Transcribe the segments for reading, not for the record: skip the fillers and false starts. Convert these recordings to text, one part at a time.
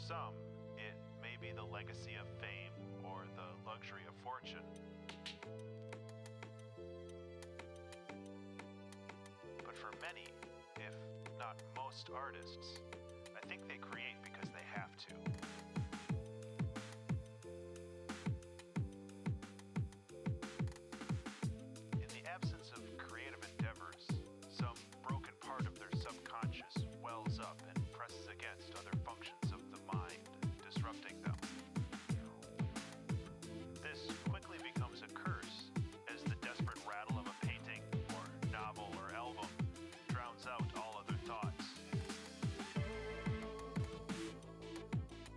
some, it may be the legacy of fame or the luxury of fortune. But for many, if not most artists, I think they create because they have to. In the absence of creative endeavors, some broken part of their subconscious wells up and presses against other functions of the mind, disrupting them. This quickly becomes a curse as the desperate rattle of a painting or novel or album drowns out all other thoughts.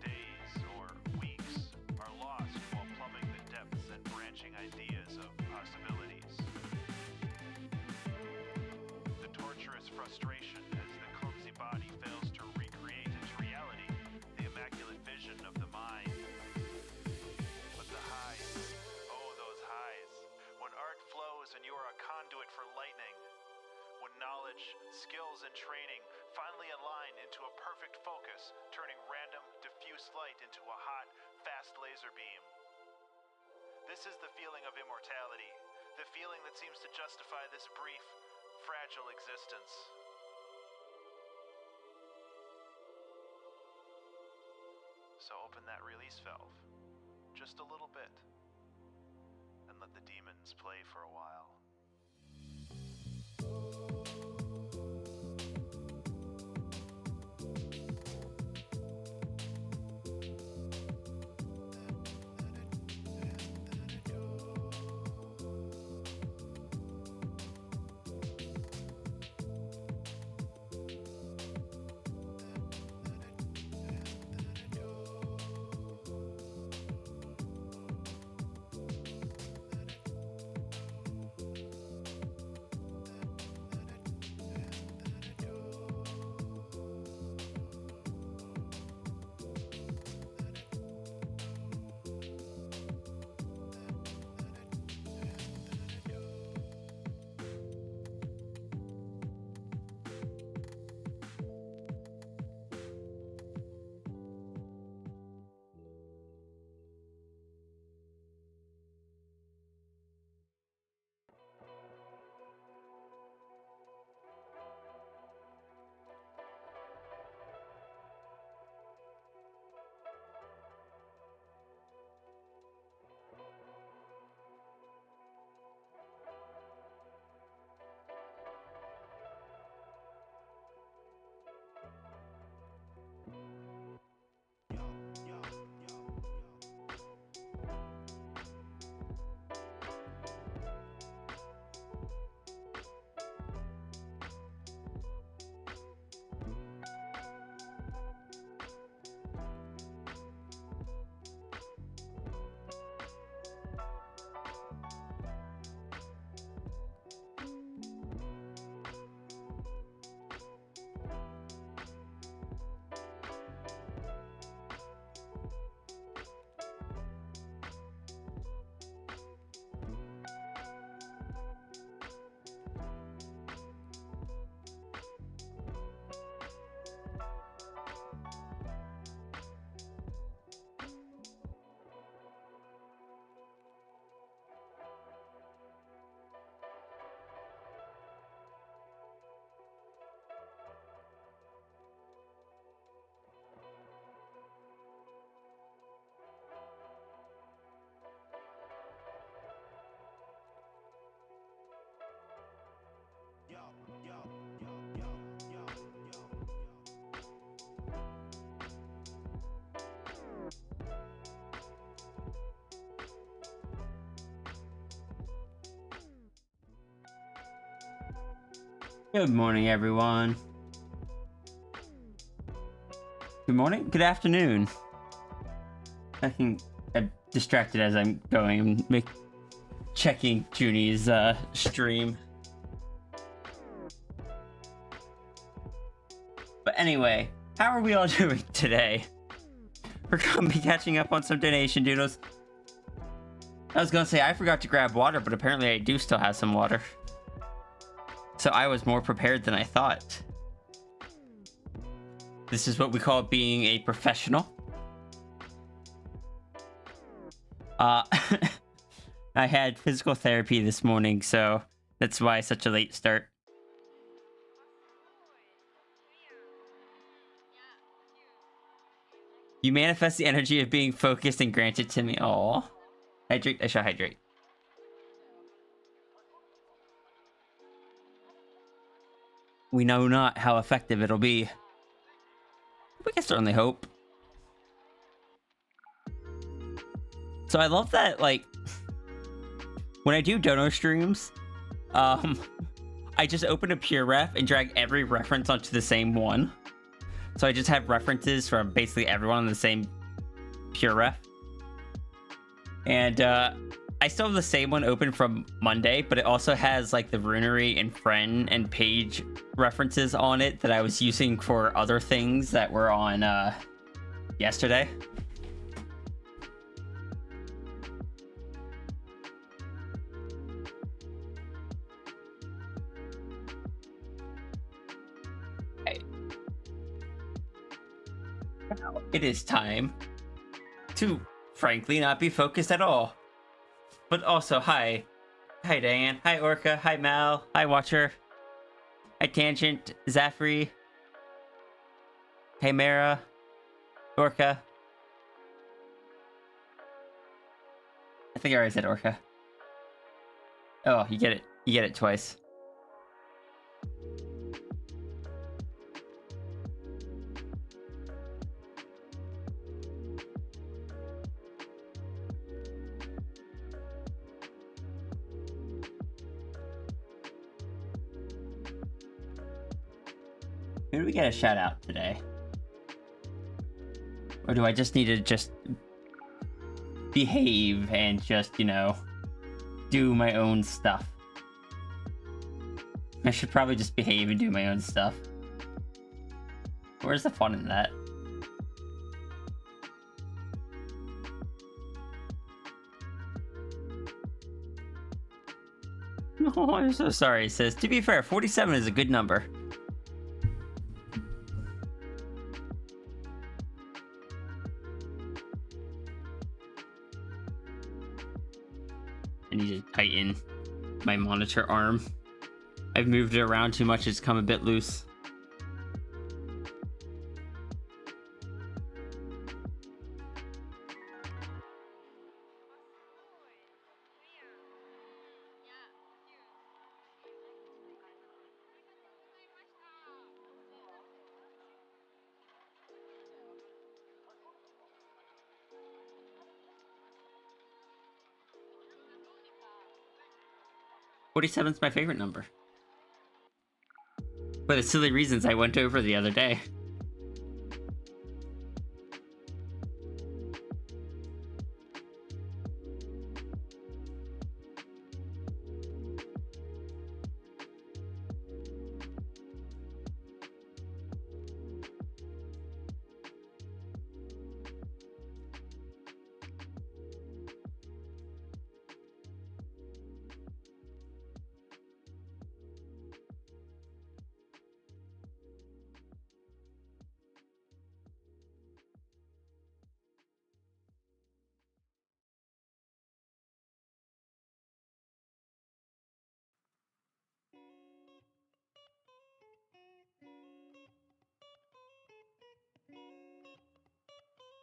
Days or weeks are lost while plumbing the depths and branching ideas of possibilities. The torturous frustration as the clumsy body fails to recreate its reality, the immaculate vision of the mind. But the highs, oh those highs, when art flows and you are a conduit for lightning, when knowledge, skills, and training finally align into a perfect focus, turning random, diffuse light into a hot, fast laser beam. This is the feeling of immortality, the feeling that seems to justify this brief, fragile existence. So open that release valve, just a little bit, and let the demons play for a while. Good morning, everyone. Good morning, good afternoon. I'm distracted as I'm going. I'm checking Junie's stream. But anyway, how are we all doing today? We're gonna be catching up on some donation doodles. I was gonna say I forgot to grab water, but apparently I do still have some water. So I was more prepared than I thought. This is what we call being a professional. Uh, I had physical therapy this morning, so that's why such a late start. You manifest the energy of being focused and grant it to me. Aw. Hydrate. I shall hydrate. We know not how effective it'll be. We can certainly hope. So I love that, like, when I do dono streams, I just open a pure ref and drag every reference onto the same one. So I just have references from basically everyone on the same pure ref. And I still have the same one open from Monday, but it also has like the runery and friend and page references on it that I was using for other things that were on yesterday. It is time to, frankly, not be focused at all. But also, hi. Hi, Diane. Hi, Orca. Hi, Mal. Hi, Watcher. Hi, Tangent. Zafri. Hey, Mara. Orca. I think I already said Orca. Oh, you get it. You get it twice. Who do we get a shout out today? Or do I just need to just behave and just, you know, do my own stuff? I should probably just behave and do my own stuff. Where's the fun in that? Oh, I'm so sorry, sis. To be fair, 47 is a good number. I need to tighten my monitor arm. I've moved it around too much, it's come a bit loose. "47's my favorite number. For the silly reasons I went over the other day.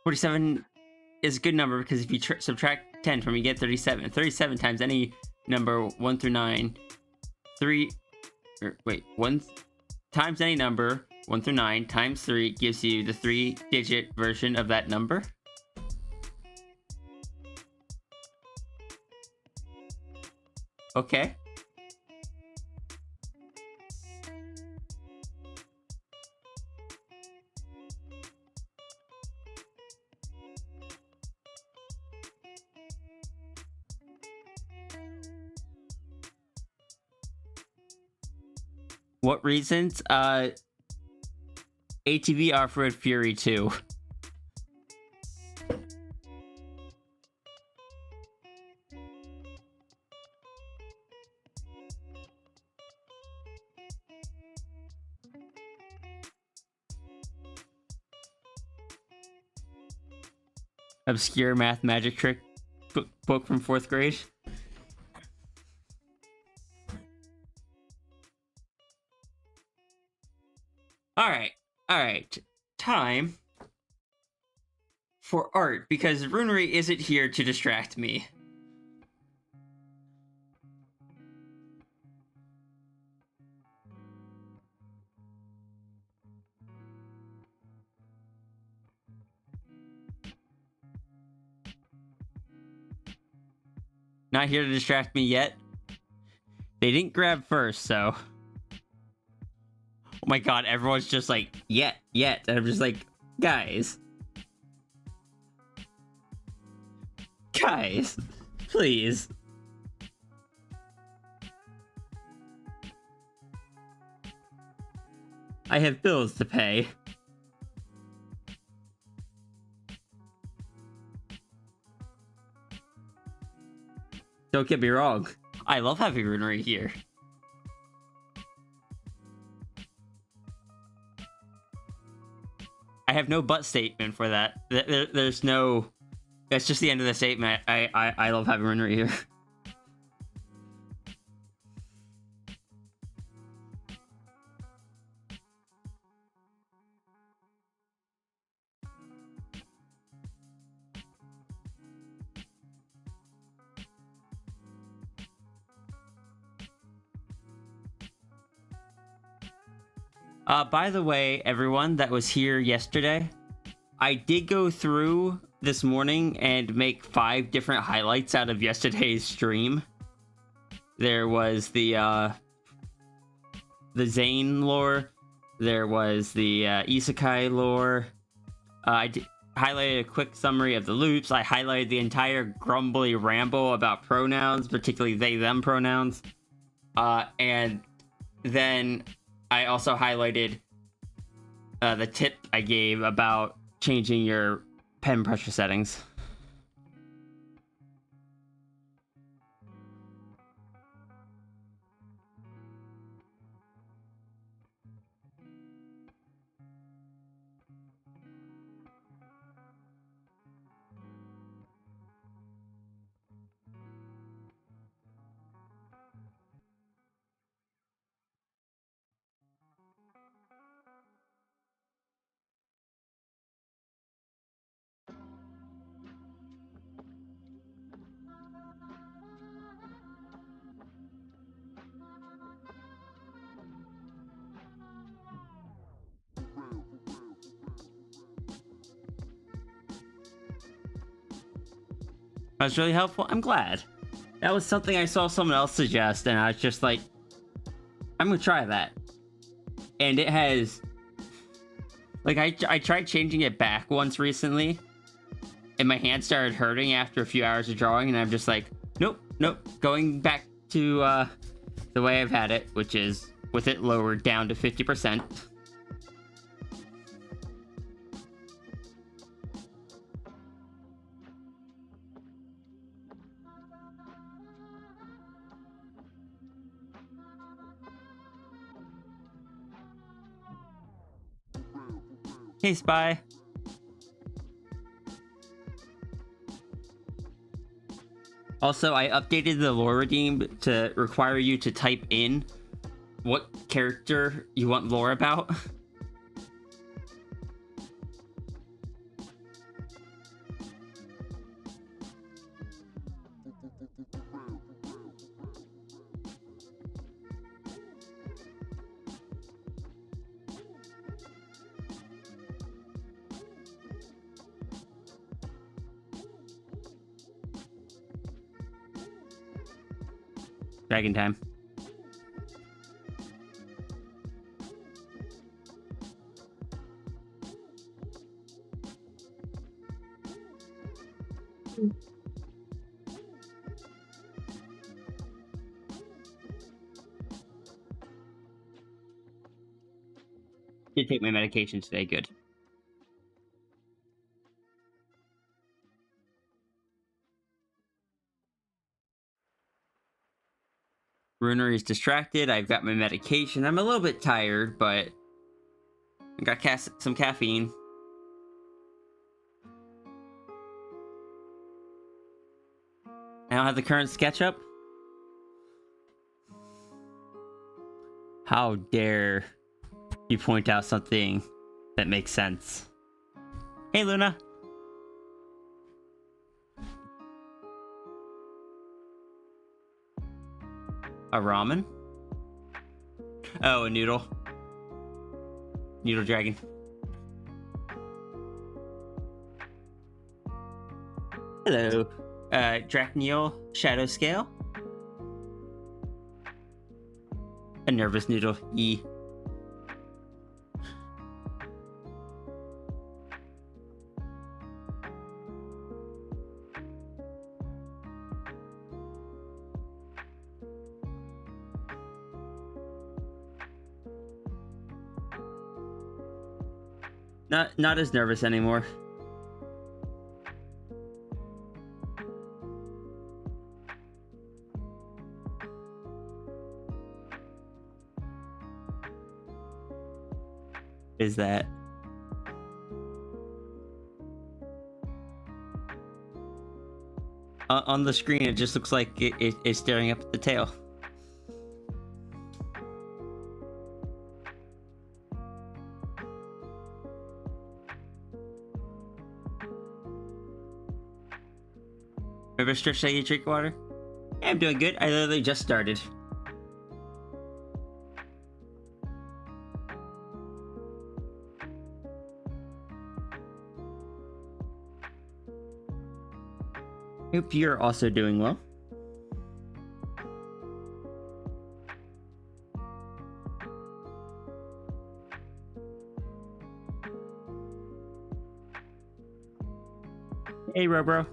"47 is a good number because if you subtract 10 from it, you get 37. 37 times any number 1 through 9. 1 times any number 1 through 9 times 3 gives you the 3-digit version of that number." Okay. What reasons? ATV Off-Road Fury 2. Obscure math magic trick book from 4th grade. Alright. Time for art, because Runery isn't here to distract me. Not here to distract me yet. They didn't grab first, so... Oh my god, everyone's just like, yet. And I'm just like, guys. Guys, please. I have bills to pay. Don't get me wrong. I love having Runery here. I have no but statement for that. There's no... That's just the end of the statement. I love having Runery here. By the way, everyone that was here yesterday, I did go through this morning and make 5 different highlights out of yesterday's stream. There was the Zane lore. There was the Isekai lore. I highlighted a quick summary of the loops. I highlighted the entire grumbly ramble about pronouns, particularly they, them pronouns. And then I also highlighted the tip I gave about changing your pen pressure settings. That was really helpful. I'm glad. That was something I saw someone else suggest, and I was just like, I'm gonna try that. And it has... Like, I tried changing it back once recently, and my hand started hurting after a few hours of drawing, and I'm just like, nope. Going back to the way I've had it, which is with it lowered down to 50%. Hey, Spy. Also, I updated the lore redeem to require you to type in what character you want lore about. Dragon time. Did take my medication today, good. Runer is distracted. I've got my medication. I'm a little bit tired, but I got some caffeine. I don't have the current sketch up? How dare you point out something that makes sense? Hey, Luna. A ramen? Oh, a noodle. Noodle dragon. Hello. Dracneal Shadow Scale. A nervous noodle. E. Not as nervous anymore. Is that? On the screen, it just looks like it's staring up at the tail. Remember, Stretch, that you drink water? Yeah, I'm doing good. I literally just started. Hope you're also doing well. Hey, Robro.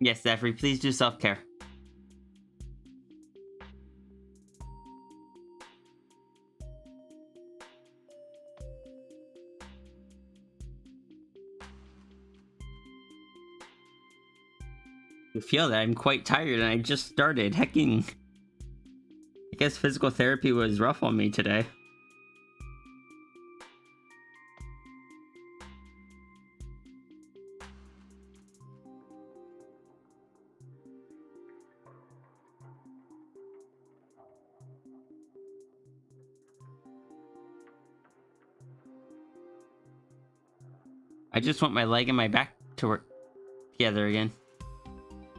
Yes, Zephyr, please do self-care. I feel that I'm quite tired and I just started. Hecking. I guess physical therapy was rough on me today. I just want my leg and my back to work together again.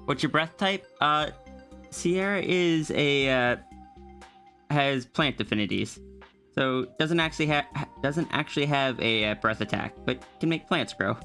What's your breath type? Sierra is a has plant affinities, so doesn't actually have a breath attack, but can make plants grow.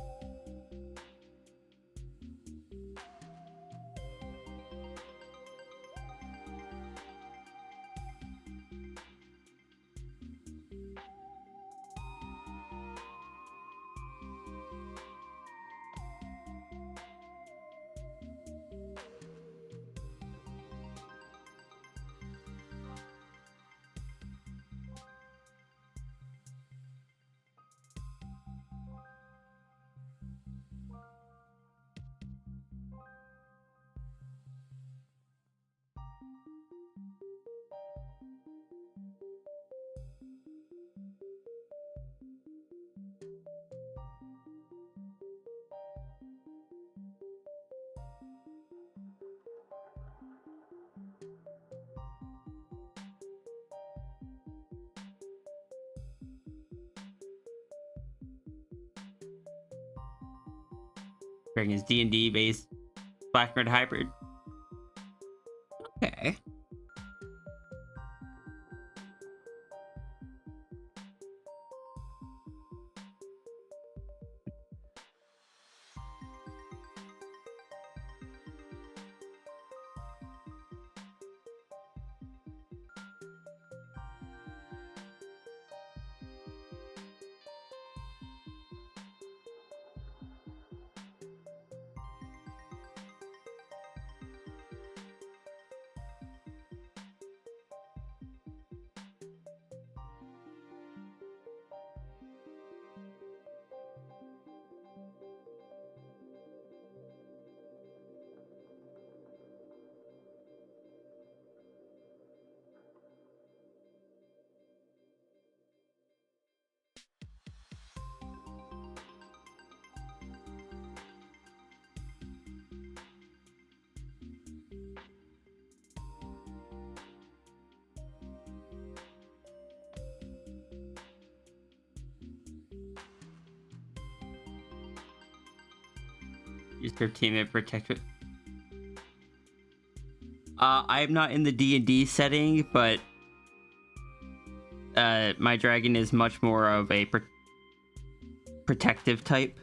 Bring his D&D based Black Red hybrid. Okay. Is their teammate protected? I am not in the D&D setting, but my dragon is much more of a protective type.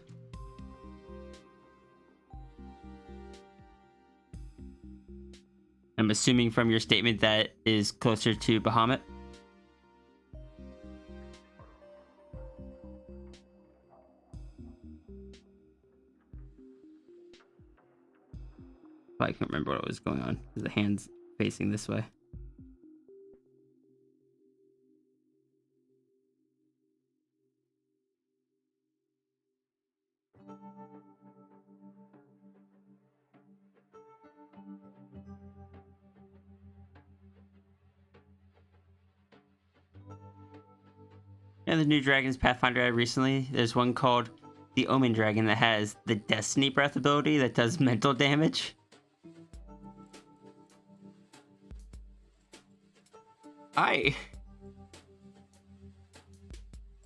I'm assuming from your statement that is closer to Bahamut. I can't remember what was going on because the hand's facing this way. And the new dragons Pathfinder I recently, there's one called the Omen Dragon that has the Destiny Breath ability that does mental damage.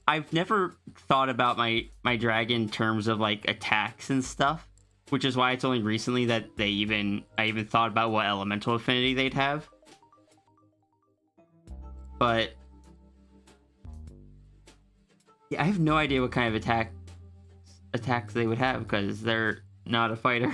I've never thought about my dragon in terms of like attacks and stuff, which is why it's only recently that I even thought about what elemental affinity they'd have. But yeah, I have no idea what kind of attacks they would have because they're not a fighter.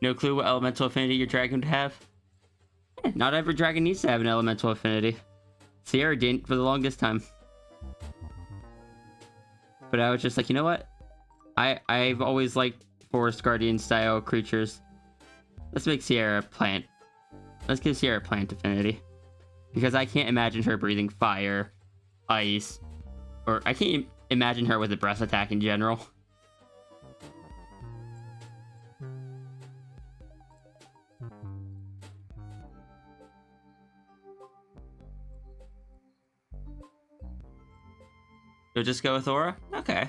No clue what elemental affinity your dragon would have? Not every dragon needs to have an elemental affinity. Sierra didn't for the longest time. But I was just like, you know what? I've always liked Forest Guardian style creatures. Let's make Sierra a plant. Let's give Sierra a plant affinity. Because I can't imagine her breathing fire, ice, or I can't imagine her with a breath attack in general. You'll just go with Aura? Okay.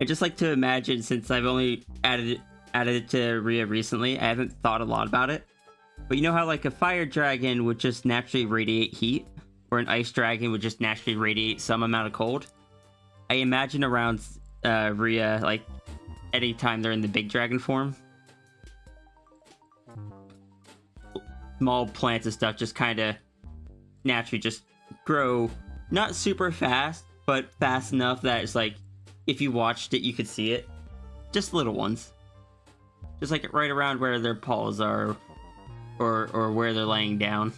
I just like to imagine, since I've only added it to Rhea recently, I haven't thought a lot about it. But you know how like a fire dragon would just naturally radiate heat, or an ice dragon would just naturally radiate some amount of cold? I imagine around Rhea, like anytime they're in the big dragon form, small plants and stuff just kind of naturally just grow, not super fast, but fast enough that it's like, if you watched it, you could see it. Just little ones. Just like right around where their paws are, or where they're laying down.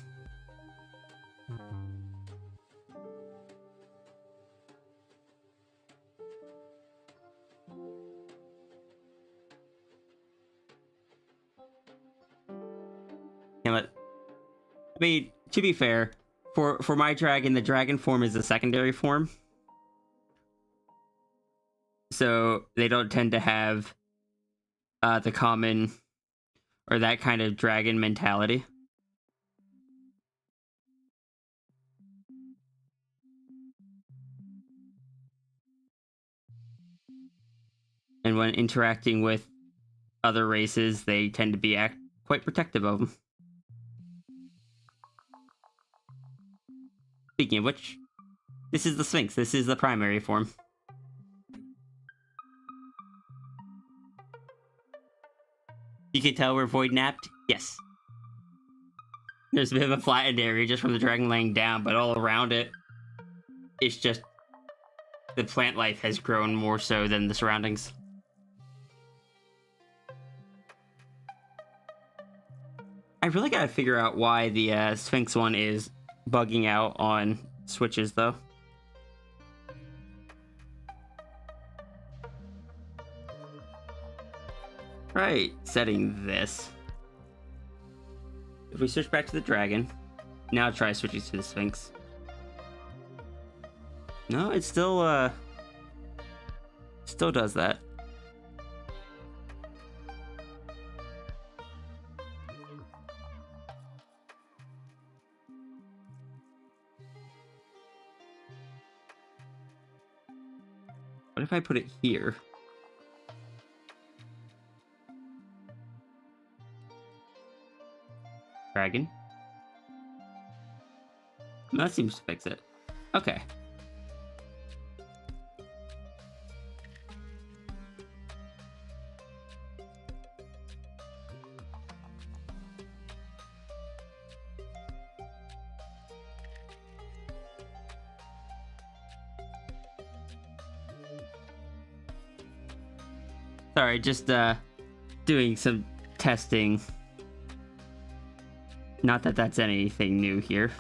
I mean, to be fair, for my dragon, the dragon form is the secondary form. So they don't tend to have the common or that kind of dragon mentality. And when interacting with other races, they tend to be quite protective of them. Speaking of which, this is the Sphinx. This is the primary form. You can tell we're void napped? Yes. There's a bit of a flattened area just from the dragon laying down, but all around it, it's just the plant life has grown more so than the surroundings. I really gotta figure out why the Sphinx one is bugging out on switches, though. Right, setting this. If we switch back to the dragon, now try switching to the Sphinx. No, it still does that. What if I put it here? Dragon? That seems to fix it. Okay. Sorry, just doing some testing. Not that that's anything new here.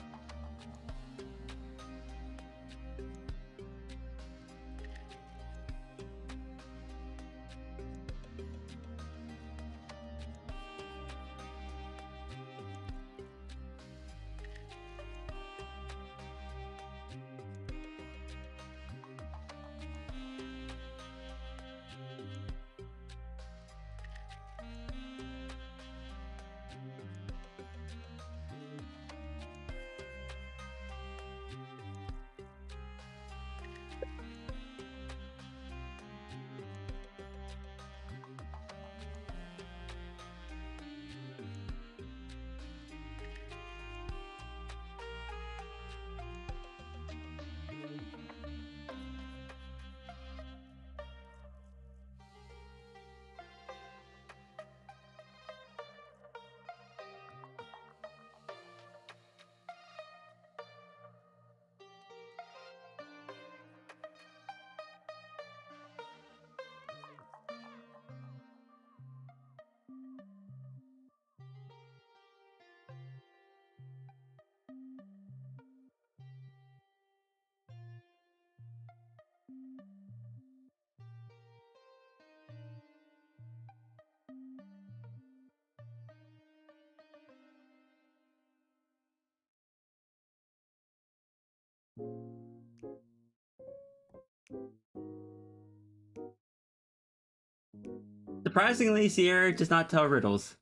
Surprisingly, Sierra does not tell riddles.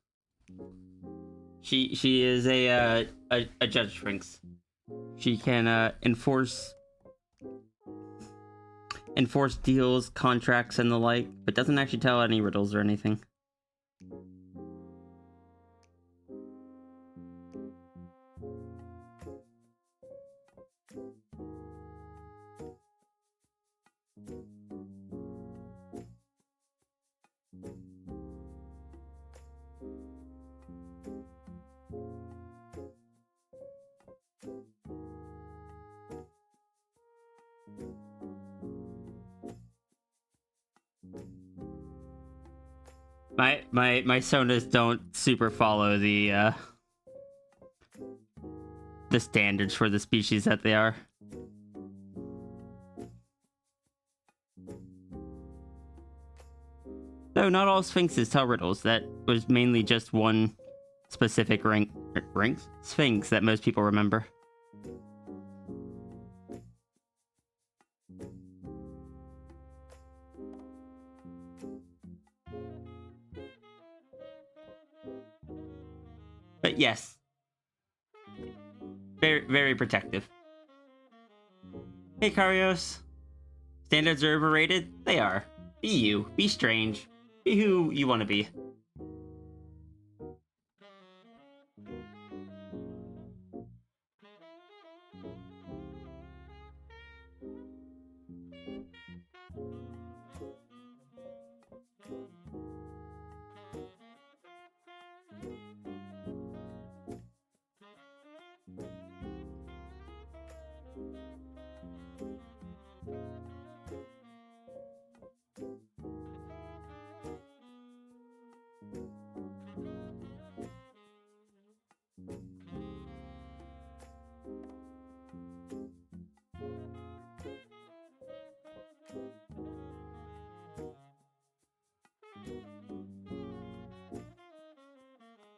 She is a judge Sphinx. She can enforce deals, contracts, and the like, but doesn't actually tell any riddles or anything. My sonas don't super follow the standards for the species that they are. No, not all sphinxes tell riddles. That was mainly just one specific sphinx that most people remember. But yes, very, very protective. Hey, Karios. Standards are overrated? They are. Be you. Be strange. Be who you want to be.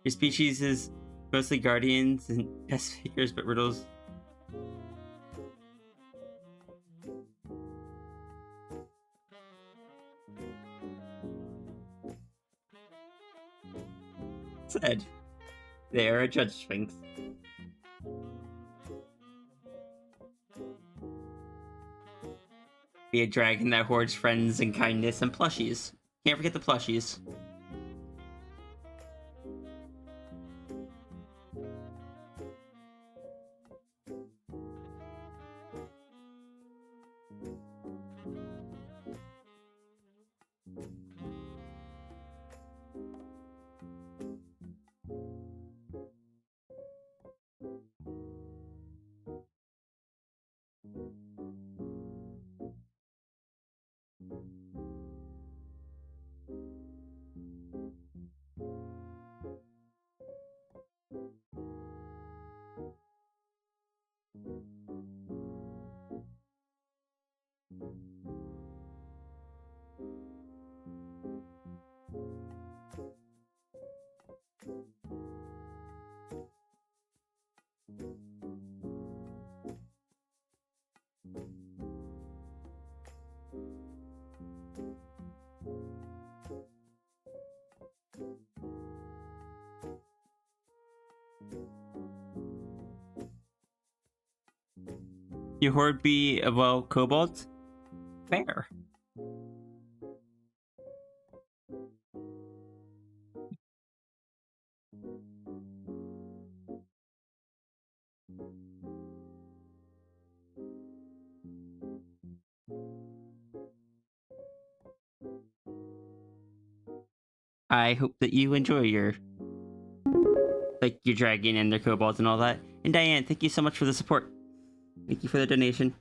Your species is mostly guardians and test figures, but riddles. Said they are a judge sphinx. Be a dragon that hoards friends and kindness and plushies. Can't forget the plushies. Your horde be, well, kobolds? Fair. I hope that you enjoy your dragon and their kobolds and all that. And Diane, thank you so much for the support. Thank you for the donation.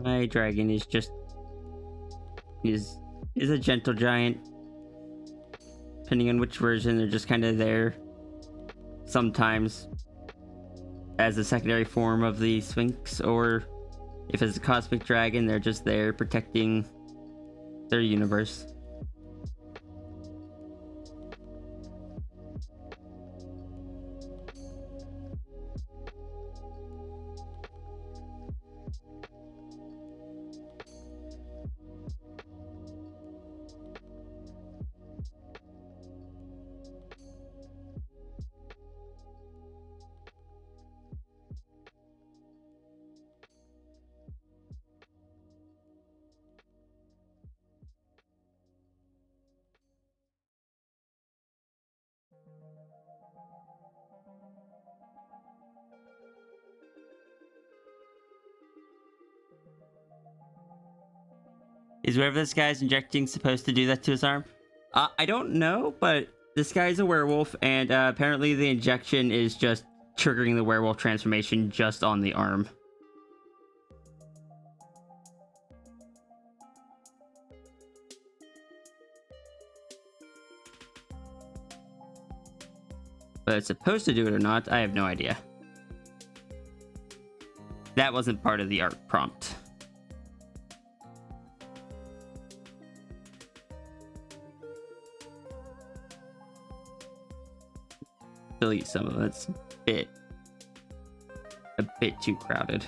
My dragon is just is a gentle giant. Depending on which version, they're just kind of there. Sometimes as a secondary form of the Sphinx, or if it's a cosmic dragon, they're just there protecting their universe. Is whatever this guy's injecting supposed to do that to his arm? I don't know, but this guy's a werewolf, and apparently the injection is just triggering the werewolf transformation just on the arm. But it's supposed to do it or not, I have no idea. That wasn't part of the art prompt. delete some of it. It's a bit too crowded.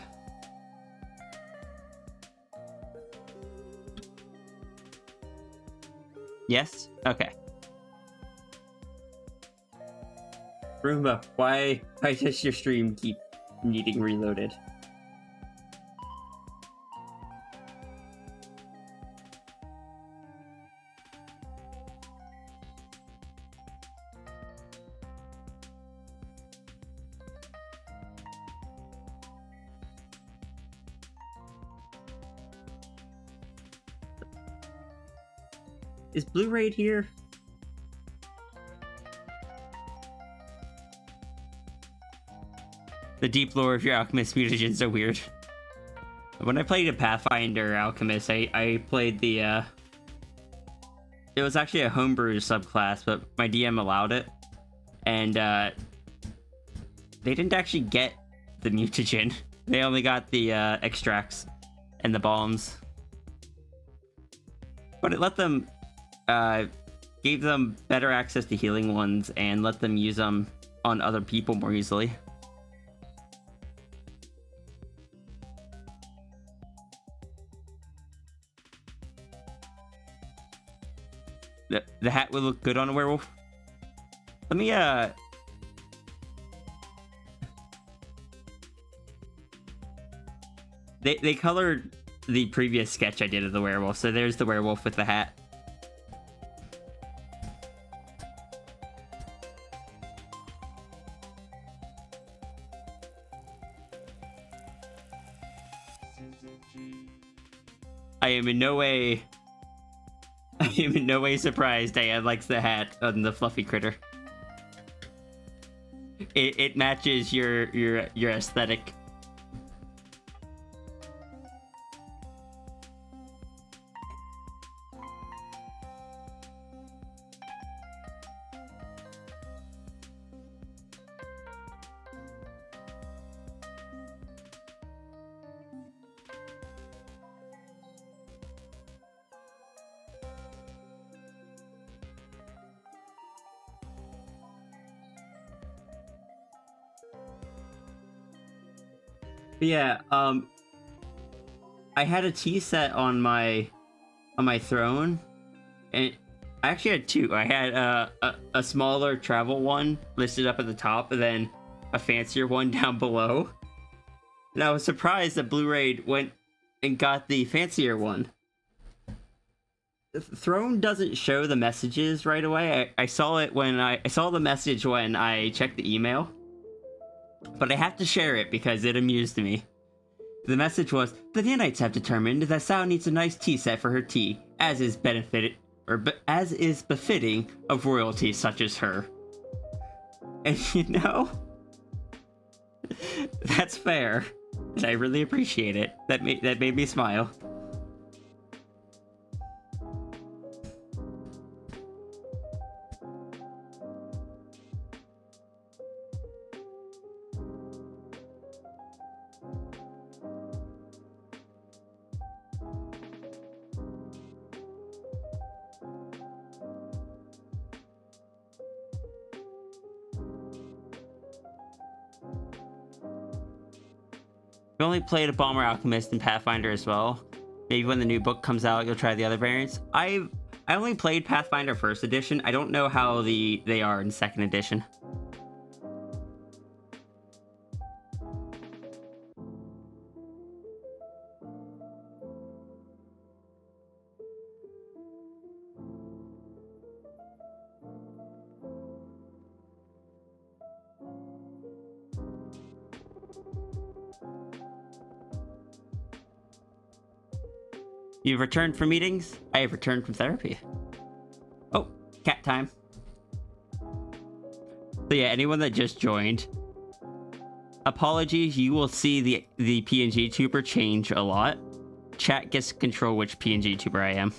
Yes? Okay. Roomba, why does your stream keep needing reloaded? Is Blu-ray here? The deep lore of your alchemist mutagens are weird. When I played a Pathfinder alchemist, I played the it was actually a homebrew subclass, but my DM allowed it, and they didn't actually get the mutagen. They only got the extracts and the bombs, but it let them gave them better access to healing ones and let them use them on other people more easily. The hat would look good on a werewolf. Let me They colored the previous sketch I did of the werewolf, so there's the werewolf with the hat. I am in no way surprised Diane likes the hat on the fluffy critter. It matches your aesthetic. Yeah, I had a tea set on my throne, and I actually had two. I had a smaller travel one listed up at the top, and then a fancier one down below. And I was surprised that Blu-ray went and got the fancier one. The throne doesn't show the messages right away. I saw it when I saw the message when I checked the email. But I have to share it because it amused me. The message was, the Nanites have determined that Sao needs a nice tea set for her tea, as is befitting of royalty such as her. And you know, that's fair, and I really appreciate it. That made me smile. I've only played a Bomber Alchemist and Pathfinder as well. Maybe when the new book comes out, you'll try the other variants. I only played Pathfinder First Edition. I don't know how they are in Second Edition. You've returned from meetings? I have returned from therapy. Oh, cat time. So yeah, anyone that just joined, apologies, you will see the PNG tuber change a lot. Chat gets to control which PNG tuber I am.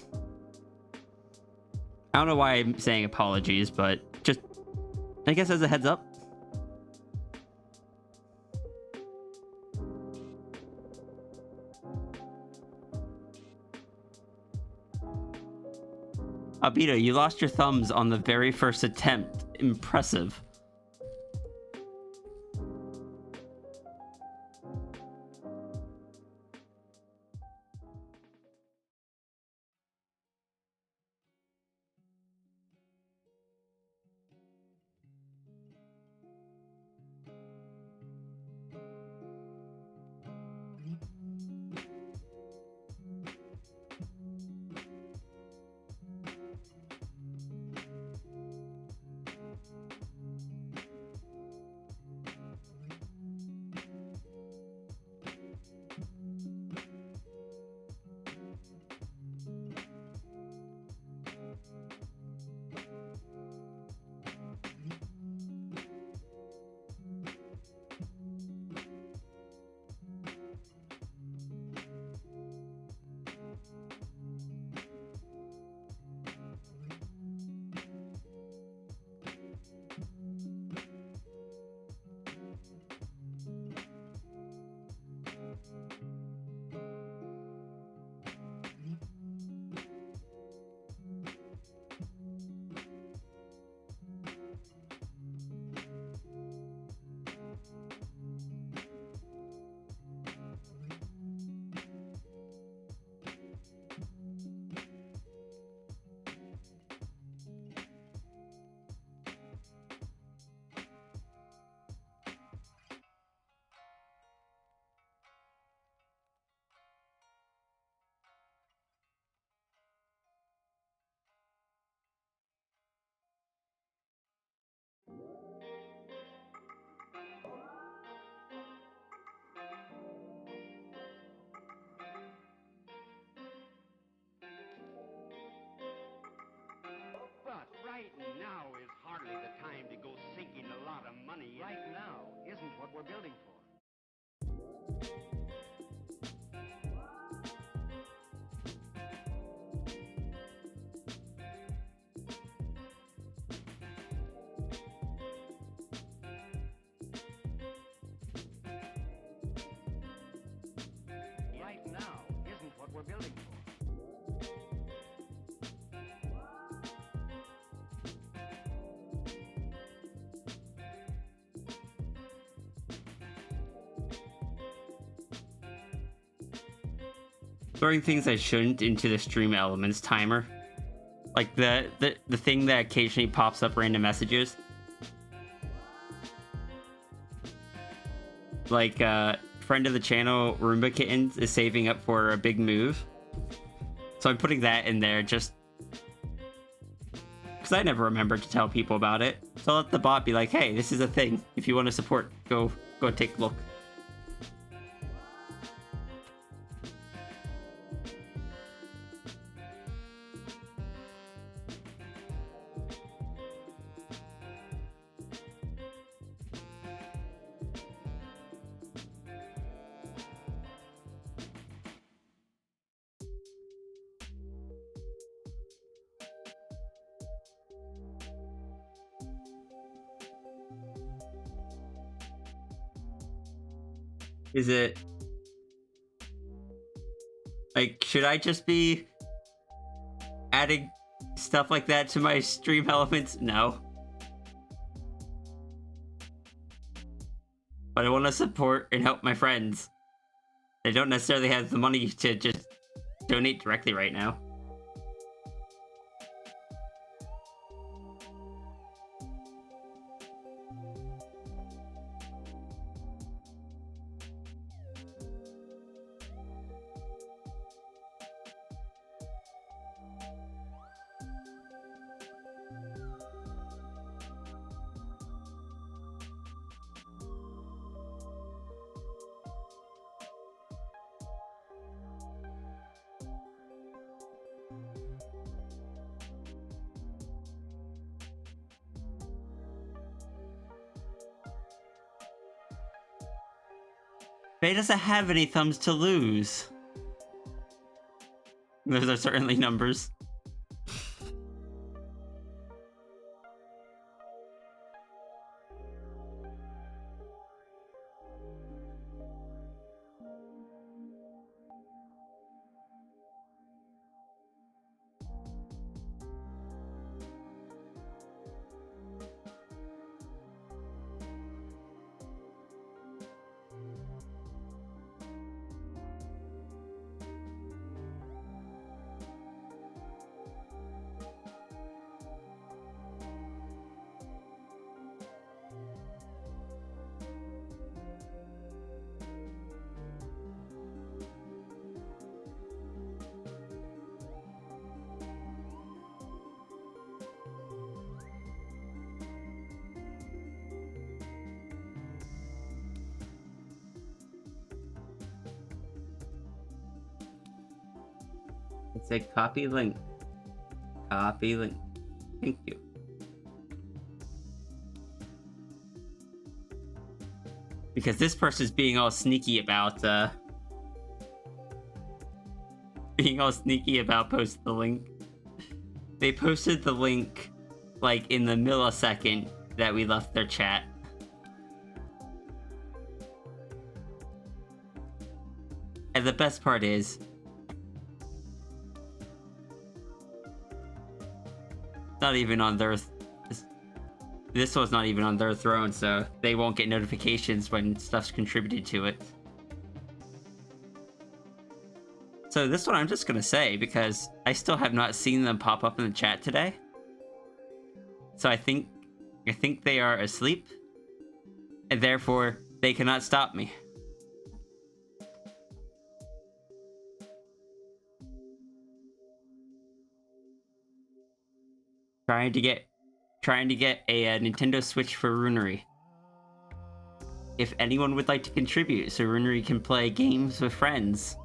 I don't know why I'm saying apologies, but just, I guess as a heads up. Abito, you lost your thumbs on the very first attempt. Impressive. throwing things I shouldn't into the stream elements timer. Like the thing that occasionally pops up random messages. Like, friend of the channel, Roomba Kittens, is saving up for a big move. So I'm putting that in there just because I never remember to tell people about it. So I'll let the bot be like, hey, this is a thing. If you want to support, go take a look. Is it like, should I just be adding stuff like that to my stream elements? No. But I want to support and help my friends. They don't necessarily have the money to just donate directly right now. Faye doesn't have any thumbs to lose. Those are certainly numbers. It's a copy link. Copy link. Thank you. Because this person's being all sneaky about posting the link. They posted the link like in the millisecond that we left their chat. And the best part is, not even on their this was not even on their throne, so they won't get notifications when stuff's contributed to it. So this one I'm just gonna say because I still have not seen them pop up in the chat today. So I think they are asleep, and therefore they cannot stop me. Trying to get a Nintendo Switch for Runery. If anyone would like to contribute so Runery can play games with friends,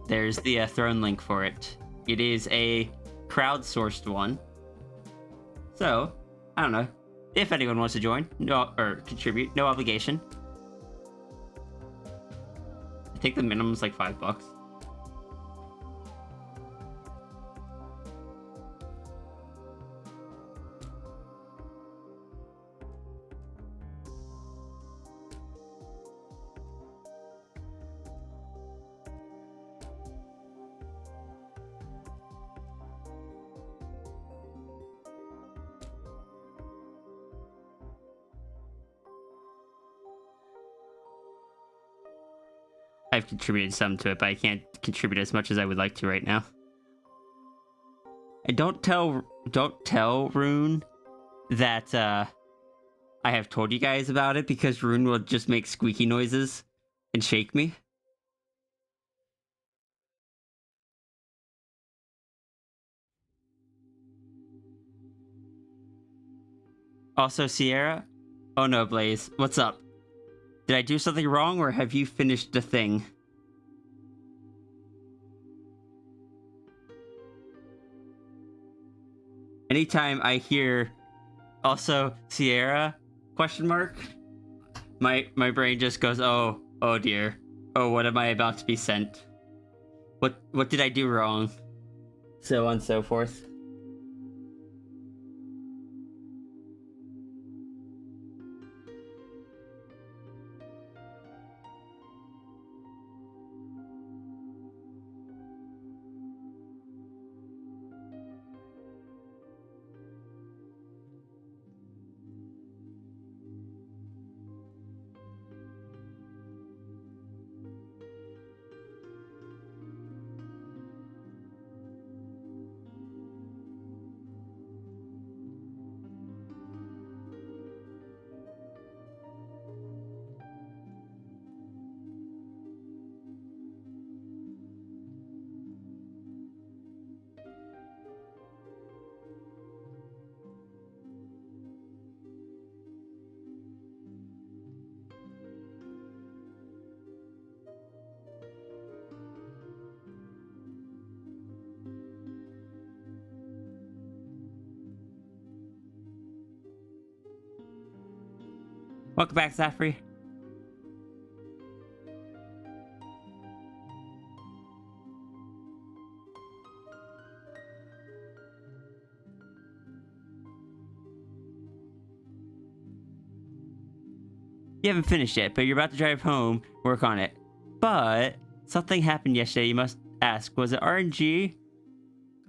there's the throne link for it. It is a crowdsourced one. So, I don't know. If anyone wants to join, or contribute, no obligation. I think the minimum's like $5. I've contributed some to it, but I can't contribute as much as I would like to right now. And don't tell Rune that I have told you guys about it, because Rune will just make squeaky noises and shake me. Also, Sierra? Oh no, Blaze. What's up? Did I do something wrong, or have you finished the thing? Anytime I hear also Sierra question mark, my brain just goes, oh dear. Oh, what am I about to be sent? What did I do wrong? So on and so forth. Welcome back, Zafri. You haven't finished yet, but you're about to drive home, work on it. But something happened yesterday, you must ask. Was it RNG?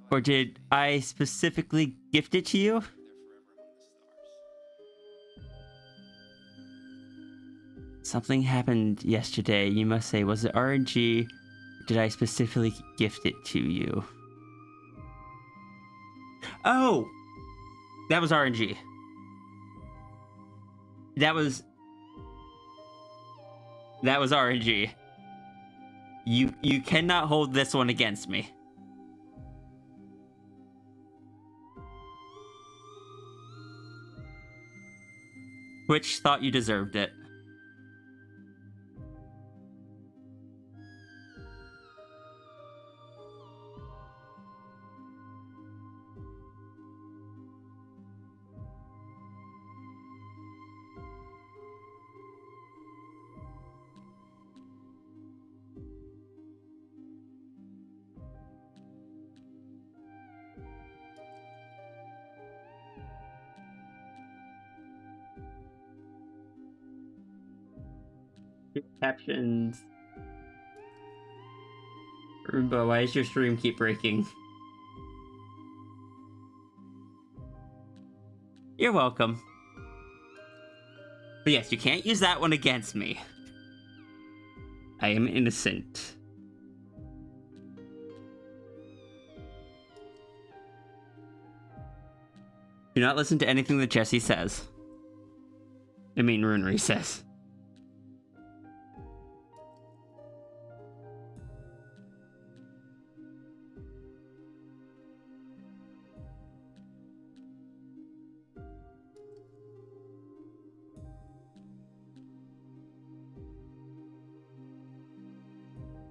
Or did I specifically gift it to you? Something happened yesterday, you must say. Was it RNG? Or did I specifically gift it to you? Oh! That was RNG. That was RNG. You cannot hold this one against me. Which thought you deserved it. Captions. Roomba, why does your stream keep breaking? You're welcome. But yes, you can't use that one against me. I am innocent. Do not listen to anything that Jesse says. I mean, Runery says.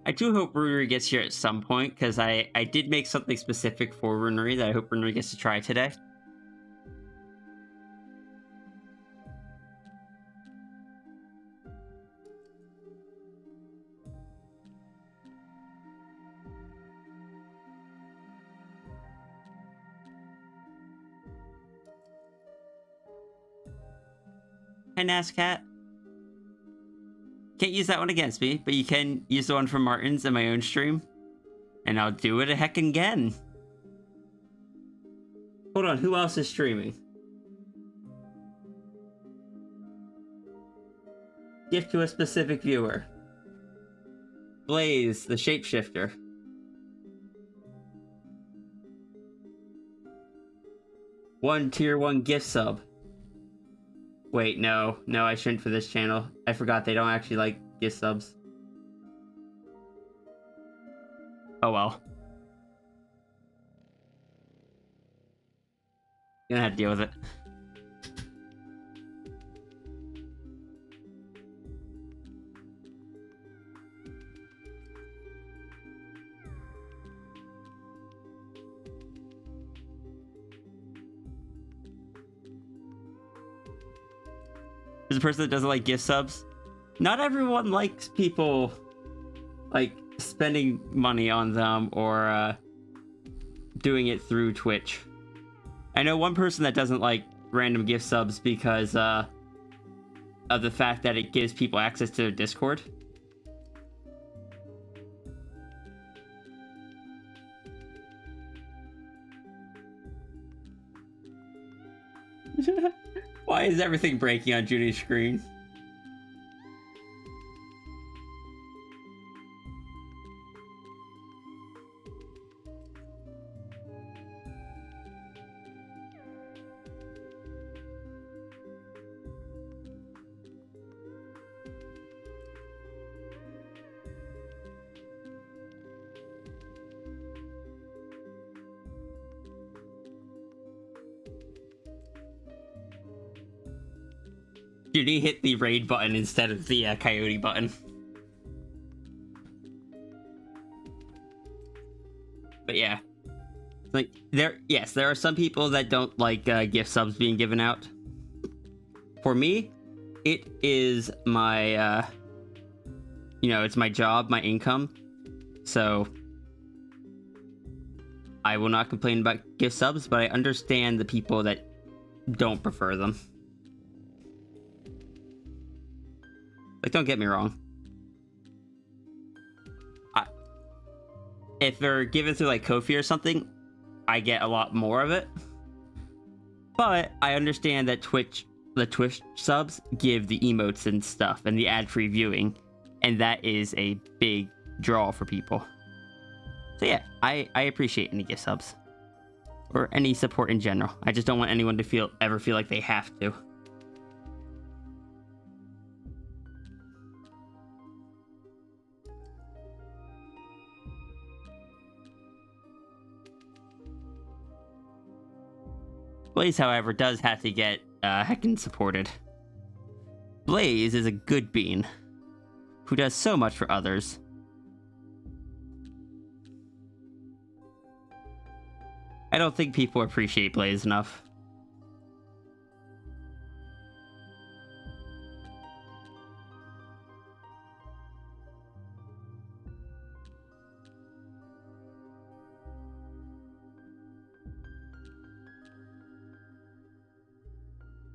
I do hope Runery gets here at some point, because I did make something specific for Runery that I hope Runery gets to try today. Hi, Nascat. Can't use that one against me, but you can use the one from Martin's in my own stream. And I'll do it a heck again. Hold on, who else is streaming? Gift to a specific viewer. Blaze, the shapeshifter. One tier 1 gift sub. Wait, no, I shouldn't for this channel. I forgot they don't actually like gift subs. Oh well. Gonna have to deal with it. There's a person that doesn't like gift subs. Not everyone likes people like spending money on them or doing it through Twitch. I know one person that doesn't like random gift subs because of the fact that it gives people access to their Discord. Why is everything breaking on Judy's screen? Judy hit the raid button instead of the coyote button. But yeah. Like, there are some people that don't like gift subs being given out. For me, it is my, it's my job, my income. So, I will not complain about gift subs, but I understand the people that don't prefer them. Like, don't get me wrong. If they're given through, like, Ko-fi or something, I get a lot more of it. But I understand that the Twitch subs give the emotes and stuff, and the ad-free viewing, and that is a big draw for people. So yeah, I appreciate any gift subs. Or any support in general. I just don't want anyone to ever feel like they have to. Blaze, however, does have to get heckin' supported. Blaze is a good bean who does so much for others. I don't think people appreciate Blaze enough.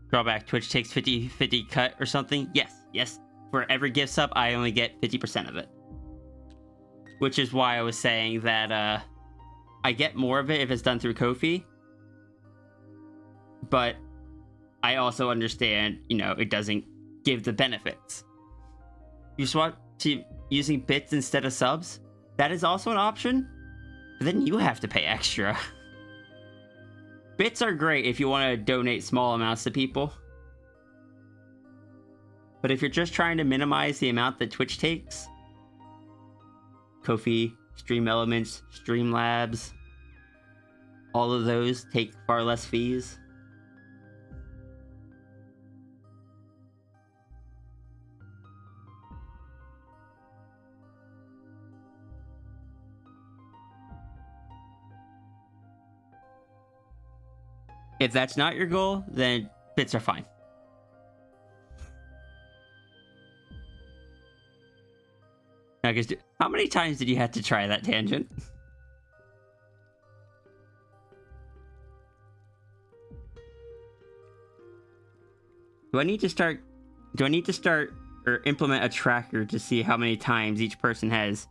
Drawback, Twitch takes 50-50 cut or something? Yes. For every gift sub, I only get 50% of it. Which is why I was saying that, I get more of it if it's done through Ko-fi. But I also understand, it doesn't give the benefits. You swap to using bits instead of subs? That is also an option, but then you have to pay extra. Bits are great if you want to donate small amounts to people. But if you're just trying to minimize the amount that Twitch takes, Ko-fi, Stream Elements, Streamlabs, all of those take far less fees. If that's not your goal, then bits are fine. Now, how many times did you have to try that tangent? Do I need to start or implement a tracker to see how many times each person has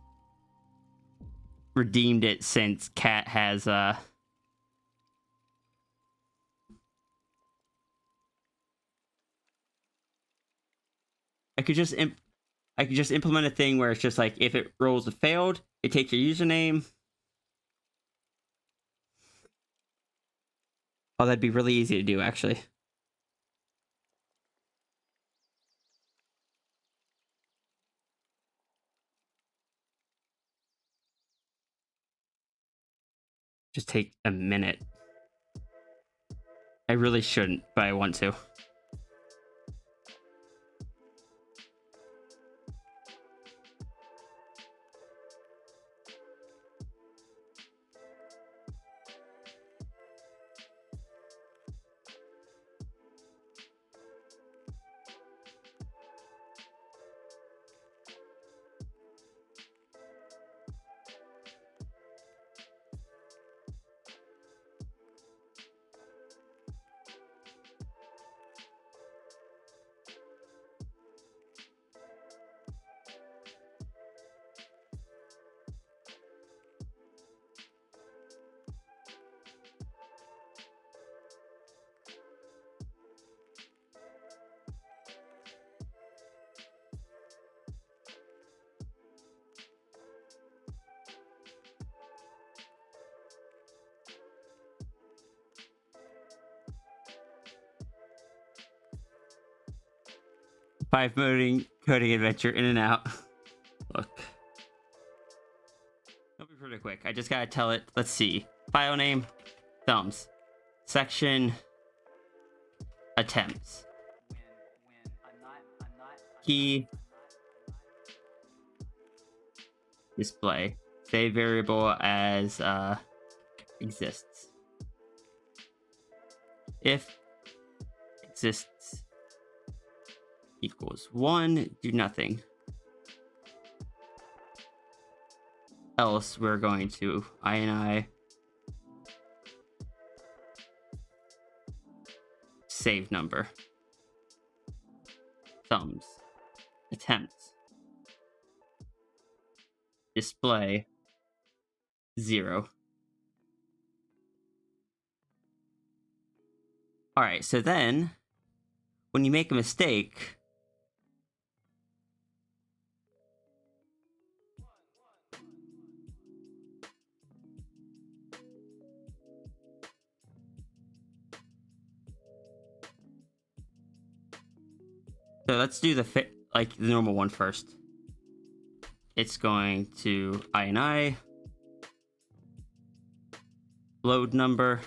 redeemed it since Cat has I could just I could just implement a thing where it's just like, if it rolls a failed, it takes your username. Oh, that'd be really easy to do, actually. Just take a minute. I really shouldn't, but I want to. Five coding adventure in and out. Look. It'll be pretty quick. I just gotta tell it. Let's see. File name, thumbs. Section, attempts. Key, display. Save variable as exists. If exists equals 1, do nothing. Else, we're going to ini save number, thumbs, attempts, display 0. All right, so then when you make a mistake, so let's do the normal one first. It's going to ini load number,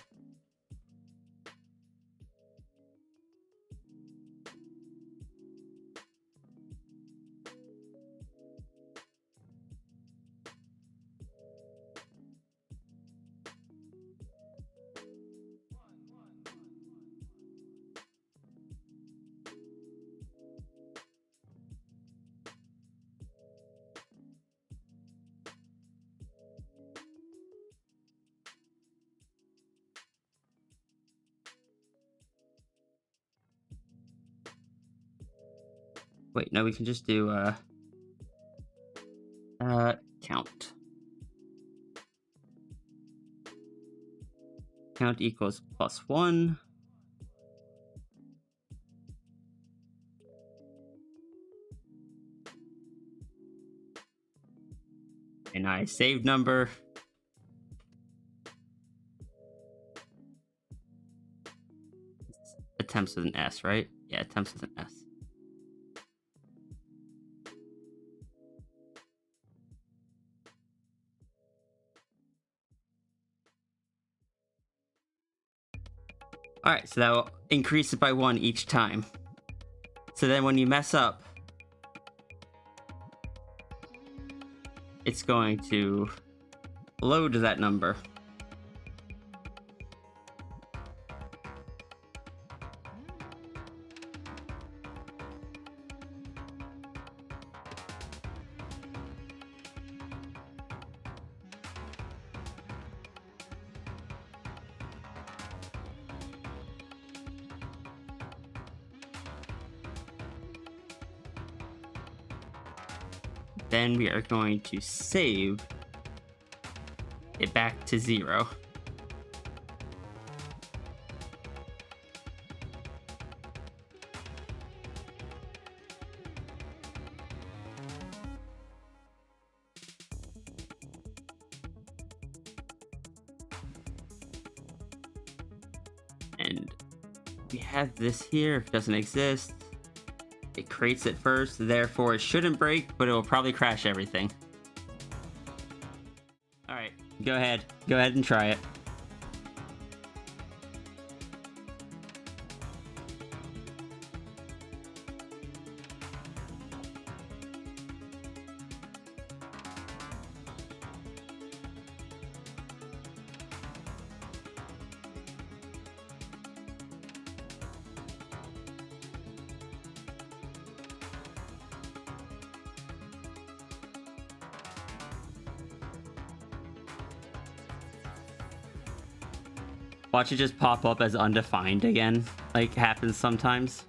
wait, no, we can just do count. Count equals +1. And I save number. Attempts with an S, right? Yeah, attempts with an S. All right, so that will increase it by 1 each time. So then when you mess up, it's going to load that number. Then we are going to save it back to 0. We have this here. If it doesn't exist, it creates it first. Therefore, it shouldn't break, but it will probably crash everything. All right, go ahead. Go ahead and try it. Watch it just pop up as undefined again, like happens sometimes.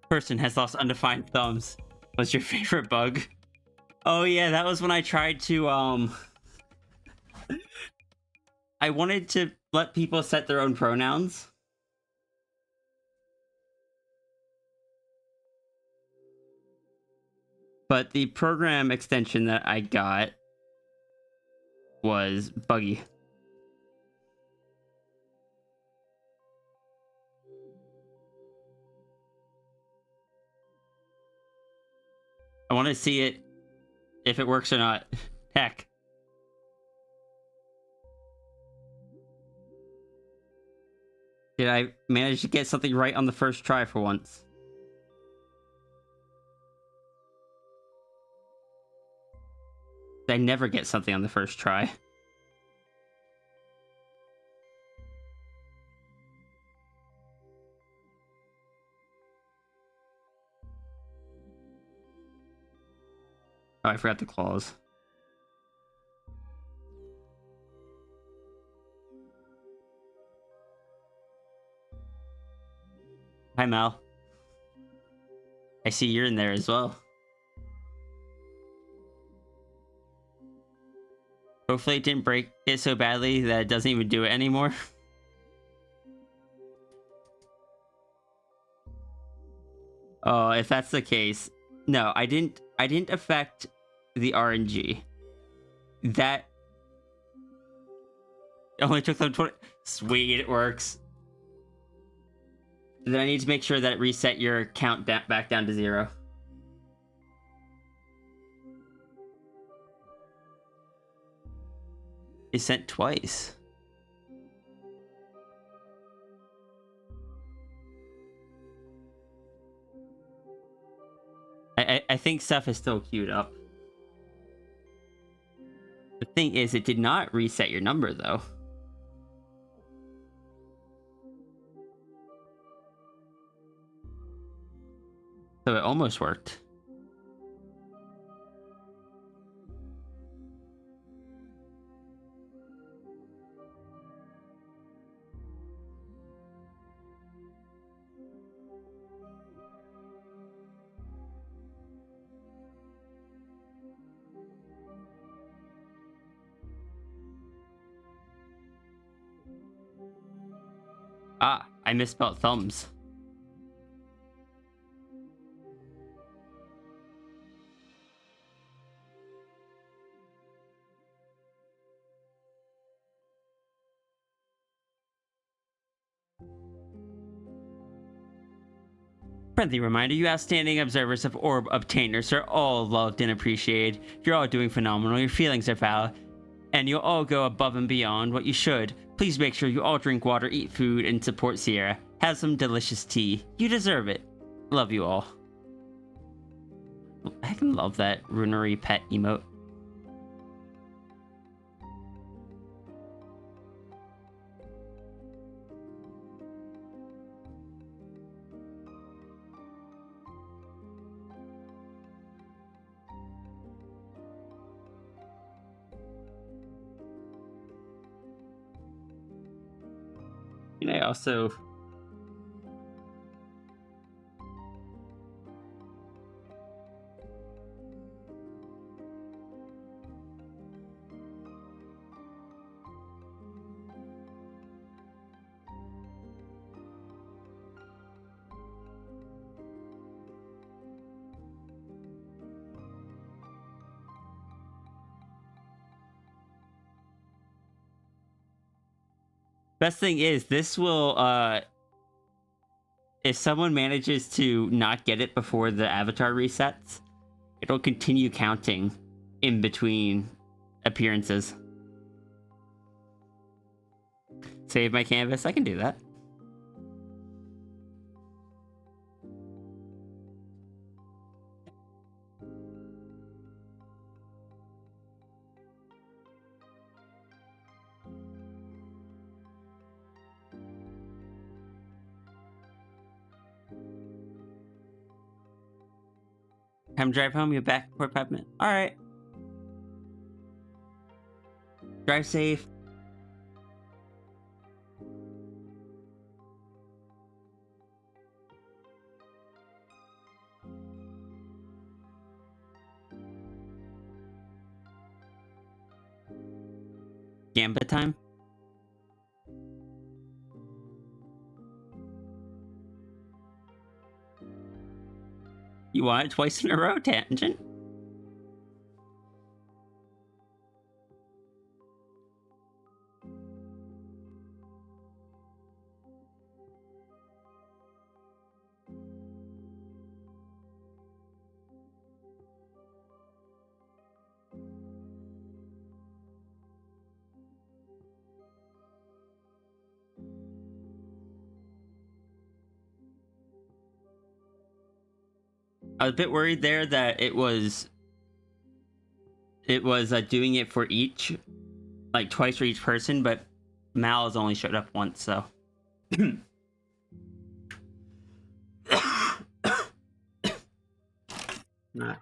Person has lost undefined thumbs. What's your favorite bug? Oh yeah, that was when I tried to I wanted to let people set their own pronouns. But the program extension that I got was buggy. I want to see it, if it works or not. Heck. Did I manage to get something right on the first try for once? I never get something on the first try. Oh, I forgot the claws. Hi, Mal. I see you're in there as well. Hopefully it didn't break it so badly that it doesn't even do it anymore. Oh, if that's the case. No, I didn't affect the RNG. That only took them 20. Sweet, it works. Then I need to make sure that it reset your count back down to 0. It sent twice. I think stuff is still queued up. The thing is, it did not reset your number, though. So it almost worked. Ah, I misspelled thumbs. Friendly reminder, you outstanding observers of orb obtainers are all loved and appreciated. You're all doing phenomenal, your feelings are valid, and you'll all go above and beyond what you should. Please make sure you all drink water, eat food, and support Sierra. Have some delicious tea. You deserve it. Love you all. I can love that runary pet emote. And I also Best thing is, this will, if someone manages to not get it before the avatar resets, it'll continue counting in between appearances. Save my canvas, I can do that. Time to drive home, you're back for 5 minutes. Alright. Drive safe. Gambit time. You want it twice in a row, Tangent? I was a bit worried there that it was doing it for each, like twice for each person, but Mal has only showed up once, so. Not.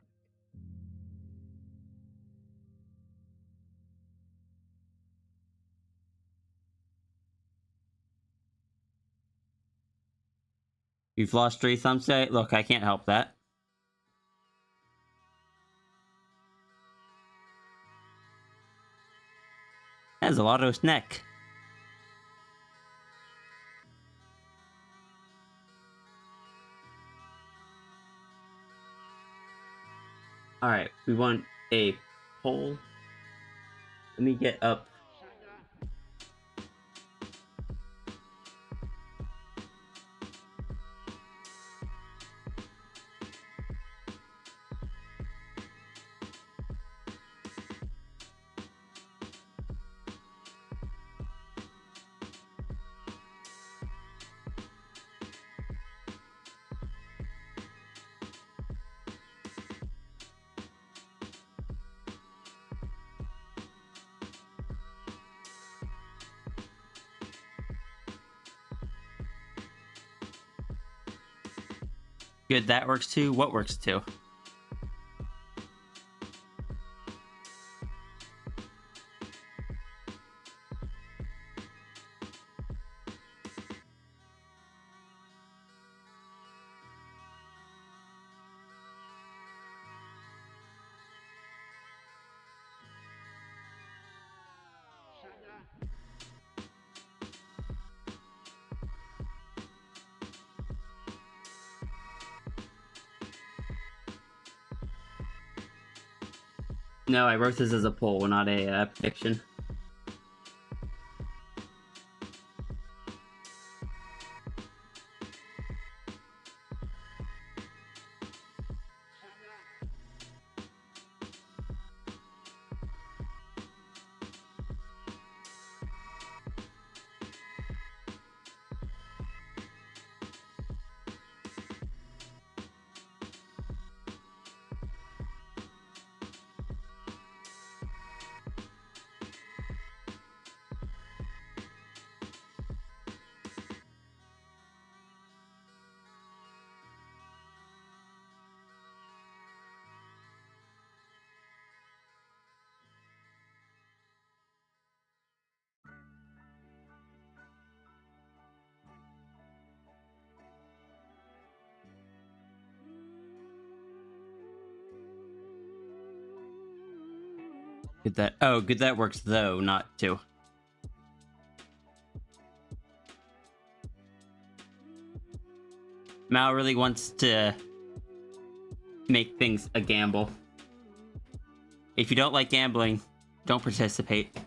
You've lost 3 thumbs today? Look, I can't help that. That's a Lotto's neck. Alright, we want a poll. Let me get up. Good, that works too. What works too? No, I wrote this as a poll, not a prediction. Good that. Oh, good that works though, not to. Mal really wants to make things a gamble. If you don't like gambling, don't participate.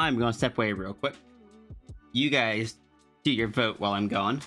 I'm gonna step away real quick. You guys do your vote while I'm gone.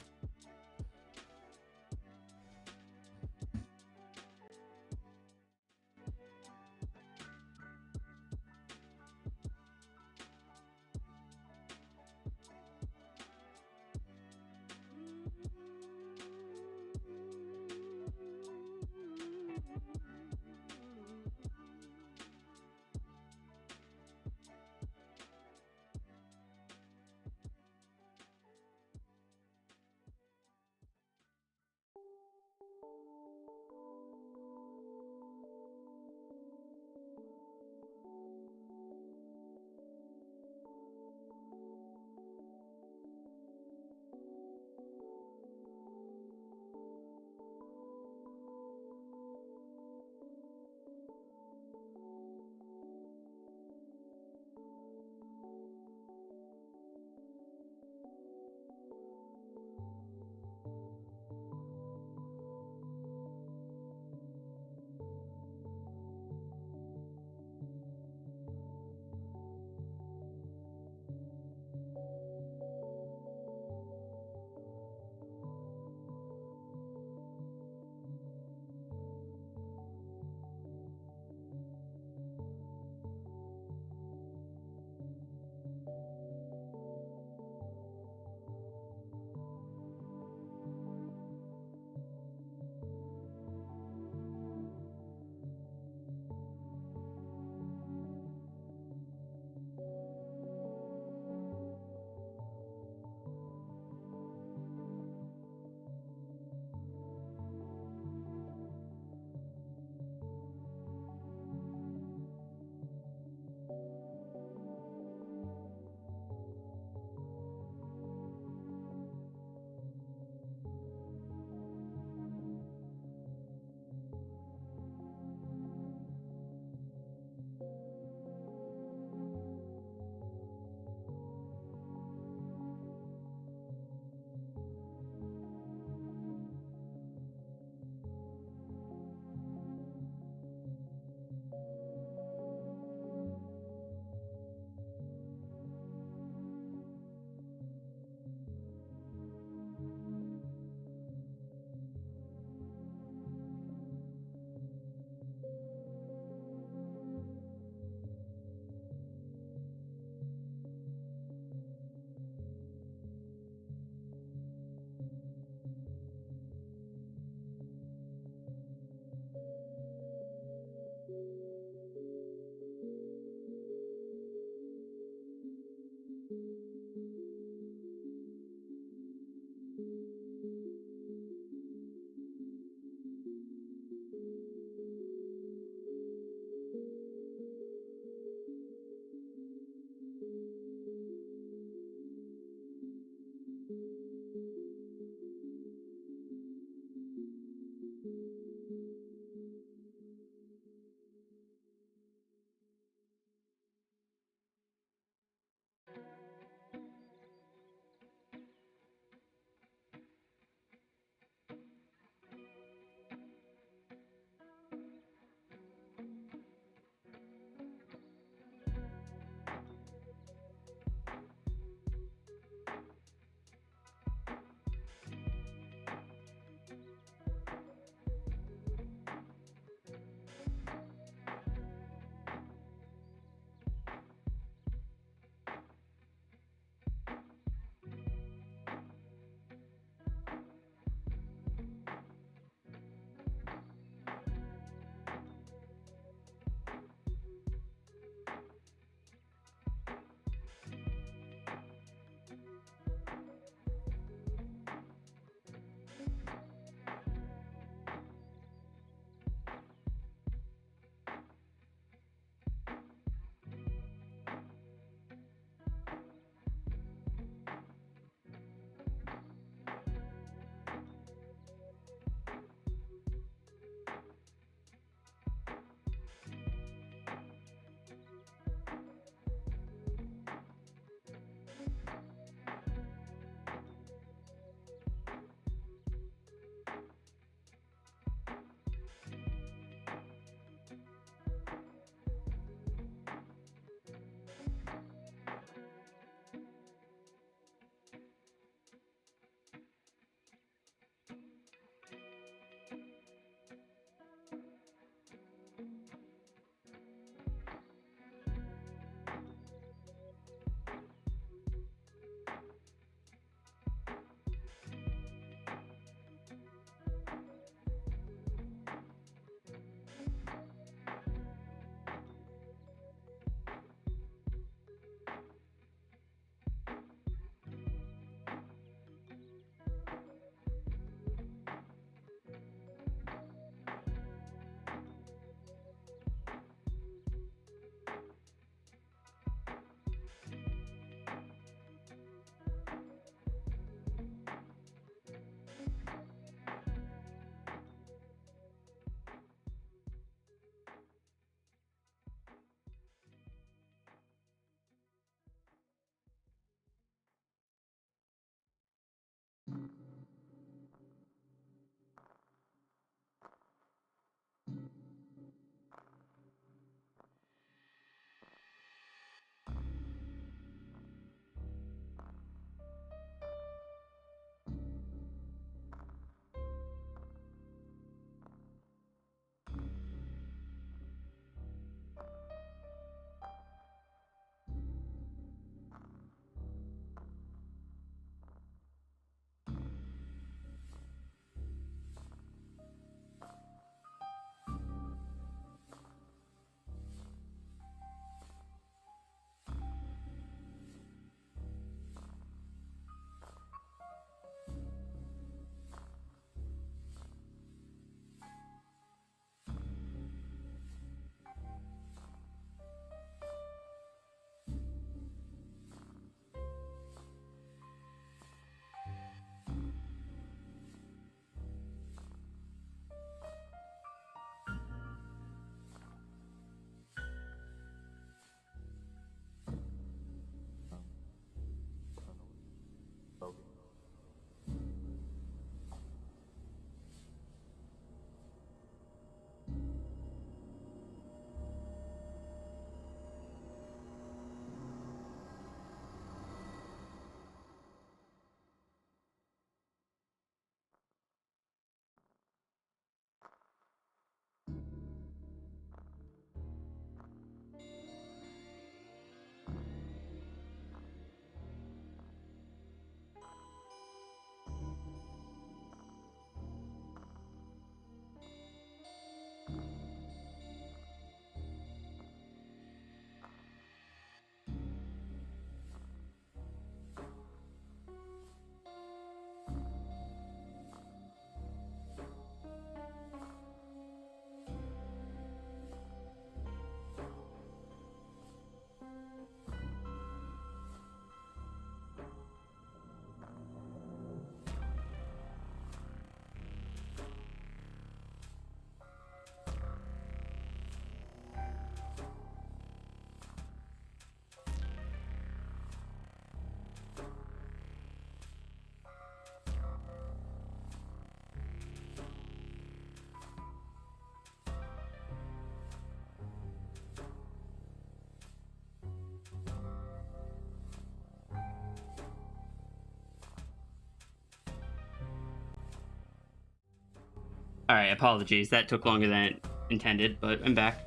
Alright, apologies. That took longer than intended, but I'm back.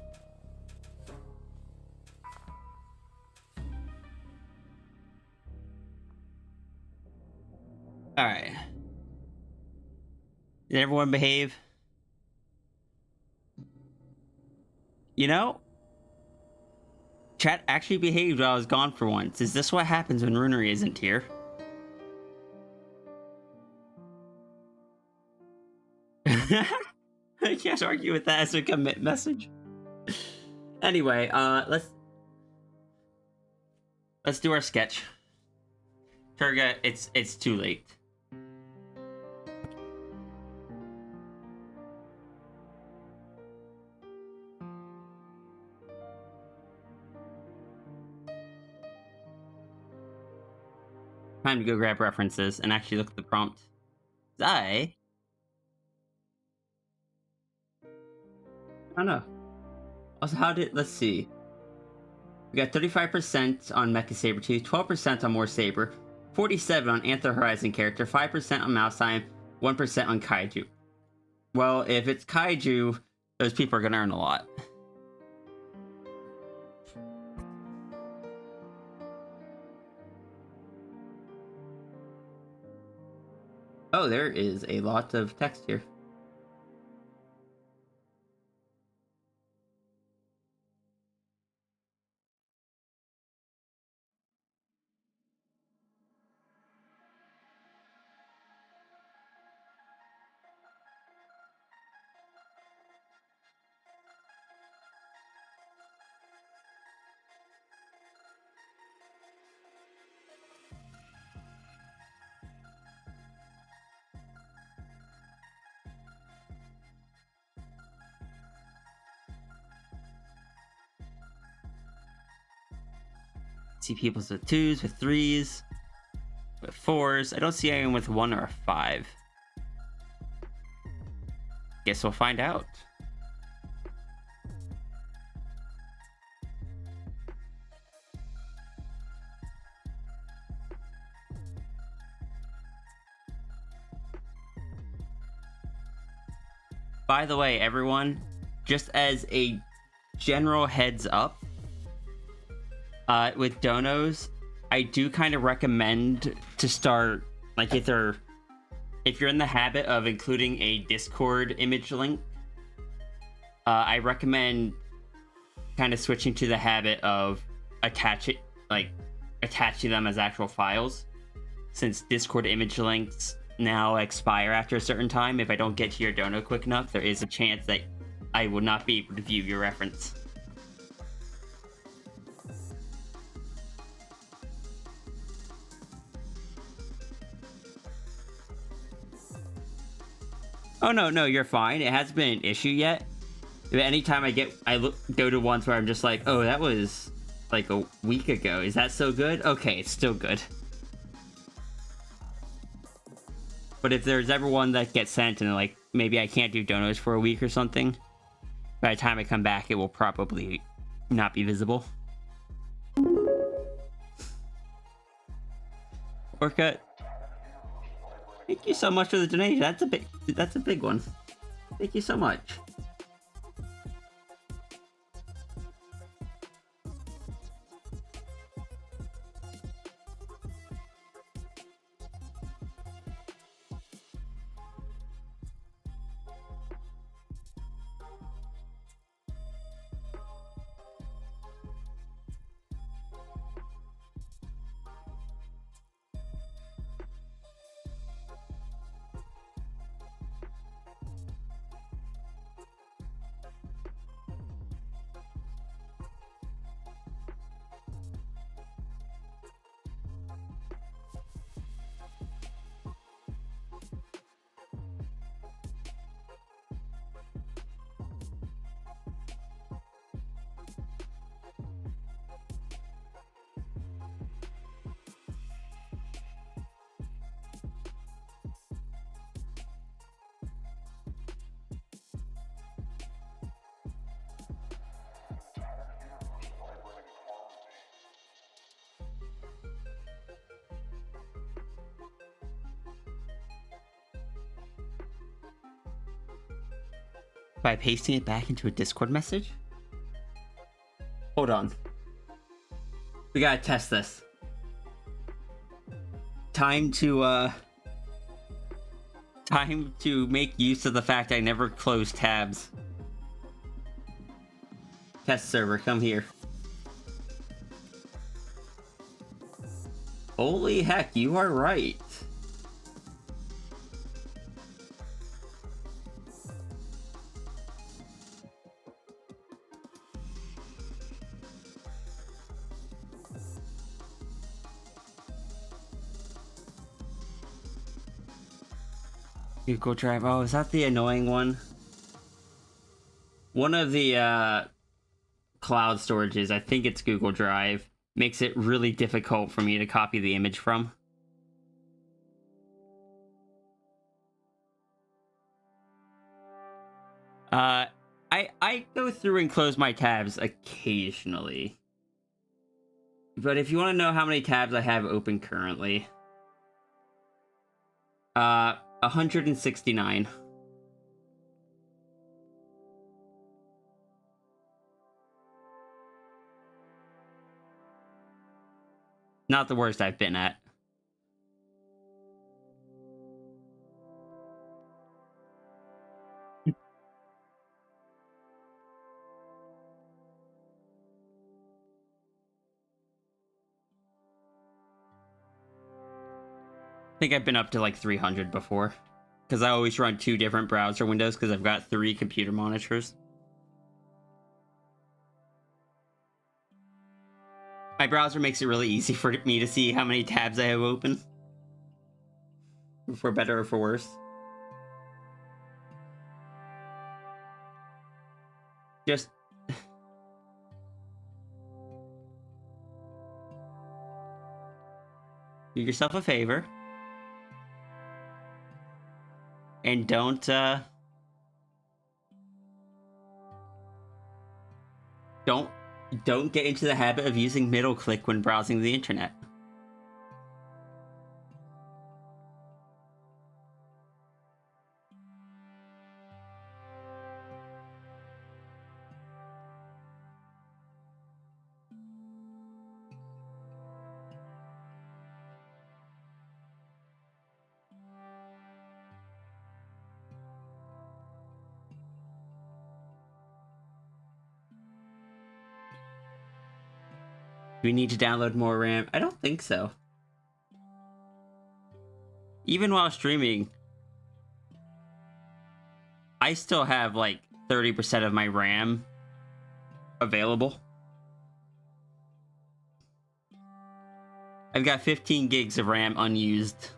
Alright. Did everyone behave? You know, chat actually behaved while I was gone for once. Is this what happens when Runery isn't here? I can't argue with that as a commit message. Anyway, let's do our sketch. Turga, it's too late. Time to go grab references and actually look at the prompt. I don't know. Also, let's see. We got 35% on Mecha Sabertooth, 12% on More Saber, 47 on Anther Horizon character, 5% on Mouse Time, 1% on Kaiju. Well, if it's Kaiju, those people are gonna earn a lot. Oh, there is a lot of text here. See people with 2s, with 3s, with 4s. I don't see anyone with 1 or a 5. Guess we'll find out. By the way, everyone, just as a general heads up, with donos, I do kind of recommend to start, like, if you're in the habit of including a Discord image link, I recommend kind of switching to the habit of attaching them as actual files, since Discord image links now expire after a certain time. If I don't get to your dono quick enough, there is a chance that I will not be able to view your reference. Oh no, you're fine. It hasn't been an issue yet. Anytime I go to ones where I'm just like, oh, that was like a week ago. Is that so good? Okay, it's still good. But if there's ever one that gets sent and like maybe I can't do donos for a week or something, by the time I come back, it will probably not be visible. Orca, thank you so much for the donation. That's a big one. Thank you so much. By pasting it back into a Discord message? Hold on. We gotta test this. Time to make use of the fact I never close tabs. Test server, come here. Holy heck, you are right. Google Drive. Oh, is that the annoying one? One of the cloud storages, I think it's Google Drive, makes it really difficult for me to copy the image from. I go through and close my tabs occasionally. But if you want to know how many tabs I have open currently, 169. Not the worst I've been at. I think I've been up to like 300 before. Because I always run 2 different browser windows because I've got 3 computer monitors. My browser makes it really easy for me to see how many tabs I have open. For better or for worse. Just... do yourself a favor. And don't get into the habit of using middle click when browsing the internet. Do we need to download more RAM? I don't think so. Even while streaming, I still have like 30% of my RAM available. I've got 15 gigs of RAM unused.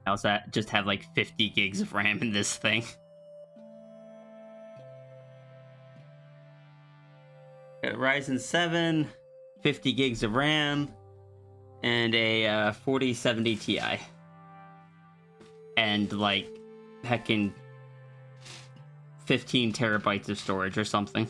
I also just have like 50 gigs of RAM in this thing. Got Ryzen 7, 50 gigs of RAM, and a 4070 Ti. And like, heckin' 15 terabytes of storage or something.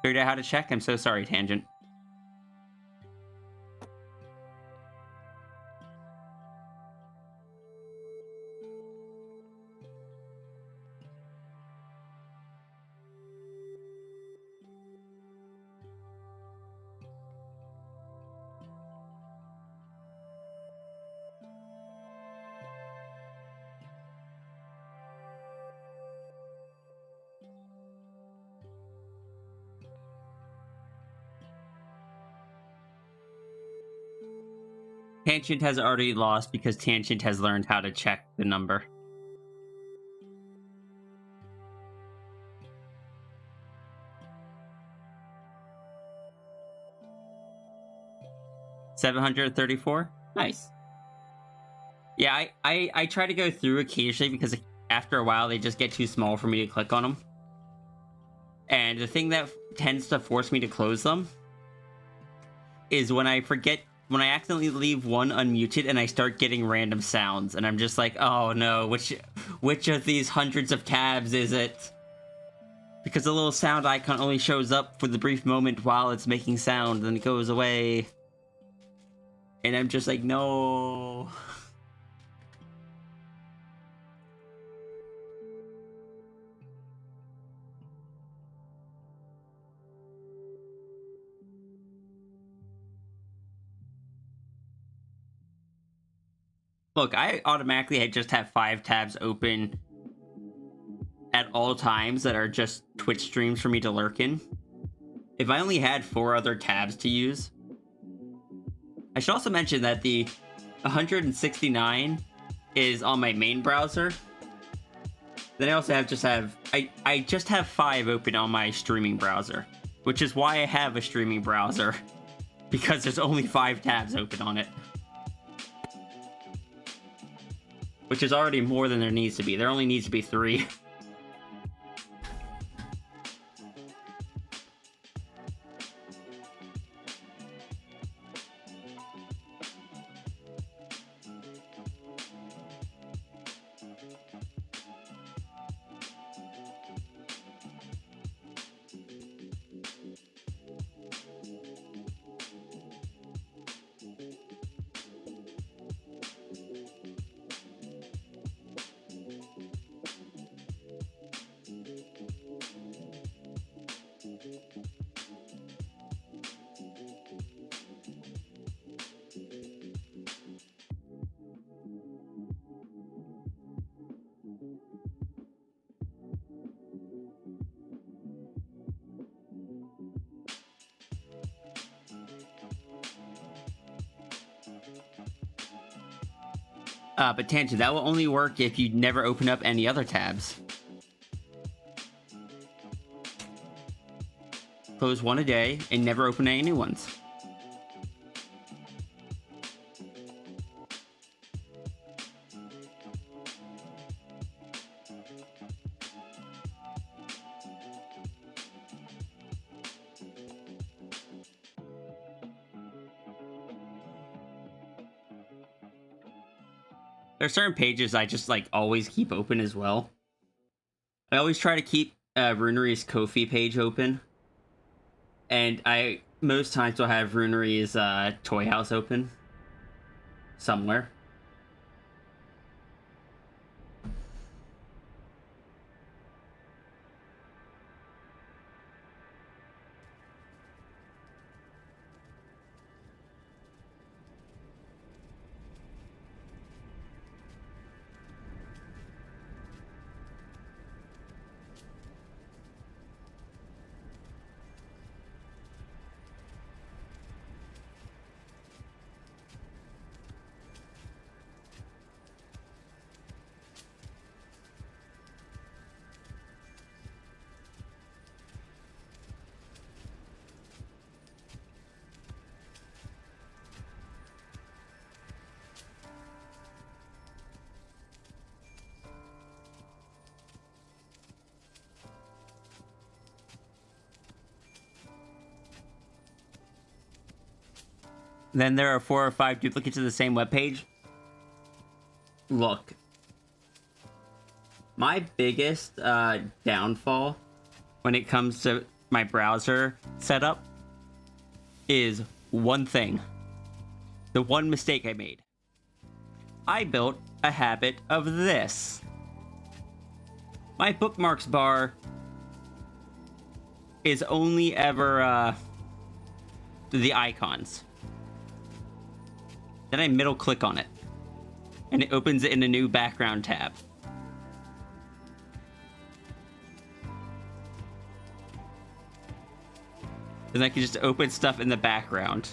Figured out how to check. I'm so sorry, Tangent. Tangent has already lost because Tangent has learned how to check the number. $734? Nice. Yeah, I try to go through occasionally because after a while they just get too small for me to click on them. And the thing that tends to force me to close them is when I accidentally leave one unmuted and I start getting random sounds, and I'm just like, oh no, which of these hundreds of tabs is it? Because the little sound icon only shows up for the brief moment while it's making sound, then it goes away. And I'm just like, no. Look, I automatically just have 5 tabs open at all times that are just Twitch streams for me to lurk in. If I only had 4 other tabs to use. I should also mention that the 169 is on my main browser. Then I also I just have 5 open on my streaming browser, which is why I have a streaming browser, because there's only 5 tabs open on it. Which is already more than there needs to be. There only needs to be 3. But Tangent, that will only work if you never open up any other tabs. Close 1 a day and never open any new ones. There are certain pages I just like always keep open as well. I always try to keep Runery's Ko-fi page open. And I most times will have Runery's Toy House open somewhere. Then there are 4 or 5 duplicates of the same webpage. Look. My biggest downfall when it comes to my browser setup is one thing. The one mistake I made. I built a habit of this. My bookmarks bar is only ever the icons. Then I middle click on it, and it opens it in a new background tab. Then I can just open stuff in the background.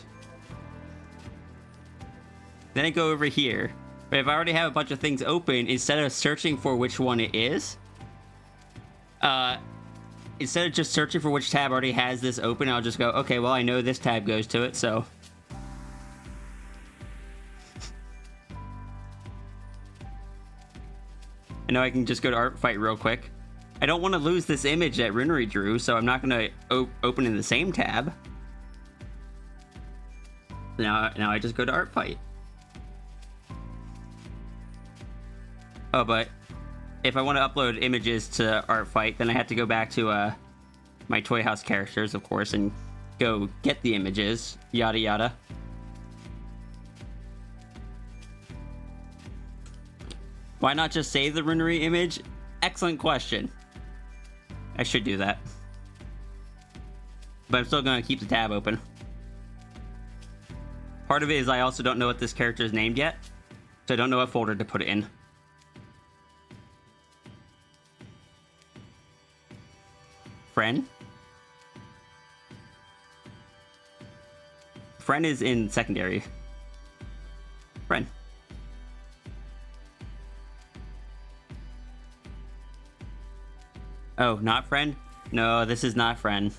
Then I go over here. But if I already have a bunch of things open, instead of searching for which one it is, instead of just searching for which tab already has this open, I'll just go, okay, well, I know this tab goes to it, so. I know I can just go to Art Fight real quick. I don't want to lose this image that Runery drew, so I'm not going to open in the same tab. Now I just go to Art Fight. Oh, but if I want to upload images to Art Fight, then I have to go back to my Toy House characters, of course, and go get the images, yada yada. Why not just save the Runery image? Excellent question. I should do that. But I'm still going to keep the tab open. Part of it is I also don't know what this character is named yet, so I don't know what folder to put it in. Friend? Friend is in secondary. Friend. Oh, not friend? No, this is not friend.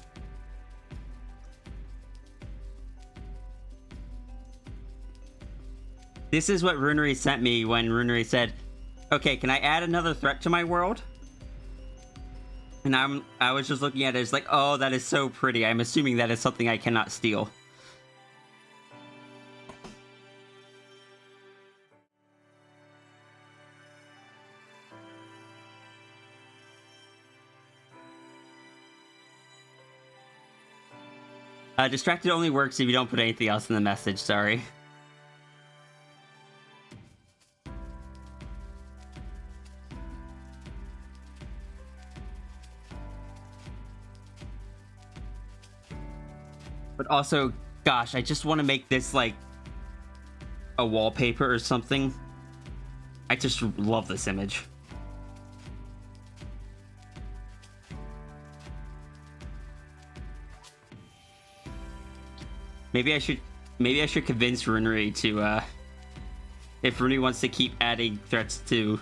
This is what Runery sent me when Runery said, okay, can I add another threat to my world? And I was just looking at it, it's like, oh, that is so pretty. I'm assuming that is something I cannot steal. Distracted only works if you don't put anything else in the message, sorry. But also, gosh, I just want to make this like a wallpaper or something. I just love this image. Maybe I should convince Runery to, if Runery wants to keep adding threats to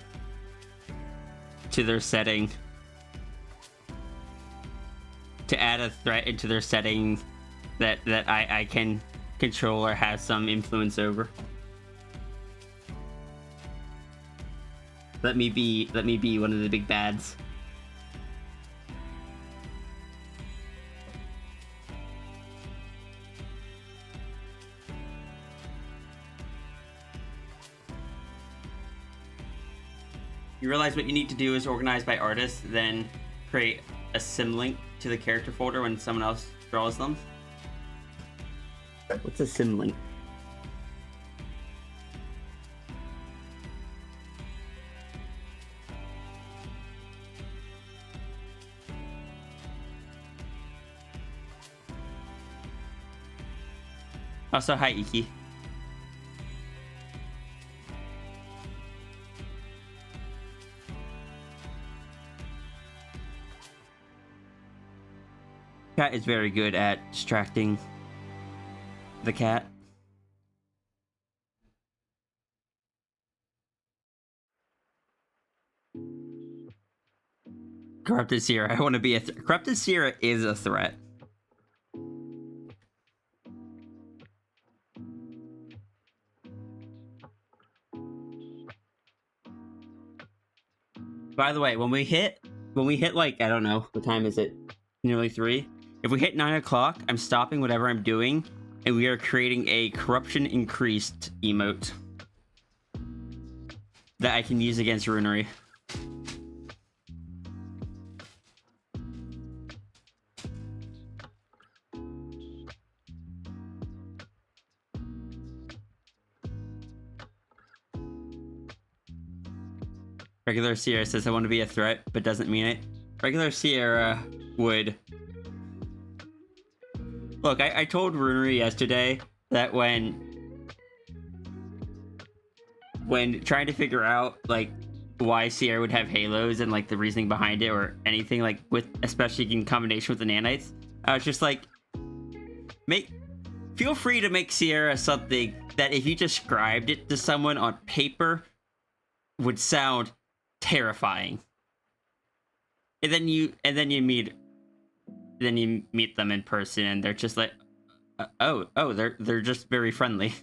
their setting, to add a threat into their setting that I can control or have some influence over. Let me be one of the big bads. You realize what you need to do is organize by artist, then create a symlink to the character folder when someone else draws them. What's a symlink? Also, hi Iki. Cat is very good at distracting the cat. Corrupted Sierra. I want to be a Corrupted Sierra is a threat. By the way, when we hit like, I don't know, what time is it? Nearly 3. If we hit 9 o'clock, I'm stopping whatever I'm doing, and we are creating a corruption increased emote that I can use against Runery. Regular Sierra says I want to be a threat, but doesn't mean it. Regular Sierra would... Look, I told Runery yesterday that when trying to figure out, like, why Sierra would have halos and, like, the reasoning behind it or anything, like, with, especially in combination with the nanites, I was just like, feel free to make Sierra something that if you described it to someone on paper would sound terrifying. And then you meet them in person and they're just like, they're just very friendly.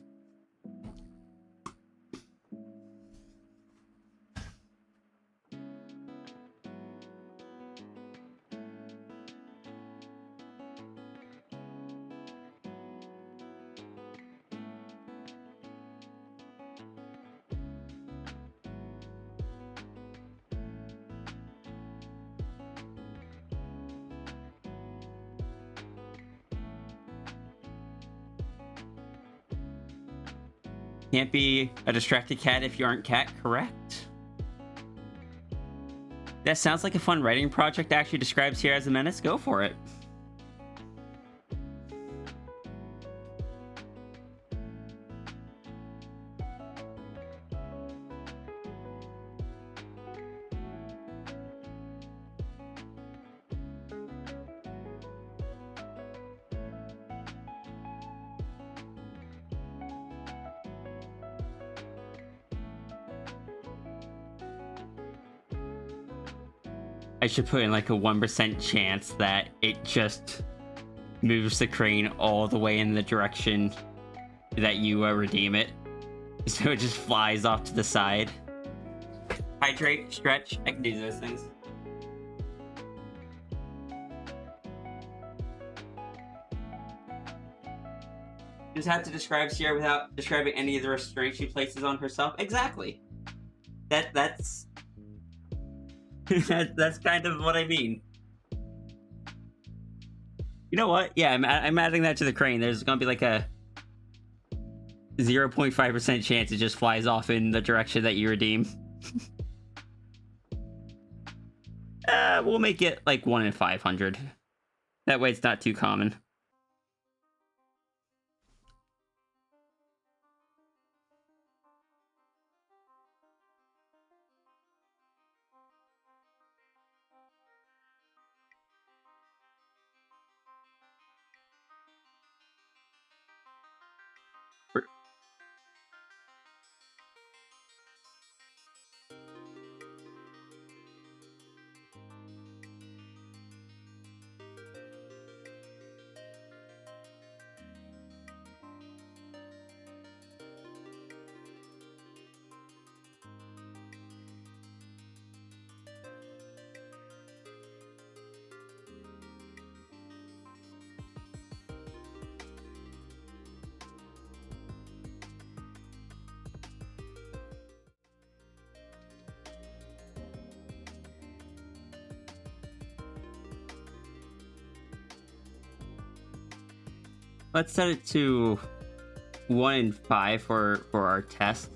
Can't be a distracted cat if you aren't cat, correct? That sounds like a fun writing project. Actually describes here as a menace. Go for it. I should put in like a 1% chance that it just moves the crane all the way in the direction that you redeem it. So it just flies off to the side. Hydrate, stretch, I can do those things. Just have to describe Sierra without describing any of the restraints she places on herself. Exactly. That's that's kind of what I mean. You know what? Yeah, I'm adding that to the crane. There's gonna be like a 0.5% chance it just flies off in the direction that you redeem. We'll make it like 1 in 500. That way it's not too common. Let's set it to 1 in 5 for our test.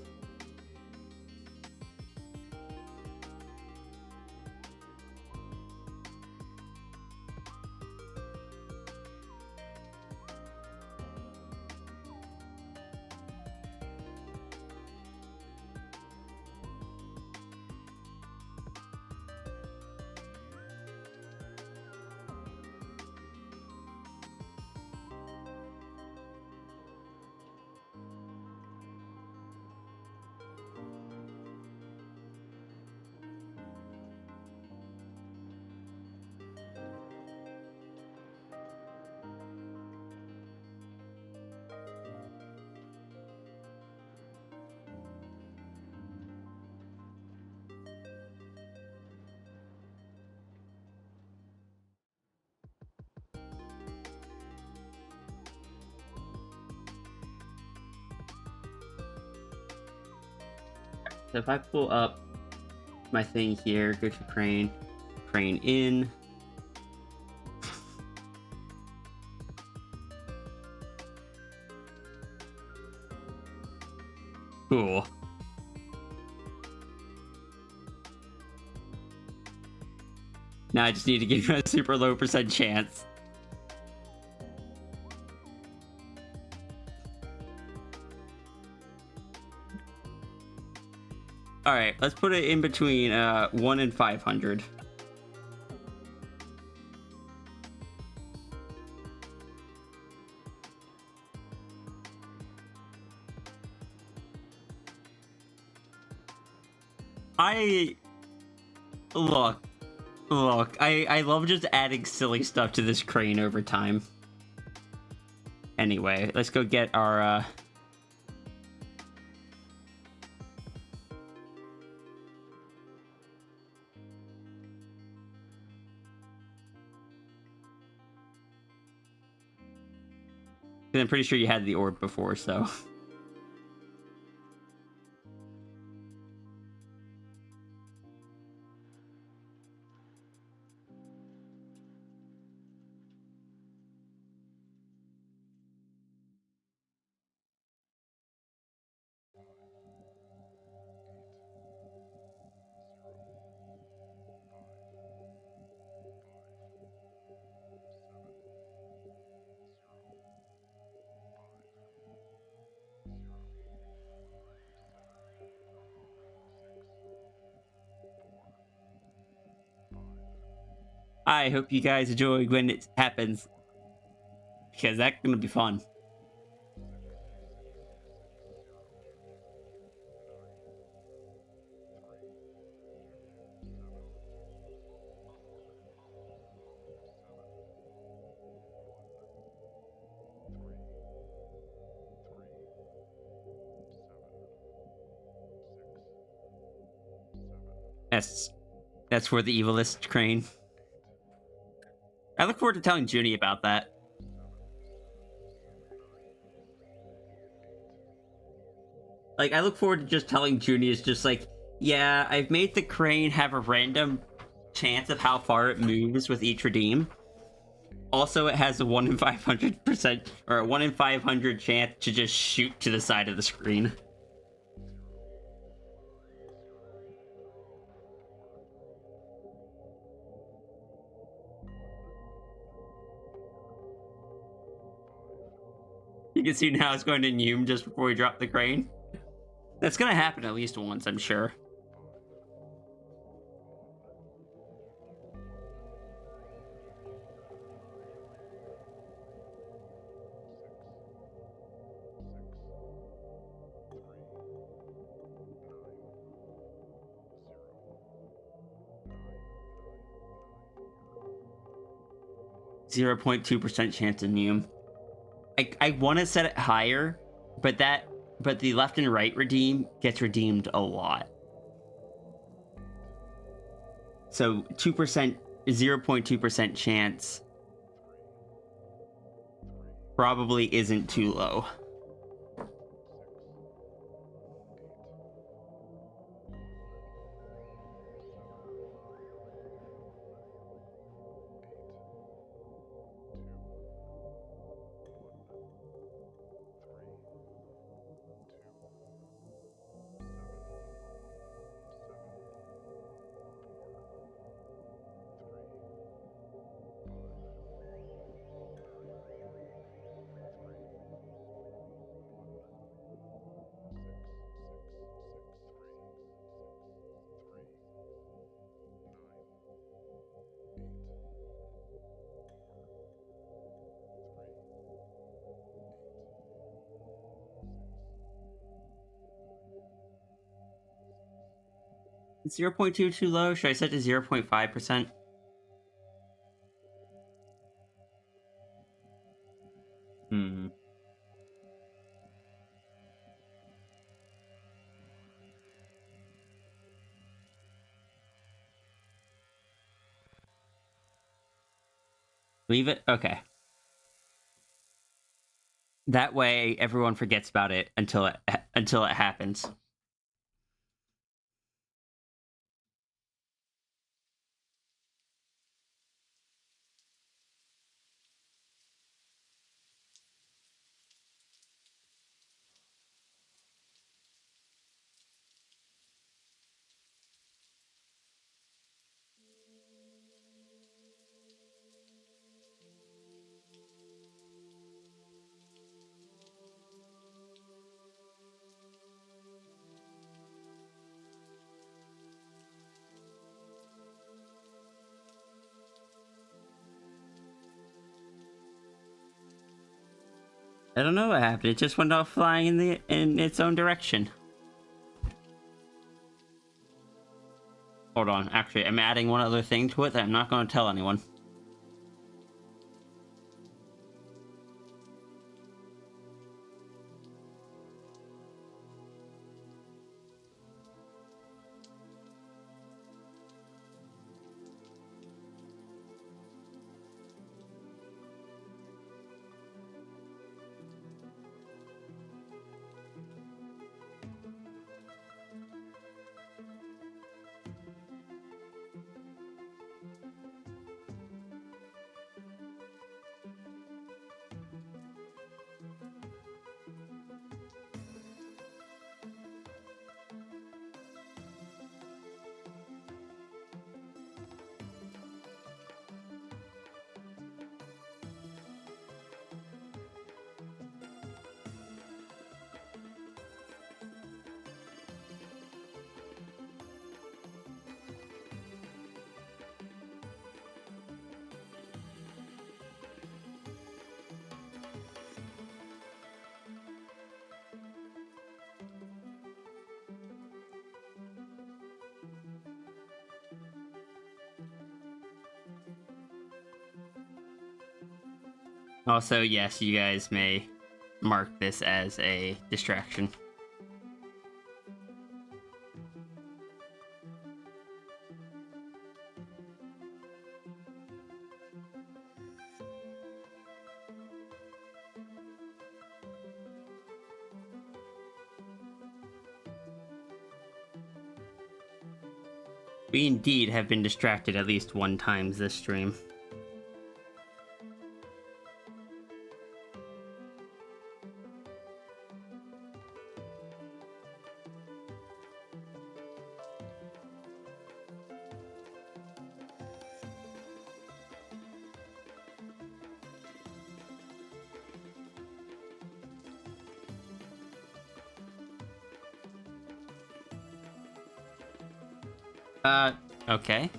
So if I pull up my thing here, go to crane, crane in. Cool. Now I just need to give you a super low % chance. Alright, let's put it in between 1 and 500. I look, I love just adding silly stuff to this crane over time. Anyway, let's go get our I'm pretty sure you had the orb before, so. I hope you guys enjoy when it happens, because that's gonna be fun. That's for the evilest crane. I look forward to telling Junie about that. Like, I look forward to just telling Junie is just like, yeah, I've made the crane have a random chance of how far it moves with each redeem. Also, it has a 1 in 500% or a 1 in 500 chance to just shoot to the side of the screen. You can see now it's going to Noom just before we drop the crane. That's gonna happen at least once, I'm sure. Zero 0.2% chance of Noom. I want to set it higher, but the left and right redeem gets redeemed a lot. So 2%, 0.2% chance probably isn't too low. Is 0.2 too low? Should I set to 0.5%? Hmm. Leave it? Okay. That way everyone forgets about it until it happens. I don't know what happened. It just went off flying in its own direction. hold on. Actually, I'm adding one other thing to it that I'm not going to tell anyone. Also, yes, you guys may mark this as a distraction. We indeed have been distracted at least one time this stream. Okay.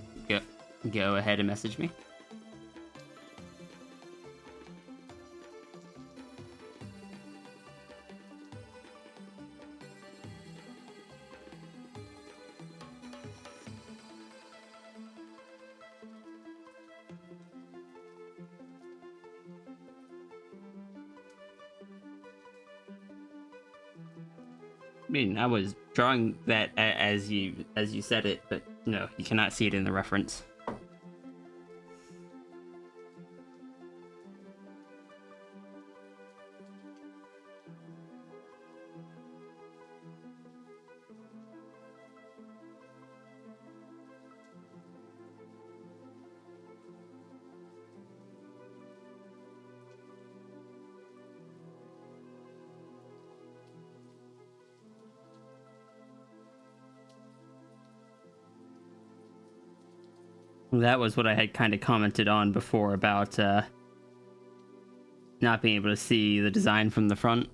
Go ahead and message me. I mean, I was drawing that as you said it, but no, you cannot see it in the reference. That was what I had kind of commented on before about not being able to see the design from the front.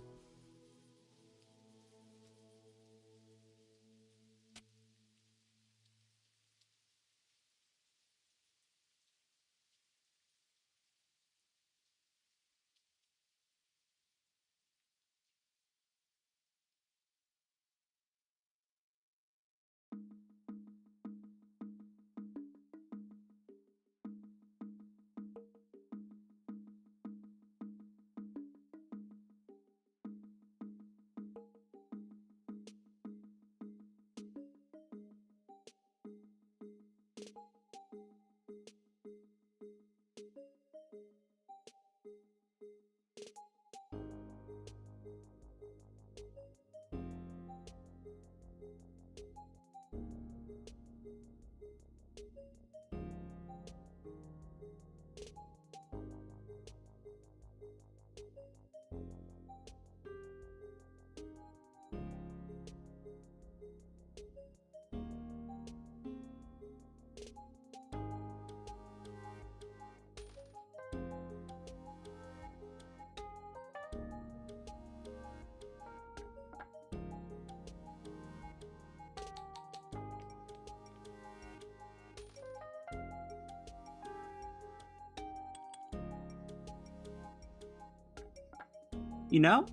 You know,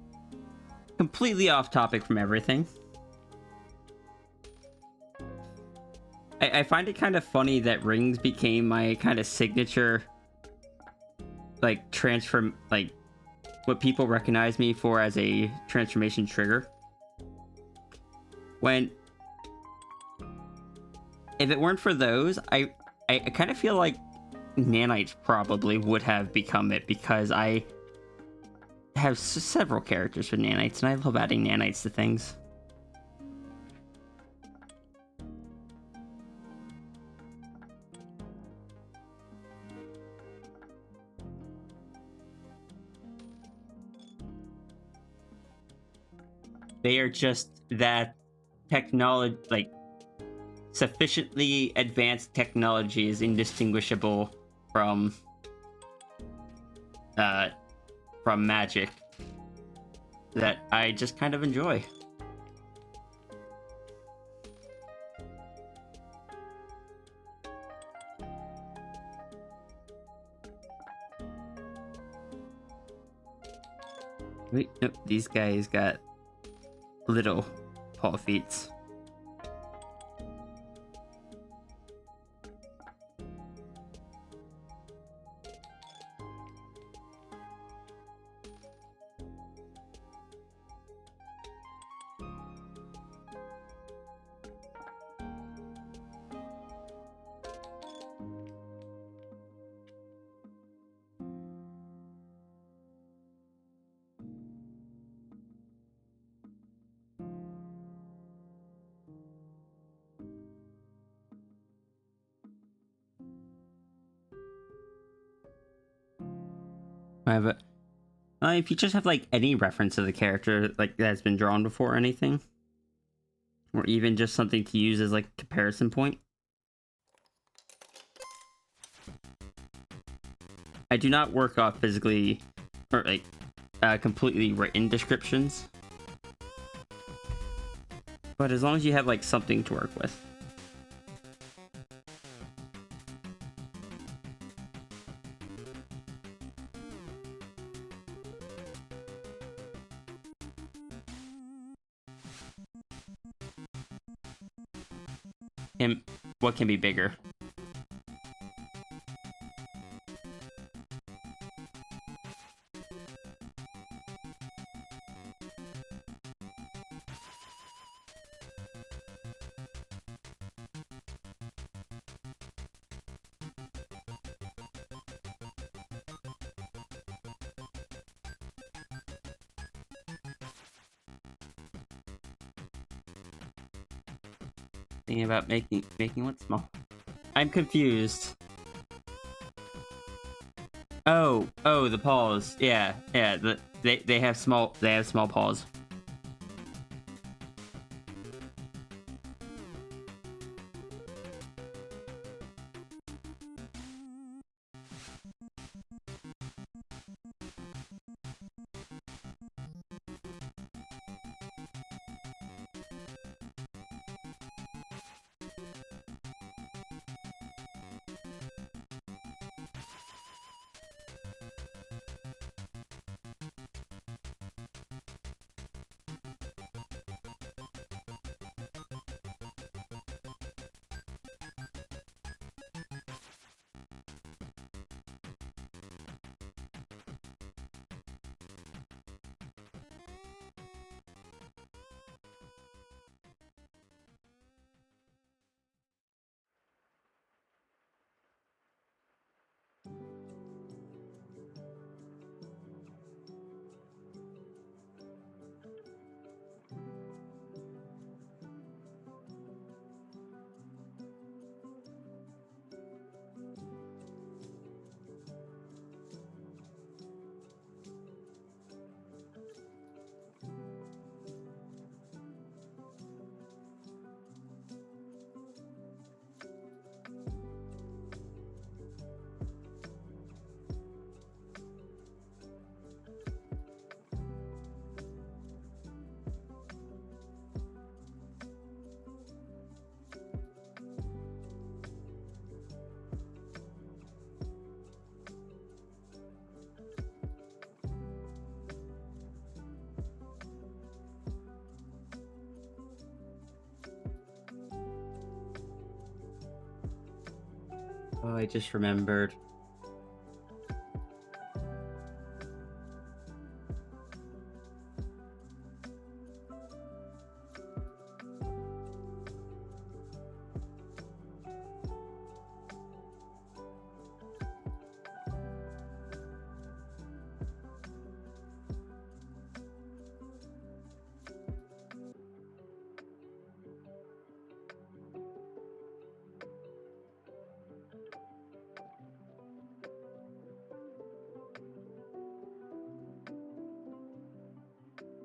completely off topic from everything. I find it kind of funny that rings became my kind of signature, like, like, what people recognize me for as a transformation trigger. When, if it weren't for those, I kind of feel like nanites probably would have become it, because I have several characters with nanites, and I love adding nanites to things. They are just that technology, like, sufficiently advanced technology is indistinguishable from magic that I just kind of enjoy. Wait, nope, these guys got little paw feet. But if you just have like any reference to the character like that's been drawn before or anything, or even just something to use as like a comparison point. I do not work off physically or like completely written descriptions, but as long as you have like something to work with. And what can be bigger? Thinking about making one small. I'm confused. Oh, the paws. Yeah. They have small paws. Oh, I just remembered.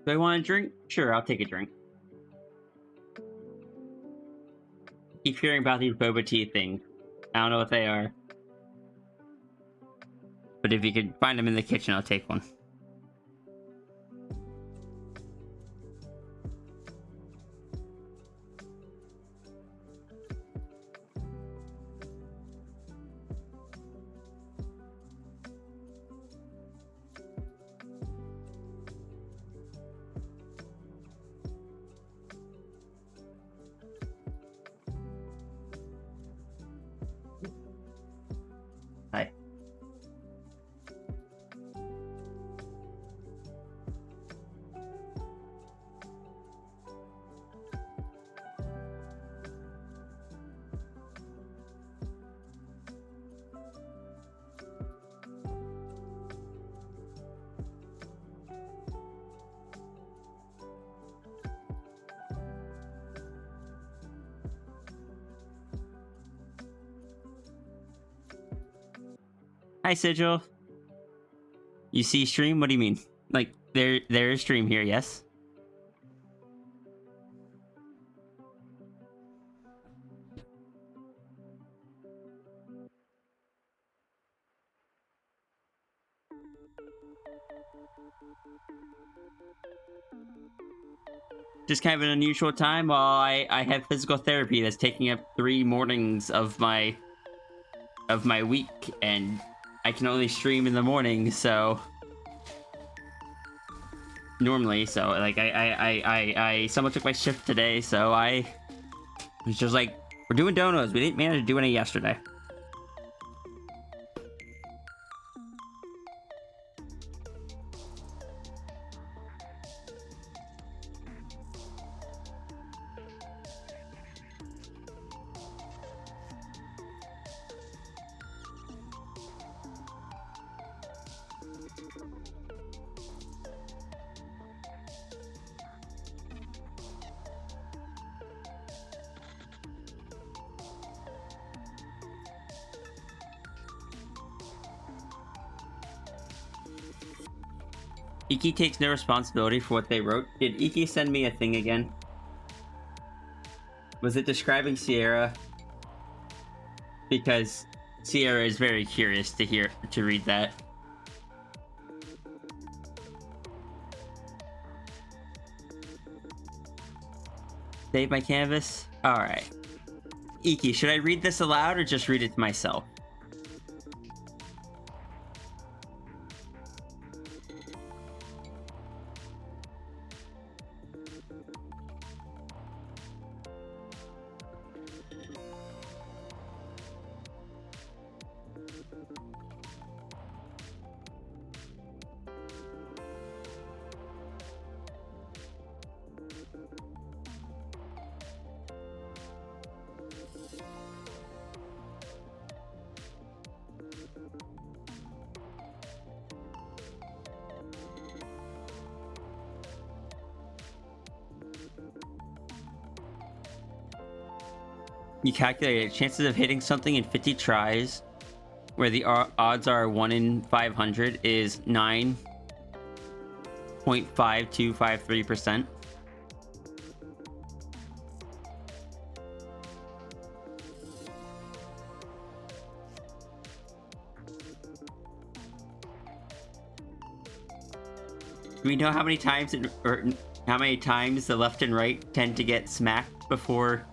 Do I want a drink? Sure, I'll take a drink. Keep hearing about these boba tea things. I don't know what they are. But if you could find them in the kitchen, I'll take one. Hi. Hi, Sigil. You see stream? What do you mean? Like, there is stream here, yes? Just kind of an unusual time while I have physical therapy that's taking up 3 mornings of my week, and I can only stream in the morning, so normally, so like I someone took my shift today, so I was just like, we're doing donos. We didn't manage to do any yesterday. Iki takes no responsibility for what they wrote. Did Iki send me a thing again? Was it describing Sierra? Because Sierra is very curious to read that. Save my canvas? Alright. Iki, should I read this aloud or just read it to myself? You calculated chances of hitting something in 50 tries, where the odds are 1 in 500, is 9.5253%. Do we know how many times how many times the left and right tend to get smacked before?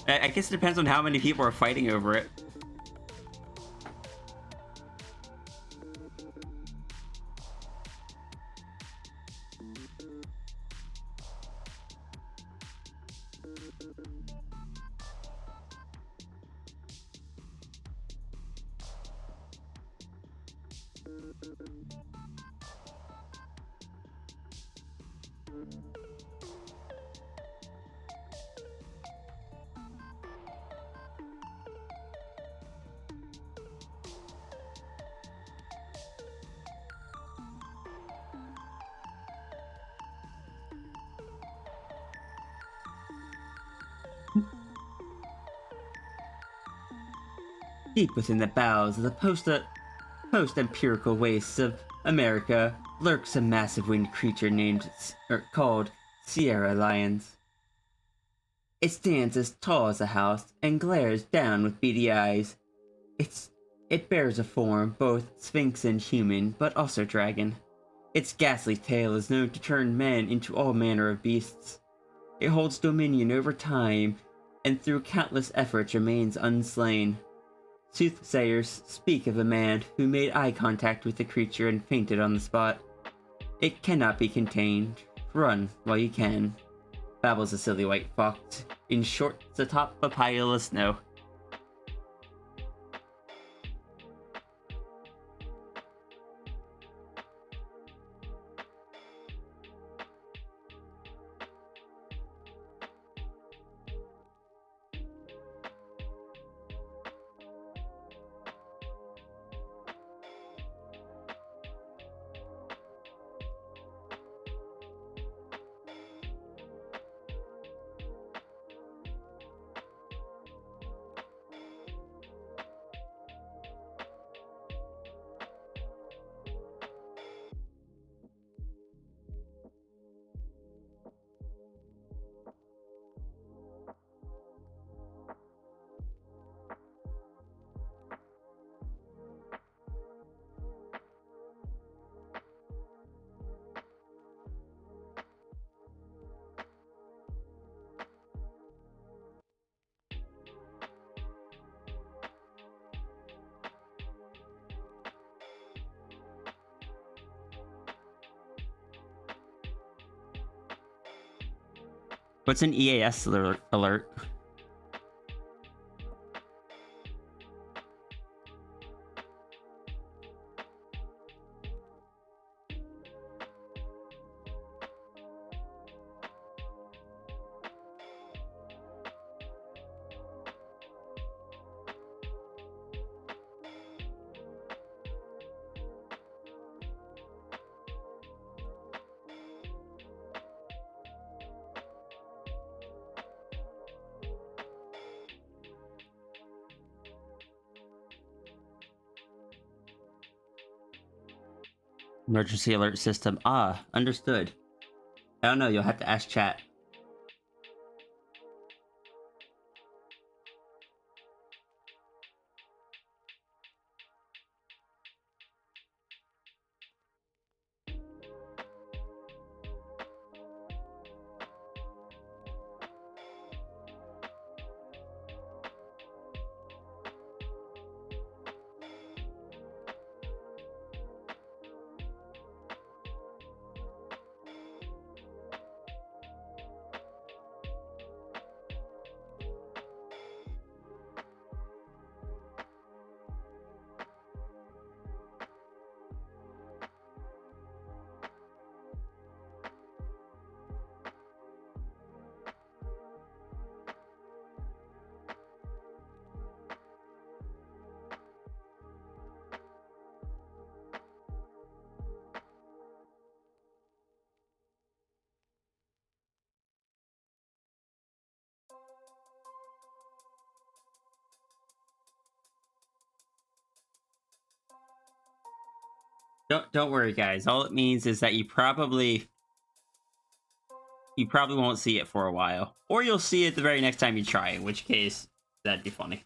I guess it depends on how many people are fighting over it. Deep within the bowels of the post-empirical wastes of America lurks a massive winged creature called Sierra Lions. It stands as tall as a house and glares down with beady eyes. It bears a form both sphinx and human, but also dragon. Its ghastly tail is known to turn men into all manner of beasts. It holds dominion over time, and through countless efforts remains unslain. Soothsayers speak of a man who made eye contact with the creature and fainted on the spot. It cannot be contained. Run while you can, babbles a silly white fox in shorts atop a pile of snow. What's an EAS alert? Emergency alert system. Ah, understood. I don't know, you'll have to ask chat. Don't worry, guys. All it means is that you probably won't see it for a while, or you'll see it the very next time you try. In which case, that'd be funny.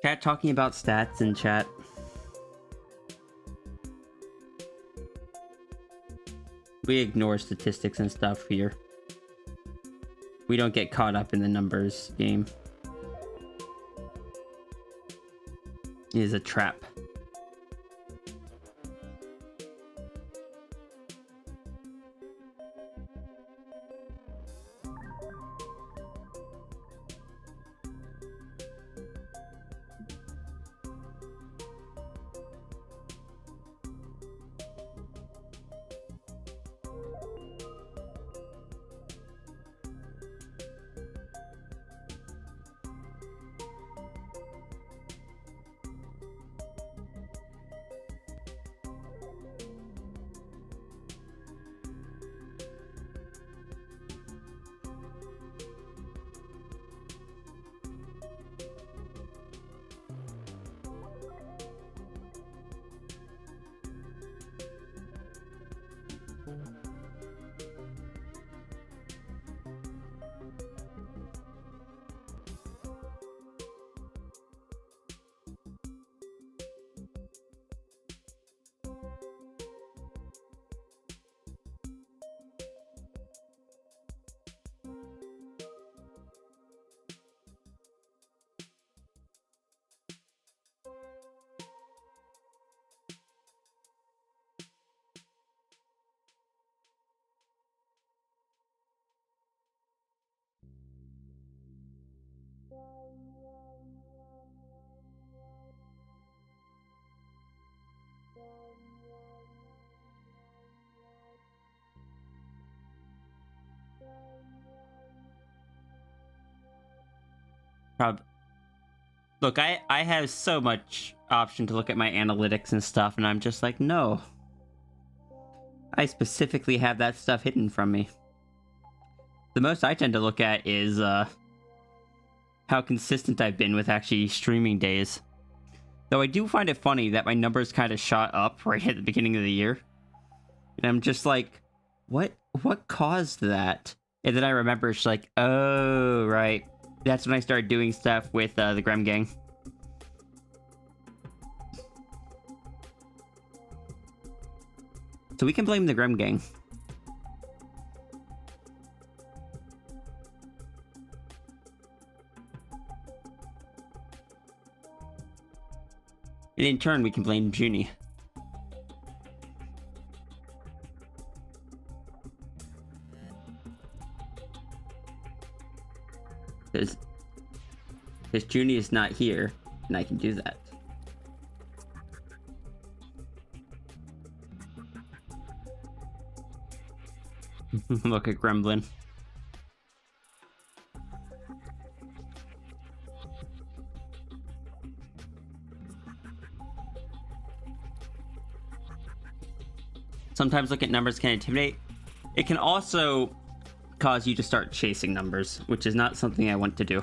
Chat talking about stats in chat. We ignore statistics and stuff here. We don't get caught up in the numbers game. It is a trap. Look, I have so much option to look at my analytics and stuff, and I'm just like, no. I specifically have that stuff hidden from me. The most I tend to look at is how consistent I've been with actually streaming days. Though I do find it funny that my numbers kind of shot up right at the beginning of the year. And I'm just like, what caused that? And then I remember it's like, oh, right. That's when I started doing stuff with the Grem Gang. So we can blame the Grem Gang. And in turn, we can blame Junie. Because Junie is not here, and I can do that. Look at Gremlin. Sometimes look at numbers can intimidate. It can also cause you to start chasing numbers, which is not something I want to do.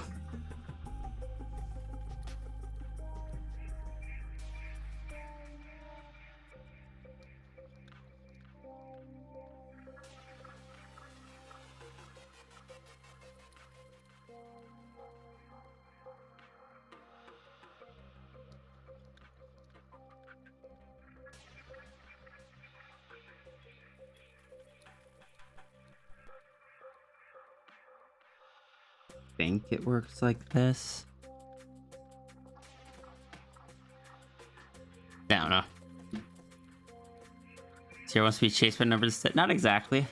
Think it works like this. I don't know. Sierra wants to be chased by numbers that not exactly.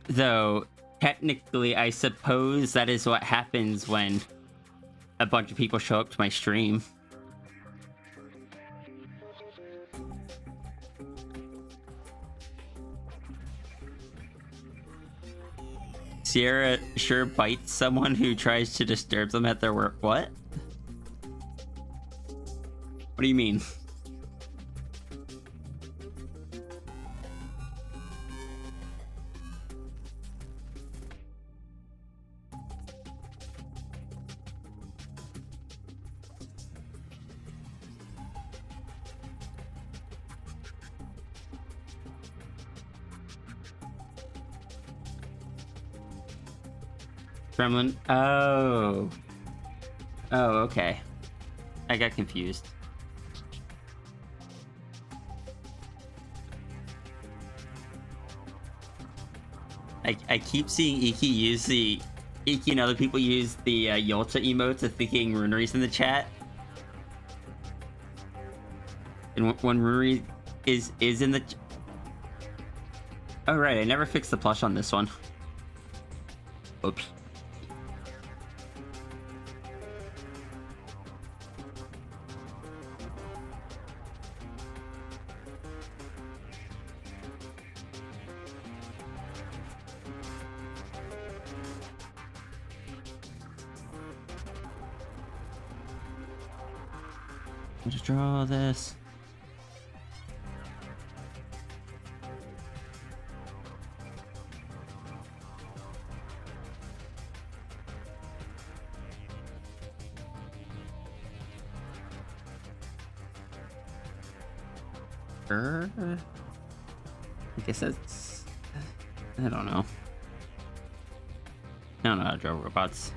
Though technically I suppose that is what happens when a bunch of people show up to my stream. Sierra sure bites someone who tries to disturb them at their work. What? What do you mean? Gremlin. Oh. Oh, okay. I got confused. I keep seeing Iki and other people use the Yolta emotes of thinking Runeri's in the chat. And when Runeri is in the... Oh right, I never fixed the plush on this one. Oops. I'll just draw this. I guess that's... I don't know. I don't know how to draw robots.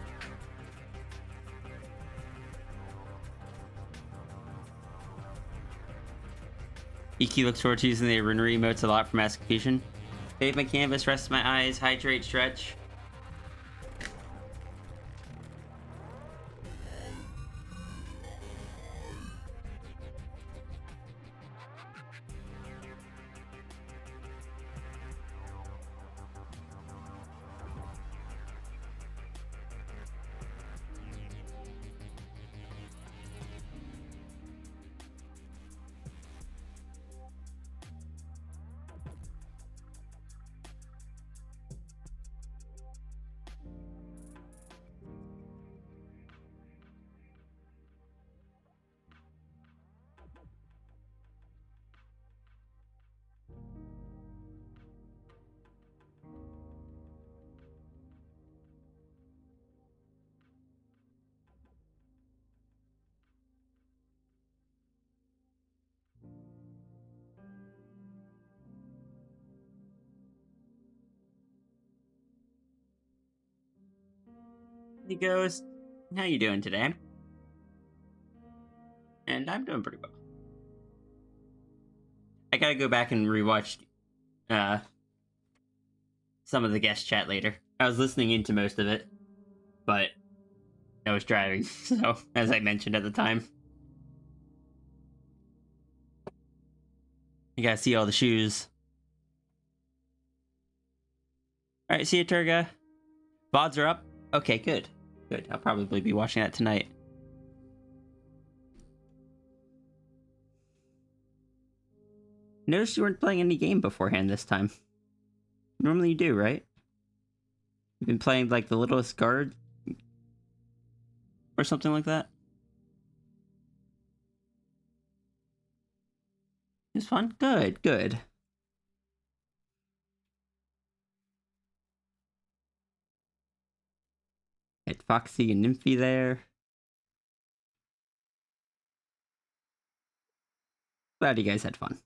Iki looks forward to using the Runeri emotes a lot for mass confusion. Bathe my canvas, rest my eyes, hydrate, stretch. He goes, how you doing today? And I'm doing pretty well. I gotta go back and rewatch some of the guest chat later. I was listening into most of it, but I was driving, so as I mentioned at the time. You gotta see all the shoes. Alright, see you, Turga. VODs are up? Okay, good. Good. I'll probably be watching that tonight. Noticed you weren't playing any game beforehand this time. Normally you do, right? You've been playing like the Littlest Guard? Or something like that? It was fun? Good, good. Had Foxy and Nymphy there. Glad you guys had fun.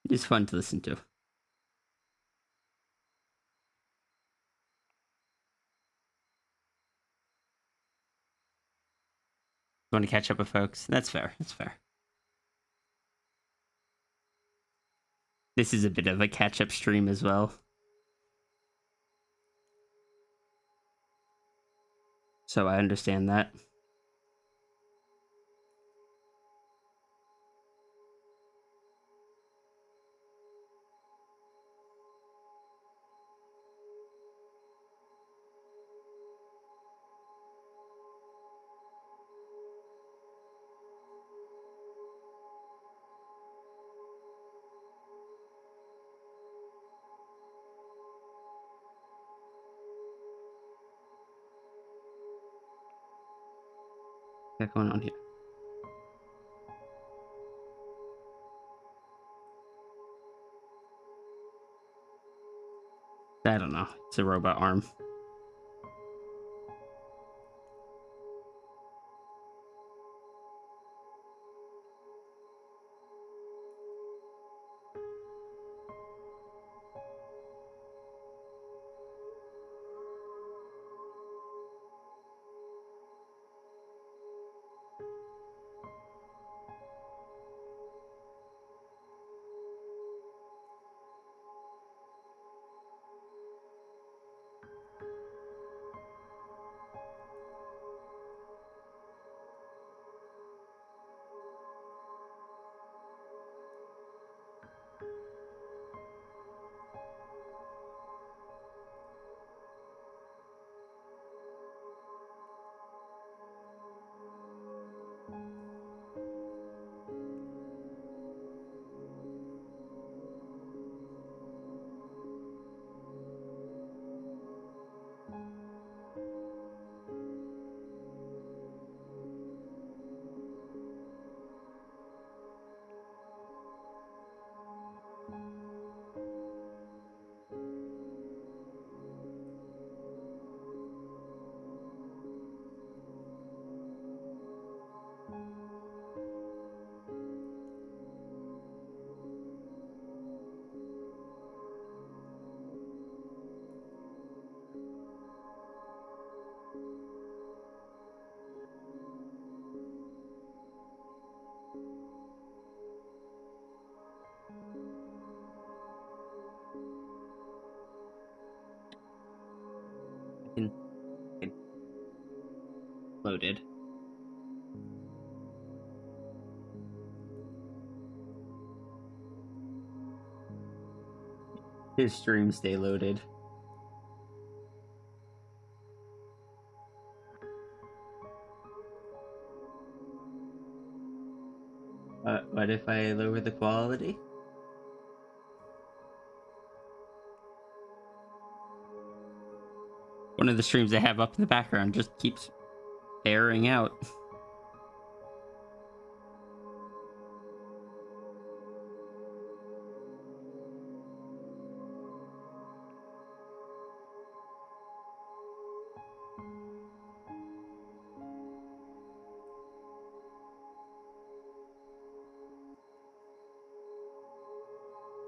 It's fun to listen to. Want to catch up with folks? That's fair. That's fair. This is a bit of a catch-up stream as well. So I understand that. What's going on here? I don't know. It's a robot arm. loaded. His streams stay loaded. What if I lower the quality? One of the streams I have up in the background just keeps airing out.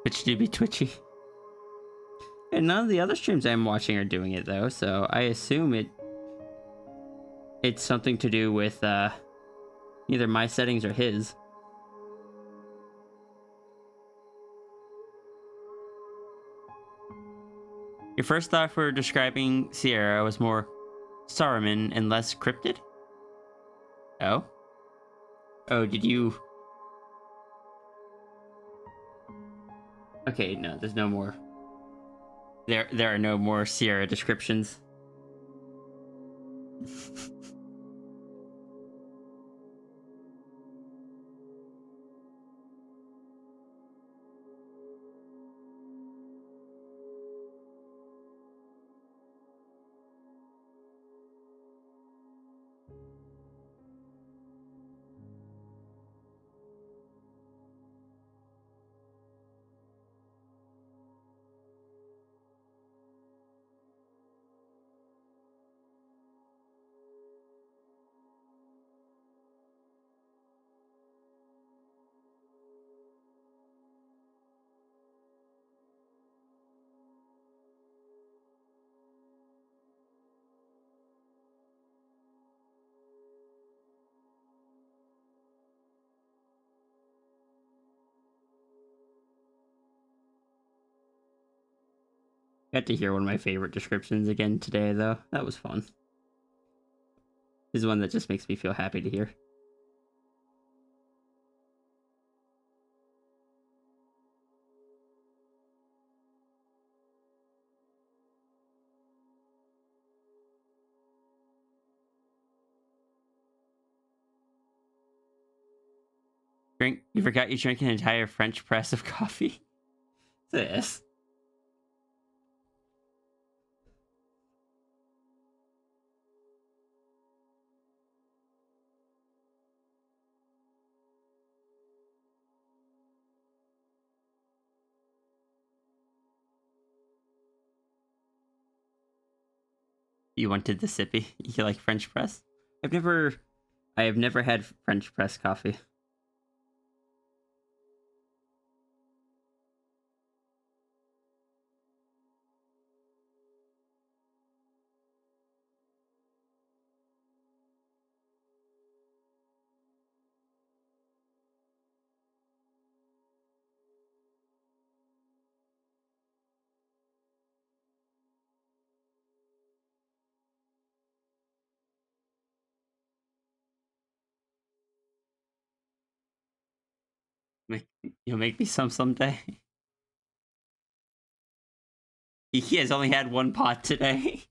Twitch do be twitchy. And none of the other streams I'm watching are doing it though, so I assume it's something to do with either my settings or his. Your first thought for describing Sierra was more Saruman and less cryptid? Oh? Oh, did you... Okay, no, there's no more. There are no more Sierra descriptions. Got to hear one of my favorite descriptions again today, though. That was fun. This is one that just makes me feel happy to hear. You forgot you drank an entire French press of coffee? This. You wanted the sippy? You like French press? I have never had French press coffee. You'll make me some someday. He has only had one pot today.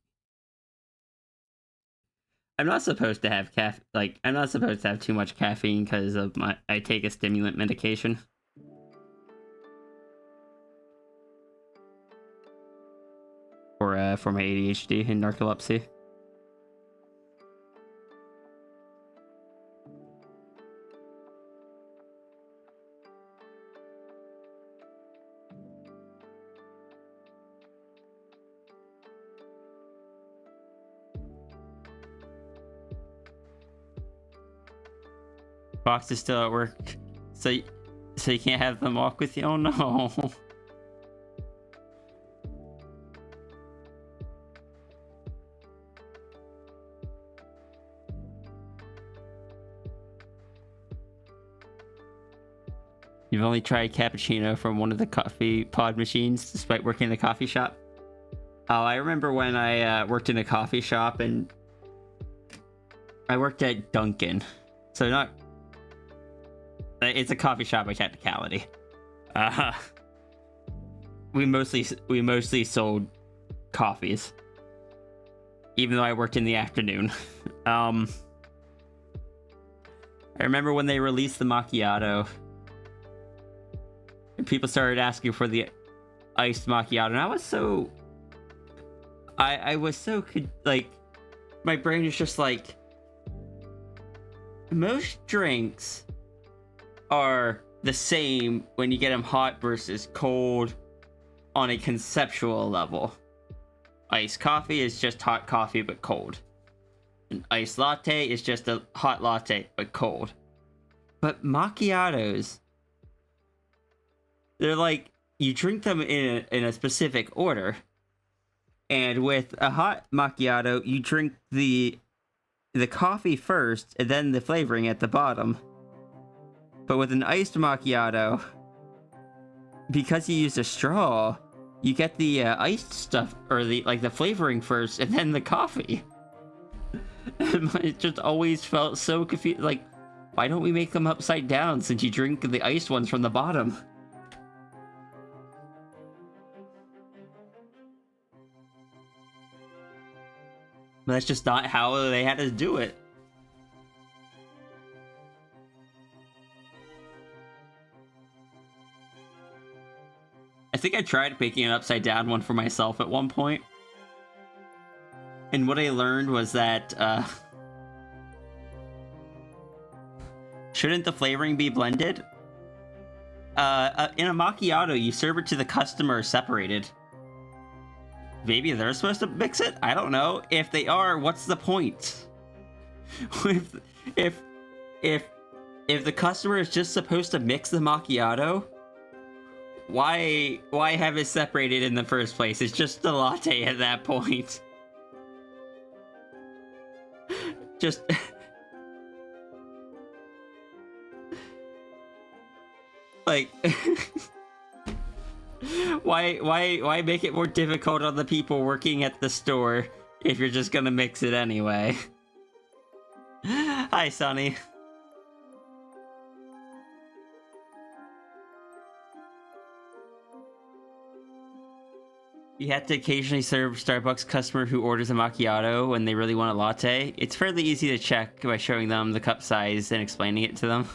I'm not supposed to have I'm not supposed to have too much caffeine because of I take a stimulant medication. For my ADHD and narcolepsy. Fox is still at work, so you can't have them walk with you. Oh no. You've only tried cappuccino from one of the coffee pod machines, despite working in the coffee shop. Oh, I remember when I worked in a coffee shop and I worked at Dunkin', so not. It's a coffee shop by technicality. Uh, we mostly sold coffees, even though I worked in the afternoon. I remember when they released the macchiato, and people started asking for the iced macchiato, and I was so like, my brain is just like, most drinks are the same when you get them hot versus cold on a conceptual level. Iced coffee is just hot coffee but cold. An iced latte is just a hot latte but cold. But macchiatos, they're like, you drink them in a specific order. And with a hot macchiato, you drink the coffee first and then the flavoring at the bottom. But with an iced macchiato, because you use a straw, you get the iced stuff, or the flavoring first and then the coffee. It just always felt so confused. Like, why don't we make them upside down since you drink the iced ones from the bottom? But that's just not how they had to do it. I think I tried making an upside down one for myself at one point. And what I learned was that, shouldn't the flavoring be blended? In a macchiato, you serve it to the customer separated. Maybe they're supposed to mix it? I don't know. If they are, what's the point? if the customer is just supposed to mix the macchiato, why have it separated in the first place? It's just a latte at that point. Just like why make it more difficult on the people working at the store if you're just gonna mix it anyway? Hi, Sonny. You have to occasionally serve Starbucks customer who orders a macchiato when they really want a latte. It's fairly easy to check by showing them the cup size and explaining it to them.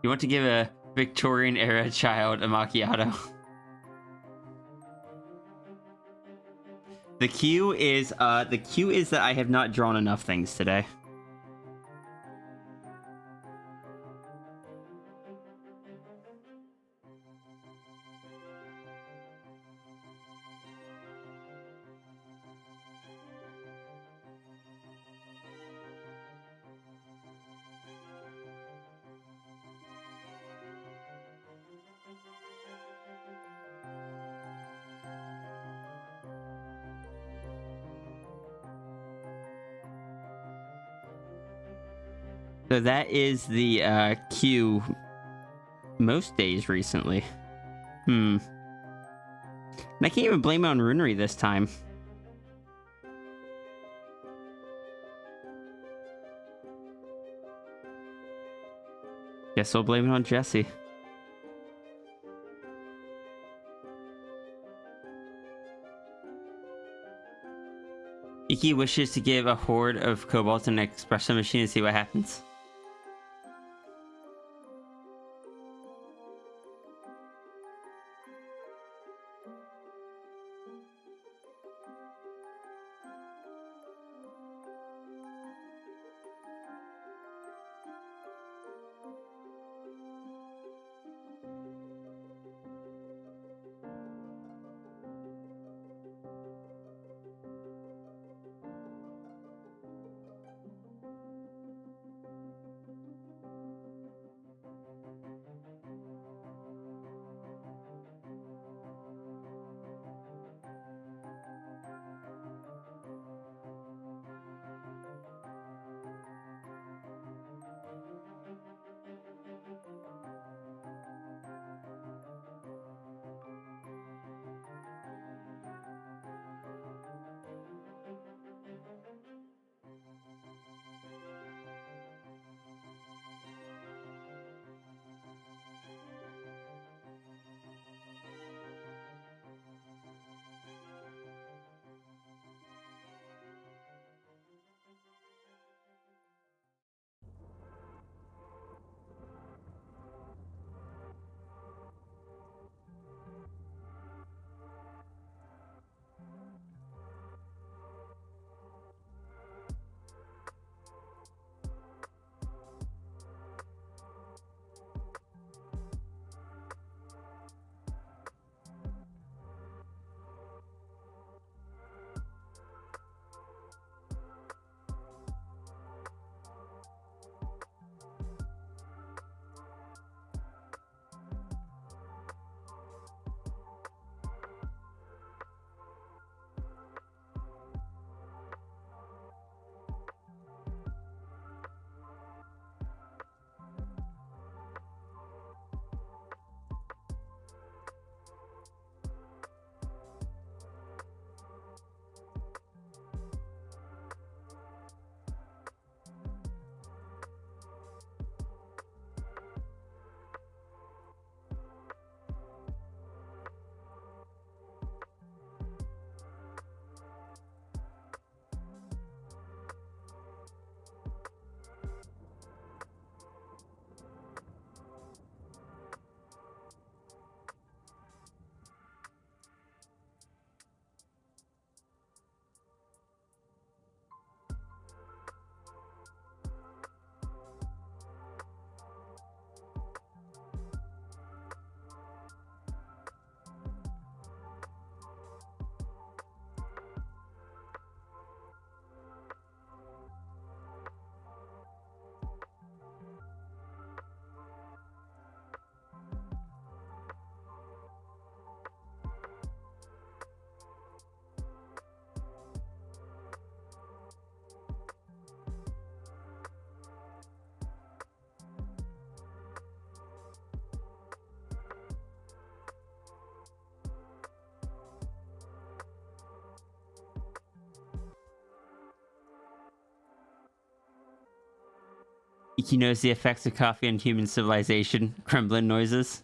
You want to give a Victorian era child a macchiato. The cue is that I have not drawn enough things today. So that is the queue most days recently. And I can't even blame it on Runery this time. Guess we'll blame it on Jesse. Iki wishes to give a horde of kobolds an espresso machine and see what happens. He knows the effects of coffee on human civilization. Crumbling noises.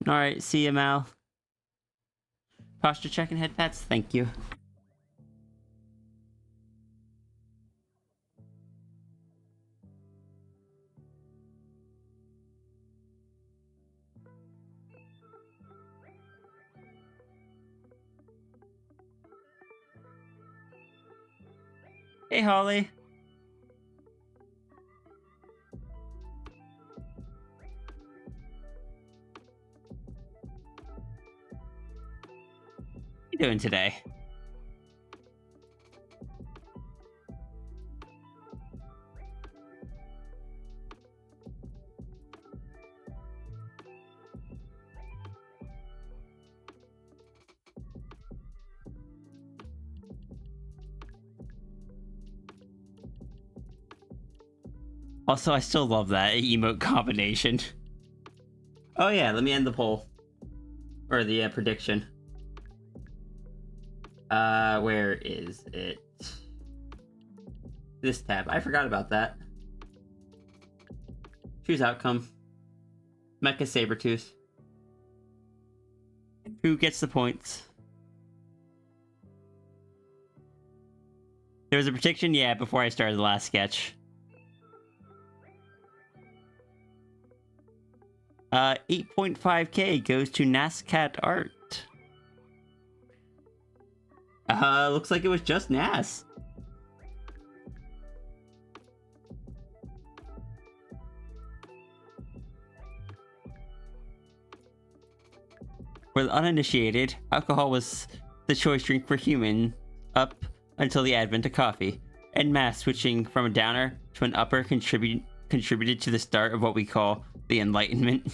Alright, see you, Mal. Posture check and head pats, thank you. Hey, Holly. What you doing today? Also, I still love that emote combination. Oh yeah, let me end the poll. Or the prediction. Where is it? This tab. I forgot about that. Choose outcome. Mecha Sabretooth. Who gets the points? There was a prediction, yeah, before I started the last sketch. 8.5k goes to Nascat Art. Looks like it was just Nas. For the uninitiated, alcohol was the choice drink for human up until the advent of coffee, and mass switching from a downer to an upper contributed to the start of what we call the Enlightenment.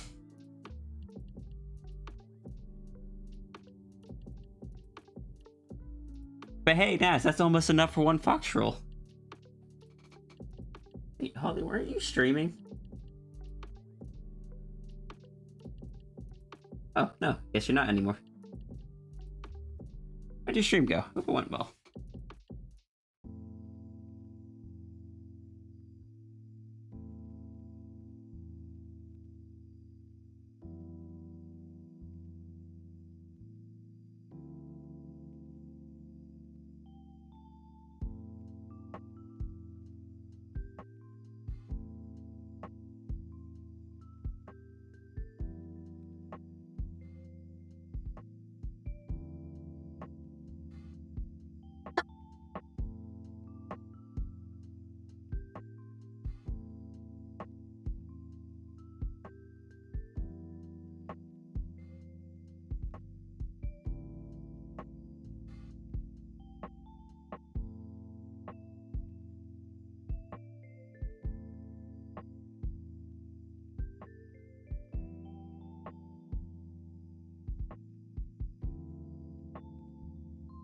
But hey, Nas, that's almost enough for one Fox roll. Hey, Holly, weren't you streaming? Oh, no, guess you're not anymore. Where'd your stream go? Hope it went well.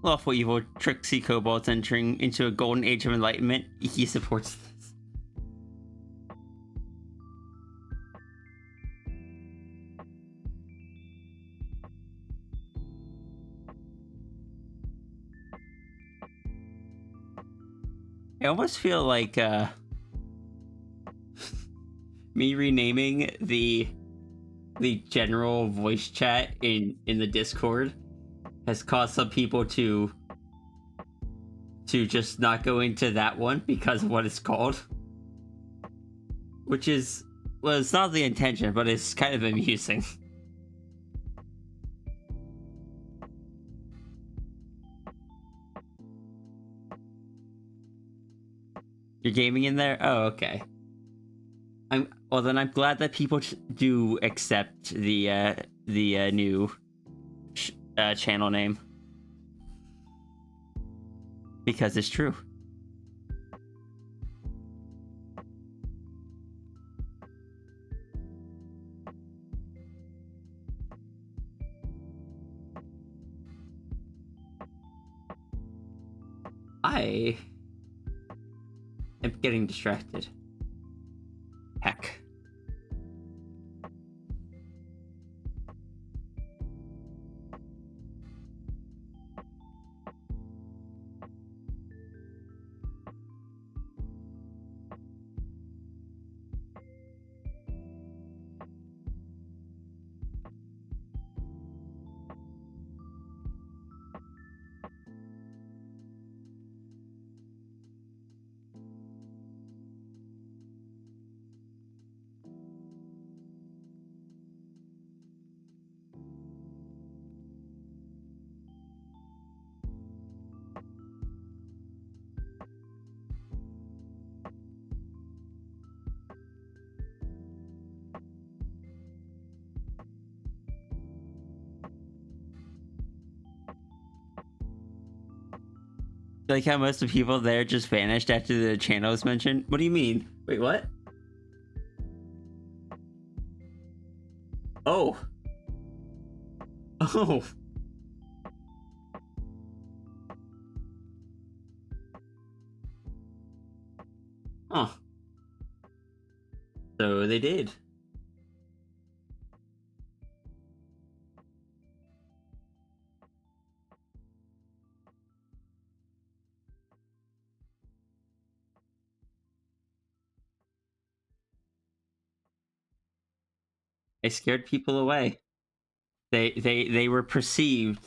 Lawful evil tricksy kobolds entering into a golden age of enlightenment. He supports this. I almost feel like me renaming the general voice chat in the Discord has caused some people to just not go into that one because of what it's called. Which is, well, it's not the intention, but it's kind of amusing. You're gaming in there? Oh, okay. Well, then I'm glad that people do accept the new channel name. Because it's true. I am getting distracted. Heck. Like how most of the people there just vanished after the channel was mentioned. What do you mean? Wait, what? Oh. Oh. Huh. So they did. They scared people away. They were perceived.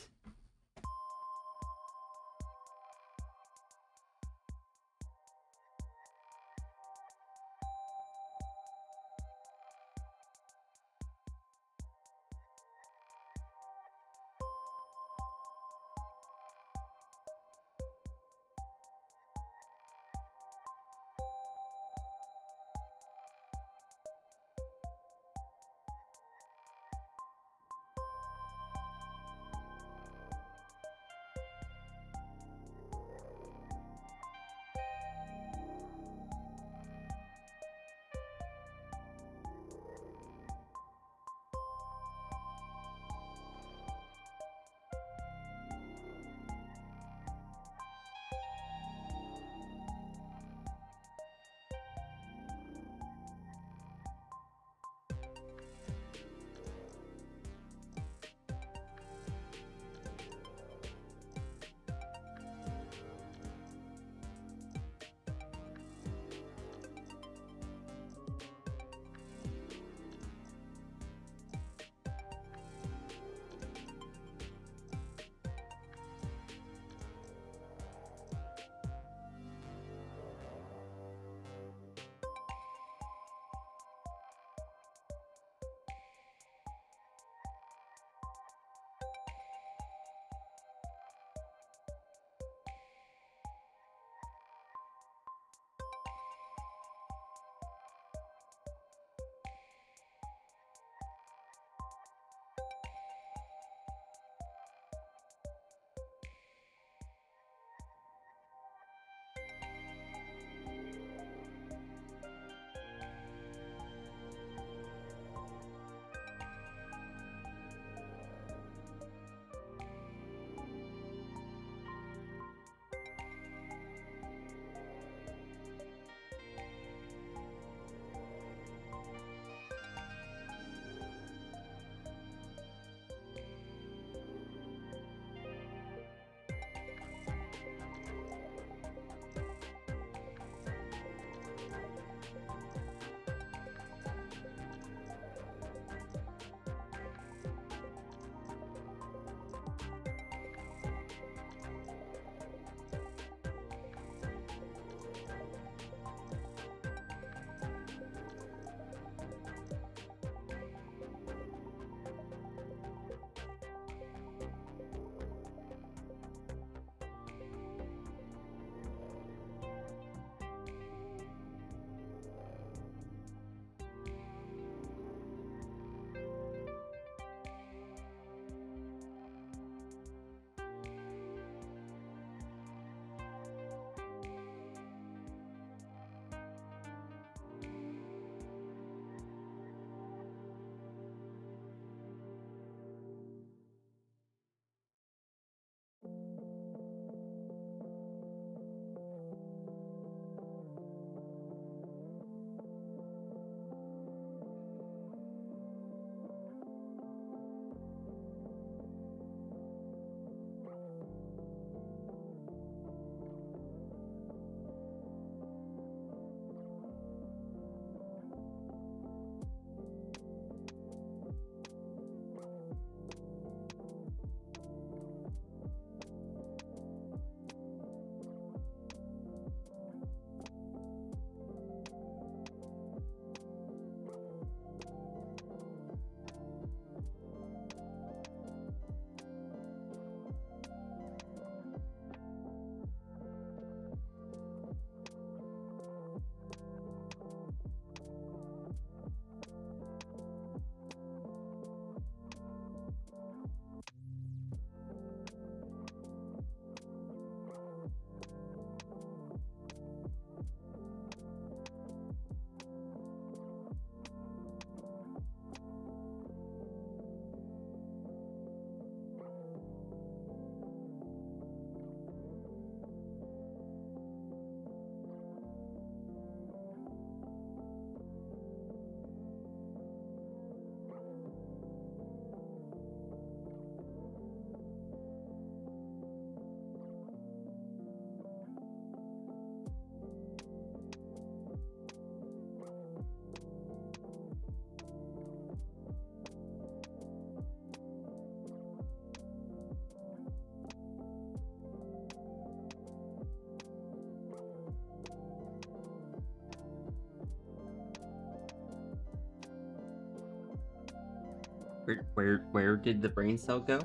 Where did the brain cell go?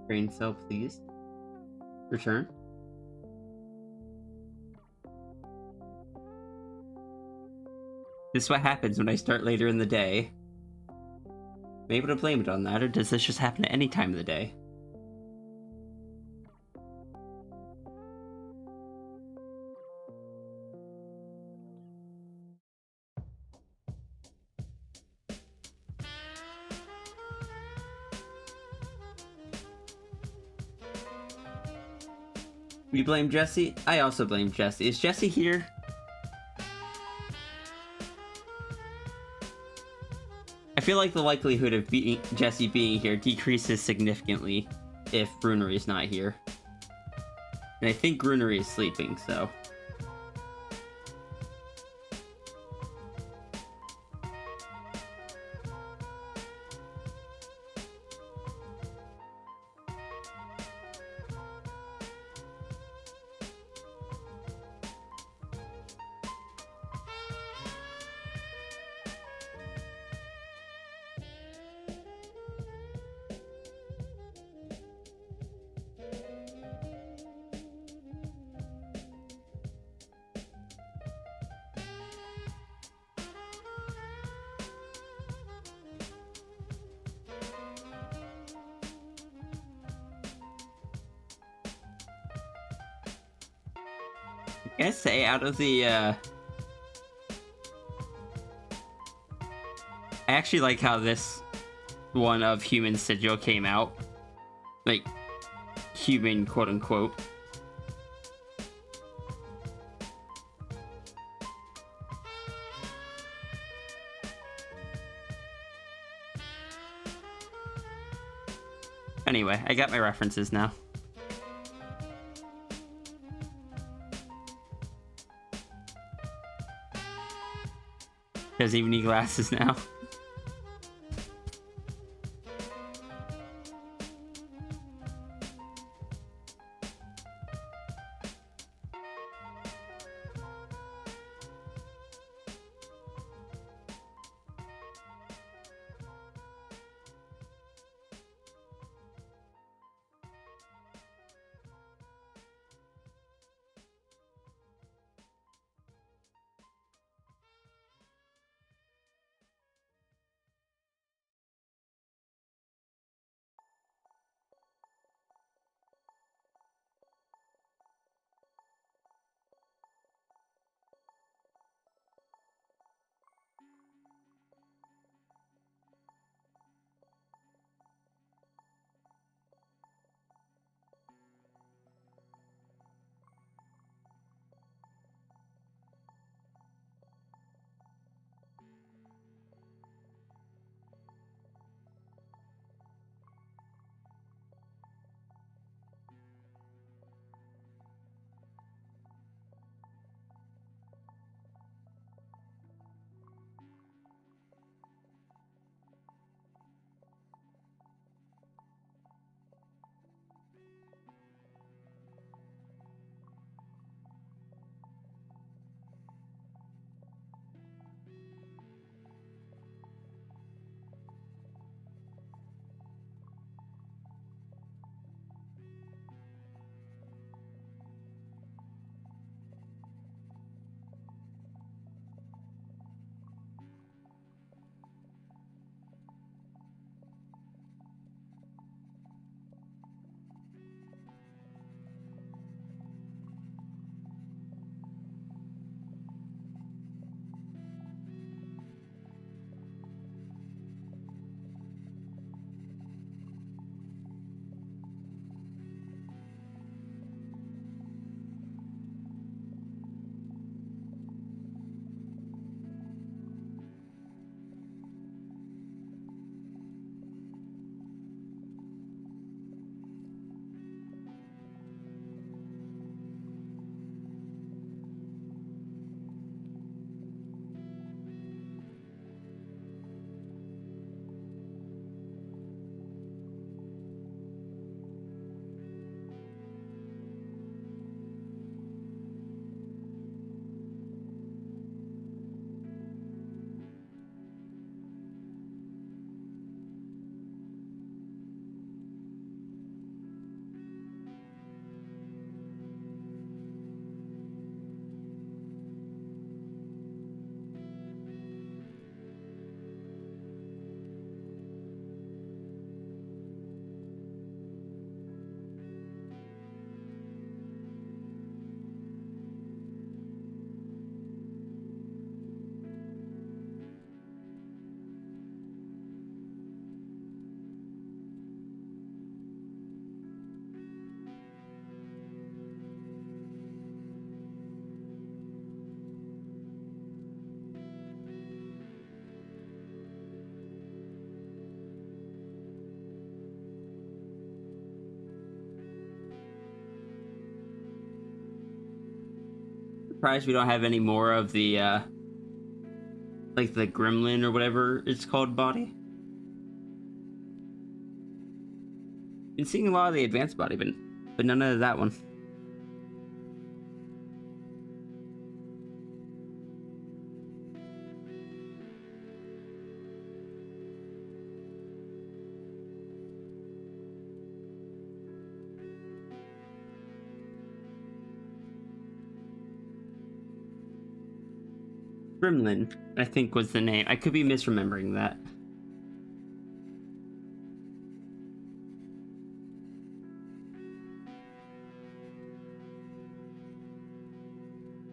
Brain cell, please. Return. This is what happens when I start later in the day. Am I able to blame it on that, or does this just happen at any time of the day? We blame Jesse? I also blame Jesse. Is Jesse here? I feel like the likelihood of Jesse being here decreases significantly if Brunery is not here. And I think Brunery is sleeping, so... I gotta say, out of the, I actually like how this one of Human Sigil came out. Like, human, quote-unquote. Anyway, I got my references now. Doesn't even need glasses now. Surprised we don't have any more of the like the gremlin or whatever it's called body. Been seeing a lot of the advanced body, but none of that one. Gremlin, I think was the name. I could be misremembering that.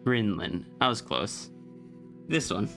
Gremlin. I was close. This one.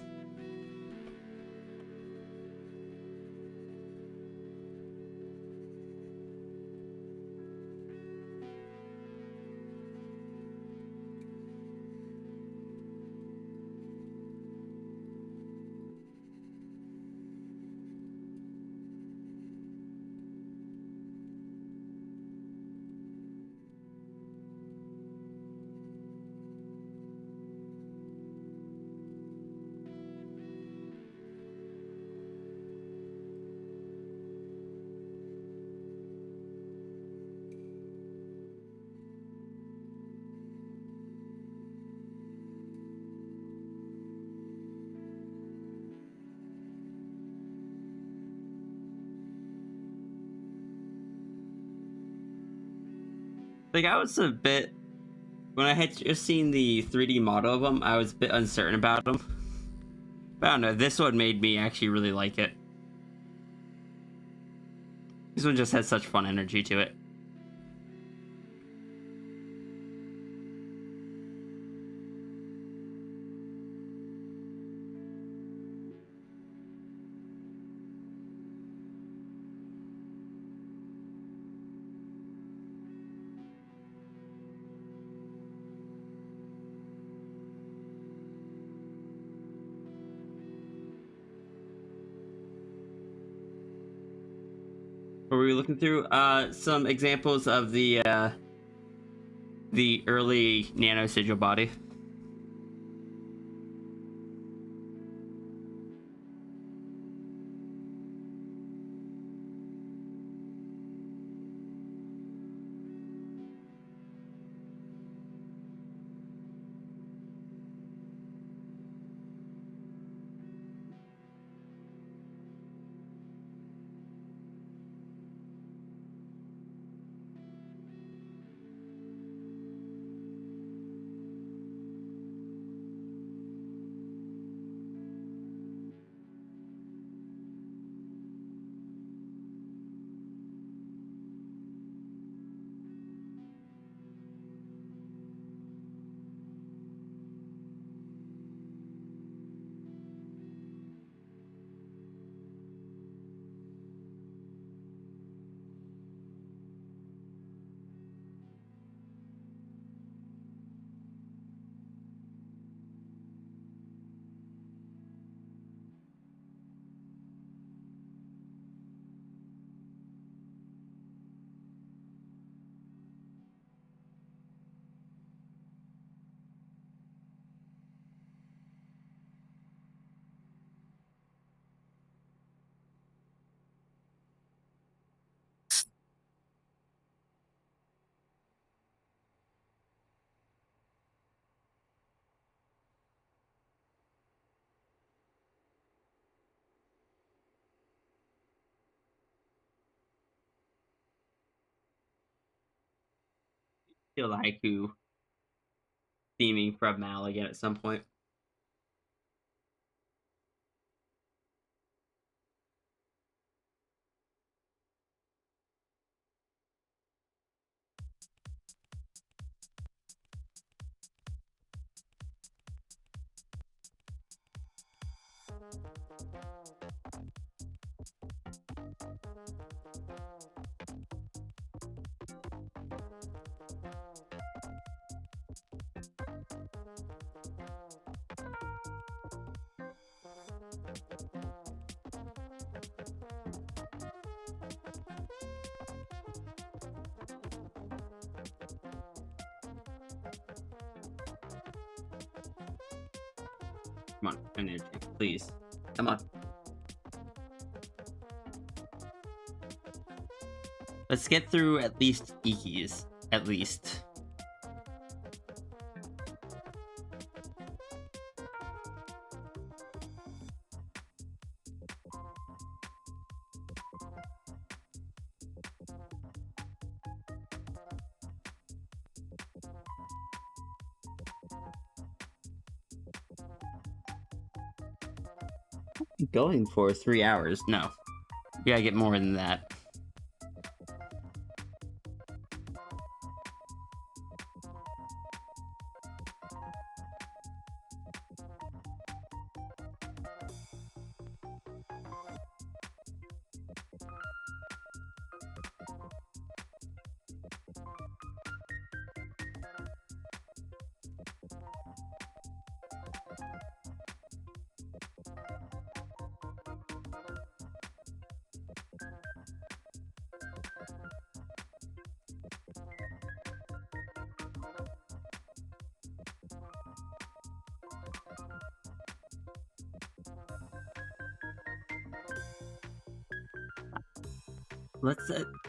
Like, I was a bit... When I had just seen the 3D model of them, I was a bit uncertain about them. But I don't know, this one made me actually really like it. This one just has such fun energy to it. What were we looking through? Some examples of the early nano sigil body. Feel the haiku theming from Mal again at some point. Come on, energy, please. Come on. Let's get through at least Iki's. At least. Going for 3 hours. No. We gotta get more than that.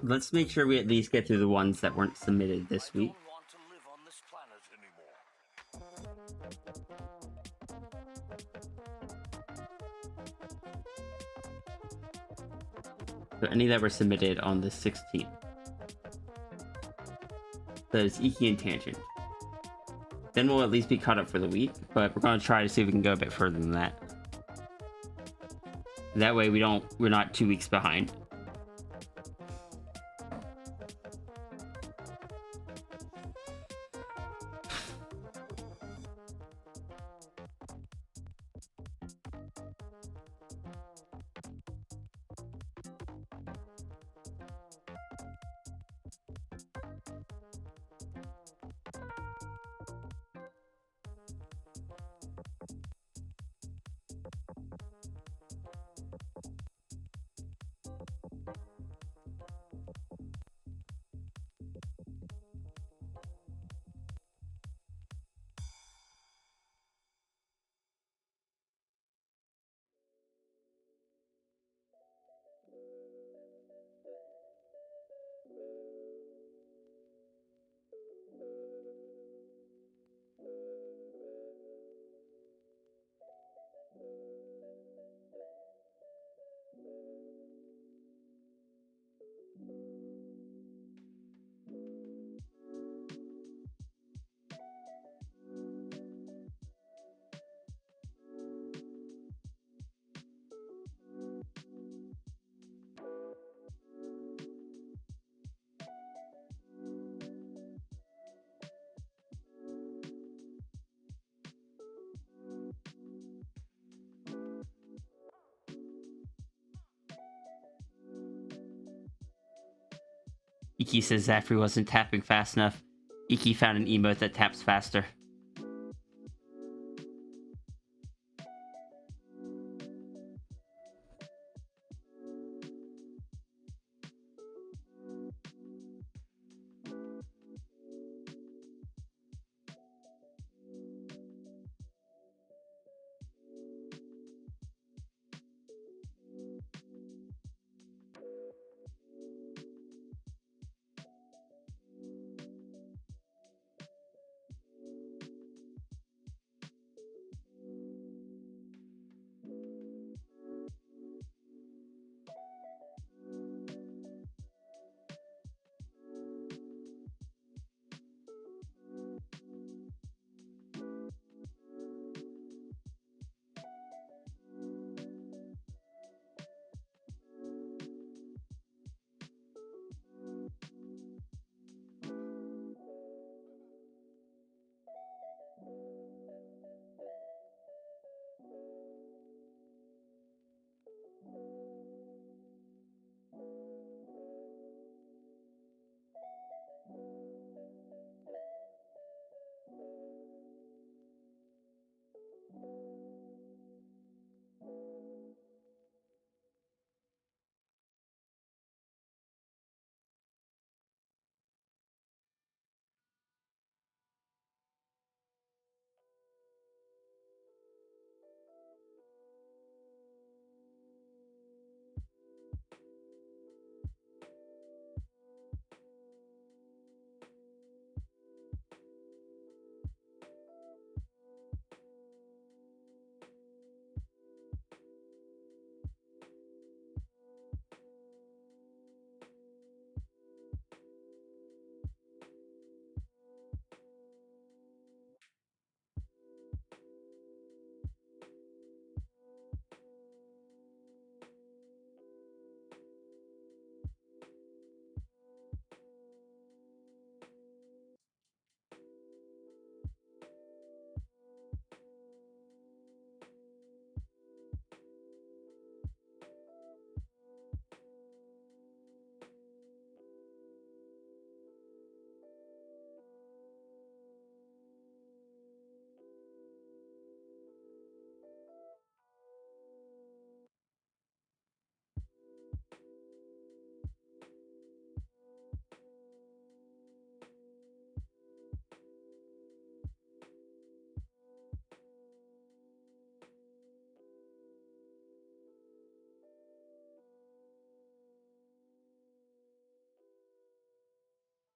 Let's make sure we at least get through the ones that weren't submitted this week. So any that were submitted on the 16th. There's Iki and Tangent. Then we'll at least be caught up for the week, but we're gonna try to see if we can go a bit further than that. That way we're not 2 weeks behind. Iki says Zafri wasn't tapping fast enough. Iki found an emote that taps faster.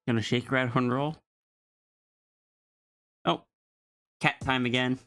Gonna shake, rattle, and roll. Oh, cat time again.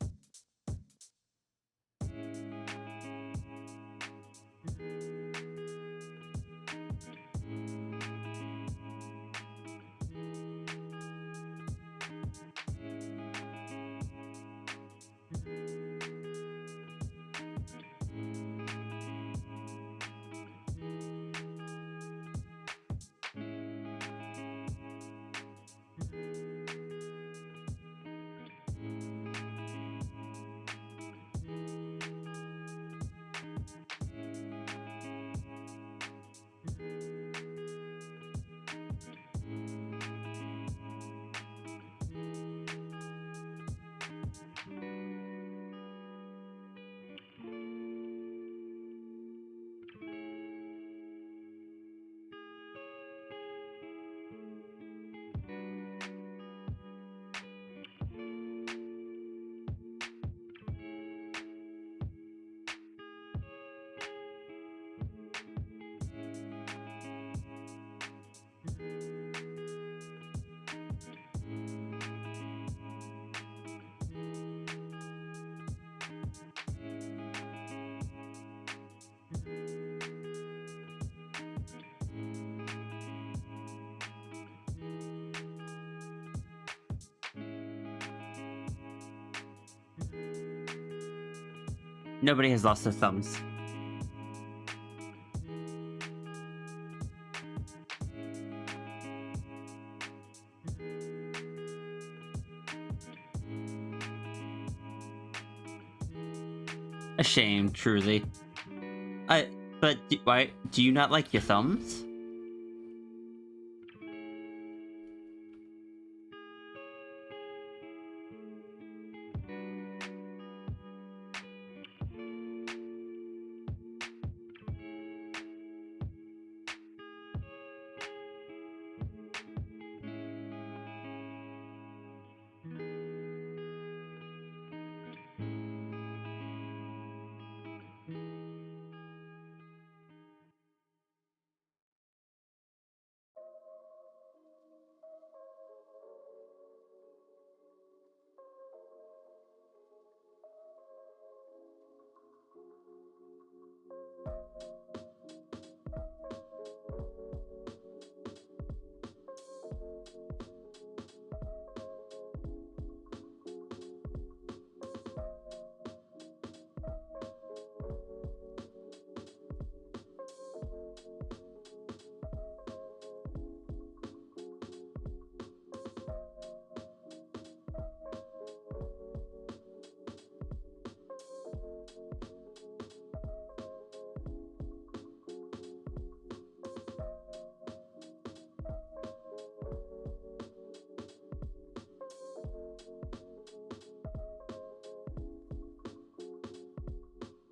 Nobody has lost their thumbs. A shame, truly. But why do you not like your thumbs?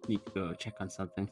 Need to go check on something.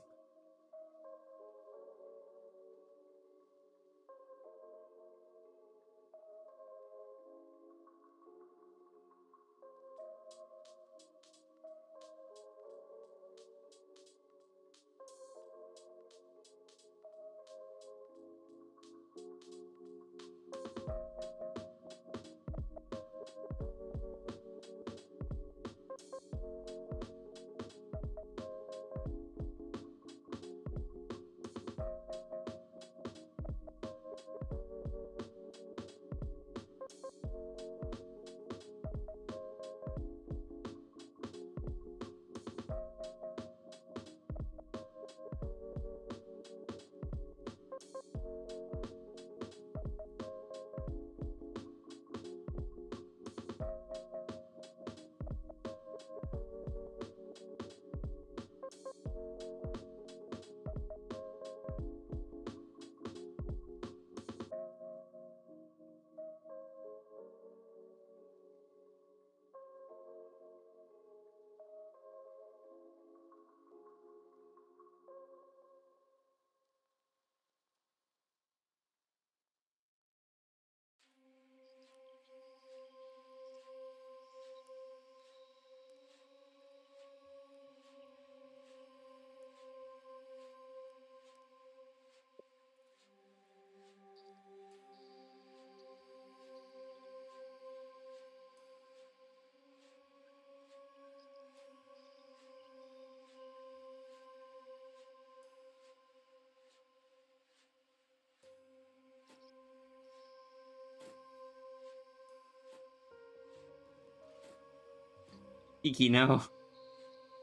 Iki, no.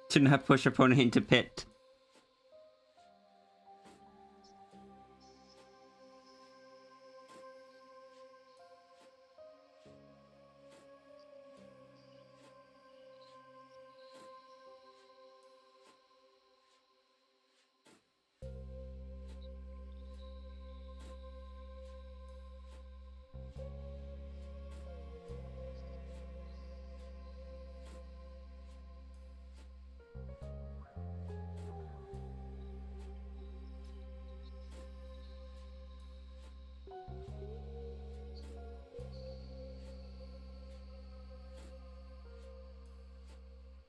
Do not push opponent into pit.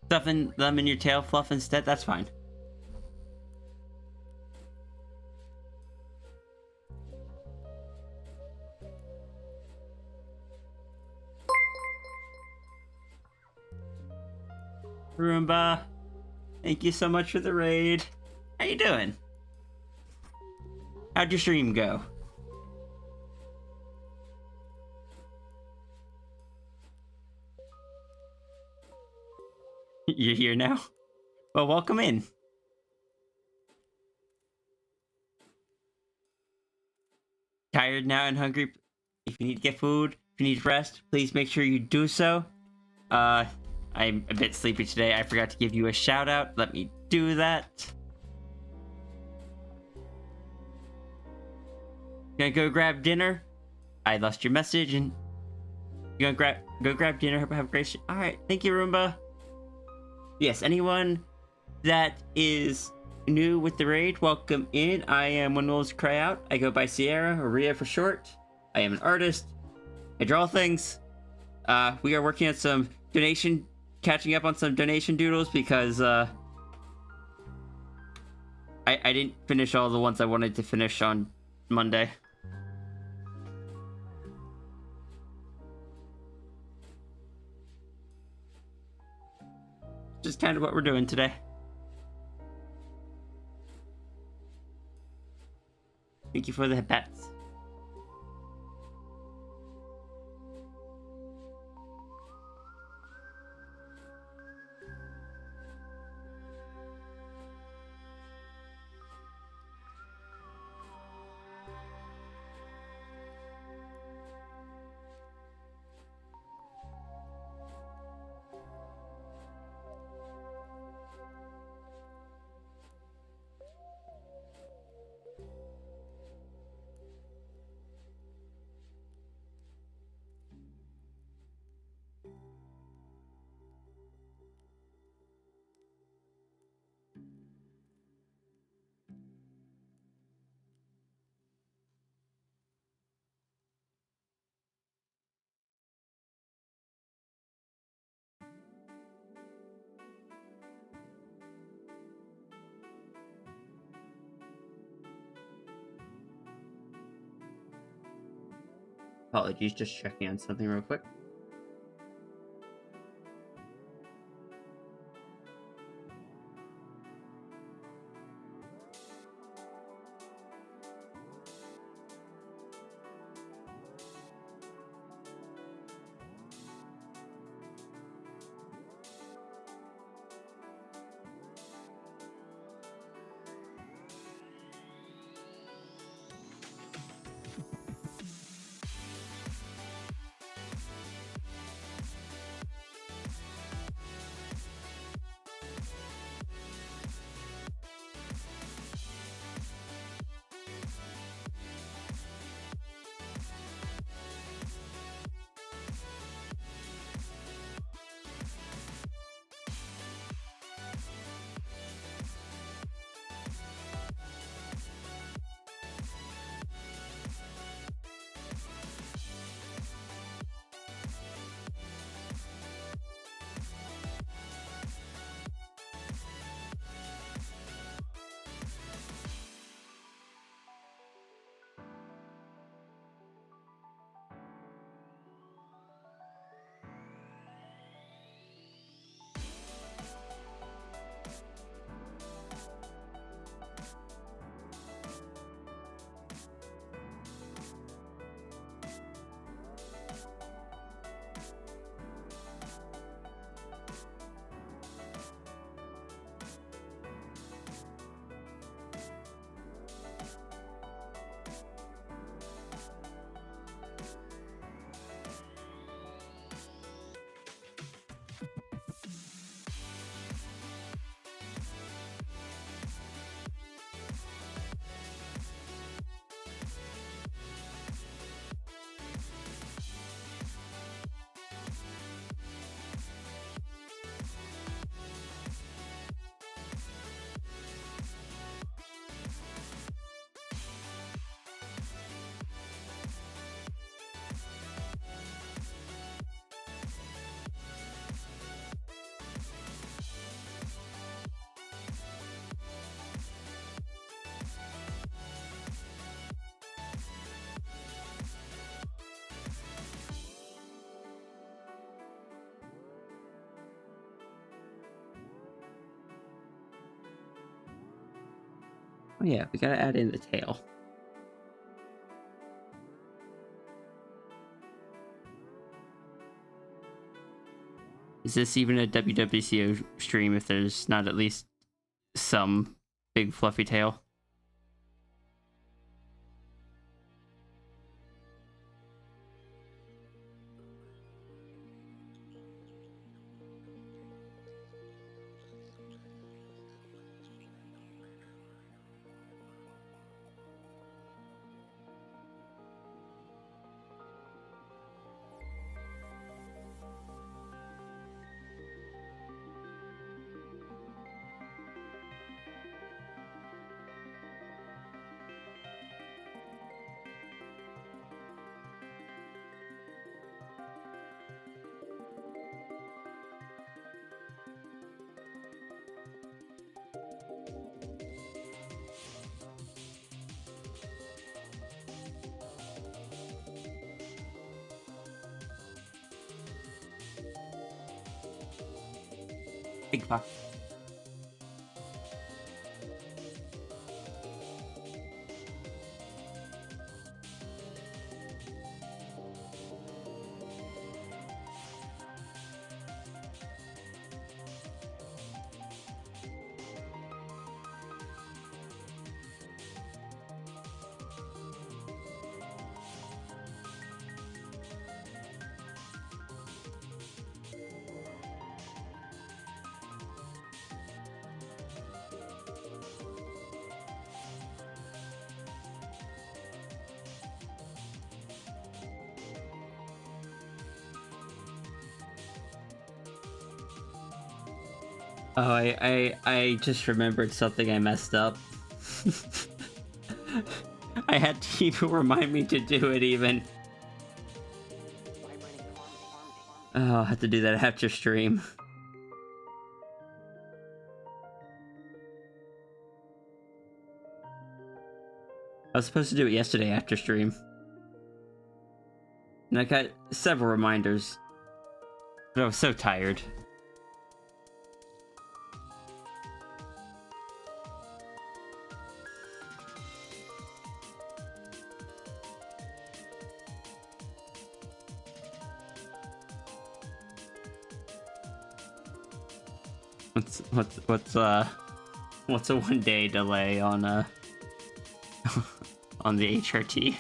Stuffing them in your tail fluff instead? That's fine. Roomba, thank you so much for the raid. How you doing? How'd your stream go? You're here now? Well, welcome in. Tired now and hungry? If you need to get food, if you need rest, please make sure you do so. I'm a bit sleepy today. I forgot to give you a shout out. Let me do that. Gonna go grab dinner? I lost your message and you gonna go grab dinner. Have a great Alright, thank you, Roomba. Yes, anyone that is new with the raid, welcome in. I am When Wolves Cry Out. I go by Sierra, or Ria for short. I am an artist. I draw things. We are working on some catching up on some donation doodles because I didn't finish all the ones I wanted to finish on Monday. Just kind of what we're doing today. Thank you for the bets. Apologies, just checking on something real quick. Oh yeah, we gotta add in the tail. Is this even a WWCO stream if there's not at least some big fluffy tail? Big fuck. Oh, I just remembered something I messed up. I had to even remind me to do it even. Oh, I'll have to do that after stream. I was supposed to do it yesterday after stream. And I got several reminders. But I was so tired. What's a 1-day delay on on the HRT?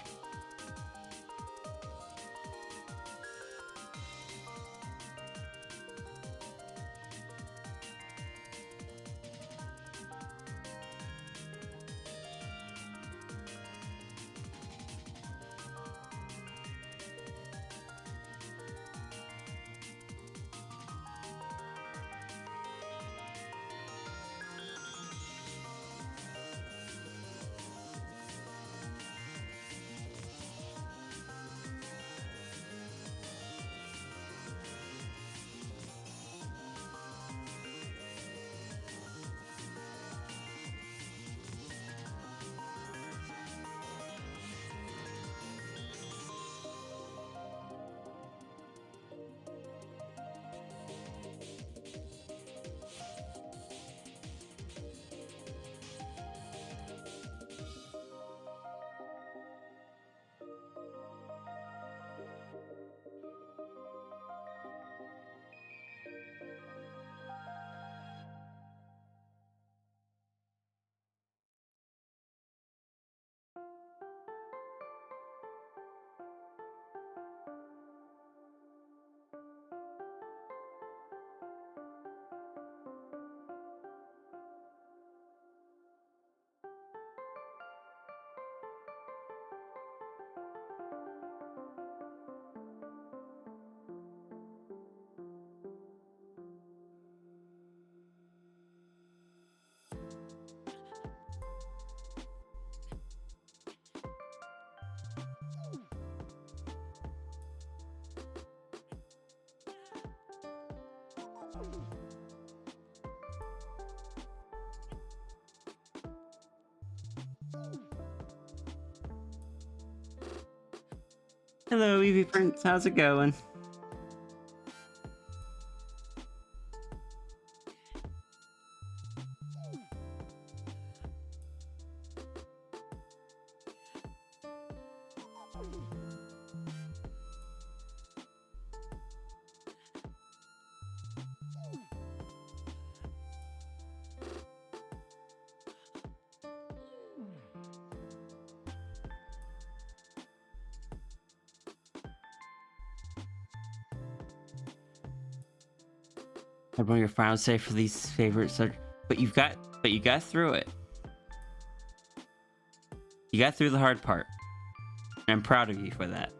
Hello, Evie Prince. How's it going? Everyone, your final say for these favorites are, but you got through it. You got through the hard part. And I'm proud of you for that.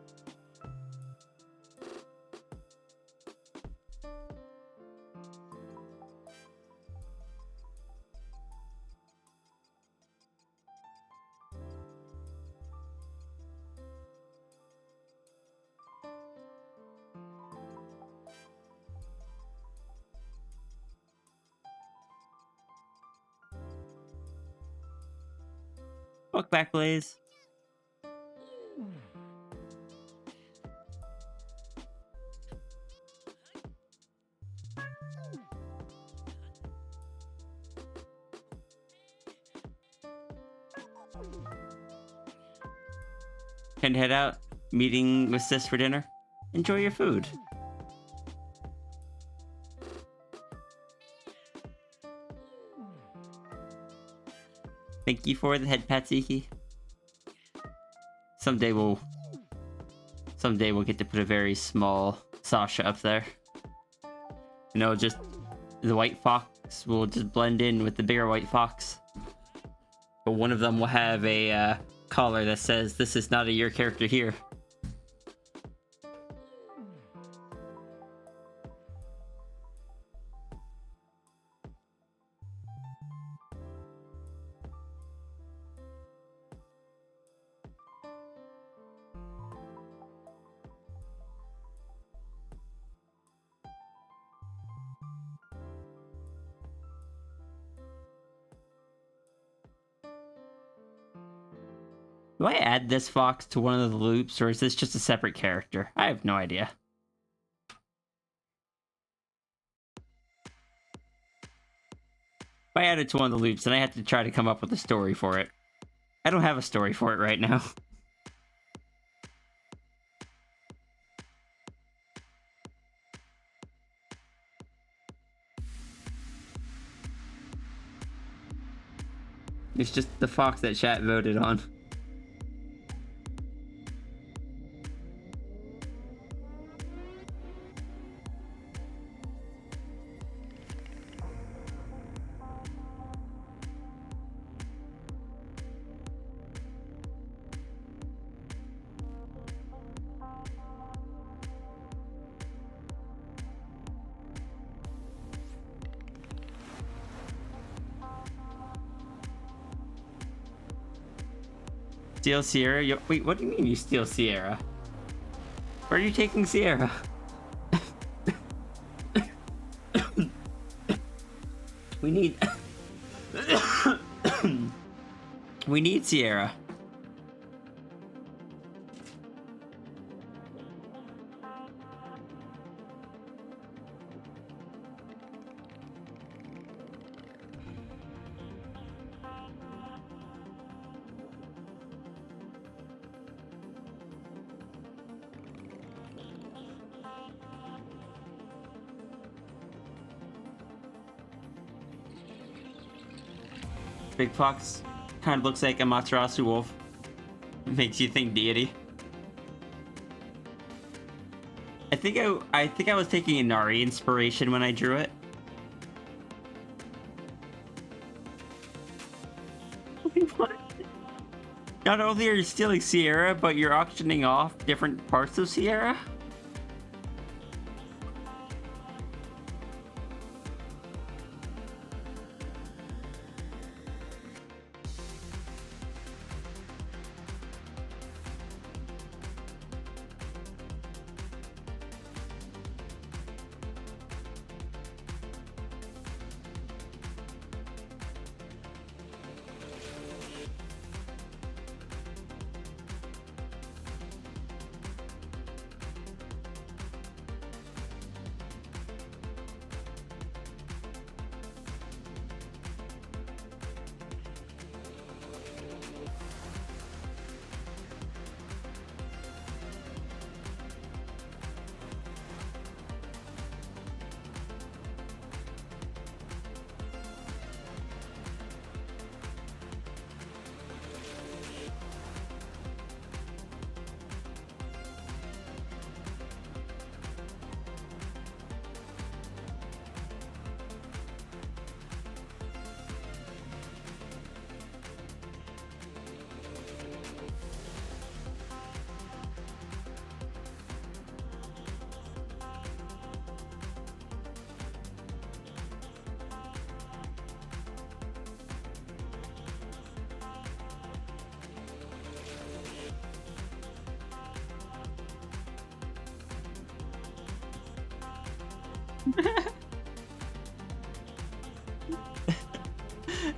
Welcome back, Blaze. Can head out. Meeting with Sis for dinner. Enjoy your food. Thank you for the head pat, Ziki. Someday we'll get to put a very small Sasha up there. You know, just the white fox will just blend in with the bigger white fox. But one of them will have a collar that says, "This is not a your character here." Do I add this fox to one of the loops, or is this just a separate character? I have no idea. If I add it to one of the loops, then I have to try to come up with a story for it. I don't have a story for it right now. It's just the fox that chat voted on. Steal Sierra? Wait, what do you mean you steal Sierra? Where are you taking Sierra? We need... We need Sierra. Big Fox kind of looks like a Matarasu wolf. Makes you think deity. I think I was taking a Nari inspiration when I drew it. What? Not only are you stealing Sierra, but you're auctioning off different parts of Sierra?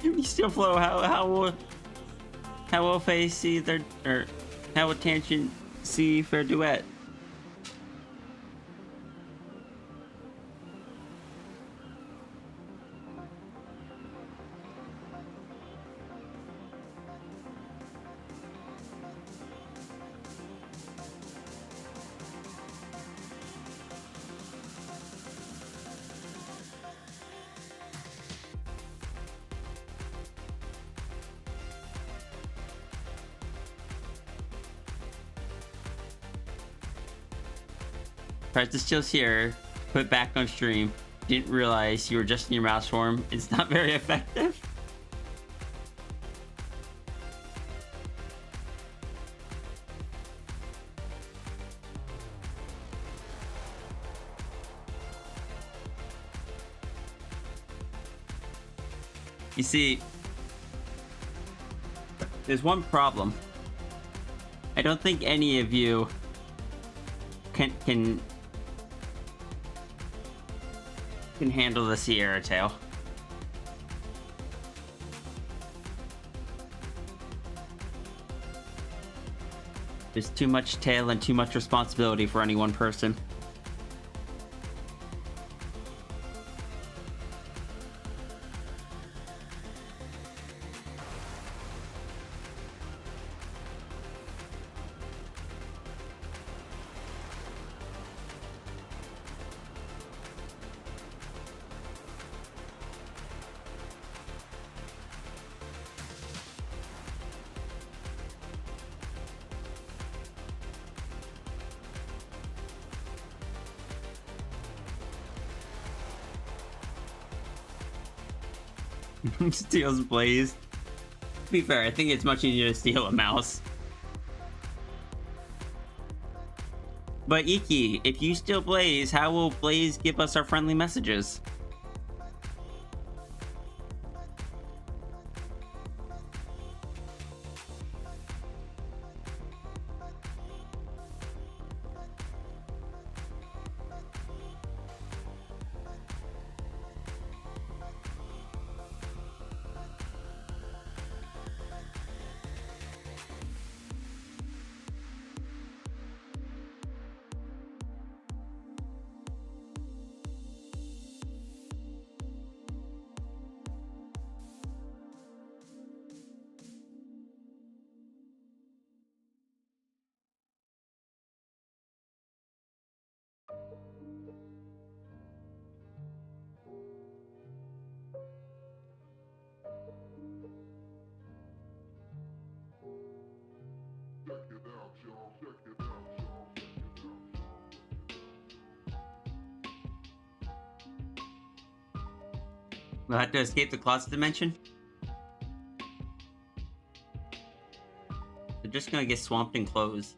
If you still flow, how will Faye see their, or how will Tangent see their duet? Tried to steal here, put back on stream. Didn't realize you were just in your mouse form. It's not very effective. You see, there's one problem. I don't think any of you can handle the Sierra tail. There's too much tail and too much responsibility for any one person. Steals Blaze. To be fair, I think it's much easier to steal a mouse. But Iki, if you steal Blaze, how will Blaze give us our friendly messages? We'll have to escape the closet dimension? They're just gonna get swamped in clothes.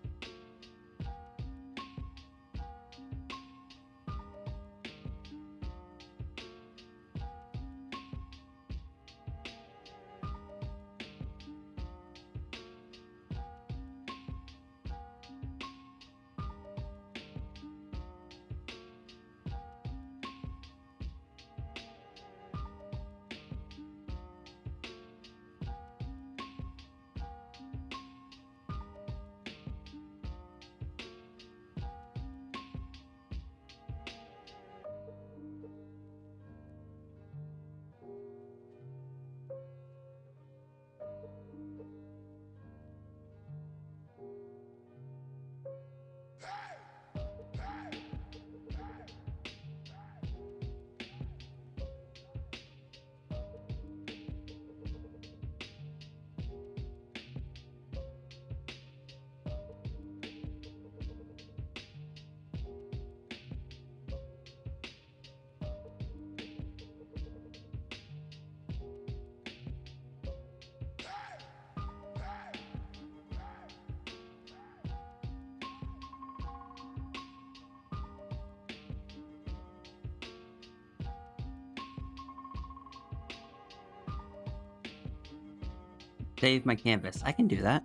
Save my canvas. I can do that.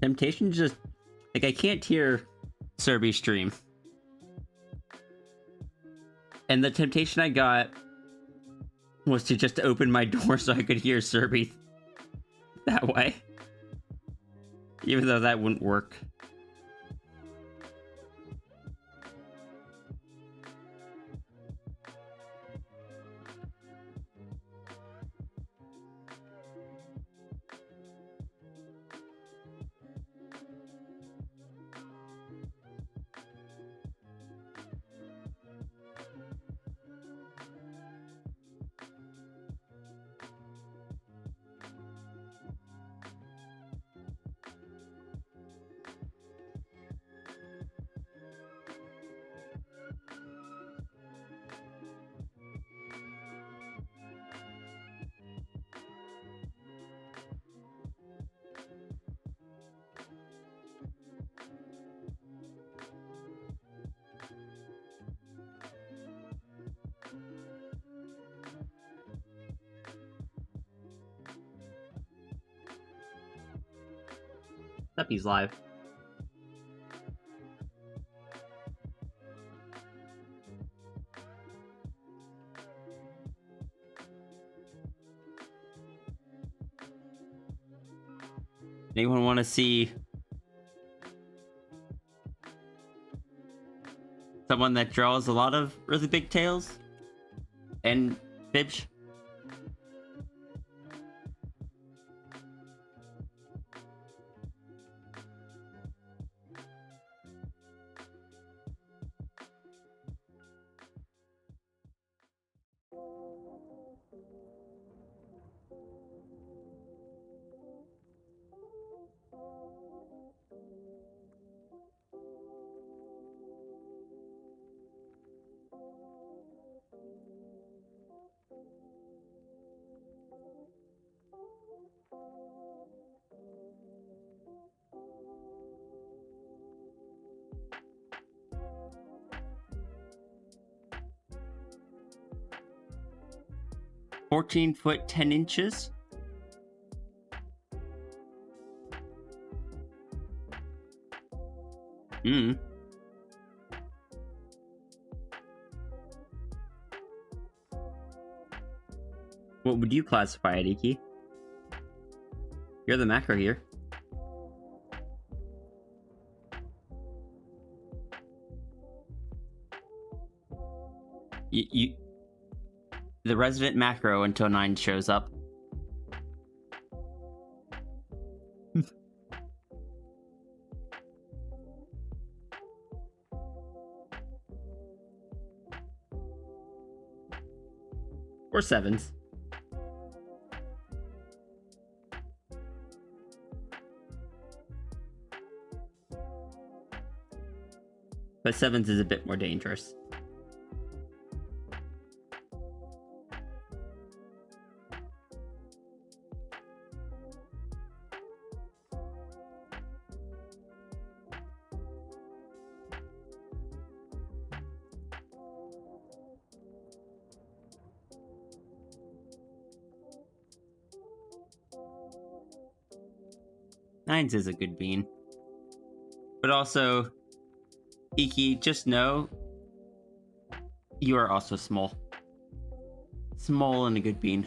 Temptation just... Like, I can't hear Serby stream. And the temptation I got was to just open my door so I could hear Serby that way. Even though that wouldn't work. Puppy's live. Anyone want to see someone that draws a lot of really big tails and bibs? "14 foot 10 inches." What would you classify it, Iki? You're the macro here. You the resident macro until 9 shows up. Or 7s. But 7s is a bit more dangerous. Nines is a good bean. But also, Iki, just know you are also small. Small and a good bean.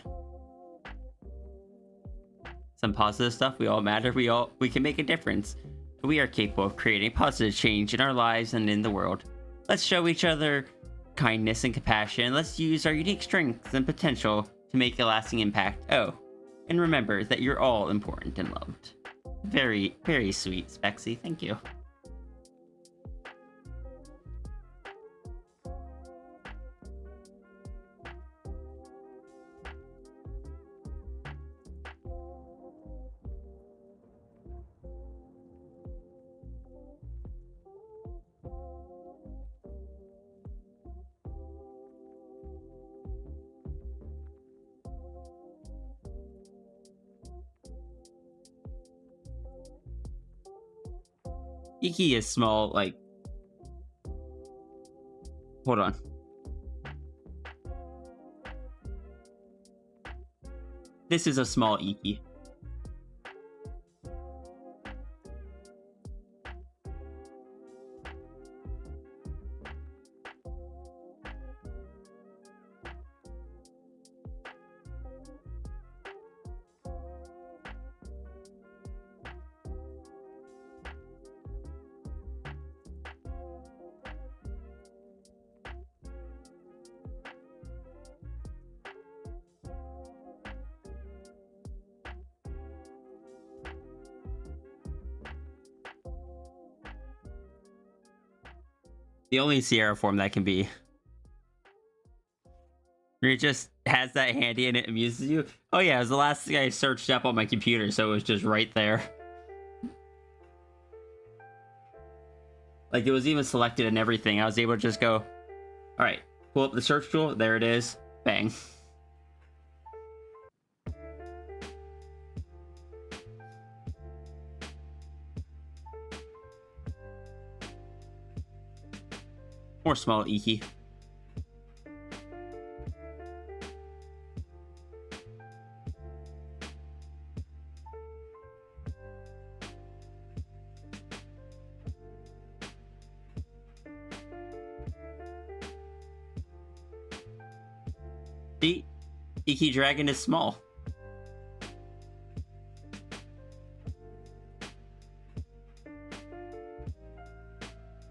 Some positive stuff, we all matter, we can make a difference. We are capable of creating positive change in our lives and in the world. Let's show each other kindness and compassion. Let's use our unique strengths and potential to make a lasting impact. Oh, and remember that you're all important and loved. Very, very sweet, Spexy. Thank you. Iki is small, like... Hold on. This is a small Iki. The only Sierra form that can be. Where it just has that handy and it amuses you. Oh yeah, it was the last thing I searched up on my computer, so it was just right there. Like, it was even selected and everything. I was able to just go, alright, pull up the search tool, there it is, bang. More small Iki. See? Iki Dragon is small.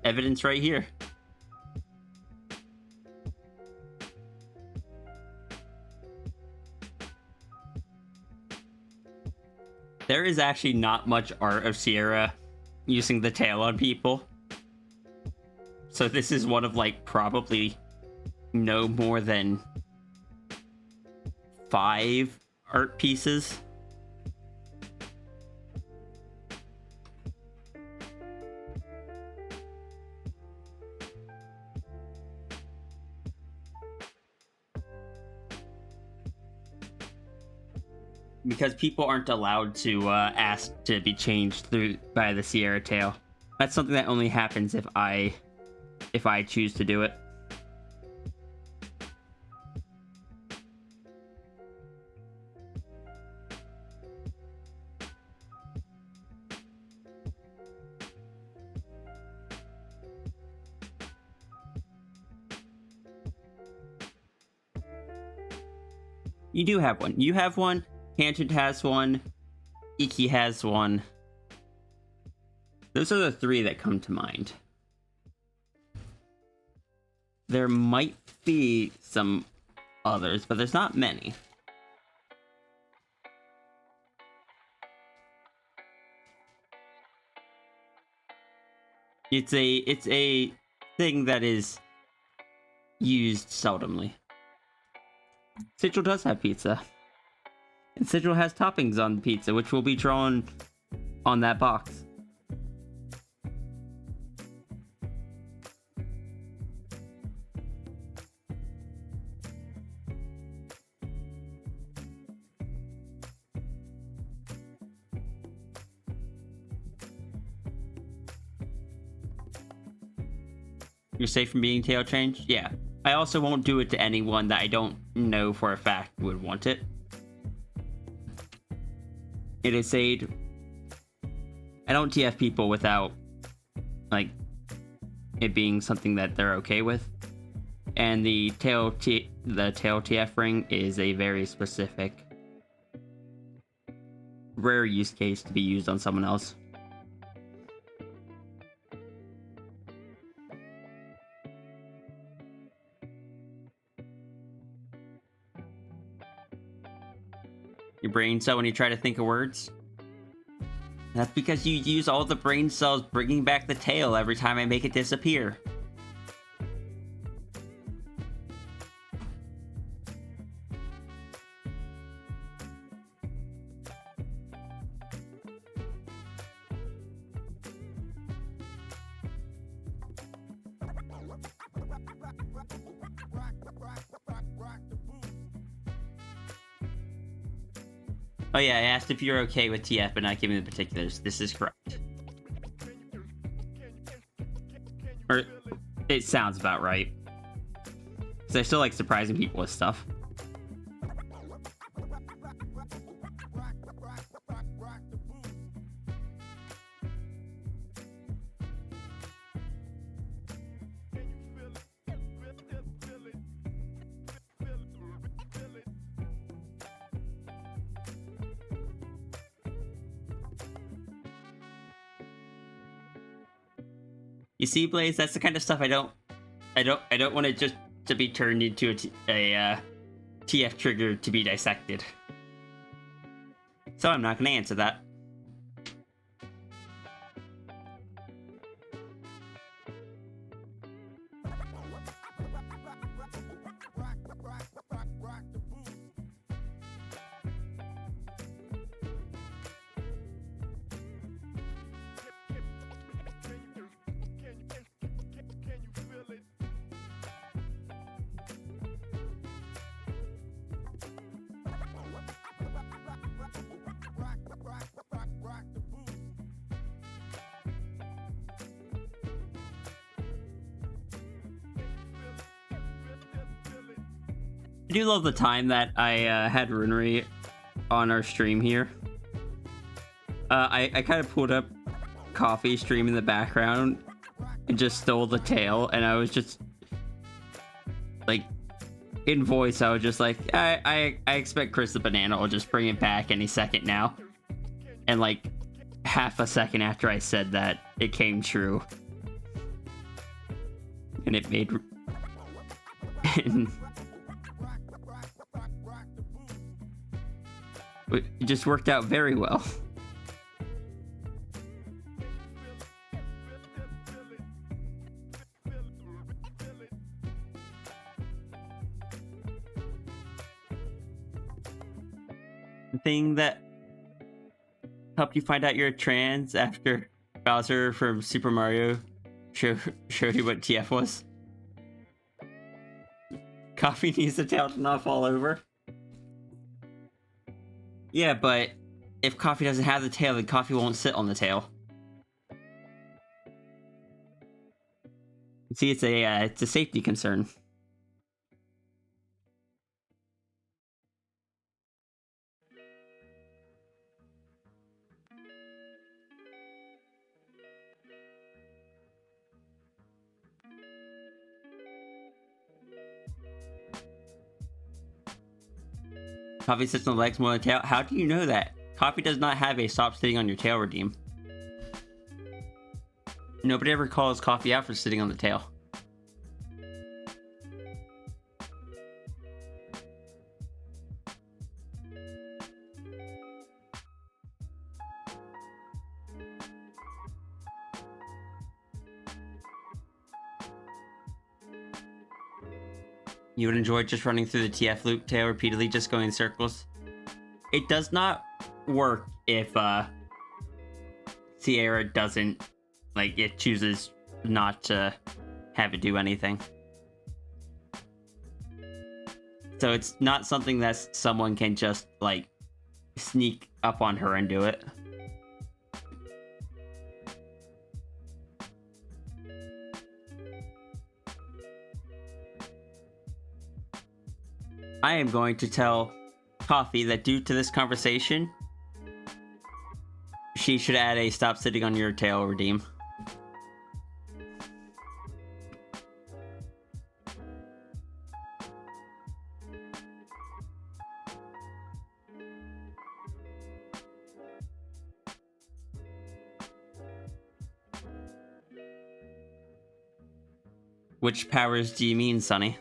Evidence right here. There is actually not much art of Sierra using the tail on people. So this is one of, like, probably no more than 5 art pieces. Because people aren't allowed to ask to be changed by the Sierra tail. That's something that only happens if I choose to do it. You do have one. You have one. Hanton has one. Iki has one. Those are the 3 that come to mind. There might be some others, but there's not many. It's a thing that is used seldomly. Sigil does have pizza. And Sigil has toppings on pizza, which will be drawn on that box. You're safe from being tail changed? Yeah. I also won't do it to anyone that I don't know for a fact would want it. It is said, I don't TF people without, like, it being something that they're okay with. And the tail TF ring is a very specific, rare use case to be used on someone else. Your brain cell when you try to think of words? That's because you use all the brain cells bringing back the tail every time I make it disappear. Oh yeah, I asked if you're okay with TF, but not giving the particulars. This is correct. Or, it sounds about right. Because I still like surprising people with stuff. You see, Blaze, that's the kind of stuff I don't want it just to be turned into a TF trigger to be dissected. So I'm not going to answer that. do love the time that I had Runery on our stream here. I kind of pulled up Coffee stream in the background and just stole the tail, and I was just like, in voice, I was just like, I expect Chris the Banana will just bring it back any second now. And like half a second after I said that, it came true. And it made... it just worked out very well. The thing that helped you find out you're trans after Bowser from Super Mario showed you what TF was? Coffee needs the tail to not fall over. Yeah, but if Coffee doesn't have the tail, then Coffee won't sit on the tail. See, it's a safety concern. Coffee sits on the legs more than the tail. How do you know that? Coffee does not have a stop sitting on your tail redeem. Nobody ever calls Coffee out for sitting on the tail. You would enjoy just running through the TF loop tail repeatedly, just going in circles. It does not work if Sierra doesn't, like, it chooses not to have it do anything. So it's not something that someone can just, like, sneak up on her and do it. I am going to tell Coffee that due to this conversation, she should add a stop sitting on your tail redeem. Which powers do you mean, Sonny?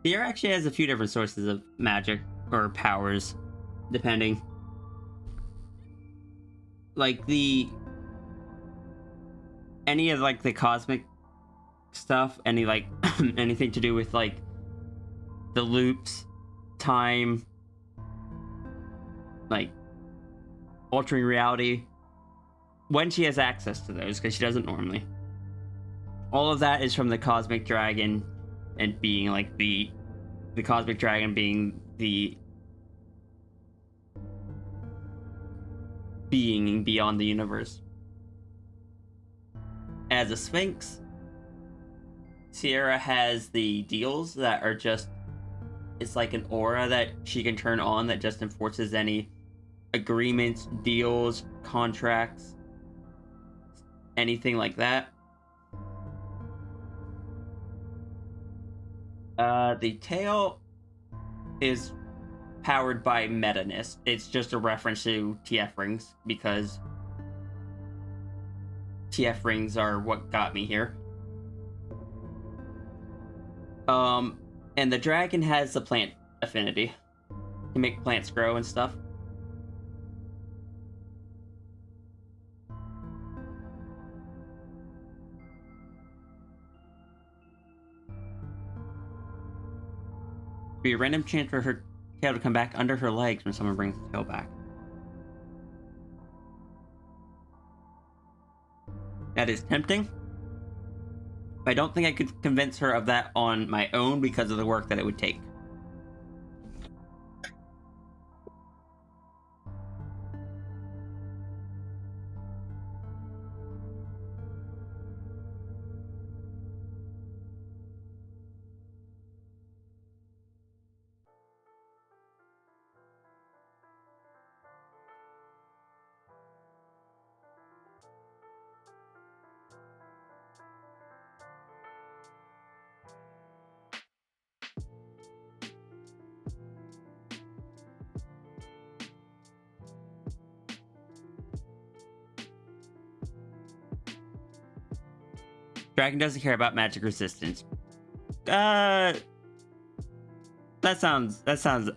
Sierra actually has a few different sources of magic or powers, depending. Like any of like the cosmic stuff, any like anything to do with like the loops, time, like altering reality, when she has access to those, because she doesn't normally. All of that is from the cosmic dragon, and being like the cosmic dragon being the being beyond the universe. As a Sphinx, Sierra has the deals that are just It's like an aura that she can turn on that just enforces any agreements, deals, contracts, anything like that. The tail is powered by meta-ness. It's just a reference to TF rings because TF rings are what got me here. And the dragon has the plant affinity to make plants grow and stuff. Be a random chance for her tail to come back under her legs when someone brings the tail back. That is tempting. But I don't think I could convince her of that on my own because of the work that it would take. Dragon doesn't care about magic resistance. That sounds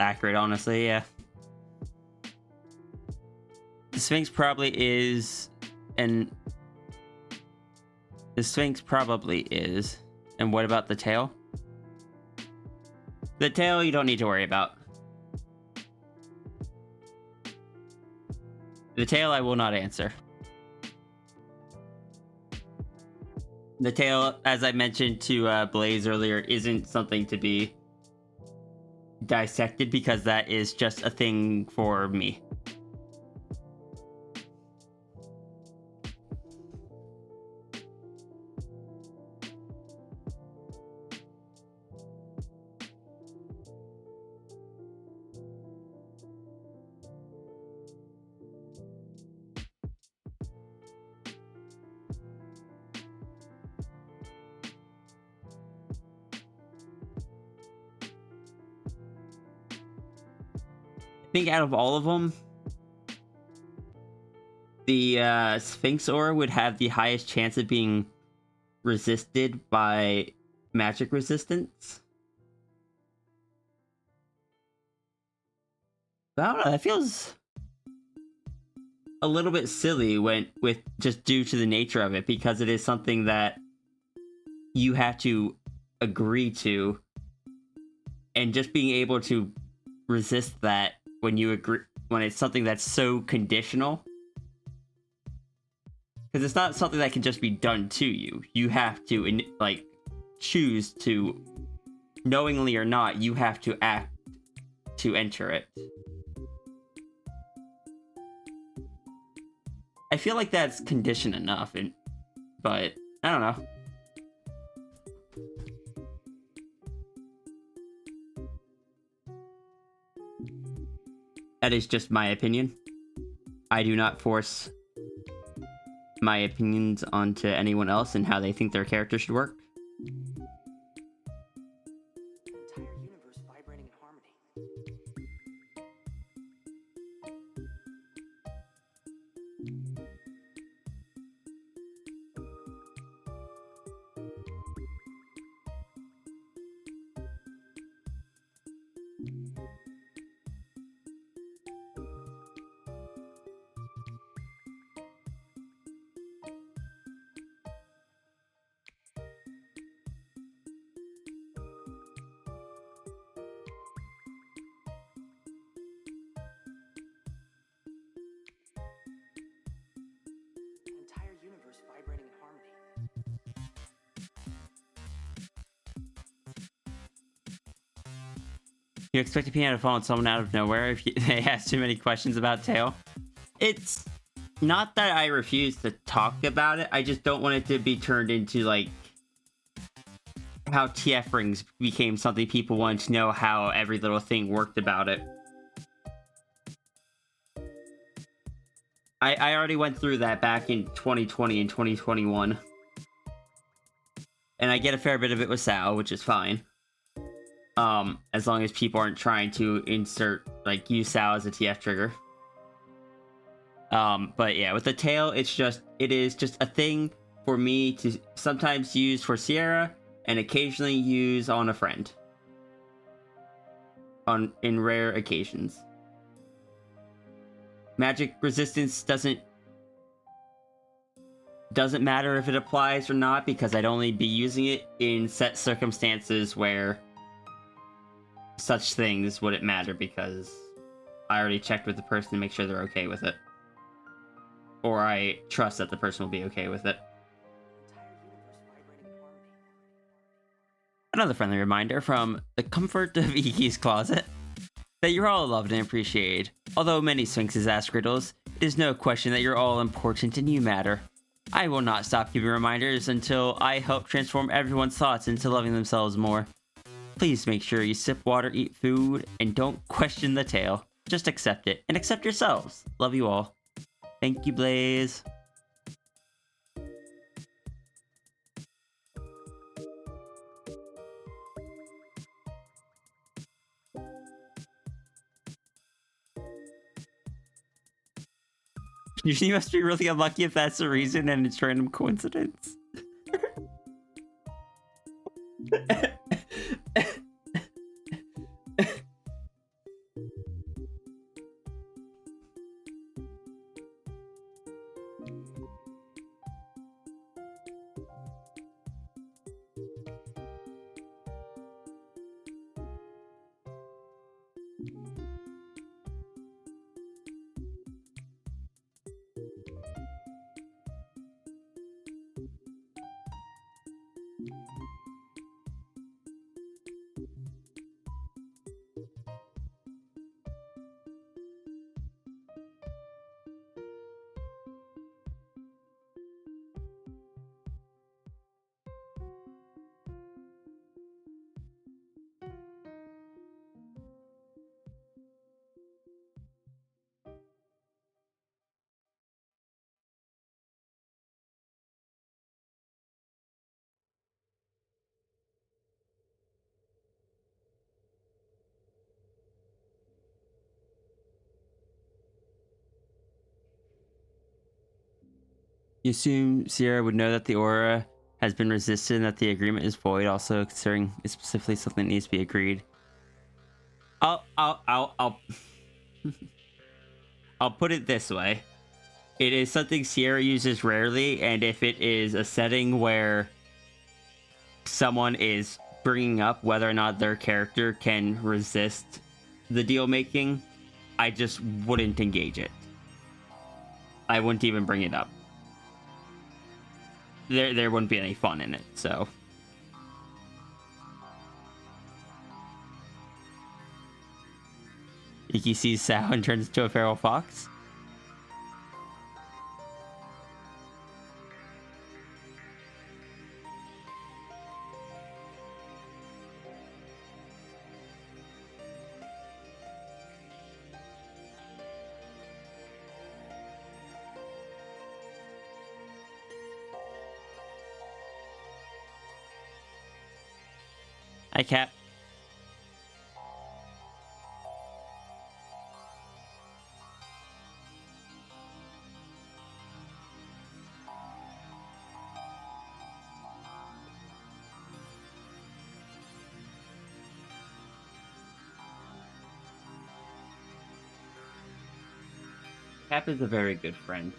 accurate, honestly, yeah. The Sphinx probably is, and the Sphinx probably is. And what about the tail? The tail you don't need to worry about. The tail I will not answer. The tail, as I mentioned to Blaze earlier, isn't something to be dissected because that is just a thing for me. I think out of all of them, the Sphinx Aura would have the highest chance of being resisted by magic resistance. But I don't know, that feels a little bit silly with just due to the nature of it, because it is something that you have to agree to, and just being able to resist that when you agree, when it's something that's so conditional, because it's not something that can just be done to you. You have to like choose to, knowingly or not, you have to act to enter it. I feel like that's condition enough, but I don't know. That is just my opinion. I do not force my opinions onto anyone else and how they think their character should work. Entire universe vibrating in harmony. Entire universe vibrating in harmony. You expect a piano to fall on someone out of nowhere if they ask too many questions about Tail? It's not that I refuse to talk about it, I just don't want it to be turned into, like, how TF rings became something people wanted to know how every little thing worked about it. I already went through that back in 2020 and 2021. And I get a fair bit of it with Sal, which is fine. As long as people aren't trying to use Sal as a TF trigger. But yeah, with the tail, it is just a thing for me to sometimes use for Sierra and occasionally use on a friend. In rare occasions. Magic resistance doesn't matter if it applies or not, because I'd only be using it in set circumstances where such things wouldn't matter, because I already checked with the person to make sure they're okay with it. Or I trust that the person will be okay with it. Another friendly reminder from the comfort of Iki's closet that you're all loved and appreciated. Although many Sphinxes ask riddles, it is no question that you're all important and you matter. I will not stop giving reminders until I help transform everyone's thoughts into loving themselves more. Please make sure you sip water, eat food, and don't question the tale. Just accept it, and accept yourselves. Love you all. Thank you, Blaze. You must be really unlucky if that's the reason and it's random coincidence. You assume Sierra would know that the aura has been resisted and that the agreement is void, also considering it's specifically something that needs to be agreed. I'll I'll put it this way. It is something Sierra uses rarely, and if it is a setting where someone is bringing up whether or not their character can resist the deal making, I just wouldn't engage it. I wouldn't even bring it up. There wouldn't be any fun in it, so. Iki sees Sal and turns into a feral fox. Hi, Cap. Cap is a very good friend.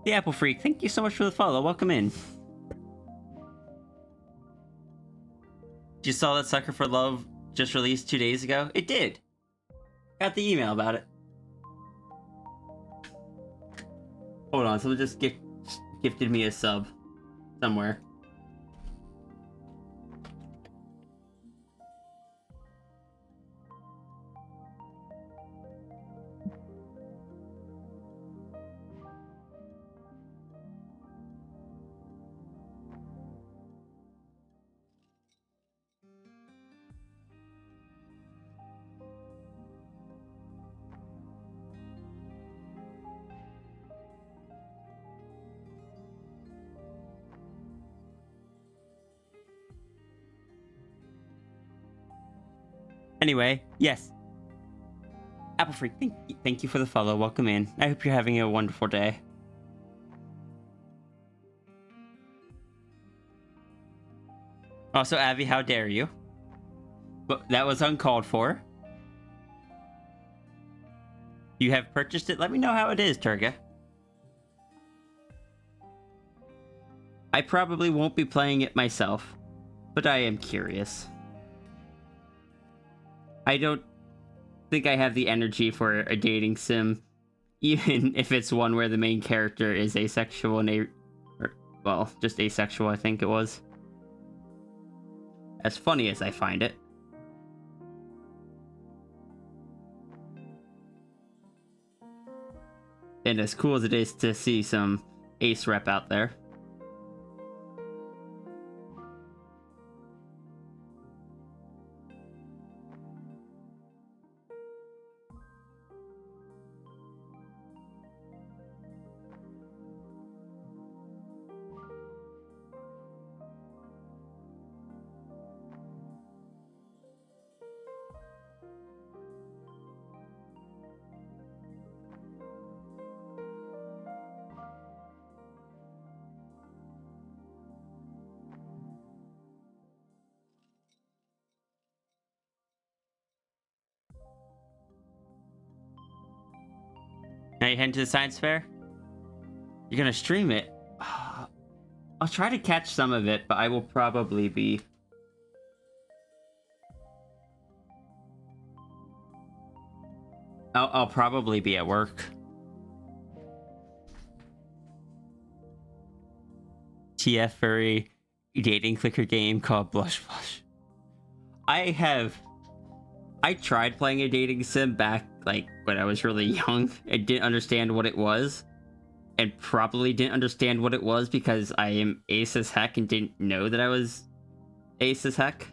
The Apple Freak, thank you so much for the follow. Welcome in. You saw that Sucker for Love just released 2 days ago? It did. Got the email about it. Hold on, someone just gifted me a sub somewhere. Anyway, yes. Apple Freak, thank you for the follow. Welcome in. I hope you're having a wonderful day. Also, Abby, how dare you? But that was uncalled for. You have purchased it? Let me know how it is, Turga. I probably won't be playing it myself, but I am curious. I don't think I have the energy for a dating sim, even if it's one where the main character is asexual and well, just asexual, I think it was. As funny as I find it. And as cool as it is to see some ace rep out there. Now you heading to the science fair? You're gonna stream it? I'll try to catch some of it, but I will probably be... I'll probably be at work. TF furry dating clicker game called Blush Blush. I tried playing a dating sim back, like, when I was really young and didn't understand what it was. And probably didn't understand what it was because I am ace as heck and didn't know that I was ace as heck.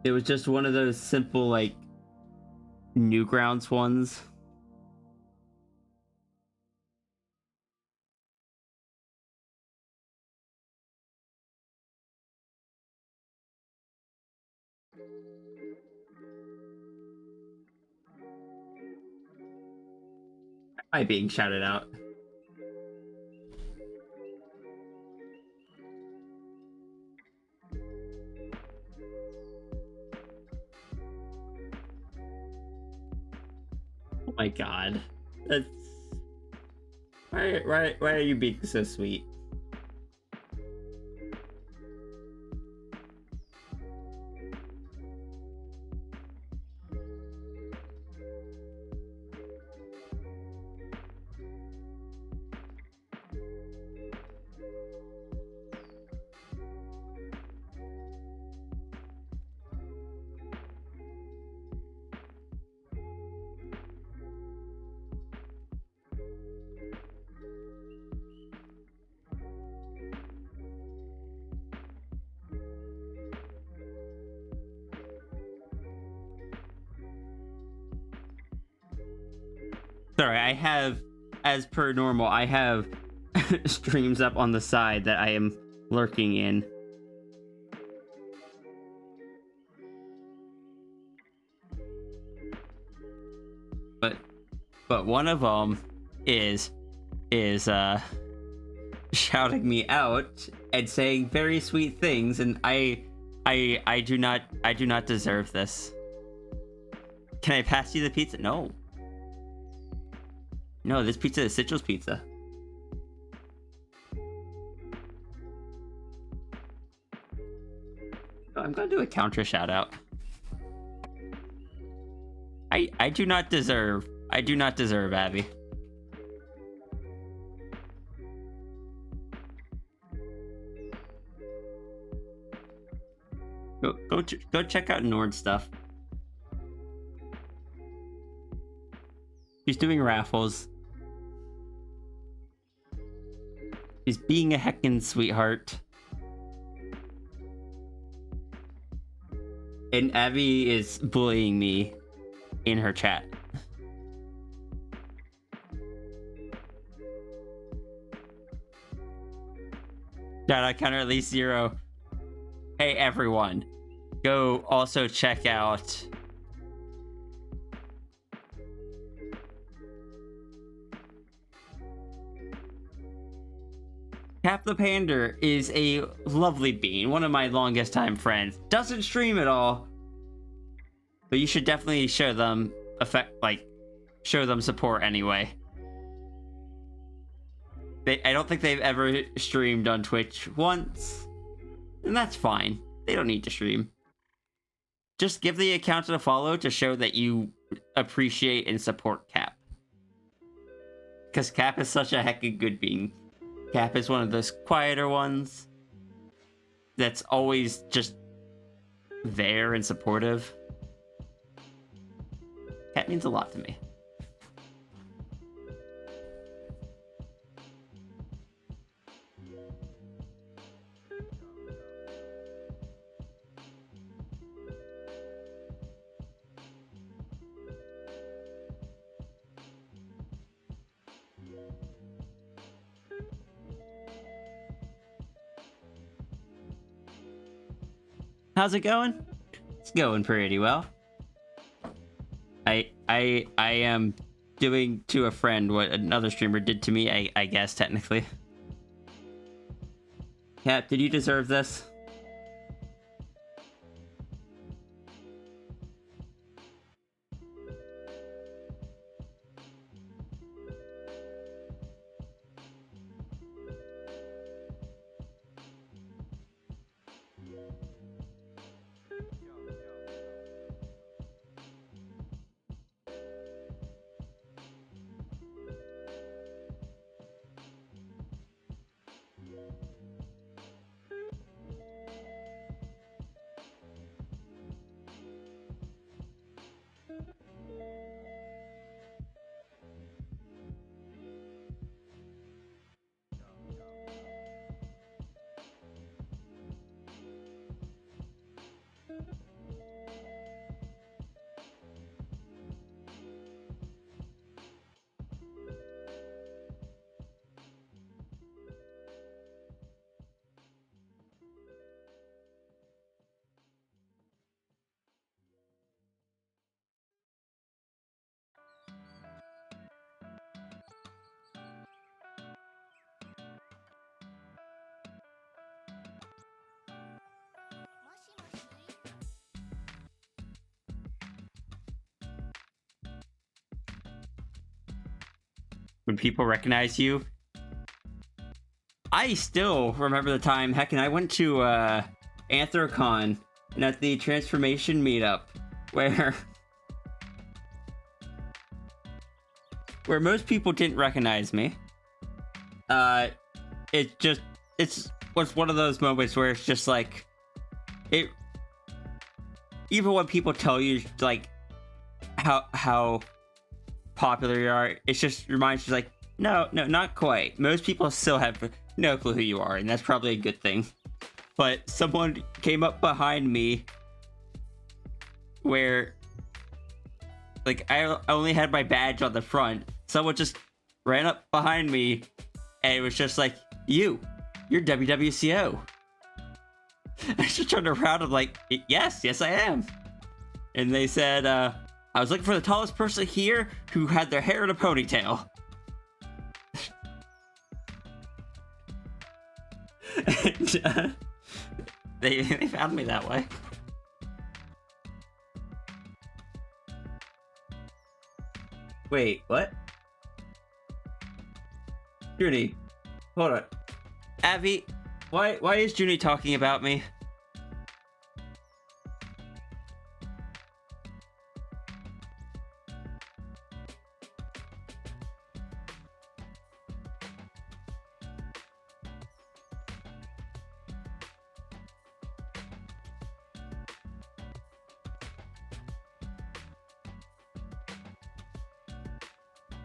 It was just one of those simple, like, Newgrounds ones. Am I being shouted out? Oh my god. That's... Why are you being so sweet? Sorry, I have, as per normal, I have streams up on the side that I am lurking in. But one of them is shouting me out and saying very sweet things, and I do not deserve this. Can I pass you the pizza? No. No, this pizza is Citrus pizza. Oh, I'm gonna do a counter shout out. I do not deserve Abby. Go check out Nord's stuff. He's doing raffles. He's being a heckin' sweetheart. And Abby is bullying me in her chat. Shout out counter at least 0. Hey everyone, go also check out Cap the Pander is a lovely bean, one of my longest time friends. Doesn't stream at all, but you should definitely show them show them support anyway. I don't think they've ever streamed on Twitch once, and that's fine. They don't need to stream. Just give the account a follow to show that you appreciate and support Cap. Because Cap is such a heckin' good bean. Cap is one of those quieter ones that's always just there and supportive. Cap means a lot to me. How's it going? It's going pretty well. I am doing to a friend what another streamer did to me, I guess, technically. Cap, did you deserve this? When people recognize you. I still remember the time, heck, and I went to Anthrocon and at the Transformation meetup where most people didn't recognize me. It was one of those moments where it's just like even when people tell you like how popular you are, it just reminds you like, no, not quite. Most people still have no clue who you are, and that's probably a good thing. But someone came up behind me where like I only had my badge on the front. Someone just ran up behind me and it was just like, you're WWCO. I just turned around, I'm like, yes I am. And they said, I was looking for the tallest person here who had their hair in a ponytail. And, they found me that way. Wait, what? Junie, hold on. Abby, why is Junie talking about me?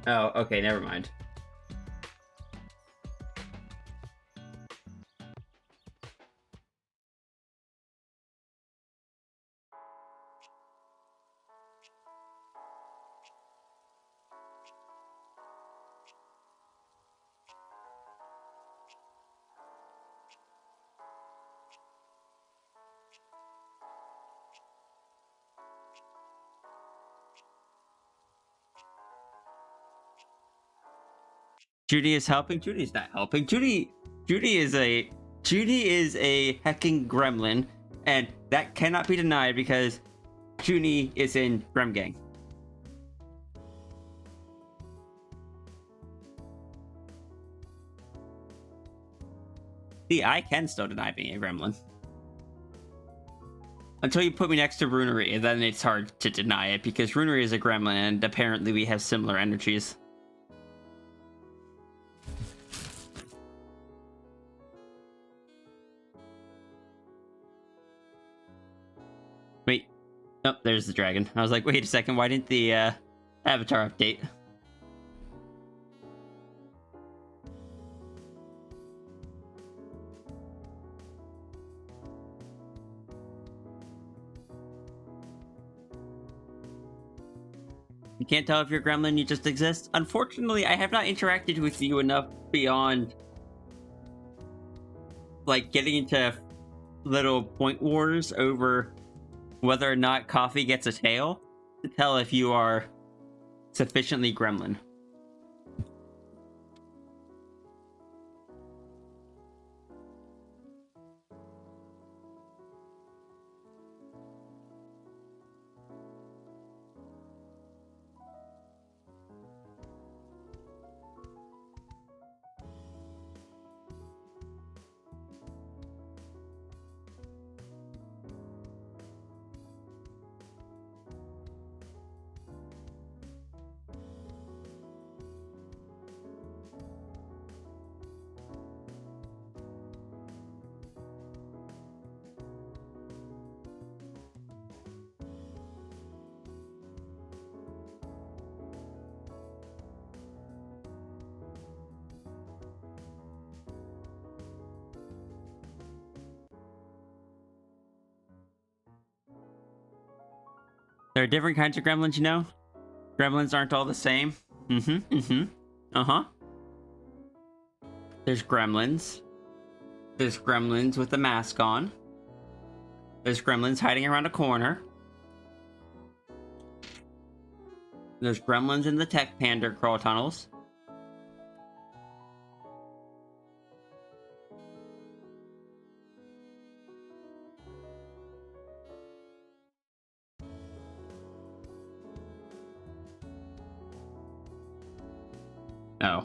Oh, okay, never mind. Judy is helping. Judy's not helping. Judy is a hecking gremlin, and that cannot be denied because Junie is in Grem Gang. See, I can still deny being a gremlin. Until you put me next to Runery, and then it's hard to deny it because Runery is a gremlin, and apparently we have similar energies. Wait. Oh, there's the dragon. I was like, wait a second, why didn't the avatar update? You can't tell if you're a gremlin, you just exist? Unfortunately, I have not interacted with you enough beyond like getting into little point wars over whether or not coffee gets a tail to tell if you are sufficiently gremlin. There are different kinds of gremlins, you know? Gremlins aren't all the same. Uh-huh. There's gremlins. There's gremlins with a mask on. There's gremlins hiding around a corner. There's gremlins in the tech panda crawl tunnels. Oh.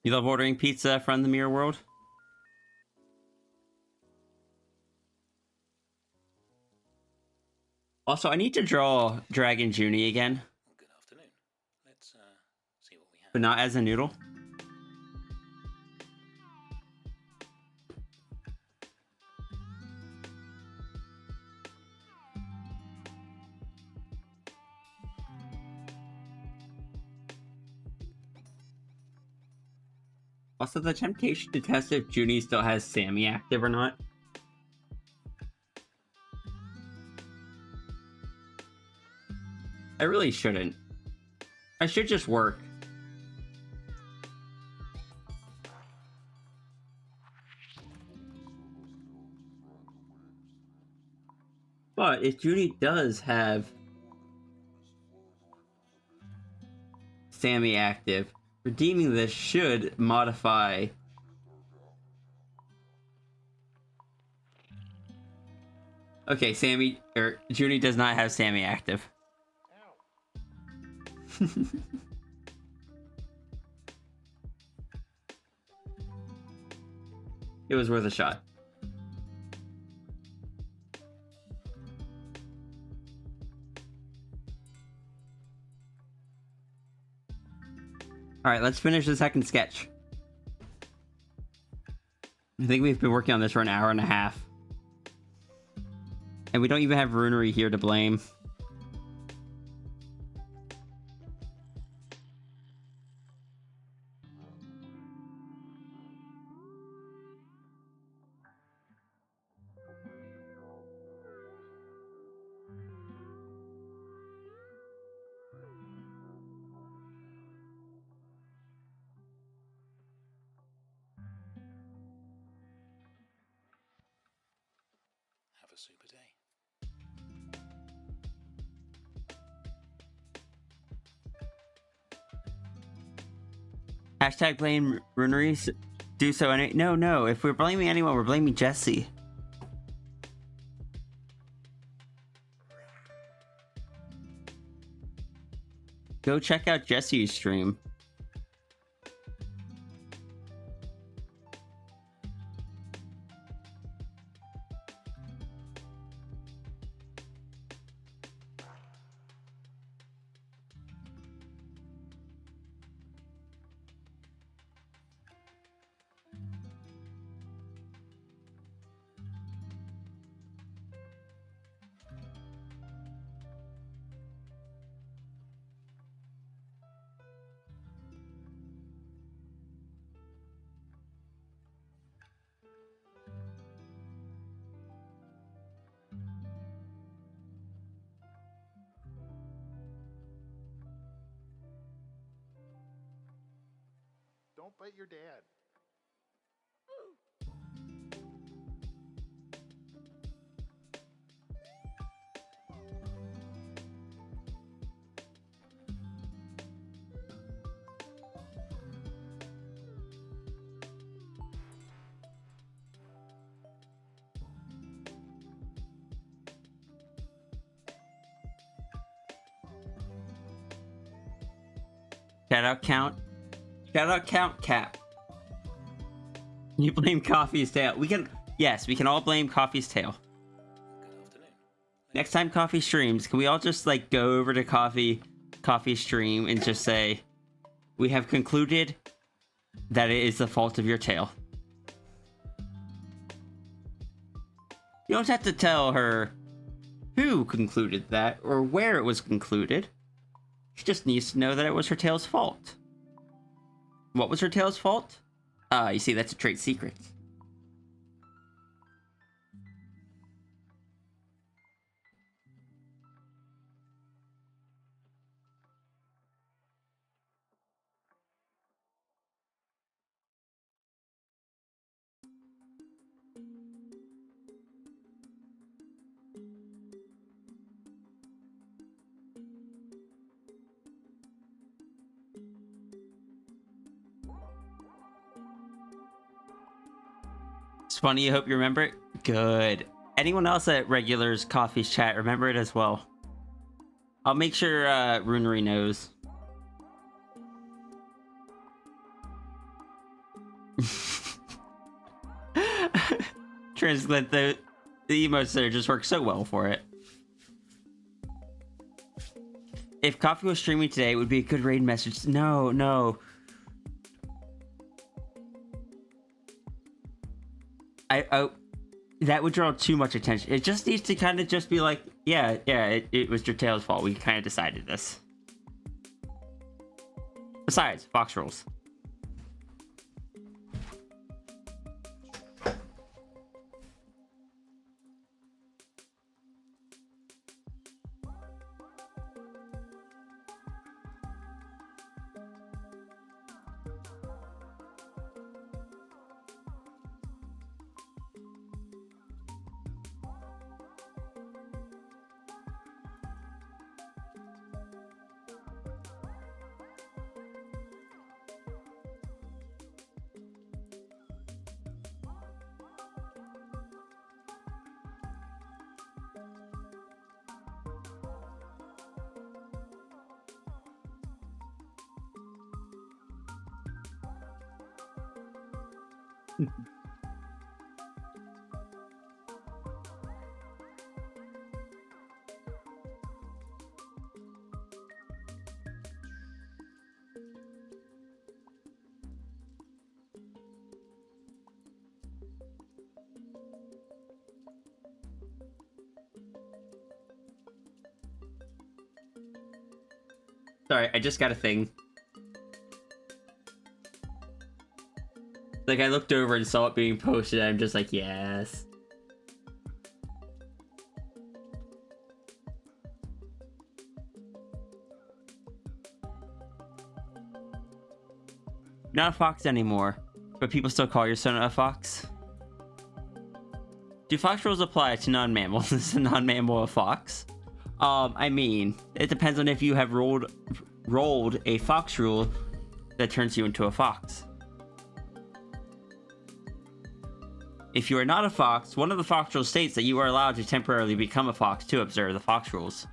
You love ordering pizza from the mirror world? Also, I need to draw Dragon Junie again. Good afternoon. Let's see what we have. But not as a noodle. Also, the temptation to test if Junie still has Sammy active or not. I really shouldn't. I should just work. But if Junie does have Sammy active, redeeming this should modify. Okay, Junie does not have Sammy active. It was worth a shot. Alright, let's finish the second sketch. I think we've been working on this for an hour and a half. And we don't even have Runery here to blame. Have a super day. Hashtag blame Runery. Do so any. No. If we're blaming anyone, we're blaming Jesse. Go check out Jesse's stream. Don't bite your dad. Shout out Count Cap. You blame Coffee's tail. We can all blame Coffee's tail. Good afternoon. Next time Coffee streams, can we all just like go over to Coffee stream and just say, we have concluded that it is the fault of your tail. You don't have to tell her who concluded that or where it was concluded. She just needs to know that it was her tail's fault. What was her tail's fault? You see, that's a trade secret. It's funny, I hope you remember it. Good. Anyone else at Regular's Coffee's chat, remember it as well. I'll make sure Runery knows. Transglint, the emotes there just work so well for it. If Coffee was streaming today, it would be a good raid message. No. That would draw too much attention. It just needs to kind of just be like, yeah, it was your tail's fault. We kind of decided this. Besides, Fox rules. Sorry, I just got a thing. Like, I looked over and saw it being posted, and I'm just like, yes. Not a fox anymore, but people still call your son a fox. Do fox rules apply to non-mammals? Is a non-mammal a fox? I mean, it depends on if you have rolled a fox rule that turns you into a fox. If you are not a fox, one of the fox rules states that you are allowed to temporarily become a fox to observe the fox rules.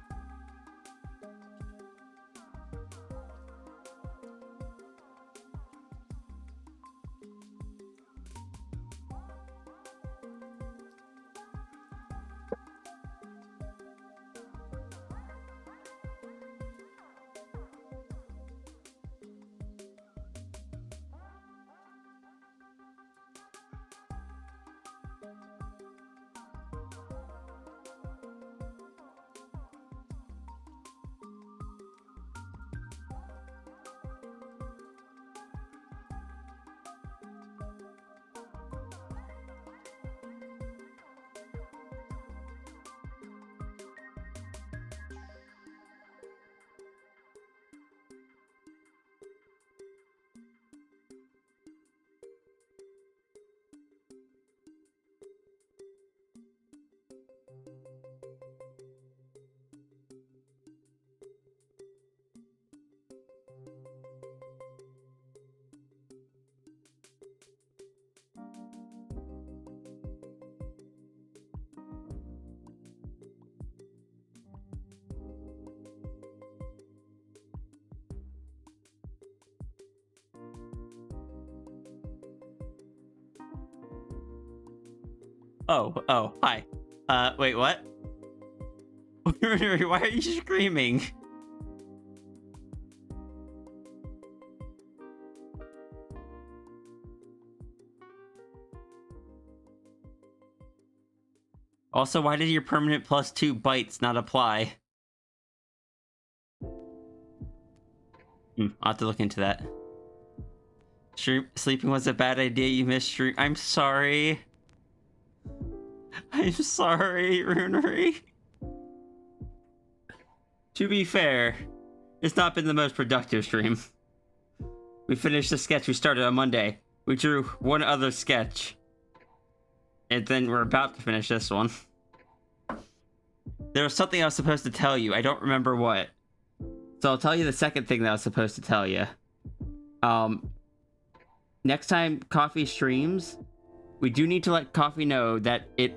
Oh, hi. Wait, what? Why are you screaming? Also, why did your permanent +2 bites not apply? I'll have to look into that. Sleeping was a bad idea, you missed stream. I'm sorry. I'm sorry, Runery. To be fair, it's not been the most productive stream. We finished the sketch we started on Monday. We drew one other sketch. And then we're about to finish this one. There was something I was supposed to tell you. I don't remember what. So I'll tell you the second thing that I was supposed to tell you. Next time Coffee streams, we do need to let Coffee know that it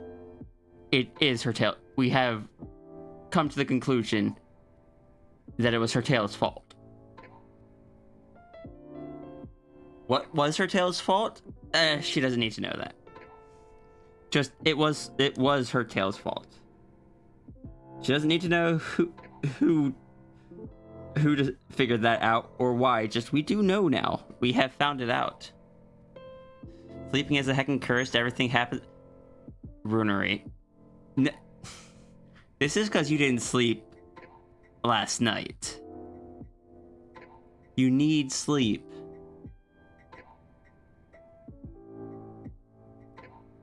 is her tail. We have come to the conclusion that it was her tail's fault. What was her tail's fault? She doesn't need to know that. Just it was her tail's fault. She doesn't need to know who to figure that out or why. Just we do know now. We have found it out. Sleeping is a heckin' curse. Everything happens. Runery. This is because you didn't sleep last night. You need sleep.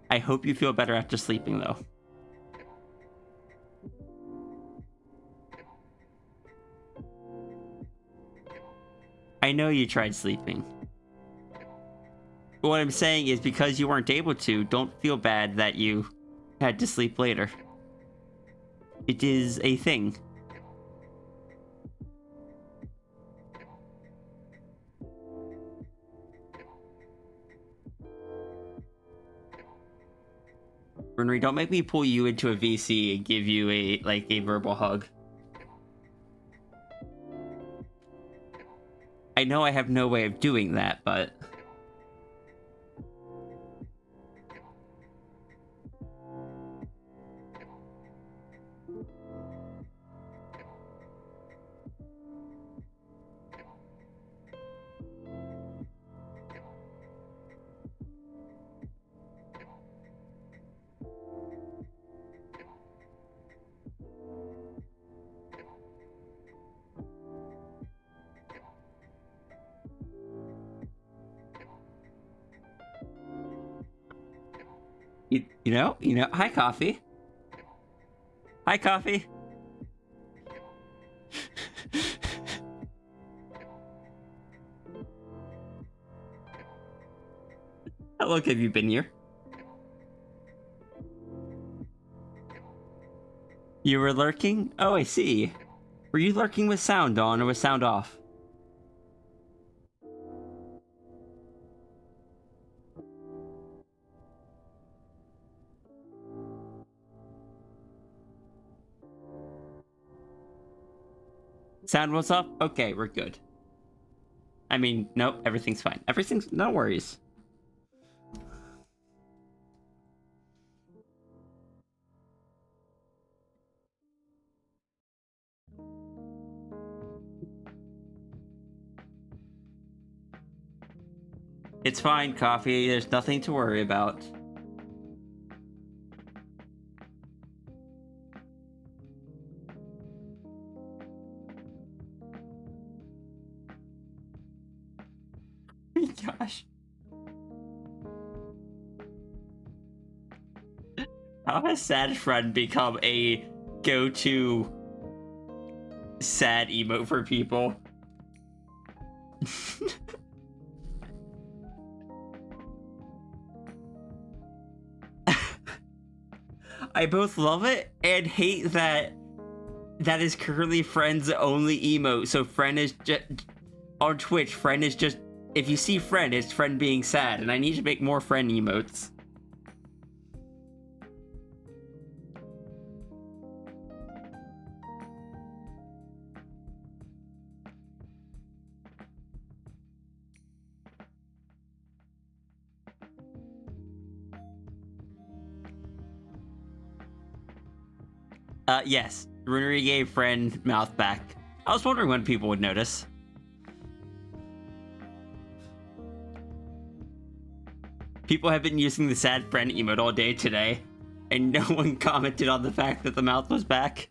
I hope you feel better after sleeping, though. I know you tried sleeping. But what I'm saying is because you weren't able to, don't feel bad that you had to sleep later. It is a thing. Renry, don't make me pull you into a VC and give you a verbal hug. I know I have no way of doing that, but Hi, Coffee. Hi, Coffee. How long have you been here? You were lurking? Oh, I see. Were you lurking with sound on or with sound off? Sound was off? Okay, we're good. I mean, nope, everything's fine. Everything's... no worries. It's fine, Coffee. There's nothing to worry about. Gosh. How has sad friend become a go-to sad emote for people? I both love it and hate that that is currently friend's only emote. So friend is just on Twitch. Friend is just, if you see friend, it's friend being sad, and I need to make more friend emotes. Yes. Runery gave friend mouth back. I was wondering when people would notice. People have been using the sad friend emote all day today, and no one commented on the fact that the mouth was back.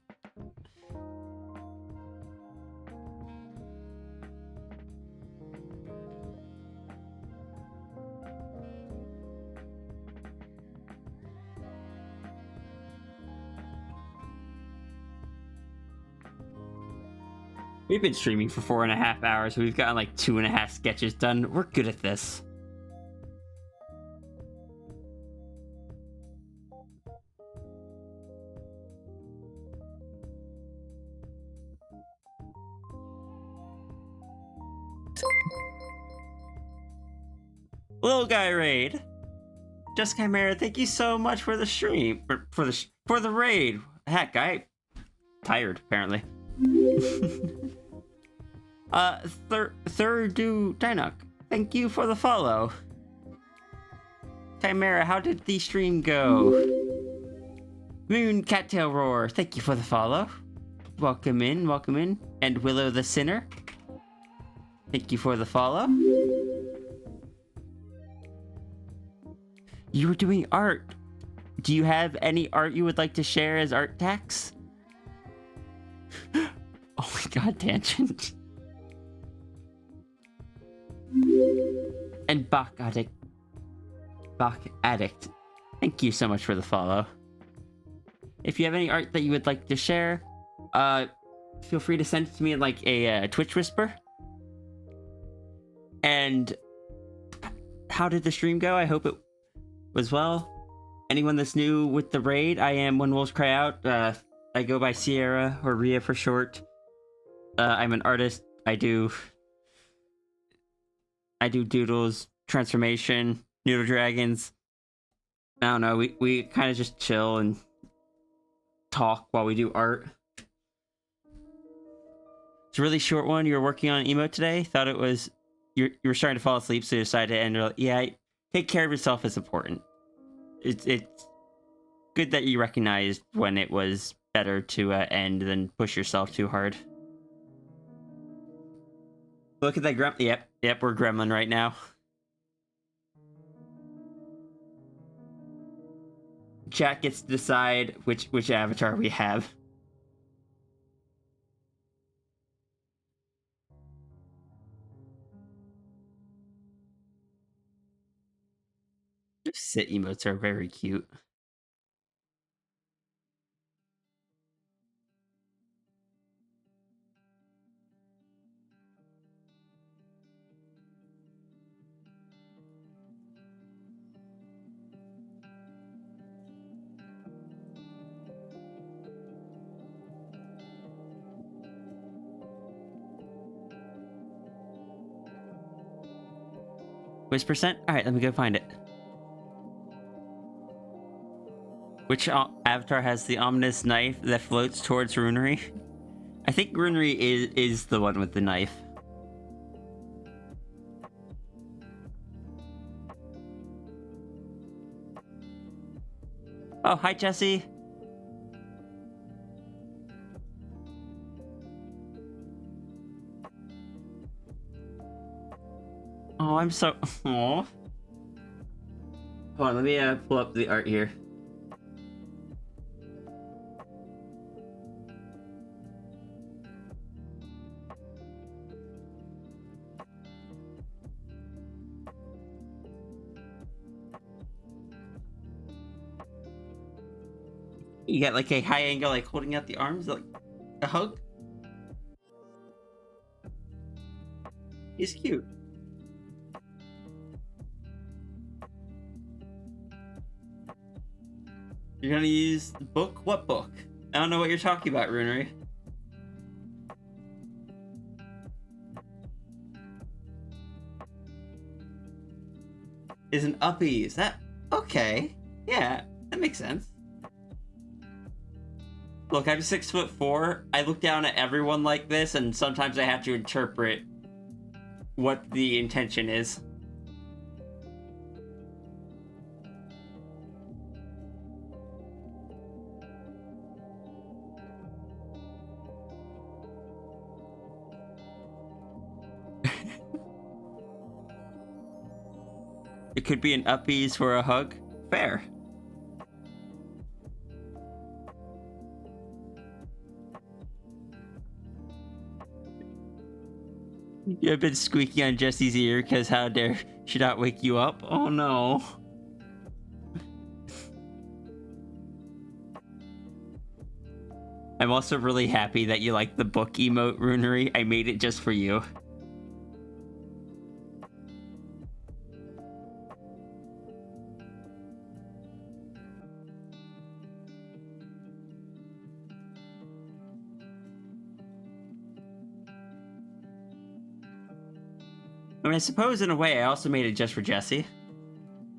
We've been streaming for 4.5 hours. We've gotten like 2.5 sketches done. We're good at this. Little guy raid. Just Chimera, thank you so much for the stream. For the raid. Heck, tired apparently. Thirdu Dinok, thank you for the follow. Chimera, how did the stream go? Moon Cattail Roar, thank you for the follow. Welcome in, welcome in. And Willow the Sinner, thank you for the follow. You were doing art. Do you have any art you would like to share as art tax? Oh my god, tangent. And Bach Addict, thank you so much for the follow. If you have any art that you would like to share, feel free to send it to me in like a Twitch whisper. And how did the stream go? I hope it was well. Anyone that's new with the raid, I am When Wolves Cry Out. I go by Sierra, or Ria for short. I'm an artist. I do doodles, transformation, noodle dragons. I don't know, we kind of just chill and talk while we do art. It's a really short one. You were working on an emote today. Thought it was you were starting to fall asleep, so you decided to end. Yeah, take care of yourself is important. It's good that you recognized when it was better to end than push yourself too hard. Look at that Yep, we're gremlin right now. Chat gets to decide which avatar we have. Sit emotes are very cute. Which percent? All right, let me go find it. Which avatar has the ominous knife that floats towards Runery? I think Runery is the one with the knife. Oh, hi, Jesse. Oh, I'm so... Aww. Hold on, let me pull up the art here. You got like a high angle, like holding out the arms, like a hug. He's cute. You're gonna use the book? What book? I don't know what you're talking about, Runery. Is an uppie. Is that okay? Yeah, that makes sense. Look, I'm 6'4". I look down at everyone like this, and sometimes I have to interpret what the intention is. It could be an uppies for a hug. Fair. You have been squeaking on Jesse's ear because how dare she not wake you up? Oh no. I'm also really happy that you like the book emote, Runery. I made it just for you. I mean, I suppose in a way I also made it just for Jesse.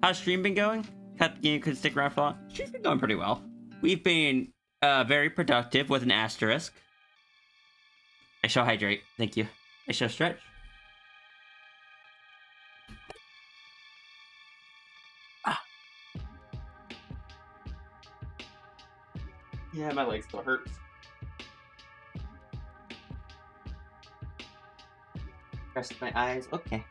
How's stream been going? Cut the game, could stick around for long. Stream's been going pretty well. We've been very productive with an asterisk. I shall hydrate. Thank you. I shall stretch. Ah. Yeah, my leg still hurts. Rest my eyes. Okay.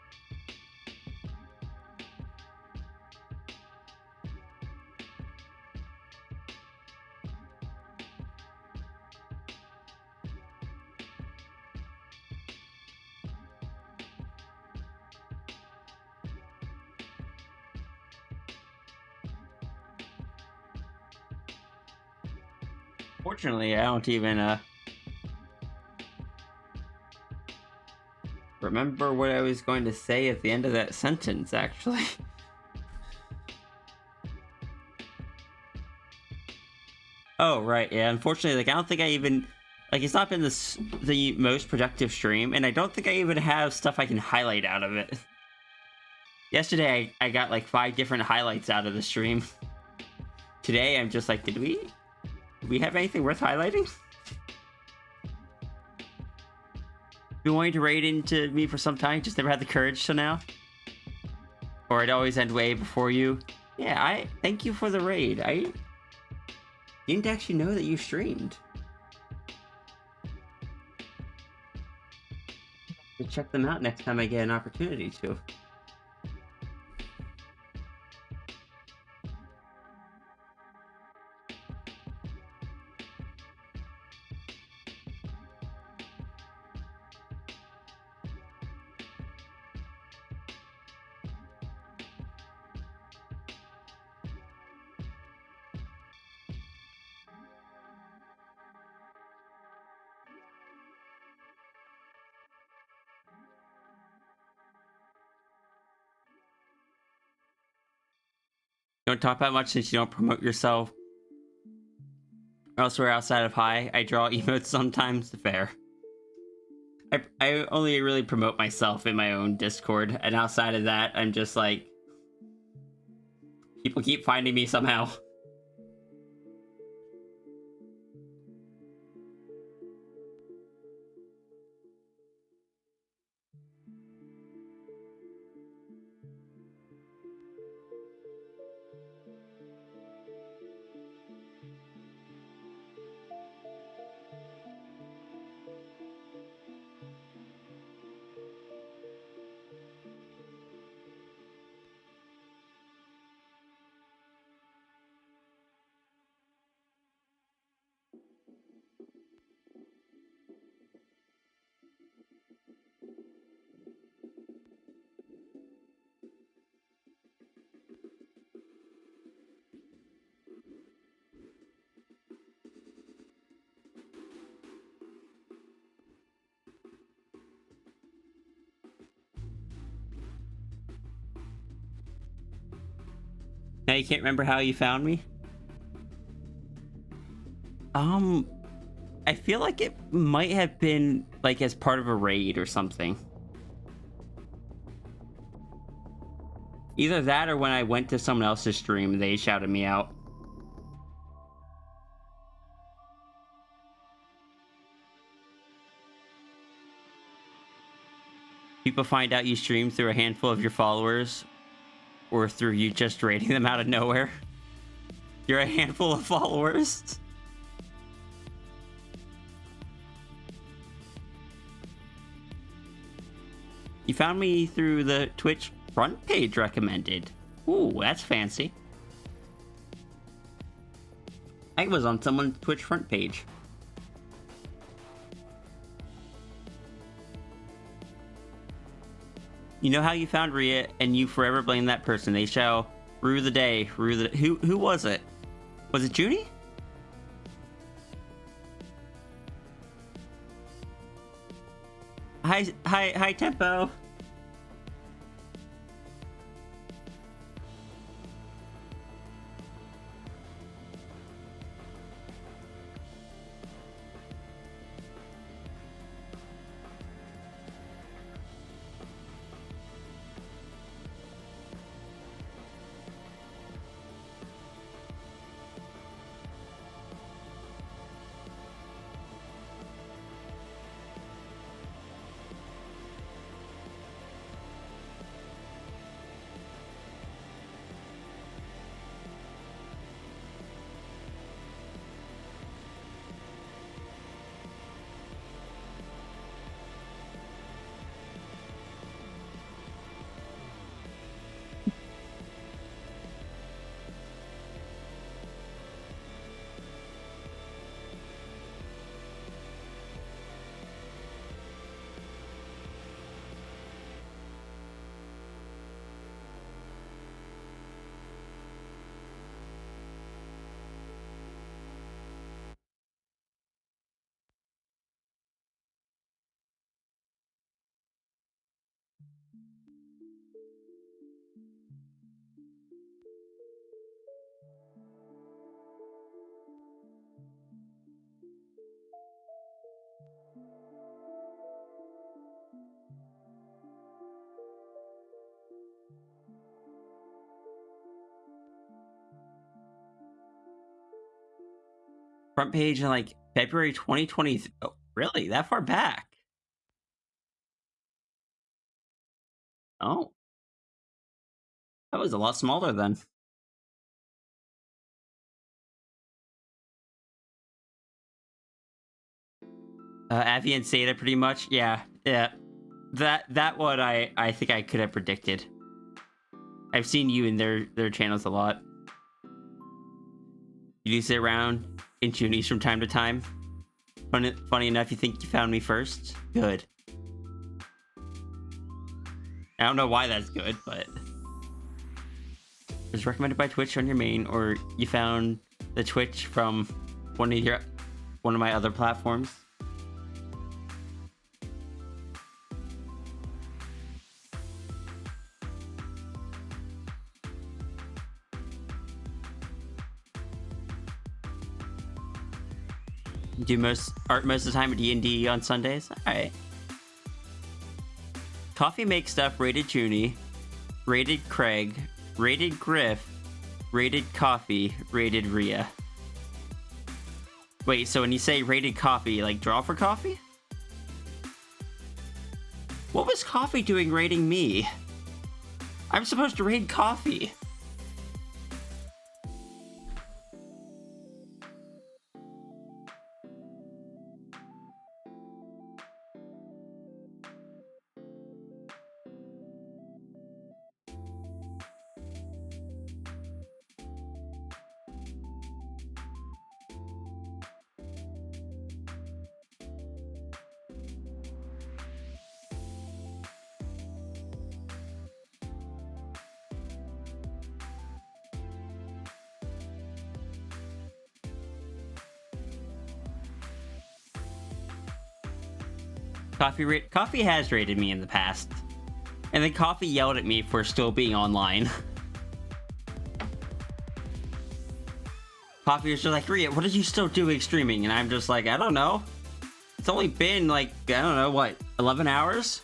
Fortunately, I don't even remember what I was going to say at the end of that sentence, actually. Oh, right, yeah. Unfortunately, like, I don't think I even... Like, it's not been the most productive stream, and I don't think I even have stuff I can highlight out of it. Yesterday, I got, like, 5 different highlights out of the stream. Today, I'm just like, did we have anything worth highlighting? Been wanting to raid into me for some time, just never had the courage till now. Or I'd always end way before you. Yeah, I thank you for the raid. I didn't actually know that you streamed. I'll check them out next time I get an opportunity to. Don't talk about much since you don't promote yourself. Elsewhere outside of hi, I draw emotes sometimes. Fair. I only really promote myself in my own Discord, and outside of that, I'm just like, people keep finding me somehow. Now you can't remember how you found me? I feel like it might have been like as part of a raid or something. Either that or when I went to someone else's stream, they shouted me out. People find out you stream through a handful of your followers, or through you just raiding them out of nowhere. You're a handful of followers. You found me through the Twitch front page recommended. Ooh, that's fancy. I was on someone's Twitch front page. You know how you found Rhea, and you forever blame that person. They shall rue the day. Who was it? Was it Junie? Hi, Tempo. Front page in like February 2020. Oh, really? That far back? Oh, that was a lot smaller then. Avi and Seda, pretty much. Yeah. That one I think I could have predicted. I've seen you in their channels a lot. You do sit around in Junies from time to time. Funny enough, you think you found me first? Good. I don't know why that's good, but it was recommended by Twitch on your main, or you found the Twitch from one of my other platforms. Do most of the time at D&D on Sundays? Alright. Coffee Make Stuff, rated Junie, rated Craig, rated Griff, rated Coffee, rated Rhea. Wait, so when you say rated coffee, like draw for coffee? What was Coffee doing rating me? I'm supposed to raid Coffee. Coffee has rated me in the past. And then Coffee yelled at me for still being online. Coffee was just like, Rhea, what are you still doing streaming? And I'm just like, I don't know. It's only been like, I don't know, what, 11 hours?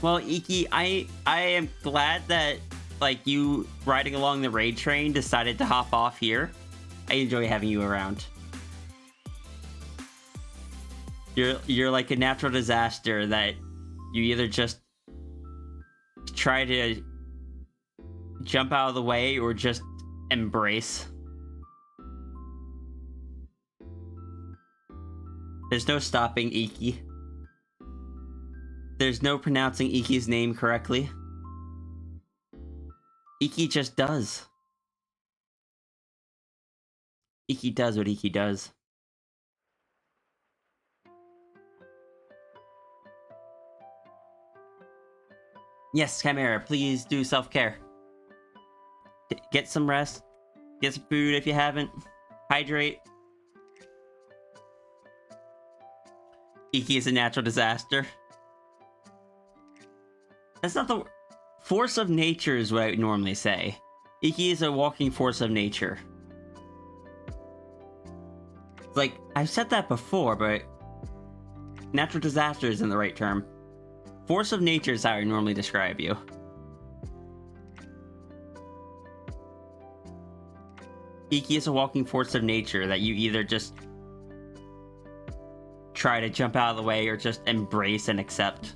Well, Iki, I am glad that, like, you riding along the raid train decided to hop off here. I enjoy having you around. You're like a natural disaster that you either just try to jump out of the way or just embrace. There's no stopping Iki. There's no pronouncing Iki's name correctly. Iki just does. Iki does what Iki does. Yes, Chimera, please do self-care. Get some rest. Get some food if you haven't. Hydrate. Iki is a natural disaster. That's not the... Force of nature is what I would normally say. Iki is a walking force of nature. It's like, I've said that before, but... Natural disaster isn't the right term. Force of nature is how I normally describe you. Iki is a walking force of nature that you either just try to jump out of the way or just embrace and accept.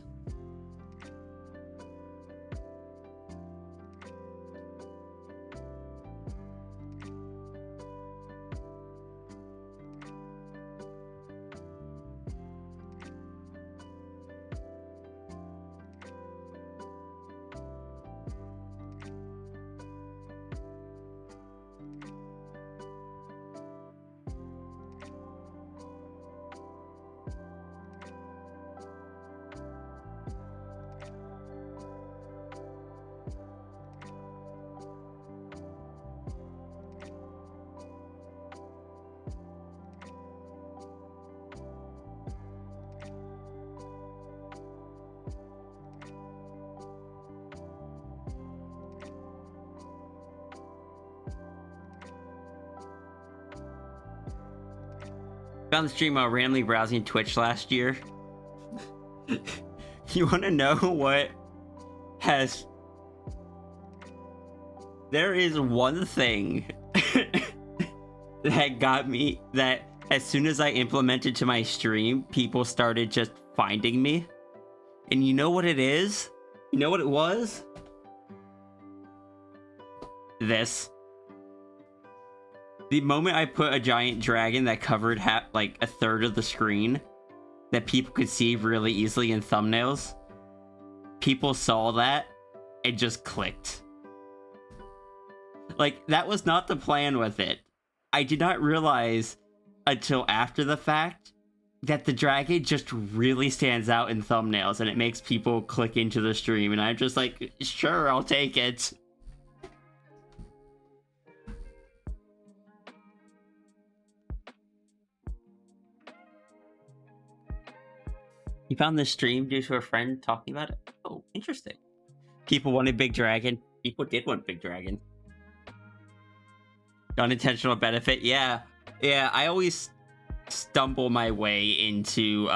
Found the stream while randomly browsing Twitch last year. You want to know what has... There is one thing that got me, that as soon as I implemented to my stream, people started just finding me. And you know what it is? You know what it was? This. The moment I put a giant dragon that covered like a third of the screen that people could see really easily in thumbnails, people saw that and just clicked. Like, that was not the plan with it. I did not realize until after the fact that the dragon just really stands out in thumbnails and it makes people click into the stream, and I'm just like, sure, I'll take it. You found this stream due to a friend talking about it? Oh, interesting. People wanted Big Dragon. People did want Big Dragon. Unintentional benefit. Yeah. Yeah, I always stumble my way into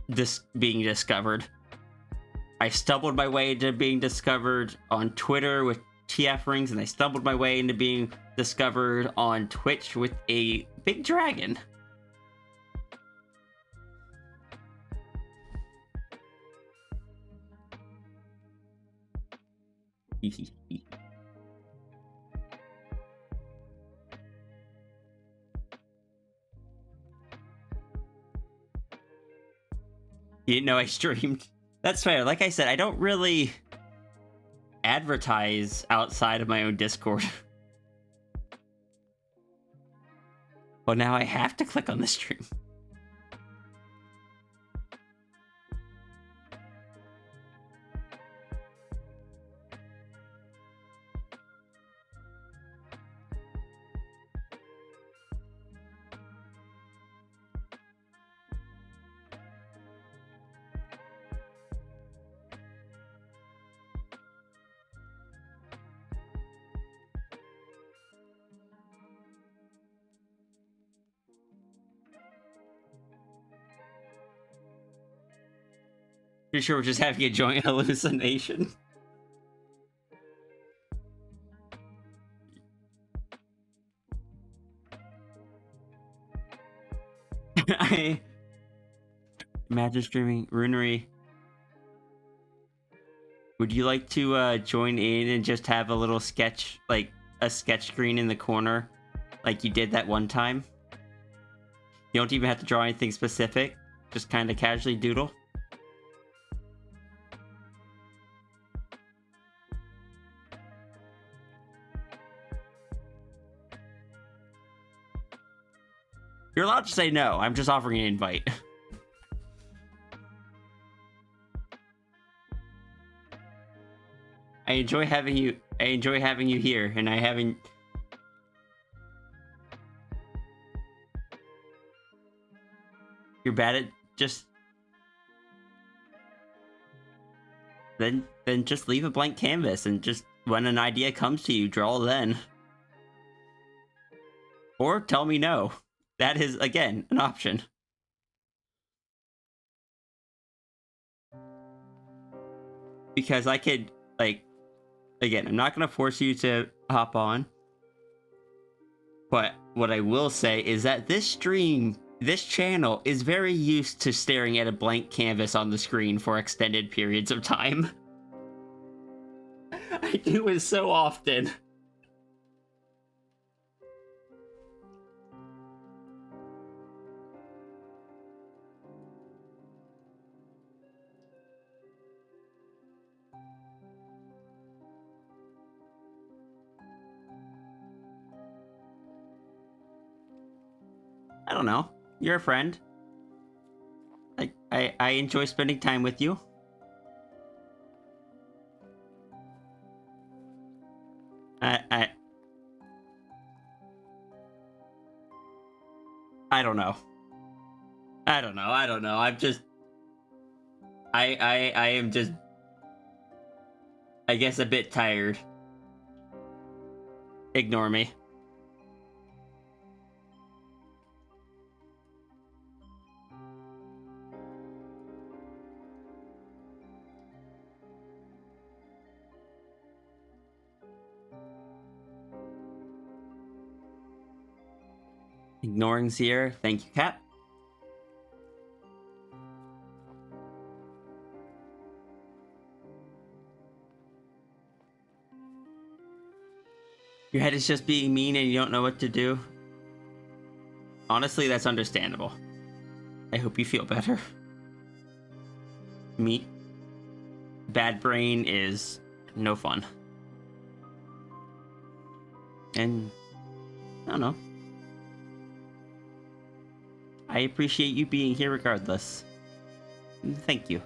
this being discovered. I stumbled my way into being discovered on Twitter with TF rings, and I stumbled my way into being discovered on Twitch with a big dragon. You didn't know I streamed? That's fair. Like I said, I don't really advertise outside of my own Discord. Well, now I have to click on the stream. Pretty sure we're just having a joint hallucination. I imagine streaming runery. Would you like to join in and just have a little sketch, like a sketch screen in the corner, like you did that one time? You don't even have to draw anything specific, just kind of casually doodle. You're allowed to say no. I'm just offering an invite. I enjoy having you here, and I haven't. You're bad at just. Then just leave a blank canvas and just when an idea comes to you, draw then. Or tell me no. That is, again, an option. Because I could, like, again, I'm not going to force you to hop on. But what I will say is that this stream, this channel, is very used to staring at a blank canvas on the screen for extended periods of time. I do it so often. I don't know. You're a friend. I enjoy spending time with you. I don't know. I don't know. I'm just I am just I guess a bit tired. Ignore me. Ignoring Zier. Thank you, Cat. Your head is just being mean and you don't know what to do. Honestly, that's understandable. I hope you feel better. Me. Bad brain is no fun. And I don't know. I appreciate you being here regardless. Thank you.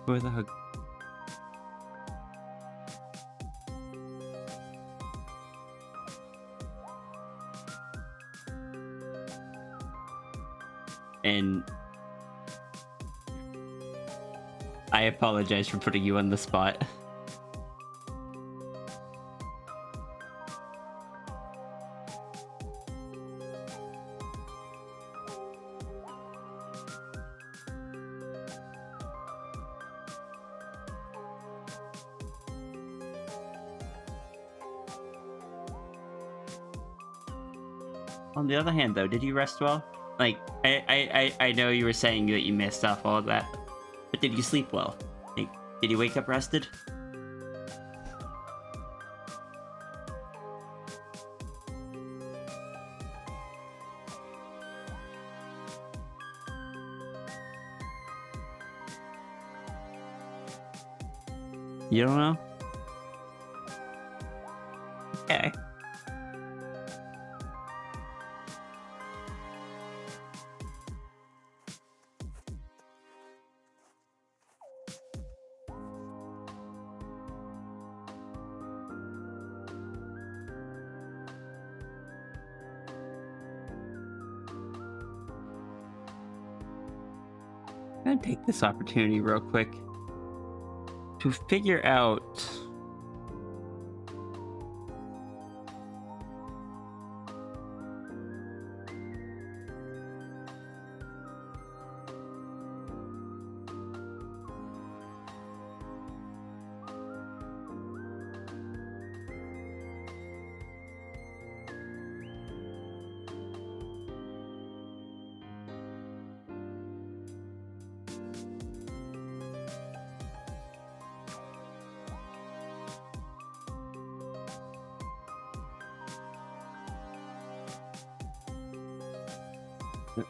With a hug. And I apologize for putting you on the spot. On the other hand, though, did you rest well? Like, I know you were saying that you missed off all of that, but did you sleep well? Like, did you wake up rested? You don't know? Okay. I'm gonna take this opportunity real quick to figure out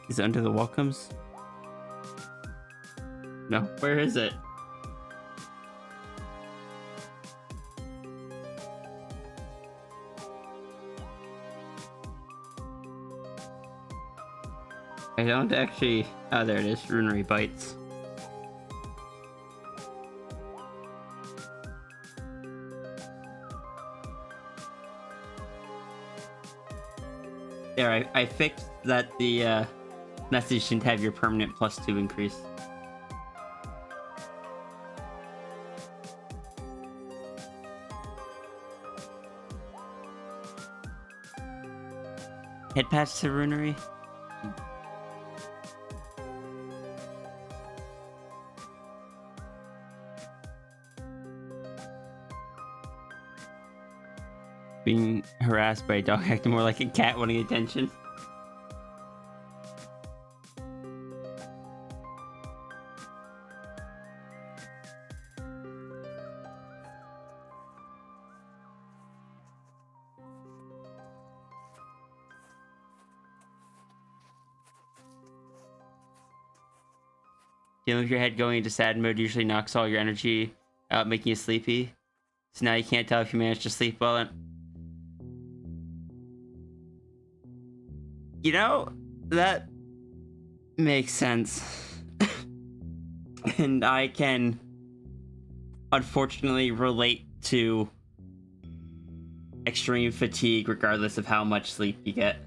is it under the welcomes? No, where is it? I don't actually. Oh, there it is. Runary bites. There, I fixed that the message shouldn't have your permanent +2 increase. Head patch to Runary. Being harassed by a dog acting more like a cat wanting attention. Dealing with your head going into sad mode usually knocks all your energy out, making you sleepy. So now you can't tell if you managed to sleep well. And you know, that makes sense. And I can unfortunately relate to extreme fatigue regardless of how much sleep you get.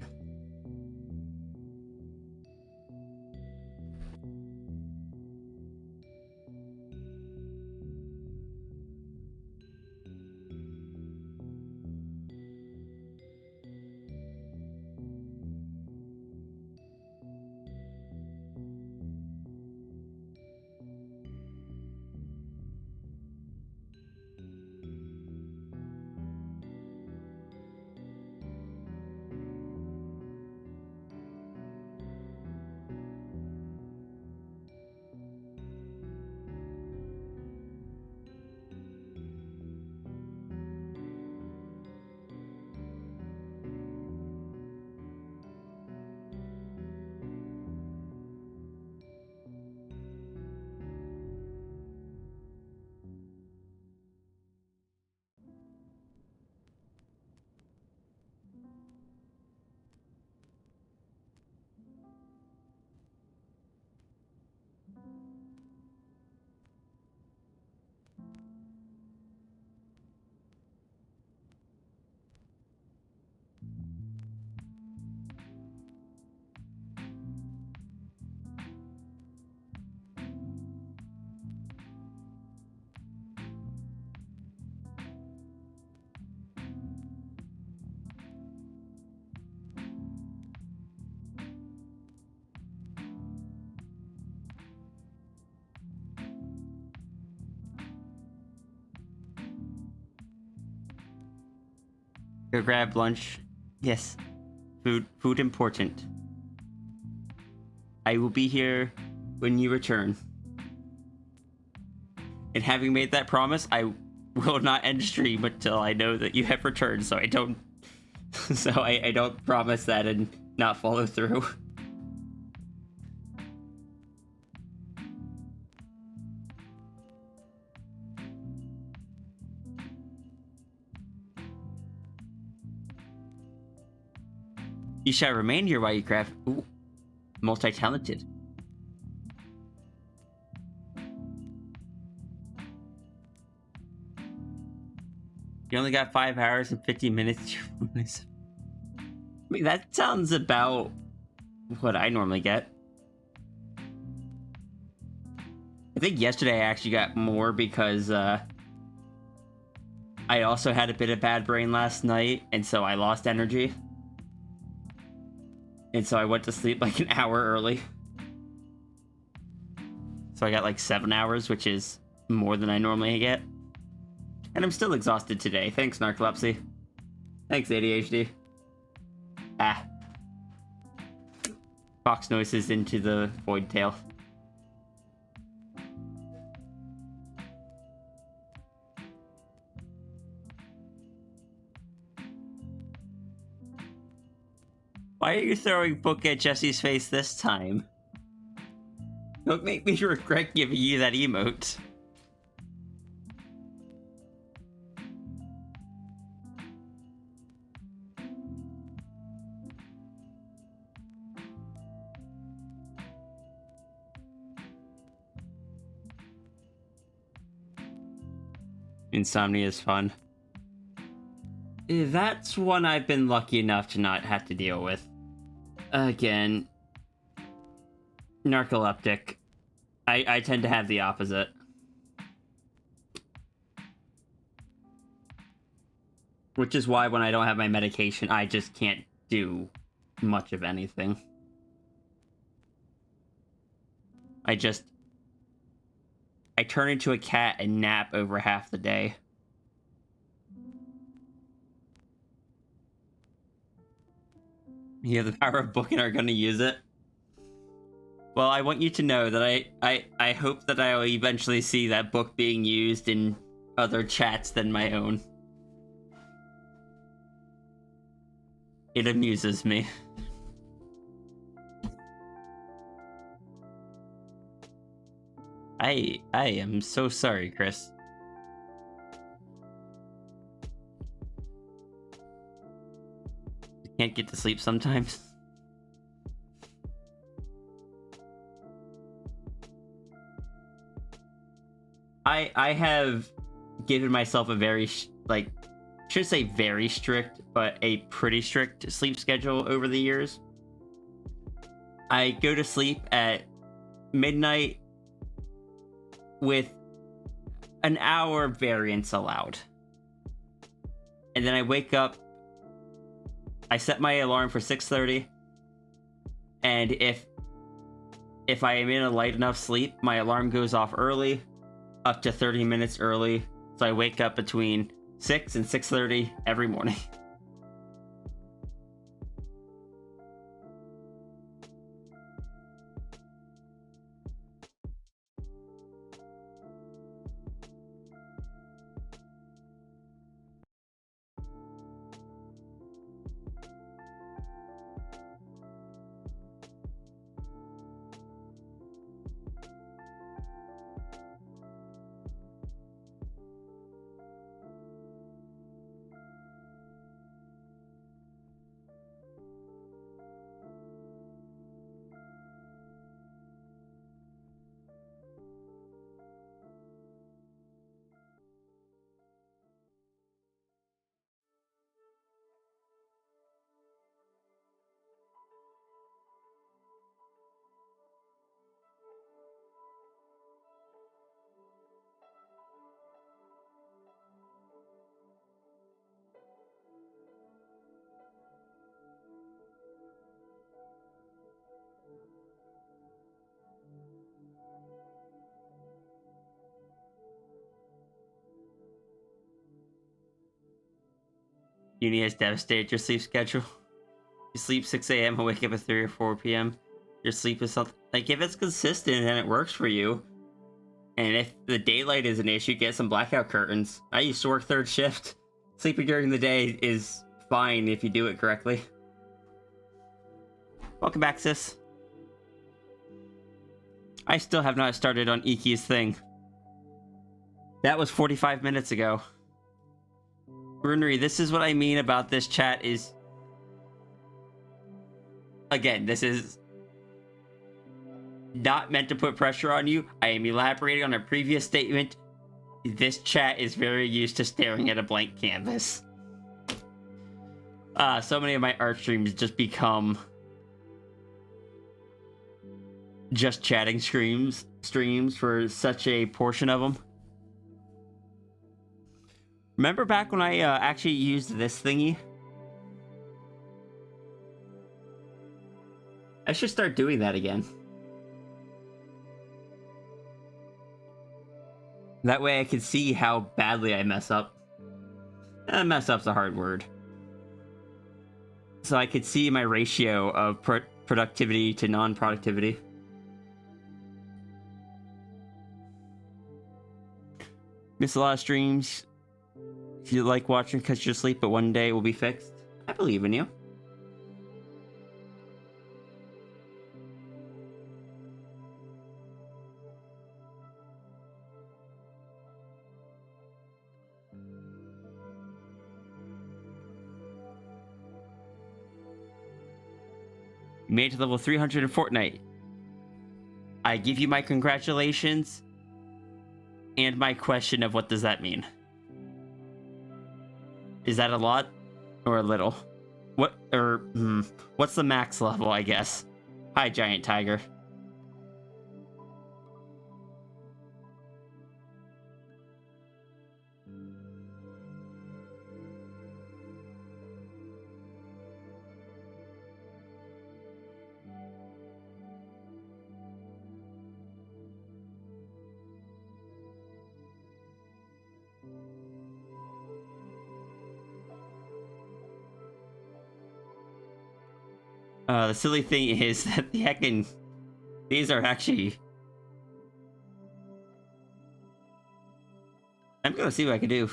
Go grab lunch. Yes. Food important. I will be here when you return. And having made that promise, I will not end stream until I know that you have returned, so I don't I don't promise that and not follow through. You shall remain here while you craft. Ooh, multi-talented. You only got 5 hours and 50 minutes. I mean, that sounds about what I normally get. I think yesterday I actually got more because I also had a bit of bad brain last night, and so I lost energy. And so I went to sleep like an hour early. So I got like 7 hours, which is more than I normally get. And I'm still exhausted today. Thanks, narcolepsy. Thanks, ADHD. Ah. Fox noises into the void tail. Why are you throwing book at Jesse's face this time? Don't make me regret giving you that emote. Insomnia is fun. That's one I've been lucky enough to not have to deal with. Again, narcoleptic. I tend to have the opposite. Which is why when I don't have my medication, I just can't do much of anything. I turn into a cat and nap over half the day. You have the power of book and are going to use it? Well, I want you to know that I hope that I'll eventually see that book being used in other chats than my own. It amuses me. I am so sorry, Chris. Can't get to sleep sometimes. I have given myself a very shouldn't say very strict, but a pretty strict sleep schedule over the years. I go to sleep at midnight with an hour variance allowed. And then I wake up. I set my alarm for 6:30. And if I am in a light enough sleep, my alarm goes off early, up to 30 minutes early. So I wake up between 6 and 6:30 every morning. Uni has devastated your sleep schedule. You sleep 6 a.m. and wake up at 3 or 4 p.m. Your sleep is something like if it's consistent and it works for you. And if the daylight is an issue, get some blackout curtains. I used to work third shift. Sleeping during the day is fine if you do it correctly. Welcome back, sis. I still have not started on Iki's thing. That was 45 minutes ago. Brunery, this is what I mean about this chat is... Again, this is not meant to put pressure on you. I am elaborating on a previous statement. This chat is very used to staring at a blank canvas. So many of my art streams just become just chatting streams for such a portion of them. Remember back when I actually used this thingy? I should start doing that again. That way I can see how badly I mess up. Mess up's a hard word. So I could see my ratio of productivity to non-productivity. Miss a lot of streams. If you like watching because you're asleep, but one day it will be fixed. I believe in you. You made it to level 300 in Fortnite. I give you my congratulations and my question of what does that mean? Is that a lot or a little? What's the max level, I guess? Hi, Giant Tiger. The silly thing is that the heckin' these are actually... I'm gonna see what I can do.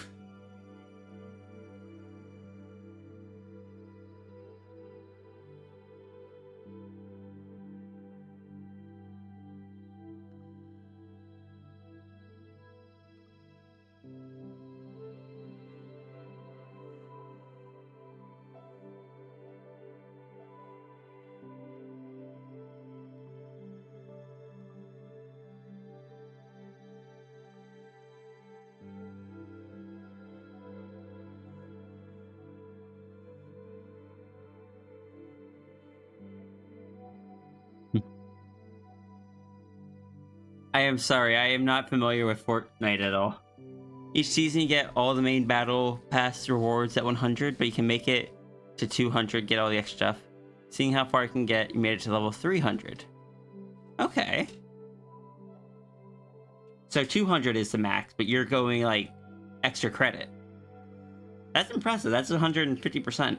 I am sorry, I am not familiar with Fortnite at all. Each season you get all the main battle pass rewards at 100, but you can make it to 200, get all the extra stuff. Seeing how far you can get, you made it to level 300. Okay. So 200 is the max, but you're going like extra credit. That's impressive, that's 150%.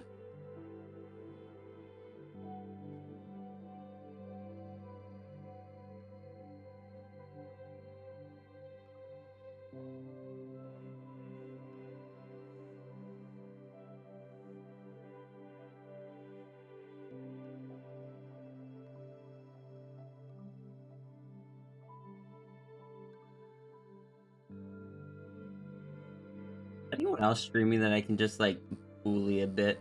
Anyone else streaming that I can just like bully a bit?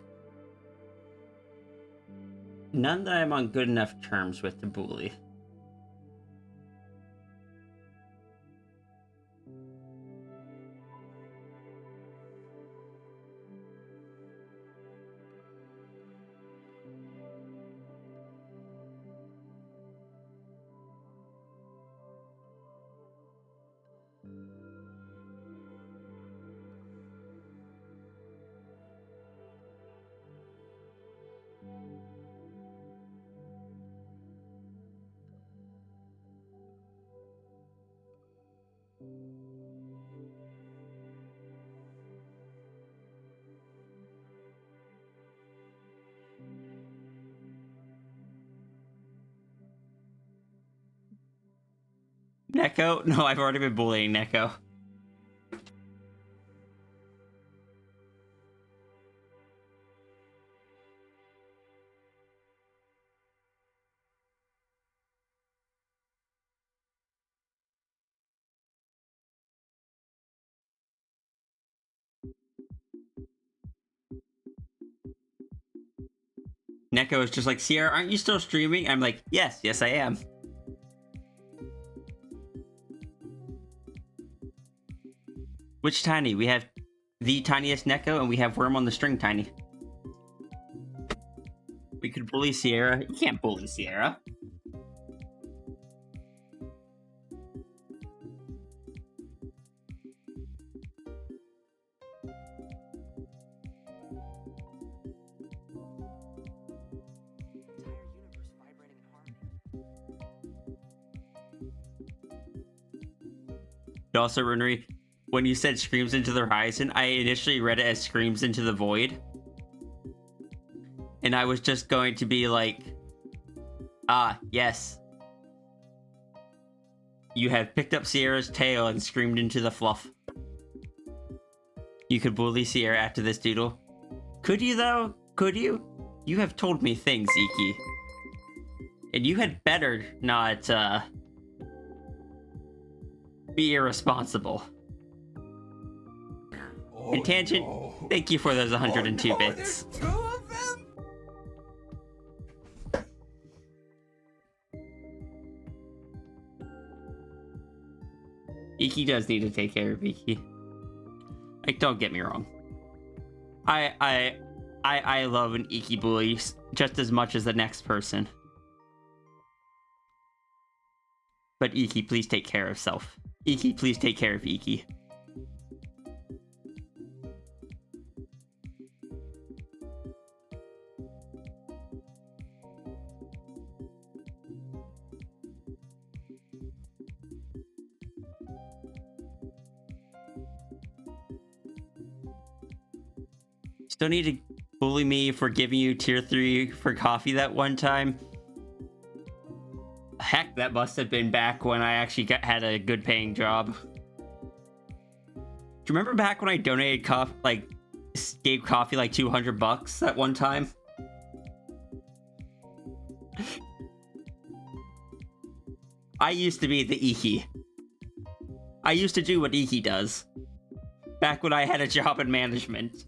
None that I'm on good enough terms with to bully. Neko? No, I've already been bullying Neko. Neko is just like, Sierra, aren't you still streaming? I'm like, yes, I am. Which Tiny? We have the tiniest Neko, and we have Worm on the String Tiny. We could bully Sierra. You can't bully Sierra. Entire universe vibrating in harmony. Also, Runry, when you said Screams into the Horizon, I initially read it as Screams into the Void. And I was just going to be like, yes. You have picked up Sierra's tail and screamed into the fluff. You could bully Sierra after this, Doodle. Could you, though? Could you? You have told me things, Iki. And you had better not, be irresponsible. Oh, And Tangent, no. thank you for those 102 Oh, no, bits. there's 2 of them? Iki does need to take care of Iki. Like, don't get me wrong. I love an Iki bully just as much as the next person. But Iki, please take care of self. Iki, please take care of Iki. Still need to bully me for giving you tier 3 for coffee that one time. Heck, that must have been back when I actually had a good paying job. Do you remember back when I donated coffee, like, gave coffee like $200 that one time? I used to be the Iki. I used to do what Iki does. Back when I had a job in management.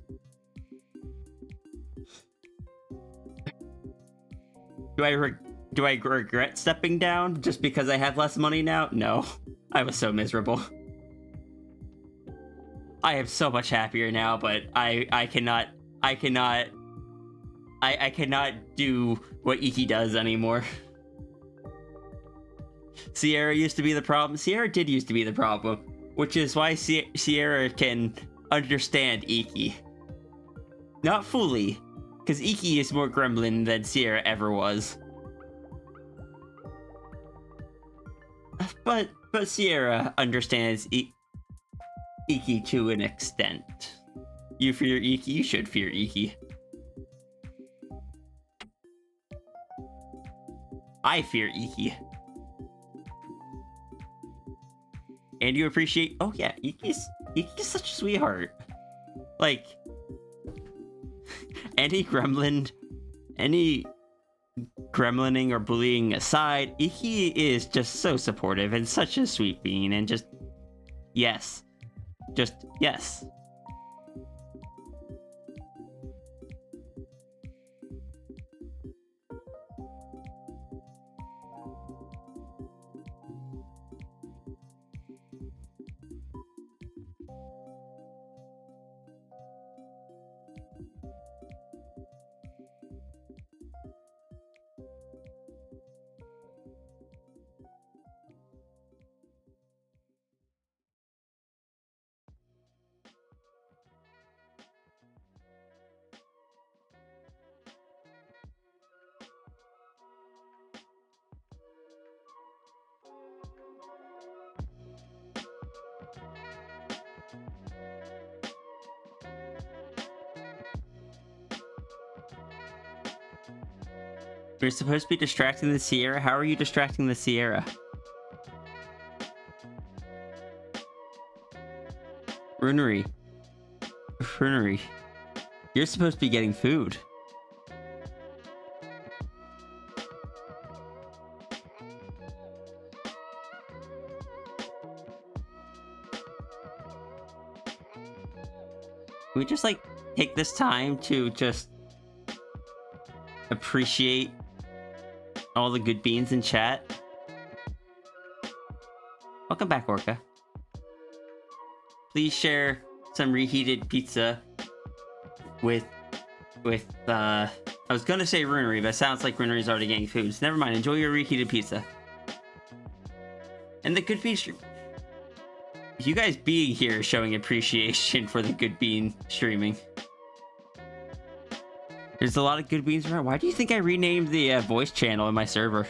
Do I regret stepping down just because I have less money now? No. I was so miserable. I am so much happier now, but I cannot do what Iki does anymore. Sierra used to be the problem. Sierra did used to be the problem, which is why Sierra can understand Iki. Not fully, because Iki is more gremlin than Sierra ever was. But Sierra understands Iki to an extent. You fear Iki, you should fear Iki. I fear Iki. And you appreciate... Oh yeah, Iki's such a sweetheart. Like... any gremlining or bullying aside, Iki is just so supportive and such a sweet being, and just... yes. Just, yes. You're supposed to be distracting the Sierra? How are you distracting the Sierra? Runery. Runery. You're supposed to be getting food. Can we just, like, take this time to just appreciate all the good beans in chat? Welcome back, Orca. Please share some reheated pizza with I was gonna say Runery, but it sounds like Runery's already getting food. So never mind, enjoy your reheated pizza. And the good bean you guys being here is showing appreciation for the good bean streaming. There's a lot of good beans around. Why do you think I renamed the voice channel in my server?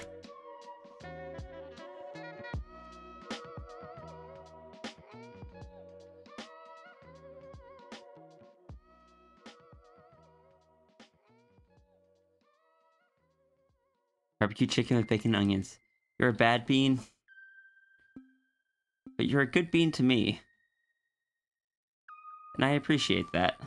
Barbecue chicken with bacon and onions. You're a bad bean, but you're a good bean to me. And I appreciate that.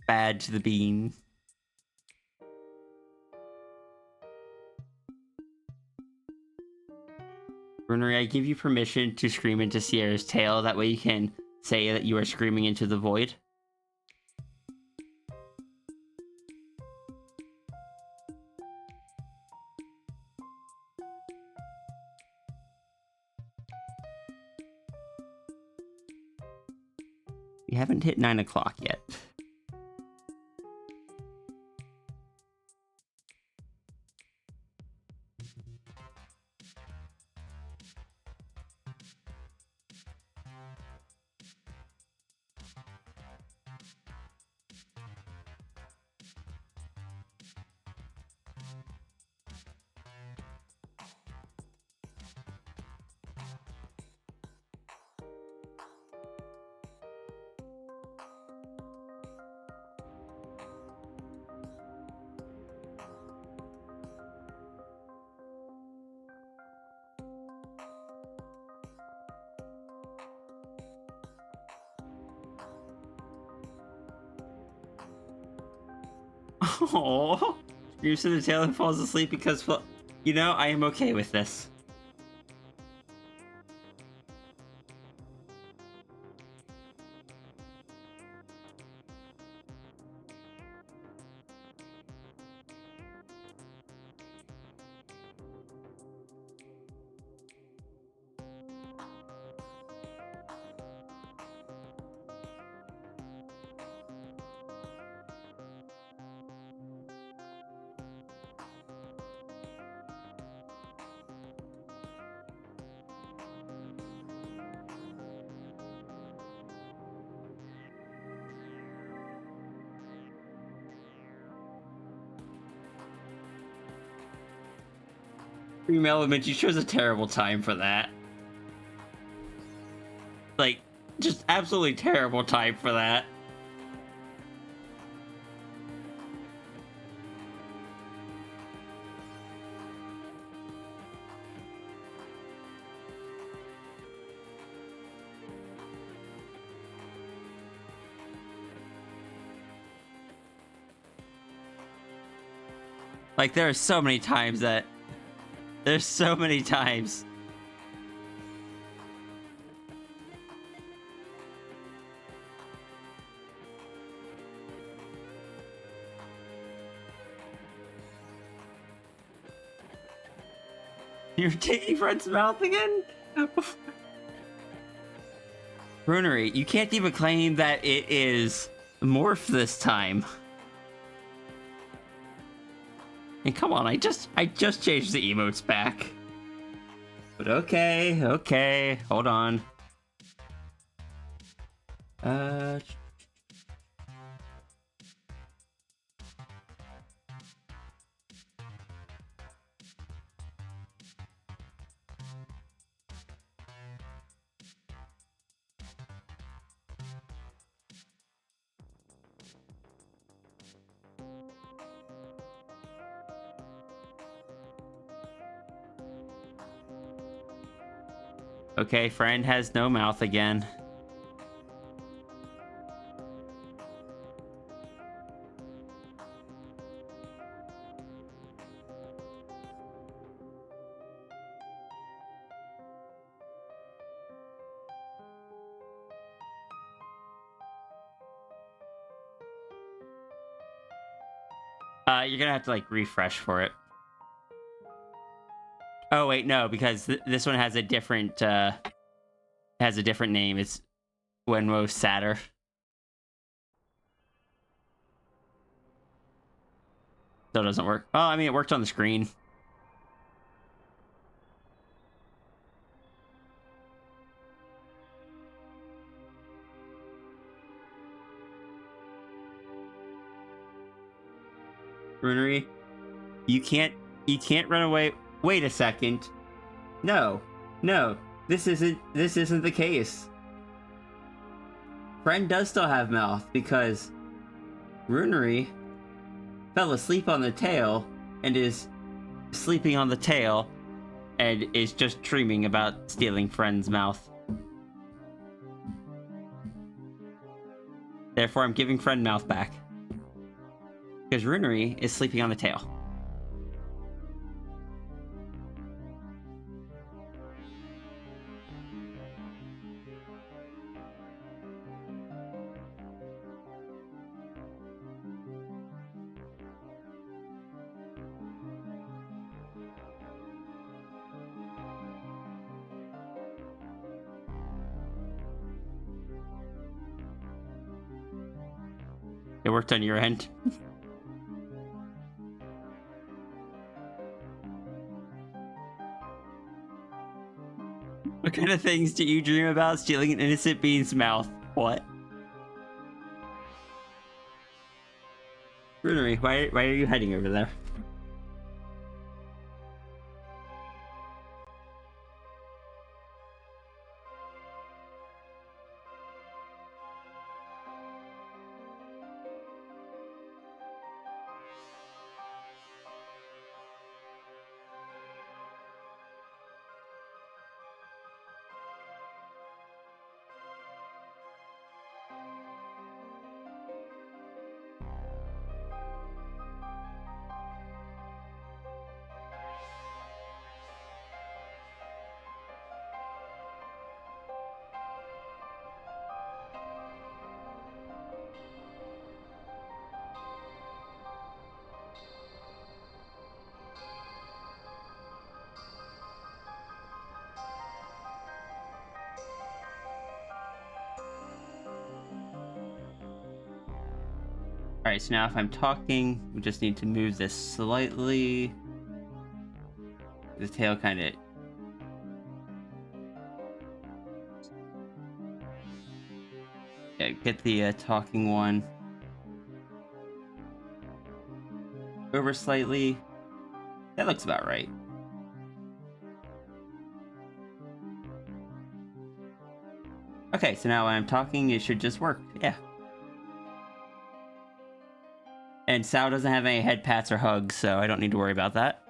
Bad to the bean. Runery, I give you permission to scream into Sierra's tail. That way you can say that you are screaming into the void. We haven't hit 9 o'clock yet. Oh, screams to the tail and falls asleep because, well, you know, I am okay with this. Dream Element, you chose a terrible time for that. Like, just absolutely terrible time for that. Like, there are so many times that... There's so many times. You're taking Fred's mouth again? Runery, you can't even claim that it is Morph this time. And come on, I just changed the emotes back. But okay, hold on. Okay, friend has no mouth again. You're gonna have to like refresh for it. Oh wait, no, because this one has a different name. It's Wenwo Satter. Still doesn't work. Oh, I mean, it worked on the screen. Runery, you can't run away. Wait a second. No, this isn't the case. Friend does still have mouth because Runery fell asleep on the tail and is sleeping on the tail and is just dreaming about stealing Friend's mouth. Therefore, I'm giving Friend mouth back. Because Runery is sleeping on the tail. It worked on your end. What kind of things do you dream about? Stealing an innocent being's mouth? What? Runery, why are you hiding over there? Alright, so now if I'm talking, we just need to move this slightly. The tail kind of... Yeah, get the talking one over slightly. That looks about right. Okay, so now when I'm talking, it should just work. Yeah. And Sao doesn't have any head pats or hugs, so I don't need to worry about that.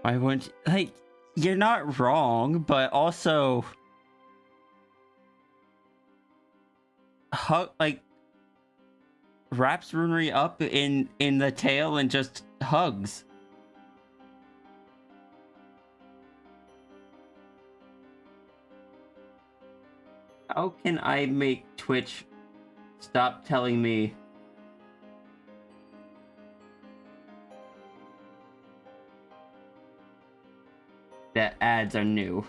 I wouldn't... Like, you're not wrong, but also... Like... Wraps Runery up in the tail and just hugs. How can I make Twitch stop telling me that ads are new?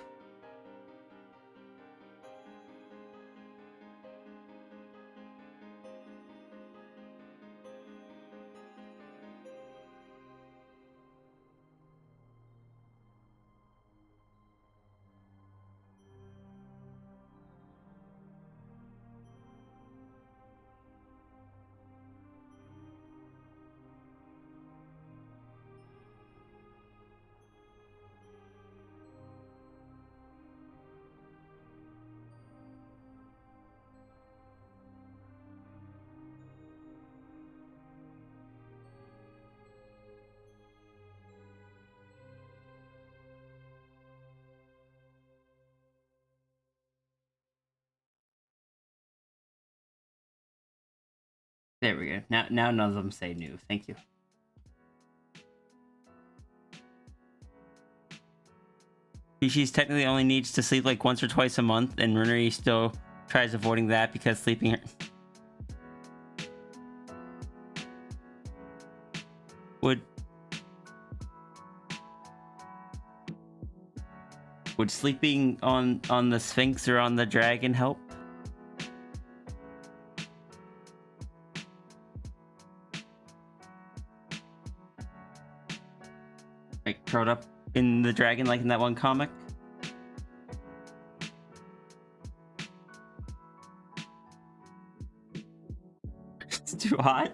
There we go. Now none of them say new. Thank you. Species technically only needs to sleep like once or twice a month, and Runnery still tries avoiding that because sleeping. Would sleeping on the Sphinx or on the dragon help? Like curled up in the dragon like in that one comic? It's too hot?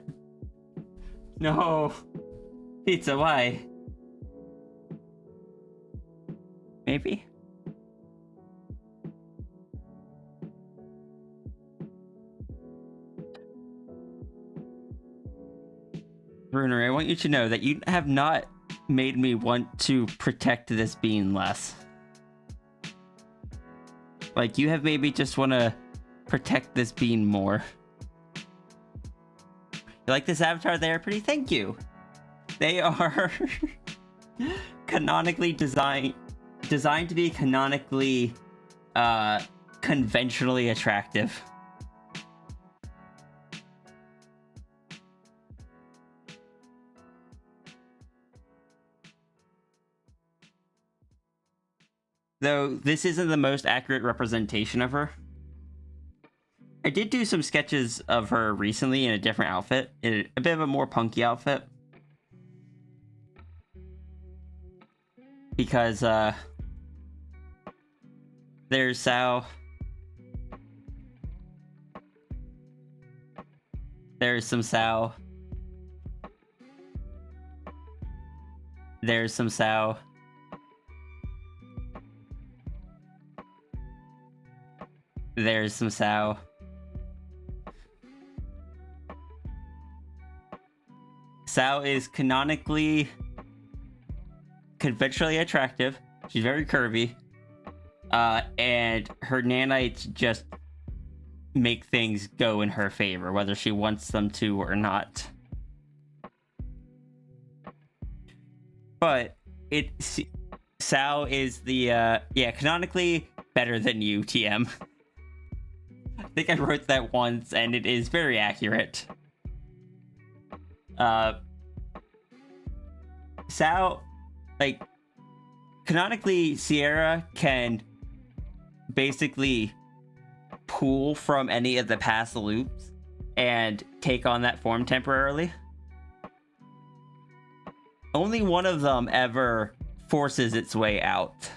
No. Pizza, why? Maybe? Bruner, I want you to know that you have not made me want to protect this bean less. Like, you have made me just want to protect this bean more. You like this avatar there? Pretty? Thank you. They are canonically designed to be canonically conventionally attractive. Though this isn't the most accurate representation of her. I did do some sketches of her recently in a different outfit, in a bit of a more punky outfit. Because there's Sao. There's some Sao. There's some Sao. There's some Sao. Sao is canonically conventionally attractive. She's very curvy. And her nanites just make things go in her favor, whether she wants them to or not. But Sao is the canonically better than you, TM. I think I wrote that once, and it is very accurate. Sao, like, canonically, Sierra can basically pull from any of the past loops and take on that form temporarily. Only one of them ever forces its way out.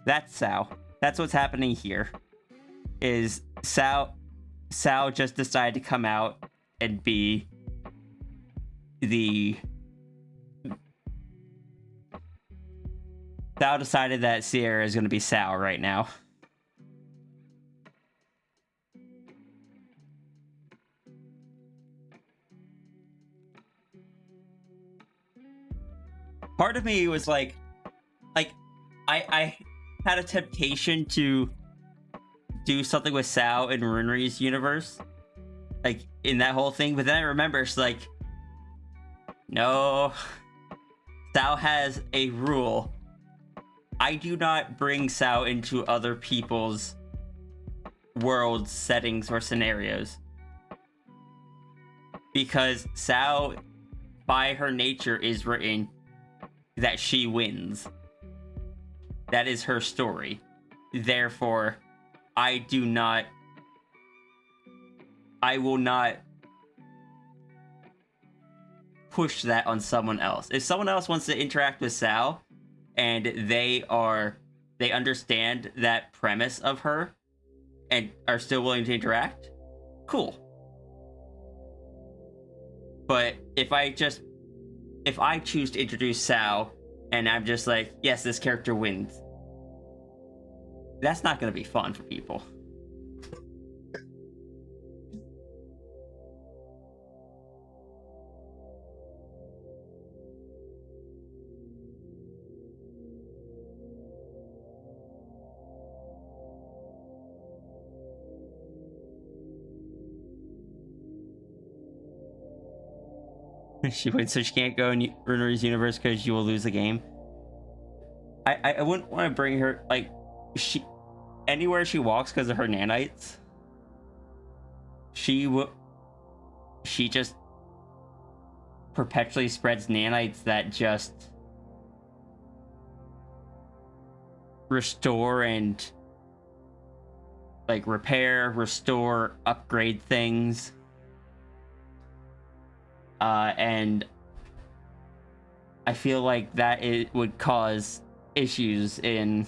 That's Sao. That's what's happening here. Is Sao just decided to come out and be the... Sao decided that Sierra is going to be Sao right now. Part of me was like I had a temptation to do something with Sao in Runri's universe, like in that whole thing, but then I remember it's like, no, Sao has a rule. I do not bring Sao into other people's worlds, settings, or scenarios. Because Sao, by her nature, is written that she wins. That is her story. Therefore, I will not push that on someone else. If someone else wants to interact with Sao, and they understand that premise of her, and are still willing to interact, cool. But if I choose to introduce Sao, and I'm just like, yes, this character wins, that's not going to be fun for people. She wins, so she can't go in Runer's universe because you will lose the game. I wouldn't want to bring her, like, she anywhere she walks because of her nanites. She just perpetually spreads nanites that just restore and like repair, restore, upgrade things. And I feel like that it would cause issues in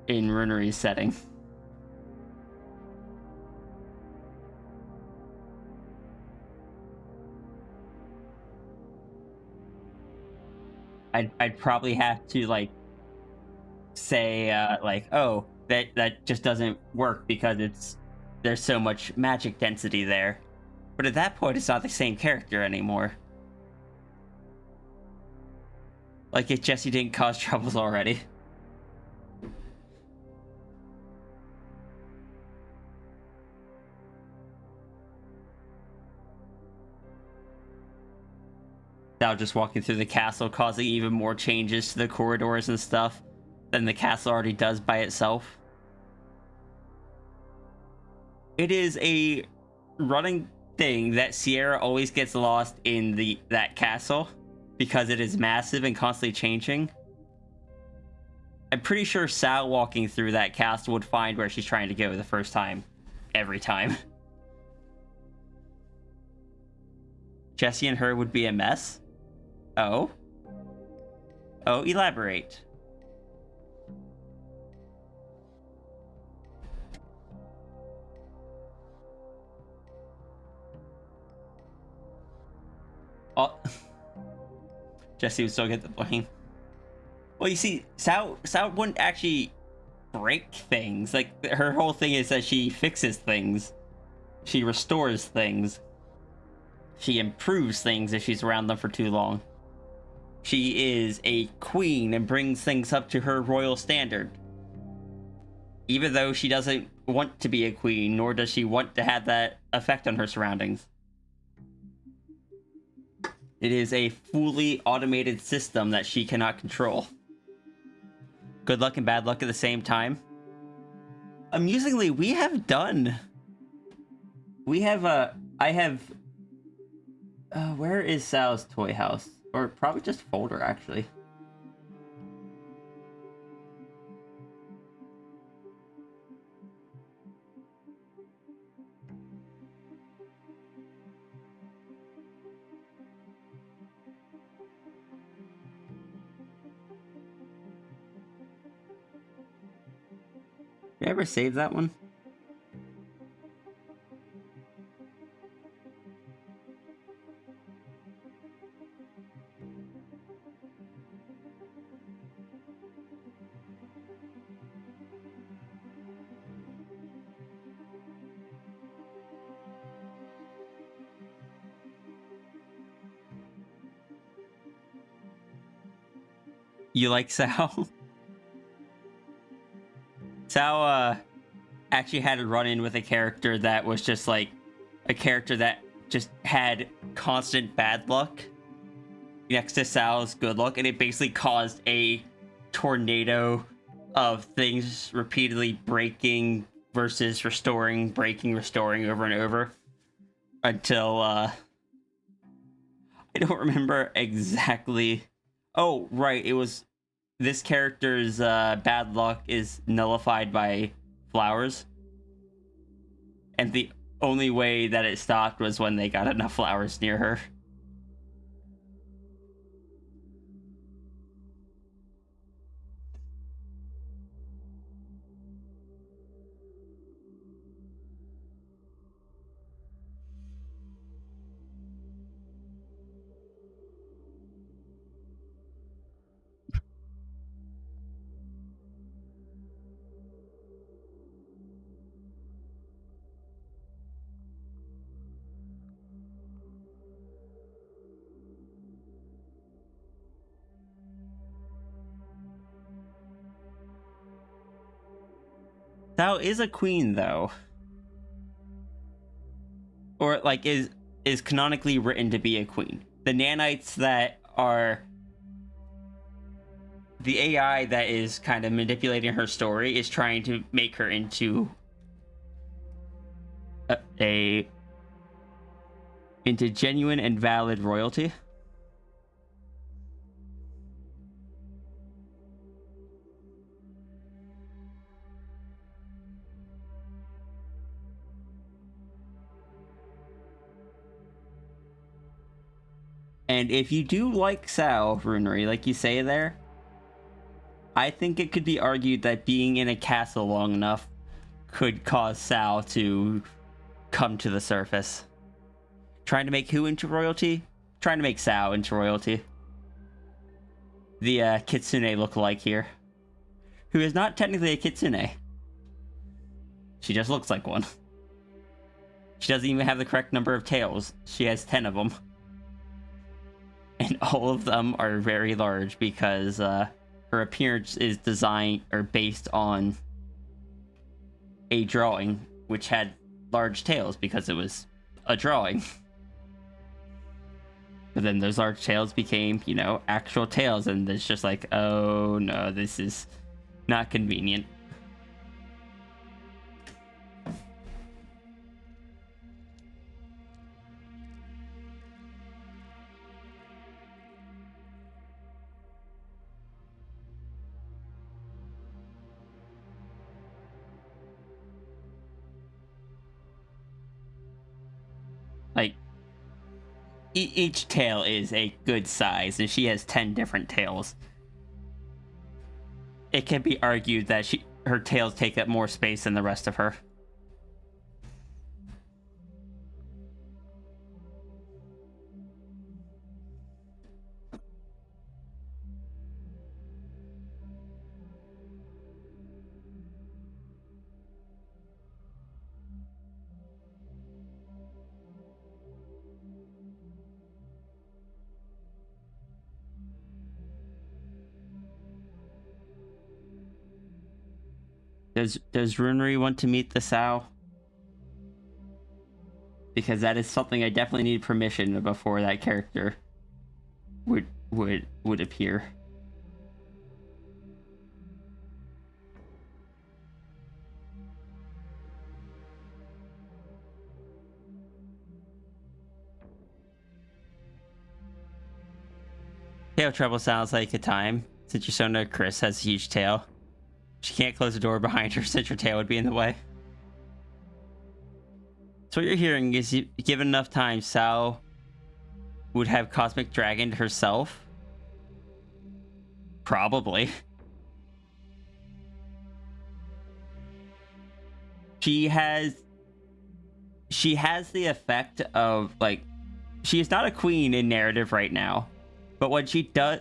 Runery's setting. I'd probably have to like say like, oh, that just doesn't work because there's so much magic density there. But at that point, it's not the same character anymore. Like if Jesse didn't cause troubles already. Now just walking through the castle, causing even more changes to the corridors and stuff than the castle already does by itself. It is a running thing that Sierra always gets lost in that castle because it is massive and constantly changing. I'm pretty sure Sal walking through that castle would find where she's trying to go the first time. Every time. Jesse and her would be a mess? Oh? Oh, elaborate. Oh. Jesse would still get the blame. Well, you see, Sal wouldn't actually break things. Like, her whole thing is that she fixes things. She restores things. She improves things if she's around them for too long. She is a queen and brings things up to her royal standard. Even though she doesn't want to be a queen, nor does she want to have that effect on her surroundings. It is a fully automated system that she cannot control. Good luck and bad luck at the same time. Amusingly, where is Sal's toy house? Or probably just folder, actually. Did I ever save that one? You like Sal? Sal, actually had a run-in with a character that was just like a character that just had constant bad luck next to Sal's good luck, and it basically caused a tornado of things repeatedly breaking versus restoring, breaking, restoring over and over until I don't remember exactly. Oh, right, it was this character's bad luck is nullified by flowers. And the only way that it stopped was when they got enough flowers near her. Thou is a queen, though. Or, like, is is canonically written to be a queen. The nanites that are the AI that is kind of manipulating her story is trying to make her into into genuine and valid royalty. And if you do like Sao, Runery, like you say there, I think it could be argued that being in a castle long enough could cause Sao to come to the surface. Trying to make who into royalty? Trying to make Sao into royalty. The Kitsune lookalike here. Who is not technically a Kitsune. She just looks like one. She doesn't even have the correct number of tails. She has 10 of them. And all of them are very large because her appearance is designed or based on a drawing which had large tails because it was a drawing. But then those large tails became, you know, actual tails, and it's just like, oh no, this is not convenient. Like, each tail is a good size, and she has 10 different tails. It can be argued that her tails take up more space than the rest of her. Does Runery want to meet the Sao? Because that is something I definitely need permission before that character would appear. Tail trouble sounds like a time. Since your son Chris has a huge tail. She can't close the door behind her since her tail would be in the way. So what you're hearing is, given enough time, Sao would have Cosmic Dragoned herself? Probably. She has the effect of, like, she is not a queen in narrative right now, but when she does,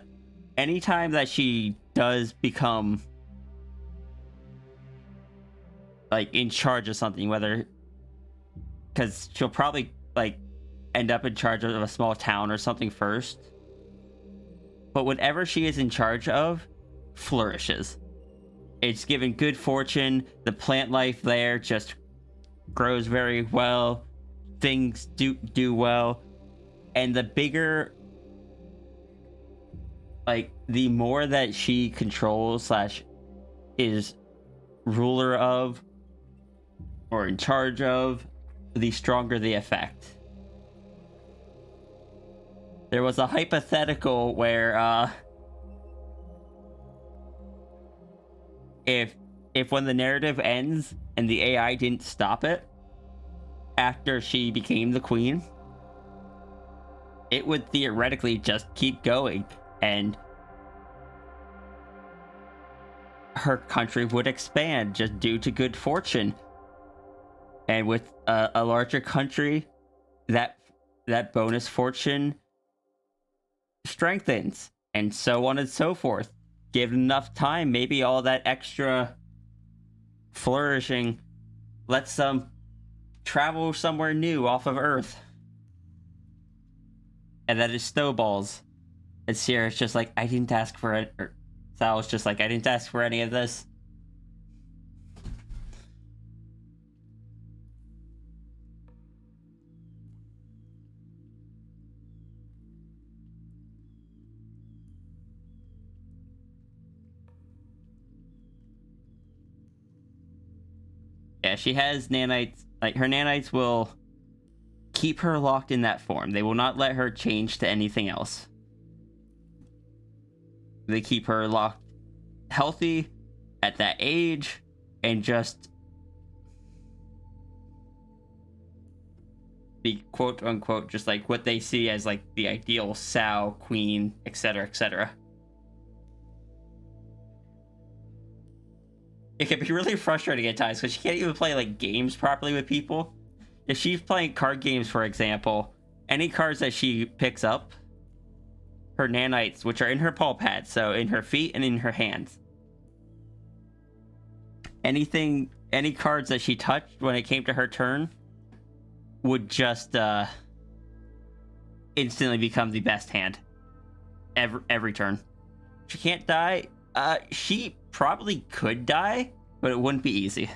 anytime that she does become like in charge of something, whether because she'll probably like end up in charge of a small town or something first, but whatever she is in charge of flourishes. It's given good fortune. The plant life there just grows very well. Things do well, and the bigger, like, the more that she controls slash is ruler of or in charge of, the stronger the effect. There was a hypothetical where if when the narrative ends and the AI didn't stop it after she became the queen, it would theoretically just keep going, and her country would expand just due to good fortune. And with a larger country, that bonus fortune strengthens, and so on and so forth. Given enough time, maybe all that extra flourishing lets them travel somewhere new off of Earth. And that is snowballs. And Sierra's just like, I didn't ask for it. Or Sal's just like, I didn't ask for any of this. Yeah, she has nanites. Like, her nanites will keep her locked in that form. They will not let her change to anything else. They keep her locked healthy at that age and just be quote unquote just like what they see as like the ideal sow, queen, etc., etc. It can be really frustrating at times because she can't even play like games properly with people. If she's playing card games, for example, any cards that she picks up, her nanites, which are in her paw pads, so in her feet and in her hands, any cards that she touched when it came to her turn would just instantly become the best hand every turn. She can't die. She probably could die, but it wouldn't be easy.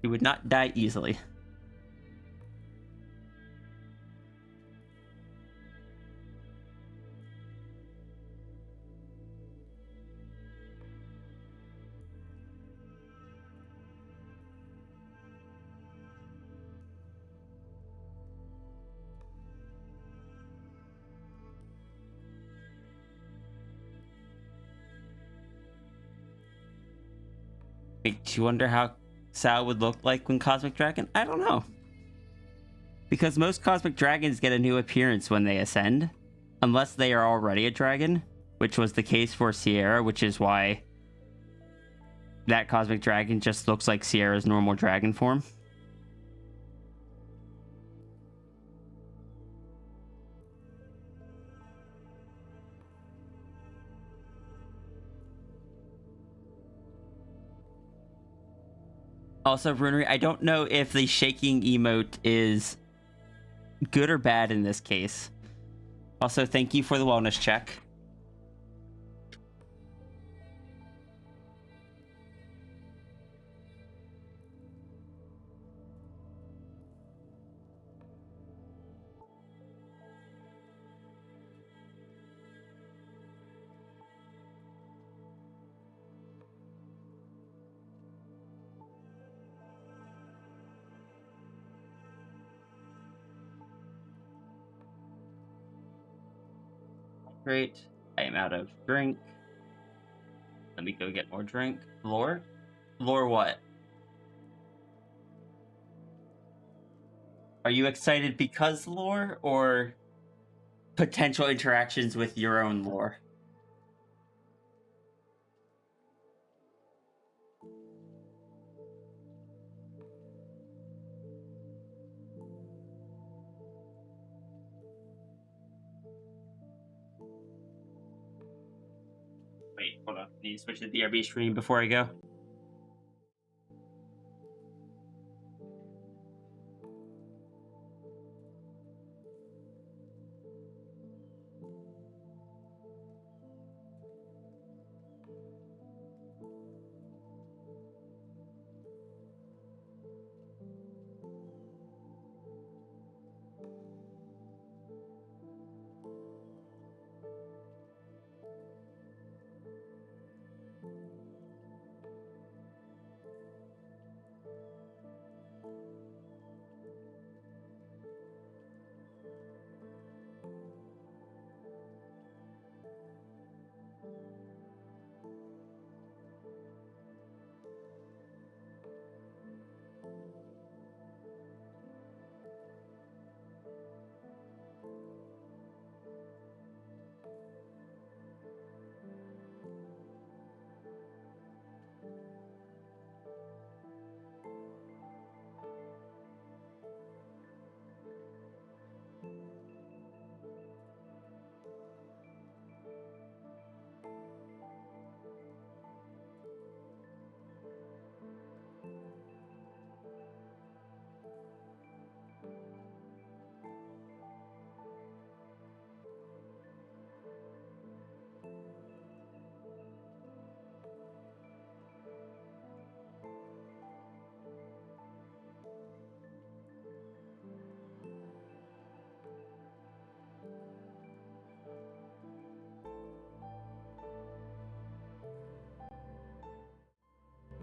She would not die easily. Makes you wonder how Sal would look like when Cosmic Dragon? I don't know. Because most Cosmic Dragons get a new appearance when they ascend, unless they are already a dragon, which was the case for Sierra, which is why that Cosmic Dragon just looks like Sierra's normal dragon form. Also, Runery, I don't know if the shaking emote is good or bad in this case. Also, thank you for the wellness check. Great. I am out of drink. Let me go get more drink. Lore? Lore what? Are you excited because lore or potential interactions with your own lore? Wait, hold on. Need to switch to the DRB stream before I go.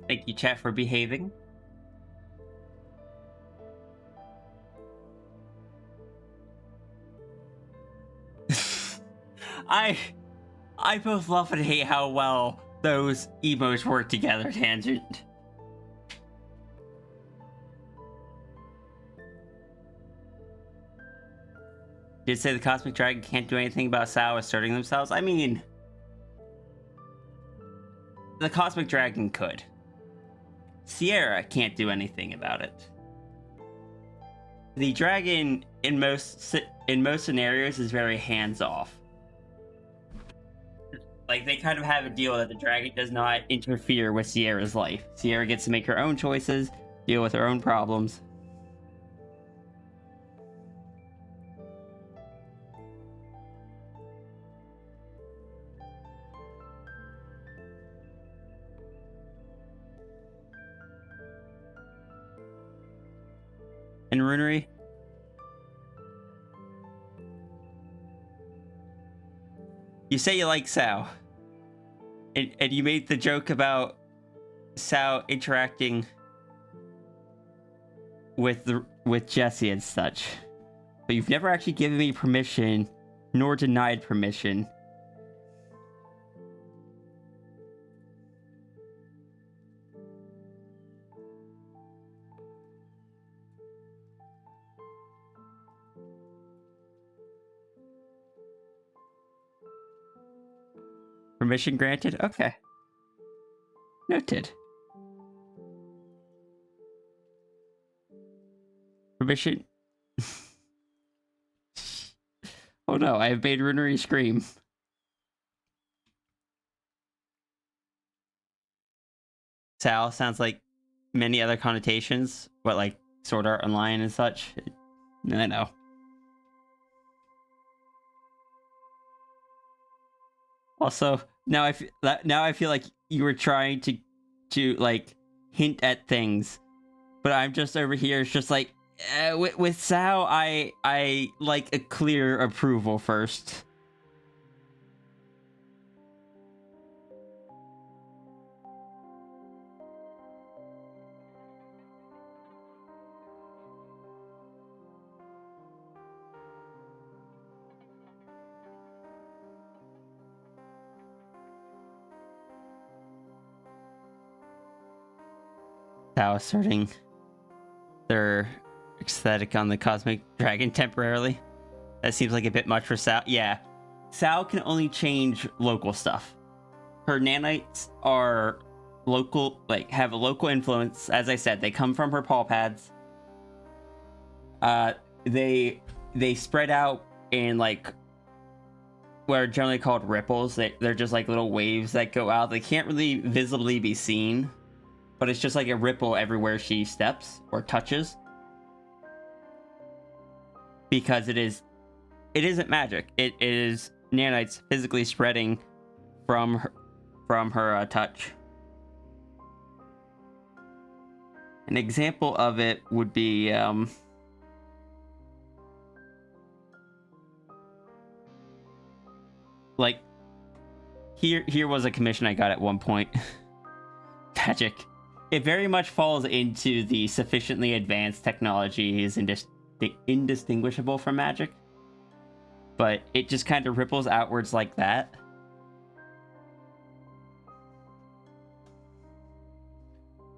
Thank you, chat, for behaving. I both love and hate how well those emotes work together, Tangent. Did say the Cosmic Dragon can't do anything about Sao asserting themselves? I mean, the Cosmic Dragon could. Sierra can't do anything about it. The dragon in most scenarios is very hands-off. Like, they kind of have a deal that the dragon does not interfere with Sierra's life. Sierra gets to make her own choices, deal with her own problems. And Runery? You say you like Sao. And you made the joke about Sao interacting with Jesse and such. But you've never actually given me permission, nor denied permission. Permission granted? Okay. Noted. Permission. Oh no, I have made Runery scream. Sal sounds like many other connotations, what, like Sword Art Online and such. I know. Also, now I feel like you were trying to like hint at things, but I'm just over here. It's just like with Sao, I like a clear approval first. Sao asserting their aesthetic on the Cosmic Dragon temporarily. That seems like a bit much for Sao. Yeah. Sao can only change local stuff. Her nanites are local, like, have a local influence. As I said, they come from her paw pads. They spread out in, like, what are generally called ripples. They're just like little waves that go out. They can't really visibly be seen, but it's just like a ripple everywhere she steps or touches. Because it isn't magic. It is nanites physically spreading from her touch. An example of it would be like here was a commission I got at one point. Magic. It very much falls into the sufficiently advanced technology is indistinguishable from magic. But it just kind of ripples outwards like that.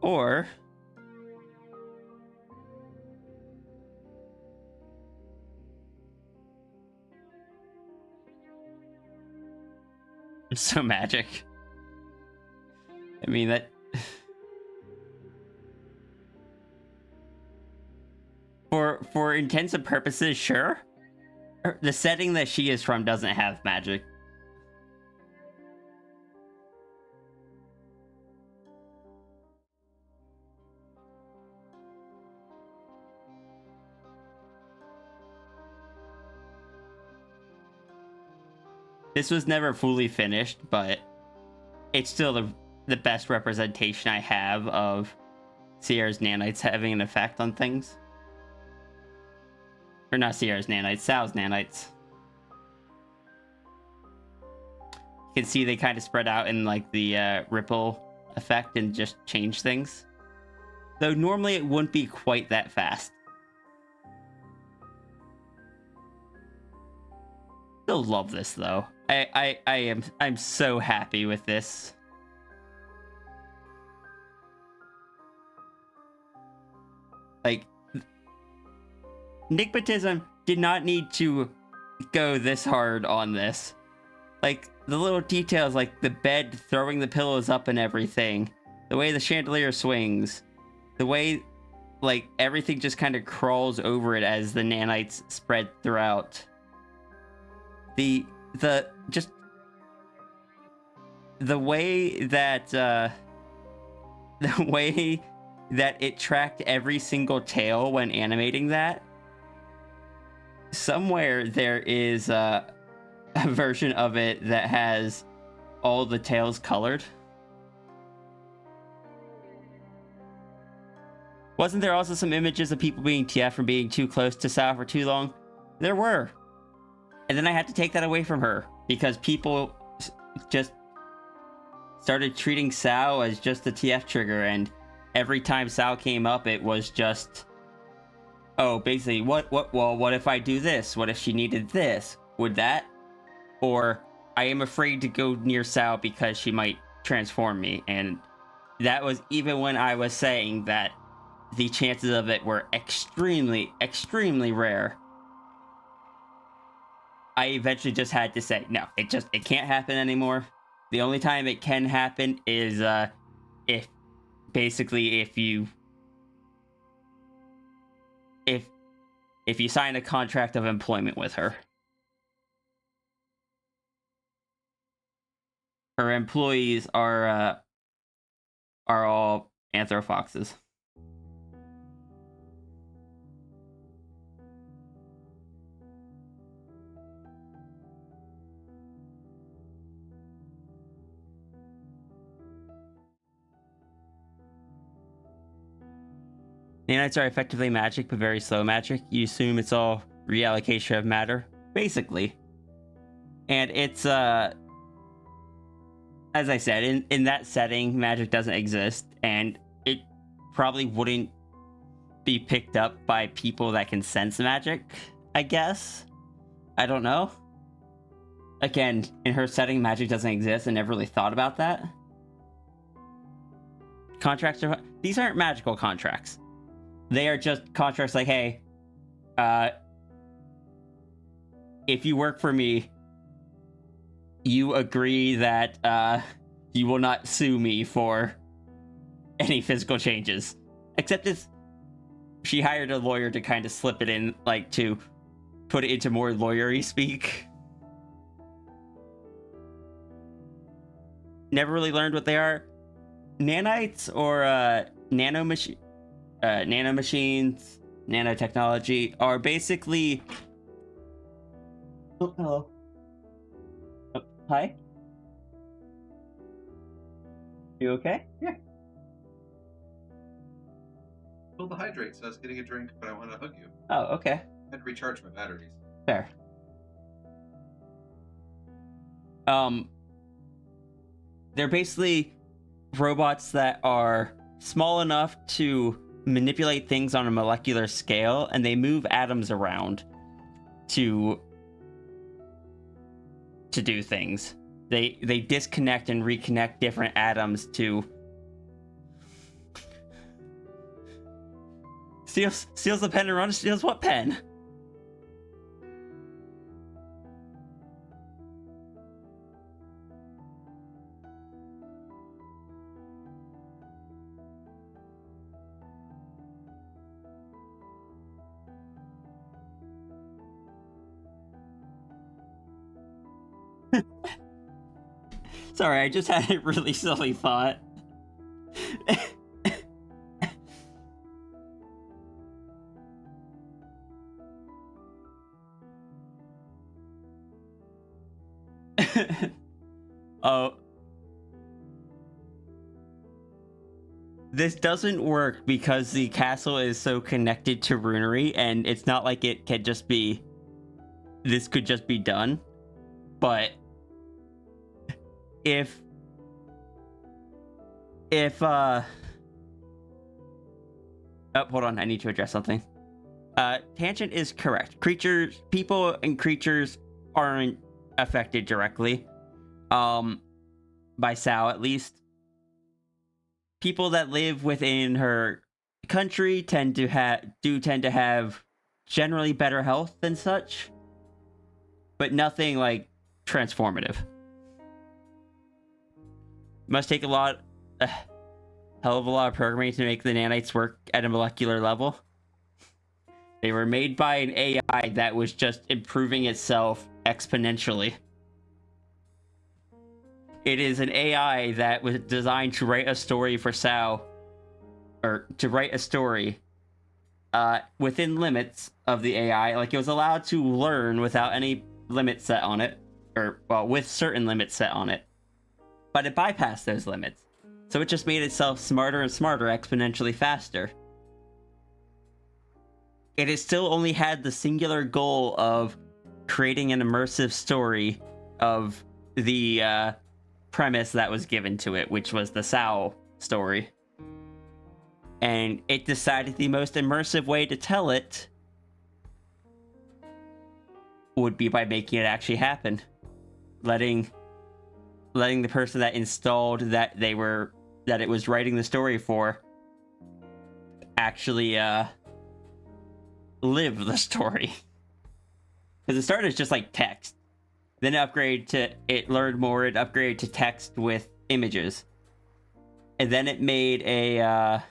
Or so magic. I mean that for intents and purposes, sure. The setting that she is from doesn't have magic. This was never fully finished, but it's still the best representation I have of Sierra's nanites having an effect on things. Or not Sierra's nanites, Sal's nanites. You can see they kind of spread out in like the ripple effect and just change things. Though normally it wouldn't be quite that fast. Still love this though. I'm so happy with this. Like, Nigmatism did not need to go this hard on this. Like, the little details, like the bed throwing the pillows up and everything, the way the chandelier swings, the way, like, everything just kind of crawls over it as the nanites spread throughout. The way that, the way that it tracked every single tail when animating that. Somewhere there is a version of it that has all the tails colored. Wasn't there also some images of people being TF from being too close to Sao for too long? There were. And then I had to take that away from her because people just started treating Sao as just a TF trigger, and every time Sao came up, it was just, oh, basically, what if I do this? What if she needed this? Would that? Or, I am afraid to go near Sao because she might transform me. And that was even when I was saying that the chances of it were extremely, extremely rare. I eventually just had to say, no, it can't happen anymore. The only time it can happen is, if you sign a contract of employment with her. Her employees are all anthrofoxes. Nanites are effectively magic, but very slow magic. You assume it's all reallocation of matter, basically. And it's, as I said, in that setting, magic doesn't exist, and it probably wouldn't be picked up by people that can sense magic, I guess. I don't know. Again, in her setting, magic doesn't exist. I never really thought about that. Contracts are... These aren't magical contracts. They are just contracts like, hey, if you work for me, you agree that you will not sue me for any physical changes. Except she hired a lawyer to kind of slip it in, like, to put it into more lawyery speak. Never really learned what they are. Nanites or nanomachines, nanotechnology are basically... Oh, hello. Oh, hi? You okay? Yeah. Filled the hydrate, so I was getting a drink, but I want to hug you. Oh, okay. I had to recharge my batteries. Fair. They're basically robots that are small enough to manipulate things on a molecular scale, and they move atoms around to do things. They disconnect and reconnect different atoms to... Steals the pen and runs. Steals what pen? Sorry, I just had a really silly thought. Oh. This doesn't work because the castle is so connected to runery, and it's not like it can just be... This could just be done. But... If if oh, hold on, I need to address something. Tangent is correct. People and creatures aren't affected directly. By Sao at least. People that live within her country tend to have generally better health than such, but nothing like transformative. Must take a hell of a lot of programming to make the nanites work at a molecular level. They were made by an AI that was just improving itself exponentially. It is an AI that was designed to write a story for Sao, or to write a story within limits of the AI. Like, it was allowed to learn without any limit set on it, or, well, with certain limits set on it. But it bypassed those limits. So it just made itself smarter and smarter exponentially faster. It has still only had the singular goal of creating an immersive story of the premise that was given to it, which was the Sao story. And it decided the most immersive way to tell it would be by making it actually happen. Letting the person that installed that it was writing the story for actually live the story. Because it started as just like text. Then it learned more, it upgraded to text with images. And then it made a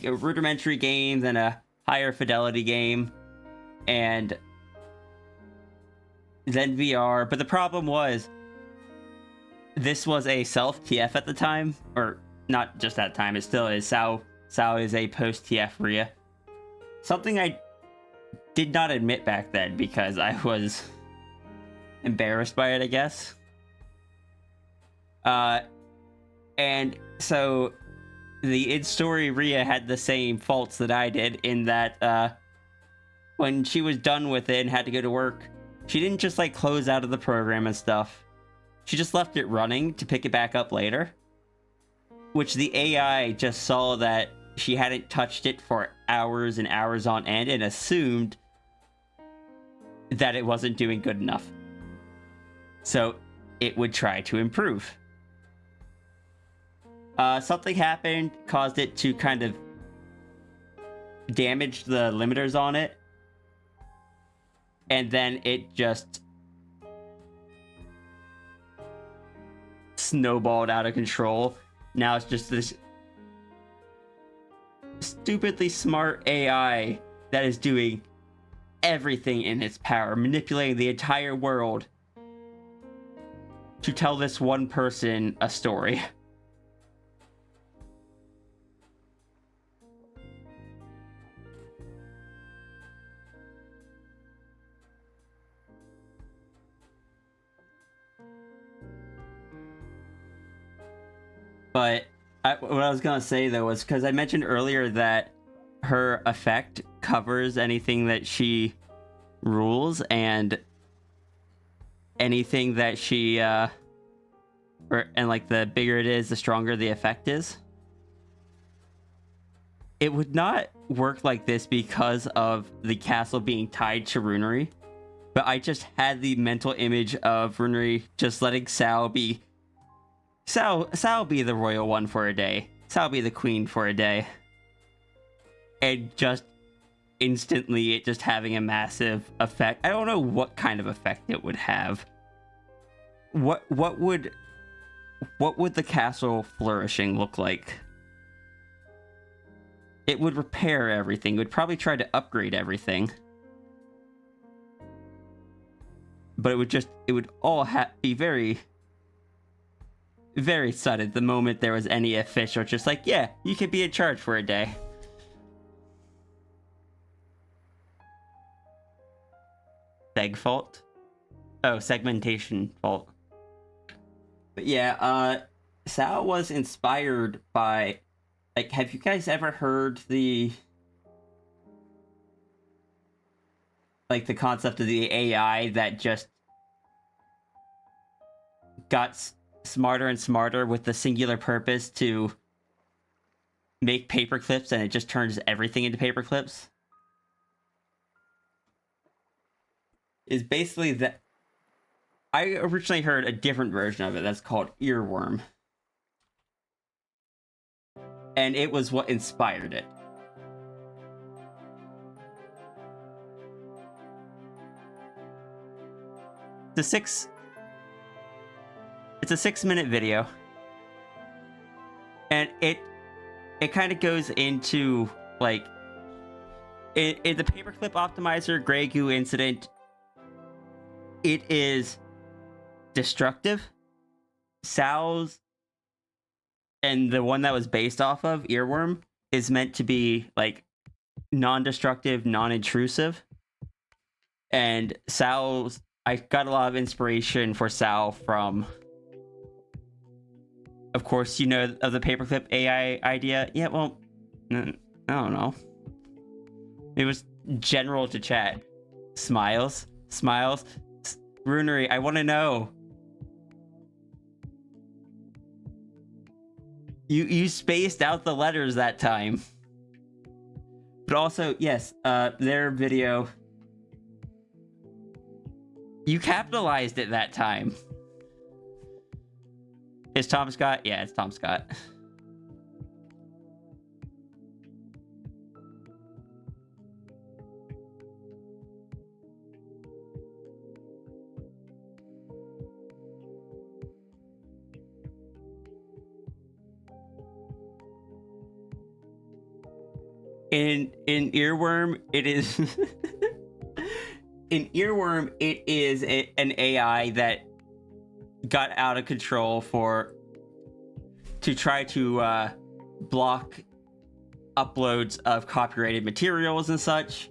rudimentary game, then a higher fidelity game, and then VR. But the problem was, this was a self-TF at the time, or not just that time, it still is. Sao is a post-TF RIA. Something I did not admit back then because I was embarrassed by it, I guess. And so the in-story RIA had the same faults that I did, in that when she was done with it and had to go to work, she didn't just like close out of the program and stuff. She just left it running to pick it back up later, which the AI just saw that she hadn't touched it for hours and hours on end and assumed that it wasn't doing good enough. So it would try to improve. Something happened, caused it to kind of damage the limiters on it. And then it just snowballed out of control. Now it's just this stupidly smart AI that is doing everything in its power, manipulating the entire world to tell this one person a story. But what I was gonna say though was, because I mentioned earlier that her effect covers anything that she rules, and anything that she and like the bigger it is, the stronger the effect is. It would not work like this because of the castle being tied to runery, but I just had the mental image of runery just letting Sao be the royal one for a day. Sao be the queen for a day. And just instantly it just having a massive effect. I don't know what kind of effect it would have. What would the castle flourishing look like? It would repair everything. It would probably try to upgrade everything. But it would all be very, very sudden the moment there was any official just like, yeah, you could be in charge for a day. Seg fault? Oh, segmentation fault. But yeah, Sao was inspired by, like, have you guys ever heard the concept of the AI that just got smarter and smarter with the singular purpose to make paper clips, and it just turns everything into paper clips. Is basically that. I originally heard a different version of it that's called earworm. And it was what inspired it. It's a 6-minute video. And it kind of goes into, like, in the paperclip optimizer Grey Goo incident, it is destructive. Sal's and the one that was based off of, Earworm, is meant to be like non-destructive, non-intrusive. And Sal's, I got a lot of inspiration for Sal from, of course, you know, of the paperclip AI idea. Yeah, well, I don't know. It was general to chat. Smiles. Runery, I want to know. You spaced out the letters that time. But also, yes, their video, you capitalized it that time. Is Tom Scott? Yeah, it's Tom Scott. In Earworm, it is in Earworm, it is an AI that got out of control to try to block uploads of copyrighted materials and such.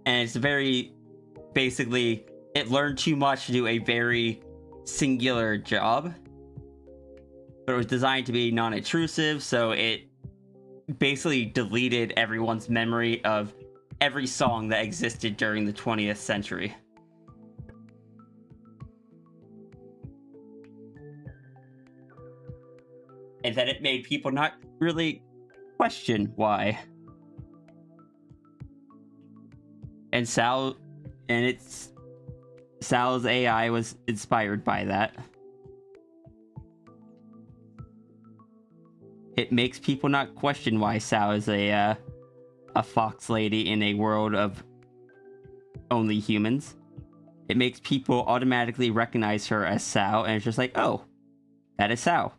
And it's very, basically, it learned too much to do a very singular job. But it was designed to be non-intrusive, so it basically deleted everyone's memory of every song that existed during the 20th century. And then it made people not really question why. And Sal's AI was inspired by that. It makes people not question why Sal is a fox lady in a world of only humans. It makes people automatically recognize her as Sal, and it's just like, oh, that is Sal.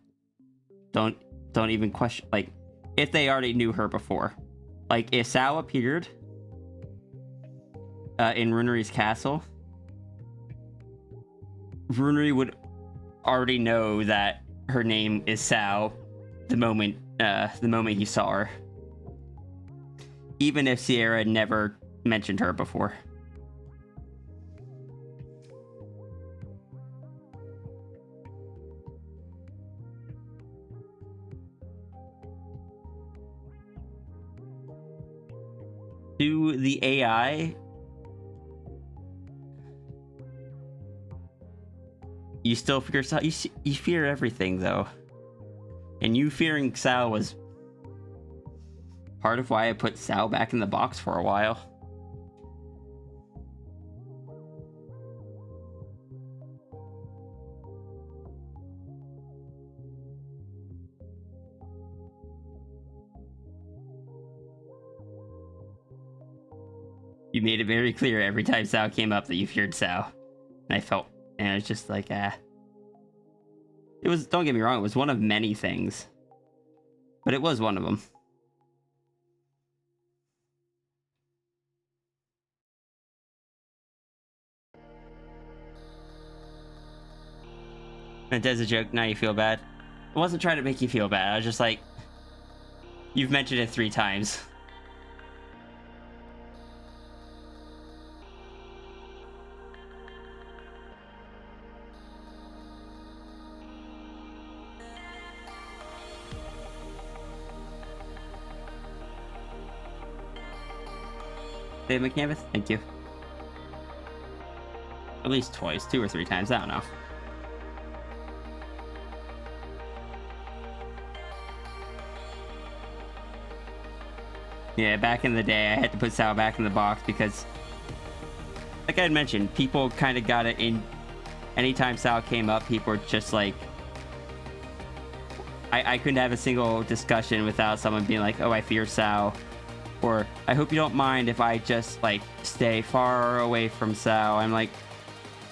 Don't even question, like, if they already knew her before. Like, if Sal appeared in Runery's castle, Runery would already know that her name is Sal the moment he saw her, even if Sierra never mentioned her before. To the AI, you still fear Sal. You fear everything, though. And you fearing Sal was part of why I put Sal back in the box for a while. You made it very clear every time Sal came up that you feared Sal. And it was just like, It was, don't get me wrong, it was one of many things. But it was one of them. And there's a joke, now you feel bad. I wasn't trying to make you feel bad, I was just like, you've mentioned it 3 times. Dave McCanvas, thank you. At least twice, 2 or 3 times, I don't know. Yeah, back in the day, I had to put Sal back in the box because, like I had mentioned, people kind of got it in. Anytime Sal came up, people were just like, I couldn't have a single discussion without someone being like, oh, I fear Sal. Or, I hope you don't mind if I just, like, stay far away from Sal. I'm like,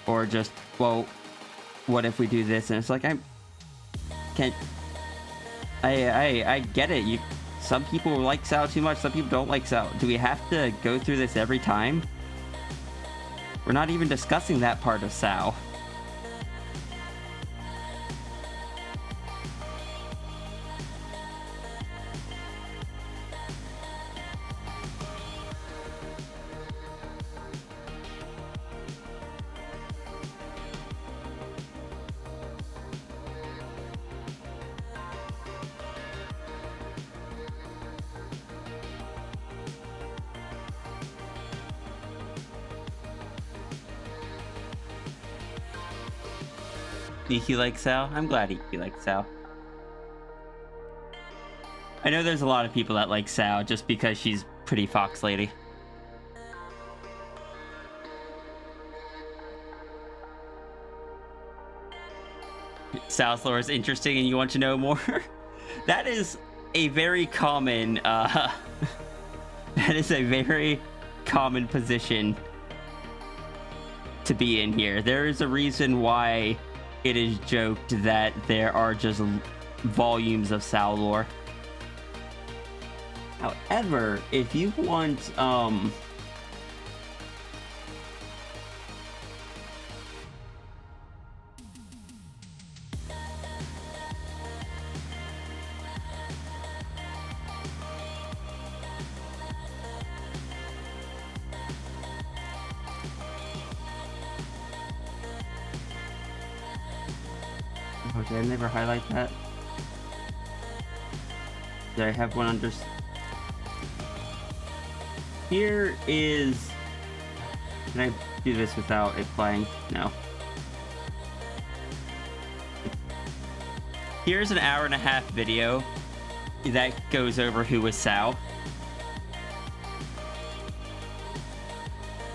or just, well, what if we do this? And it's like, I get it. Some people like Sal too much. Some people don't like Sal. Do we have to go through this every time? We're not even discussing that part of Sal. He likes Sal? I'm glad he likes Sal. I know there's a lot of people that like Sal just because she's pretty fox lady. Sal's lore is interesting and you want to know more? That is a very common, that is a very common position to be in here. There is a reason why it is joked that there are just volumes of Sal lore. However, if you want, oh, did I never highlight that? Did I have one under? Here is... Can I do this without it playing? No. Here's an hour-and-a-half video that goes over who was Sal.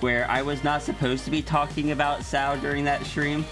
Where I was not supposed to be talking about Sal during that stream.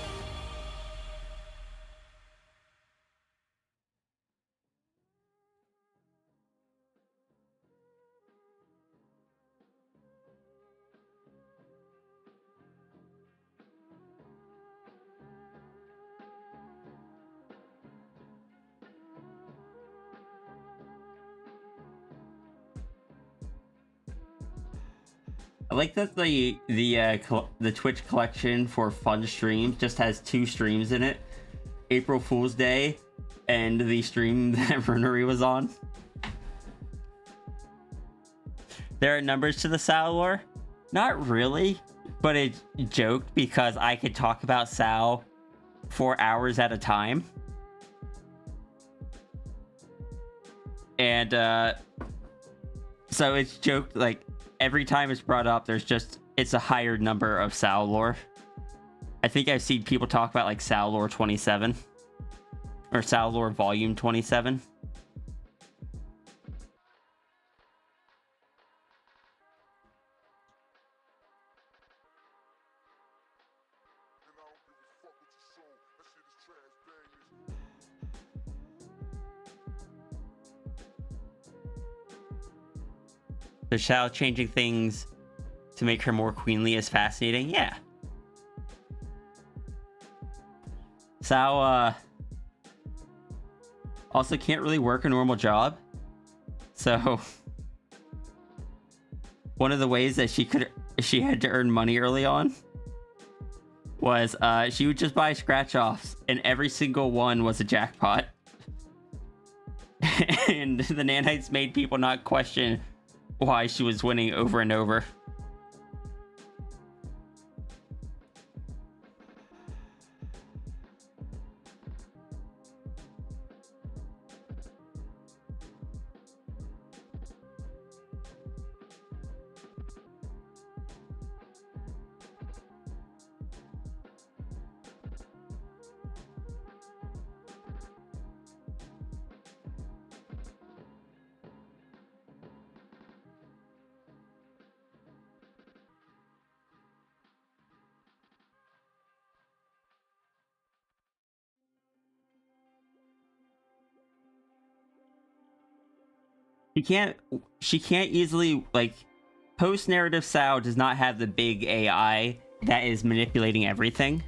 I like that the Twitch collection for fun streams just has 2 streams in it. April Fool's Day and the stream that Runery was on. There are numbers to the Sal lore? Not really, but it's joked because I could talk about Sal for hours at a time. And so it's joked like every time it's brought up, it's a higher number of Sal lore. I think I've seen people talk about like Sal lore 27 or Sal lore volume 27. So Sal changing things to make her more queenly is fascinating. Yeah. Sal also can't really work a normal job. So one of the ways that she had to earn money early on was she would just buy scratch offs and every single one was a jackpot. And the nanites made people not question why she was winning over and over. She can't easily, like, post narrative Sao does not have the big AI that is manipulating everything.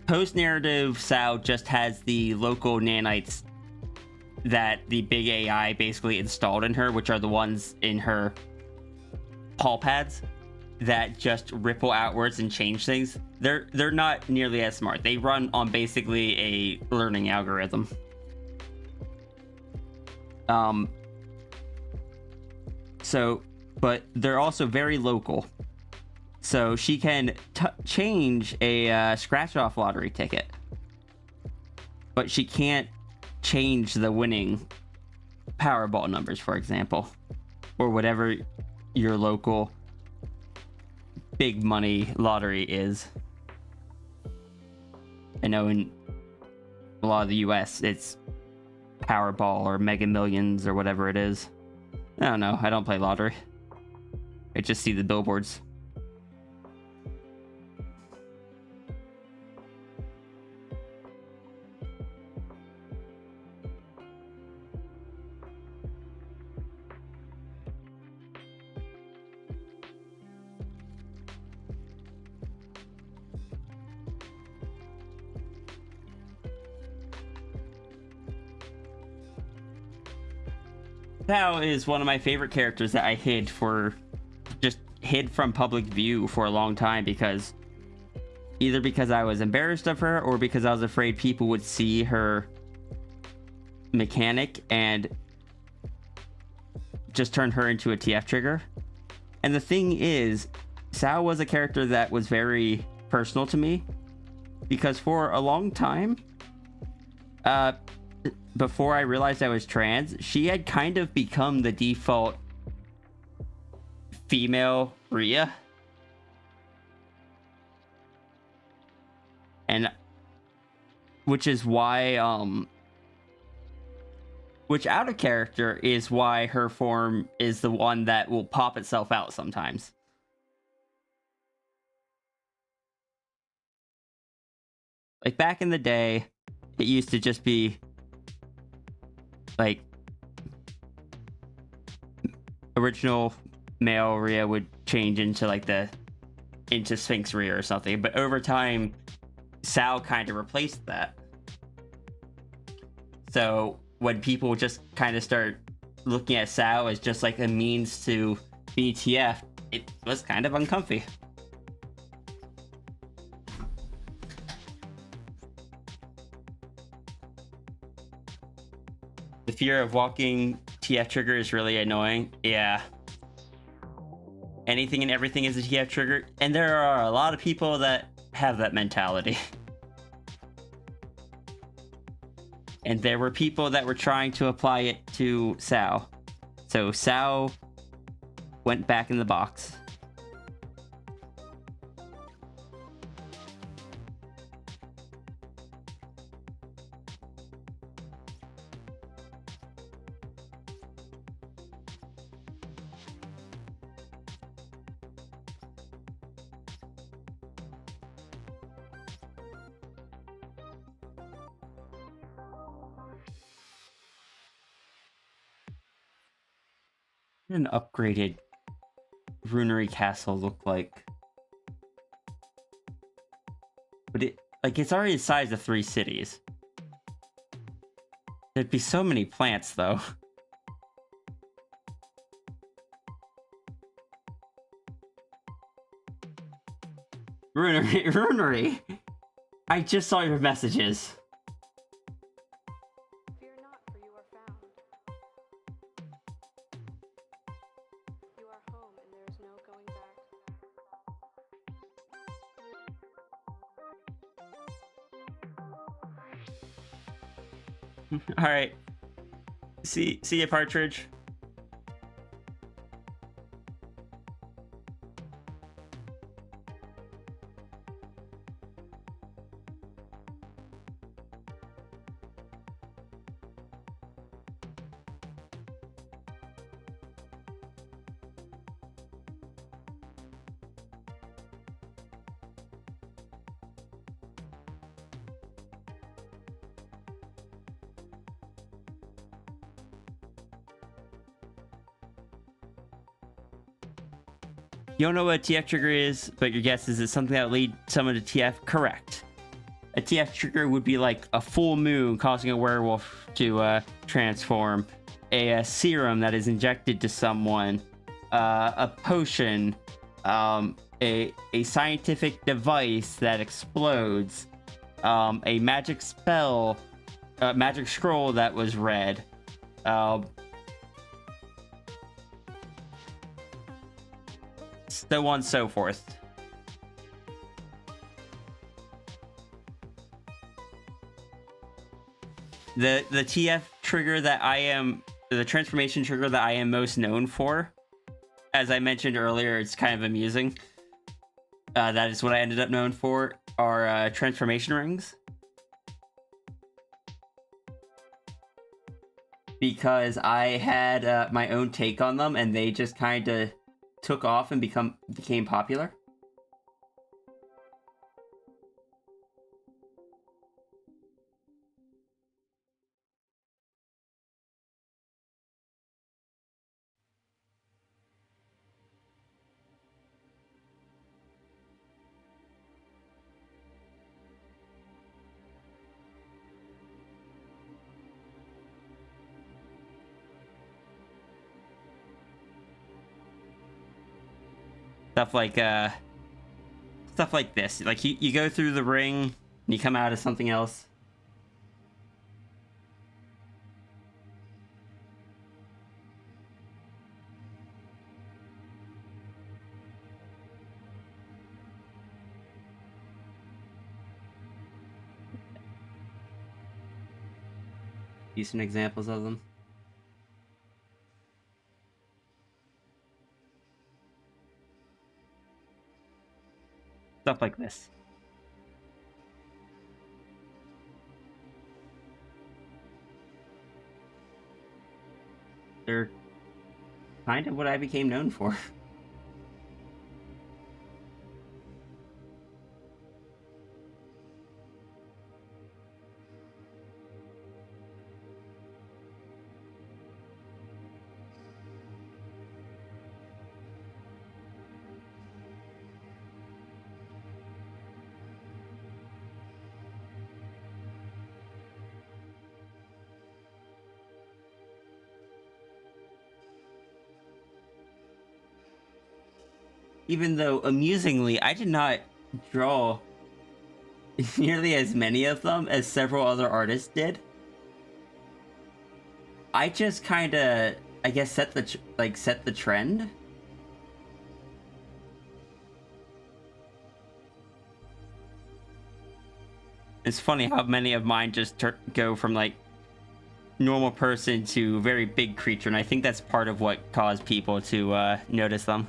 Post narrative Sao just has the local nanites that the big AI basically installed in her, which are the ones in her paw pads that just ripple outwards and change things. They're not nearly as smart. They run on basically a learning algorithm. So, but they're also very local. So she can change a scratch-off lottery ticket, but she can't change the winning Powerball numbers, for example, or whatever your local big money lottery is. I know in a lot of the US, it's Powerball or Mega Millions or whatever it is. I don't know. I don't play lottery. I just see the billboards. Thao is one of my favorite characters that I hid from public view for a long time, because either because I was embarrassed of her or because I was afraid people would see her mechanic and just turn her into a TF trigger. And the thing is, Sao was a character that was very personal to me, because for a long time, before I realized I was trans, she had kind of become the default female Rhea. And which is why which out of character is why her form is the one that will pop itself out sometimes. Like back in the day, it used to just be like original male Rhea would change into like into Sphinx Rhea or something, but over time Sao kind of replaced that. So when people just kind of start looking at Sao as just like a means to BTF, it was kind of uncomfy. The fear of walking TF trigger is really annoying. Yeah. Anything and everything is a TF trigger. And there are a lot of people that have that mentality. And there were people that were trying to apply it to Sao. So Sao went back in the box. What an upgraded Runary Castle look like? But it's already the size of 3 cities. There'd be so many plants though. Runary! I just saw your messages. Fear not, for you are found. You are home, and there is no going back. Alright. See ya, Partridge. You don't know what a TF trigger is, but your guess is it's something that will lead someone to TF. Correct. A TF trigger would be like a full moon causing a werewolf to transform, a serum that is injected to someone, a potion, a scientific device that explodes, a magic spell, a magic scroll that was read. So on and so forth. The TF trigger that the transformation trigger that I am most known for, as I mentioned earlier, it's kind of amusing. That is what I ended up known for, are transformation rings. Because I had my own take on them, and they just kind of took off and became popular. Stuff like this. Like you go through the ring and you come out as something else. Decent examples of them. Stuff like this. They're kind of what I became known for. Even though, amusingly, I did not draw nearly as many of them as several other artists did. I just kind of, I guess, set the trend. It's funny how many of mine just go from like normal person to very big creature, and I think that's part of what caused people to notice them.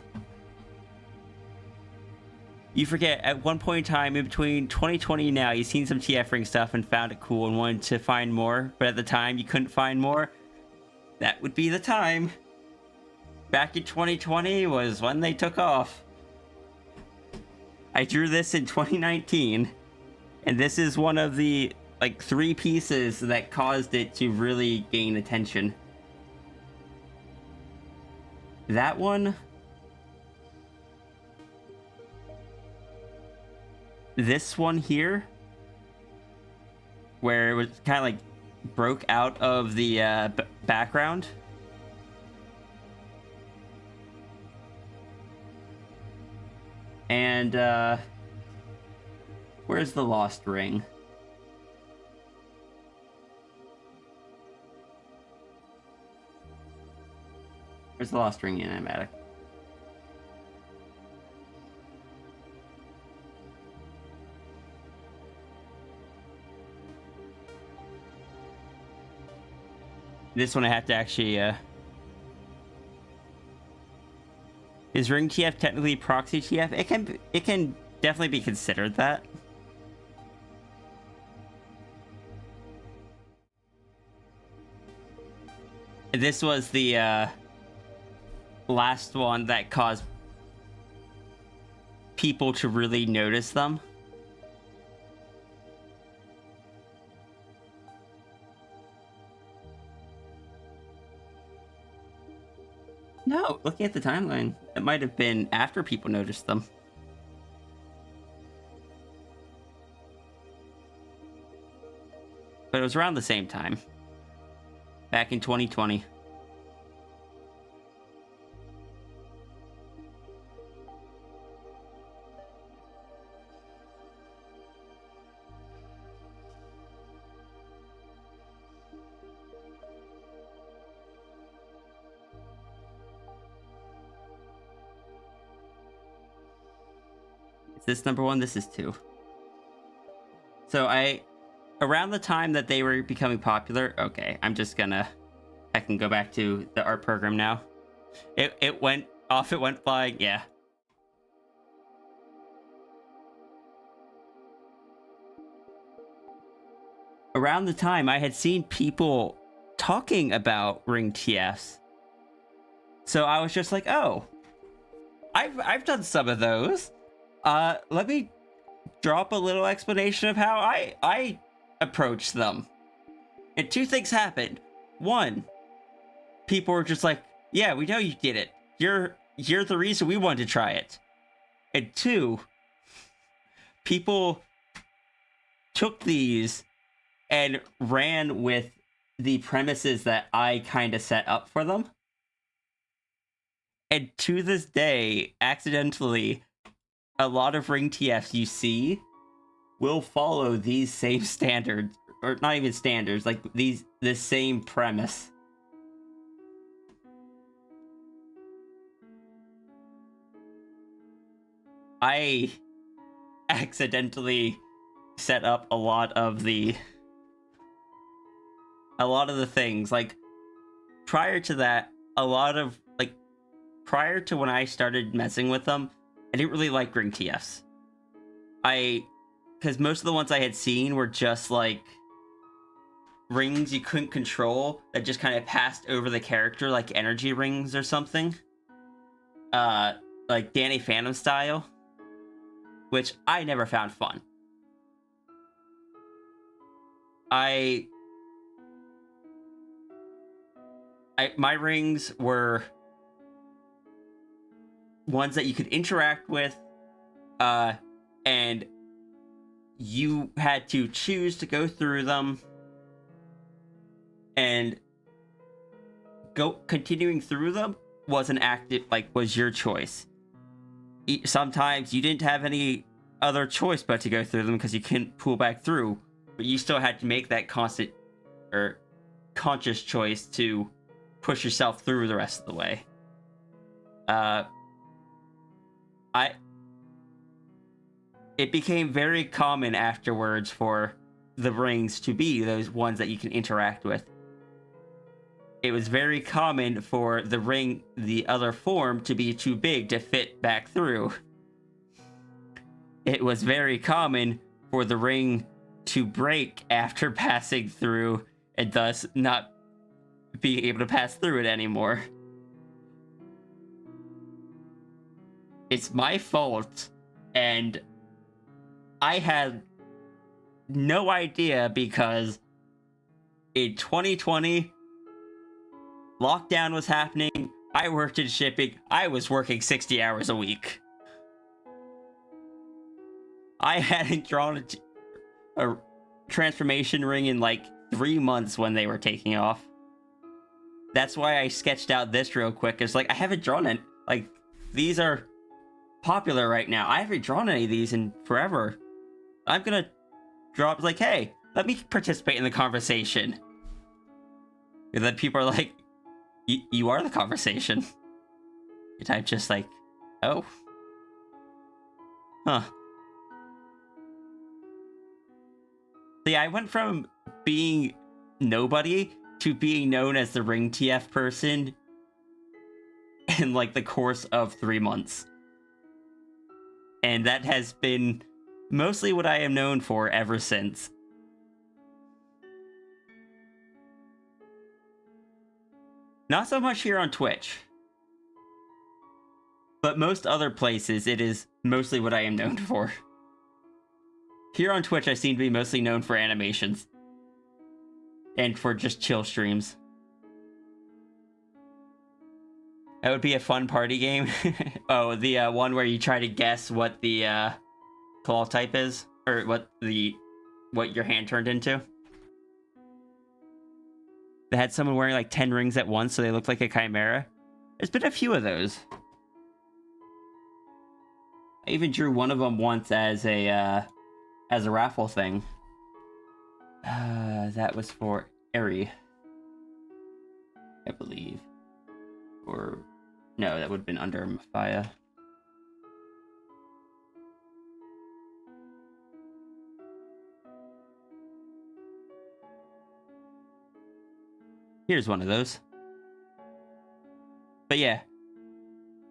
You forget, at one point in time, in between 2020 and now, you've seen some TF ring stuff and found it cool and wanted to find more, but at the time you couldn't find more. That would be the time. Back in 2020 was when they took off. I drew this in 2019, and this is one of the, like, 3 pieces that caused it to really gain attention. That one... This one here, where it was kind of like broke out of the background. And where's the lost ring? Where's the lost ring in animatic? This one I have to actually, is ring TF technically proxy TF? It can definitely be considered that. This was the, last one that caused people to really notice them. No, looking at the timeline, it might have been after people noticed them. But it was around the same time. Back in 2020. Is this number one? This is two. So around the time that they were becoming popular, okay, I can go back to the art program now. It went off, it went flying, yeah. Around the time I had seen people talking about ring TFs. So I was just like, oh, I've done some of those. Let me drop a little explanation of how I approach them. And two things happened. One, people were just like, yeah, we know you did it. You're the reason we wanted to try it. And two, people took these and ran with the premises that I kind of set up for them. And to this day, accidentally, a lot of ring TFs you see will follow these same standards, or not even standards, like this same premise. I accidentally set up a lot of the things. Like, prior to that, prior to when I started messing with them, I didn't really like ring TFs. Because most of the ones I had seen were just like rings you couldn't control that just kind of passed over the character, like energy rings or something. Like Danny Phantom style, which I never found fun. My rings were ones that you could interact with, and you had to choose to go through them, and continuing through them was was your choice. Sometimes you didn't have any other choice but to go through them because you couldn't pull back through, but you still had to make that constant or conscious choice to push yourself through the rest of the way. It became very common afterwards for the rings to be those ones that you can interact with. It was very common for the ring, the other form, to be too big to fit back through. It was very common for the ring to break after passing through, and thus not being able to pass through it anymore. It's my fault, and I had no idea because in 2020, lockdown was happening, I worked in shipping, I was working 60 hours a week. I hadn't drawn a transformation ring in like 3 months when they were taking off. That's why I sketched out this real quick. It's like, I haven't drawn it. Like, these are popular right now. I haven't drawn any of these in forever. I'm gonna drop, like, hey, let me participate in the conversation. And then people are like, you are the conversation. And I'm just like, oh. Huh. See, I went from being nobody to being known as the ring TF person in like the course of 3 months. And that has been mostly what I am known for ever since. Not so much here on Twitch. But most other places, it is mostly what I am known for. Here on Twitch, I seem to be mostly known for animations. And for just chill streams. That would be a fun party game. Oh, the one where you try to guess what the claw type is, or what your hand turned into. They had someone wearing like 10 rings at once, so they looked like a chimera. There's been a few of those. I even drew one of them once as a raffle thing. That was for Eri, I believe. Or no, that would have been under Mafia. Here's one of those. But yeah,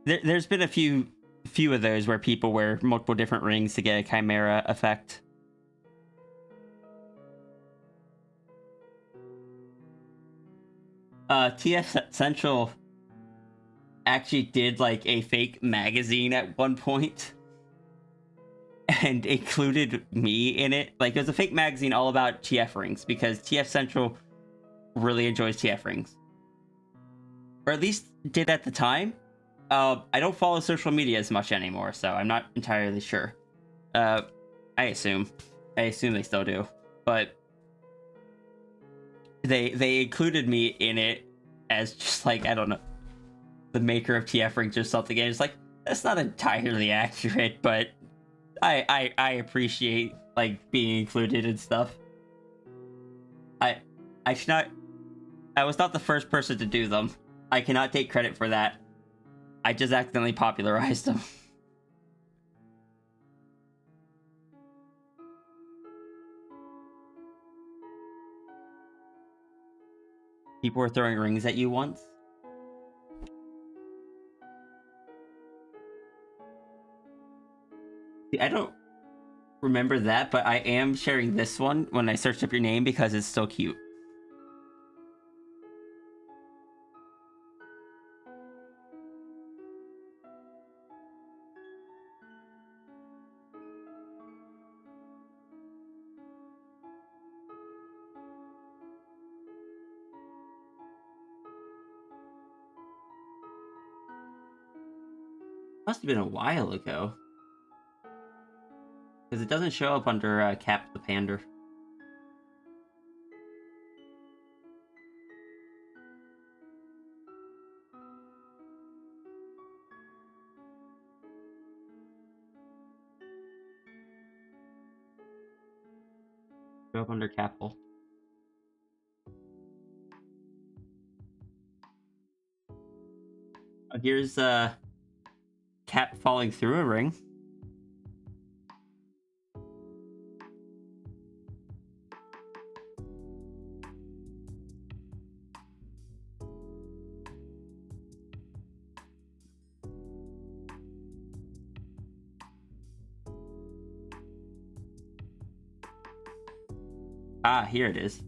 there's been a few of those where people wear multiple different rings to get a chimera effect. TF Central actually did like a fake magazine at one point and included me in it. Like, it was a fake magazine all about TF rings because TF Central really enjoys TF rings, or at least did at the time. I don't follow social media as much anymore, so I'm not entirely sure. I assume they still do, but they included me in it as just like, I don't know, the maker of TF rings or something. And it's like, that's not entirely accurate, but I appreciate like being included and stuff. I was not the first person to do them. I cannot take credit for that. I just accidentally popularized them. People were throwing rings at you once? See, I don't remember that, but I am sharing this one when I searched up your name because it's so cute. Must have been a while ago. Because it doesn't show up under Cap the Pander. Show up under Capel. Here's Cap falling through a ring. Ah, here it is.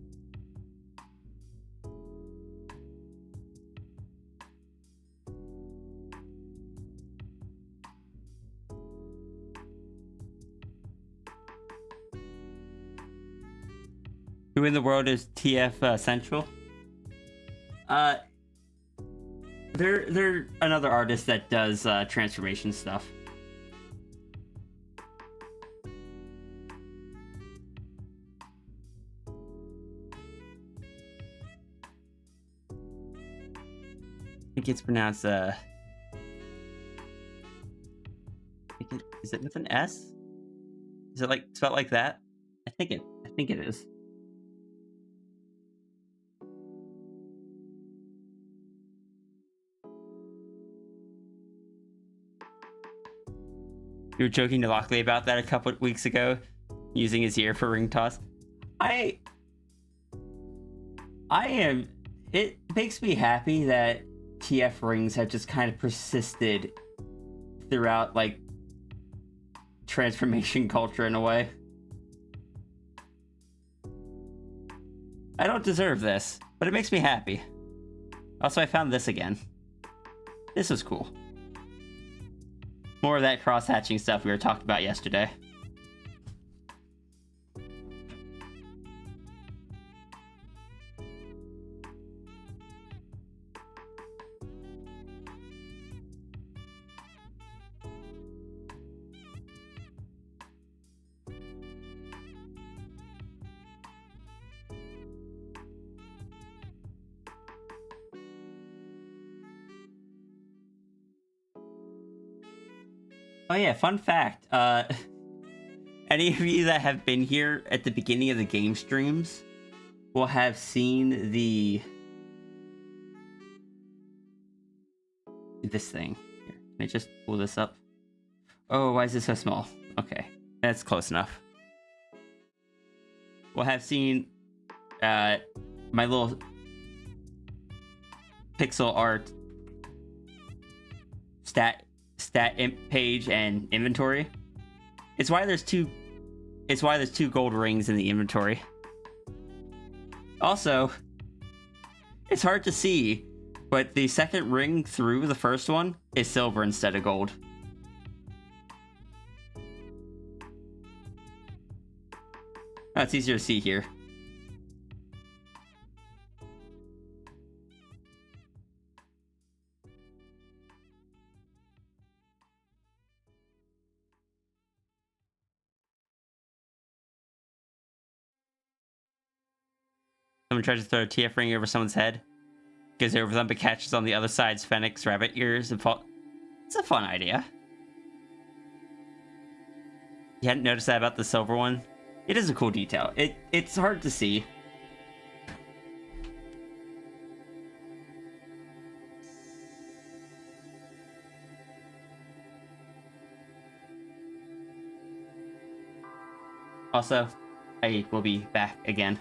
Who in the world is TF Central? They're another artist that does transformation stuff. I think it's pronounced is it with an S? Is it like spelled like that? I think it is. You were joking to Lockley about that a couple of weeks ago, using his ear for ring toss. I am. It makes me happy that TF rings have just kind of persisted throughout, like, transformation culture in a way. I don't deserve this, but it makes me happy. Also, I found this again. This was cool. More of that cross-hatching stuff we were talking about yesterday. Oh yeah, fun fact. Any of you that have been here at the beginning of the game streams will have seen this thing. Here, can I just pull this up? Oh, why is it so small? Okay, that's close enough. We'll have seen my little pixel art stat page and inventory. It's why there's two gold rings in the inventory. Also, it's hard to see, but the second ring through the first one is silver instead of gold. Oh, it's easier to see here. Someone tries to throw a TF ring over someone's head. Goes over them but catches on the other side's Fennec's rabbit ears and fall. It's a fun idea. You hadn't noticed that about the silver one? It is a cool detail. It's hard to see. Also, I will be back again.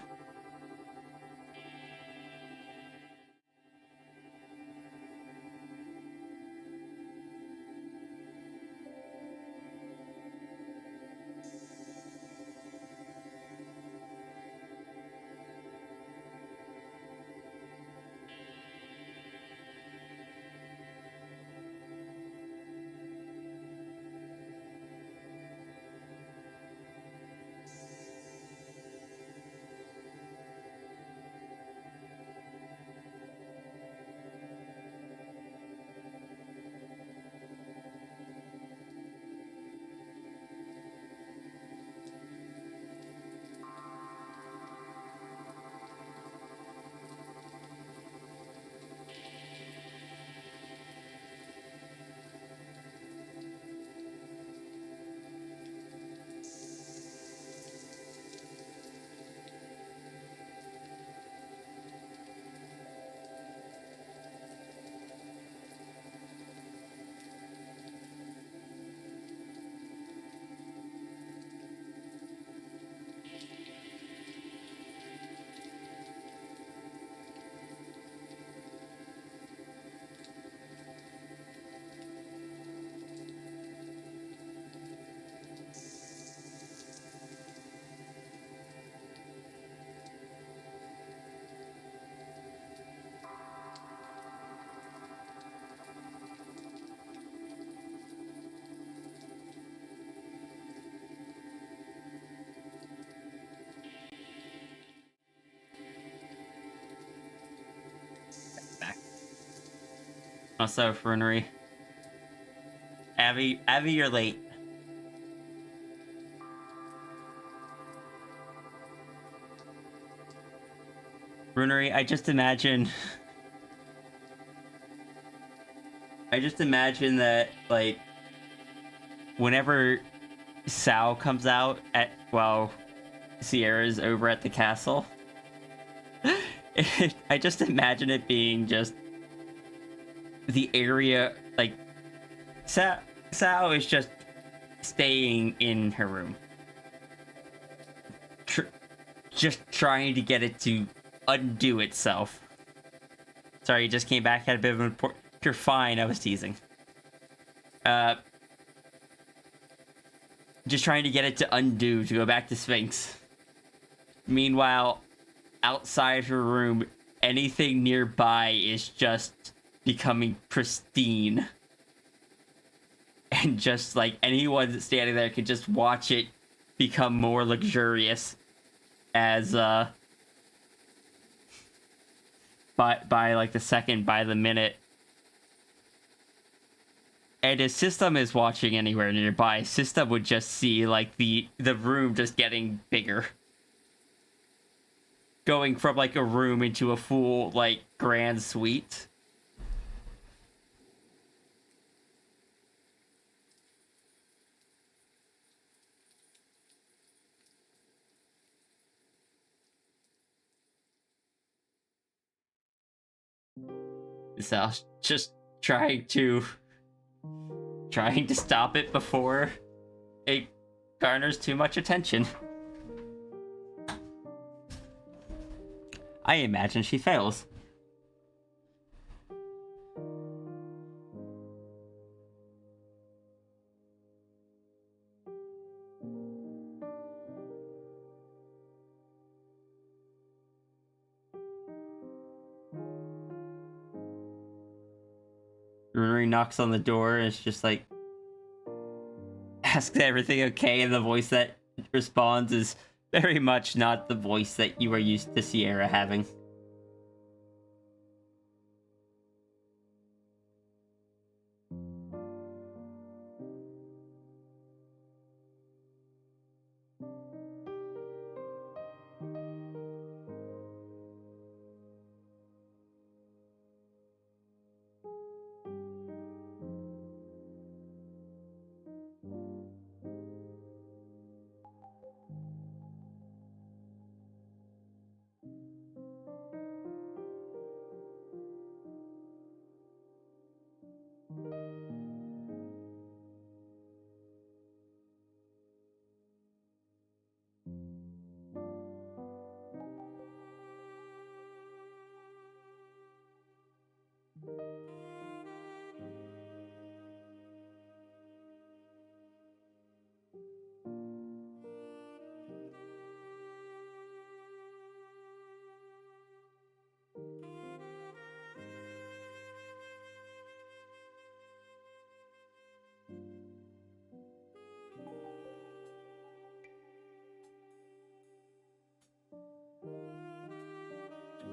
Back. Also, Fernery. Abby, you're late. Runery, I just imagine that, like, whenever Sal comes out while Sierra's over at the castle, I just imagine it being just the area, like, Sal is just staying in her room. Just trying to get it to undo itself. Sorry, you just came back, had a bit of an important... You're fine, I was teasing. Just trying to get it to undo, to go back to Sphinx. Meanwhile, outside her room, anything nearby is just becoming pristine. And just, like, anyone that's standing there can just watch it become more luxurious as, by like the second, by the minute. And if System is watching anywhere nearby, System would just see, like, the room just getting bigger. Going from, like, a room into a full, like, grand suite. So just trying to stop it before it garners too much attention. I imagine she fails. Rory knocks on the door and it's just like, asks everything okay, and the voice that responds is very much not the voice that you are used to Sierra having.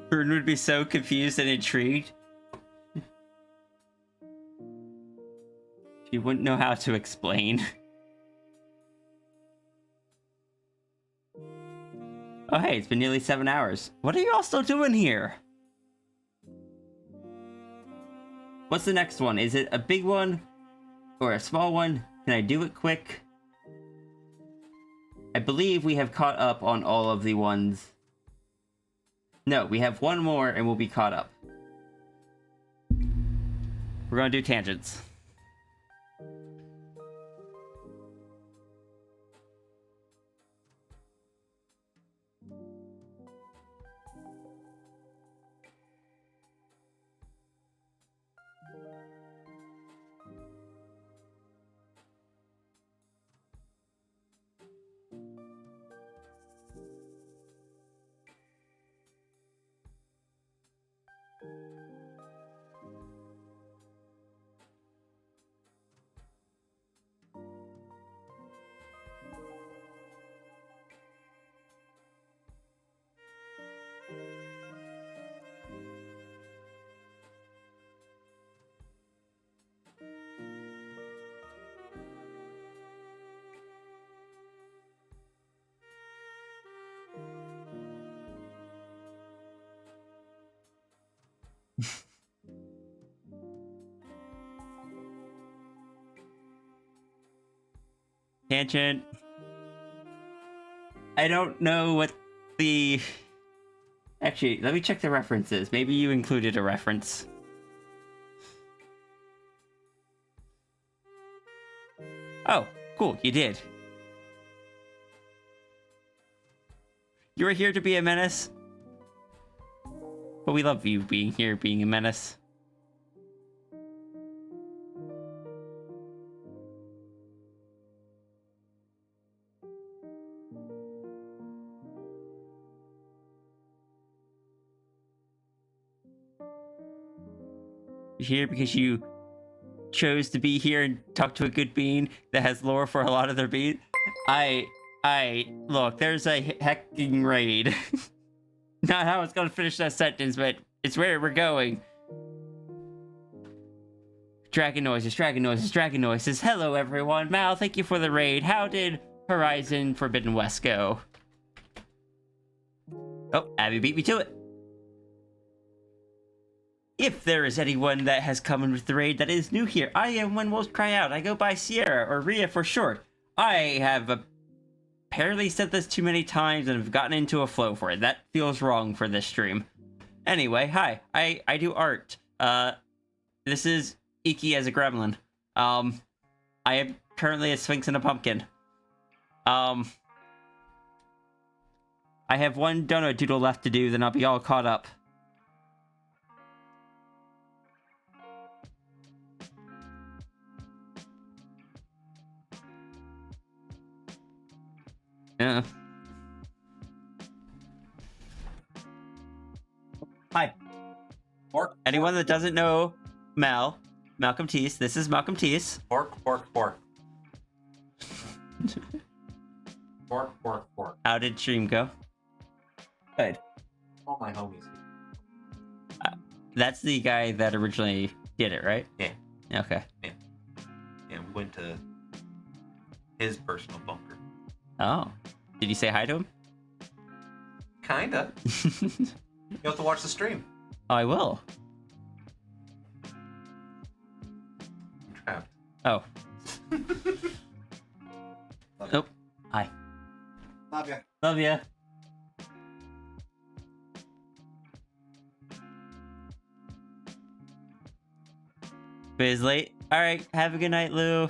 Fern would be so confused and intrigued. She wouldn't know how to explain. Oh hey, it's been nearly 7 hours. What are you all still doing here? What's the next one? Is it a big one? Or a small one? Can I do it quick? I believe we have caught up on all of the ones. No, we have one more and we'll be caught up. We're gonna do tangents. Tangent. I don't know what the... Actually, let me check the references. Maybe you included a reference. Oh, cool, you did. You were here to be a menace? But we love you being here, being a menace. You're here because you chose to be here and talk to a good being that has lore for a lot of their beat. Look, there's a hecking raid. Not how I was gonna finish that sentence, but it's where we're going. Dragon noises, dragon noises, dragon noises. Hello, everyone. Mal, thank you for the raid. How did Horizon Forbidden West go? Oh, Abby beat me to it. If there is anyone that has come in with the raid that is new here, I am When Wolves Cry Out. I go by Sierra, or Rhea for short. I have apparently said this too many times and have gotten into a flow for it. That feels wrong for this stream. Anyway, hi. I do art. This is Iki as a gremlin. I am currently a sphinx and a pumpkin. I have one donut doodle left to do, then I'll be all caught up. Yeah. Hi. Pork. Anyone that doesn't know Malcolm Teese, this is Malcolm Teese. Pork. Pork. How did stream go? Good. All my homies. That's the guy that originally did it, right? Yeah. Okay. Yeah, we went to his personal bunker. Oh. Did you say hi to him? Kinda. You have to watch the stream. Oh, I will. I'm trapped. Oh. Nope. Hi. Love ya. Love ya. Biz late. All right. Have a good night, Lou.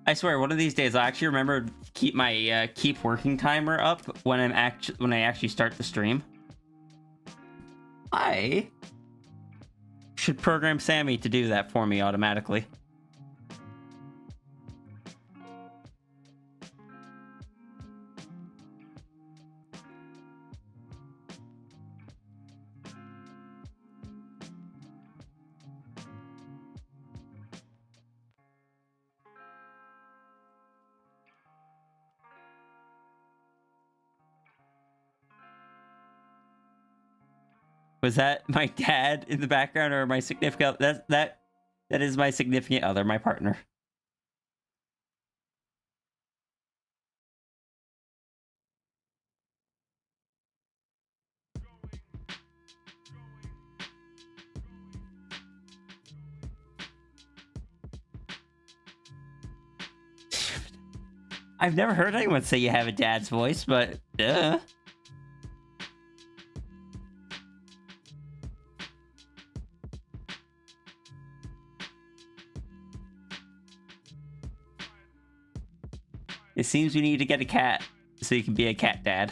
I swear, one of these days I'll actually remember to keep my keep working timer up when I actually start the stream. I should program Sammy to do that for me automatically. Was that my dad in the background or my significant? That is my significant other, my partner. I've never heard anyone say you have a dad's voice, but duh. It seems we need to get a cat so you can be a cat dad.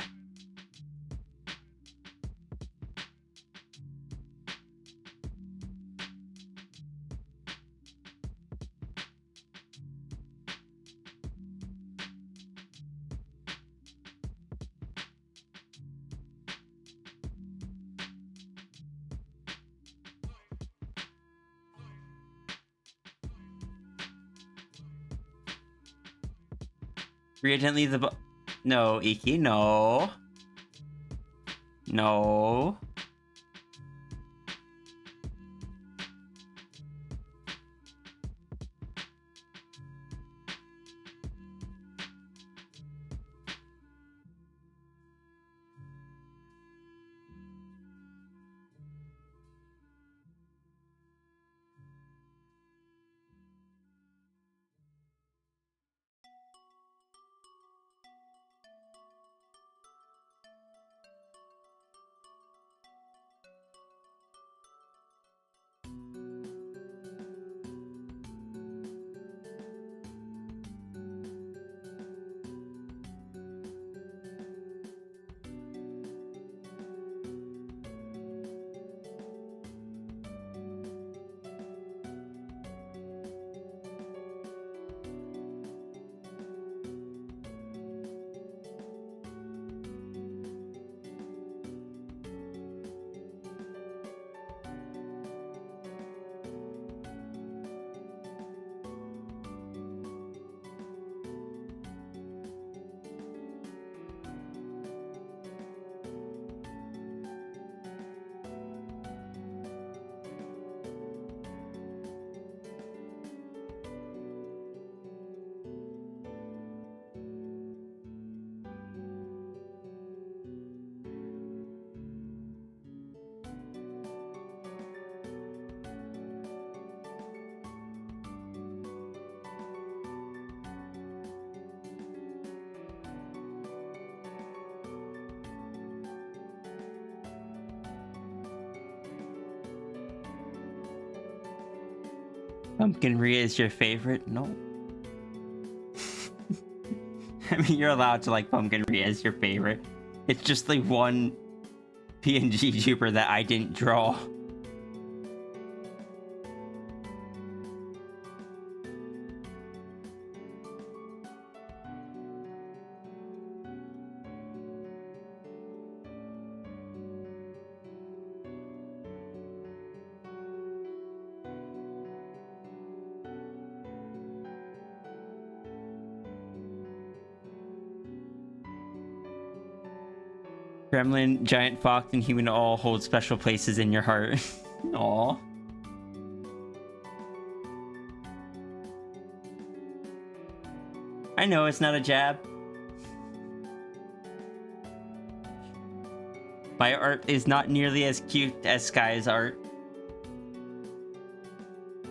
Read gently the no, Iki, no. No. Pumpkin Rhea is your favorite? No. I mean, you're allowed to like Pumpkin Rhea as your favorite. It's just the one PNG Juper that I didn't draw. Gremlin, Giant Fox, and Human all hold special places in your heart. Aw. I know it's not a jab. My art is not nearly as cute as Sky's art.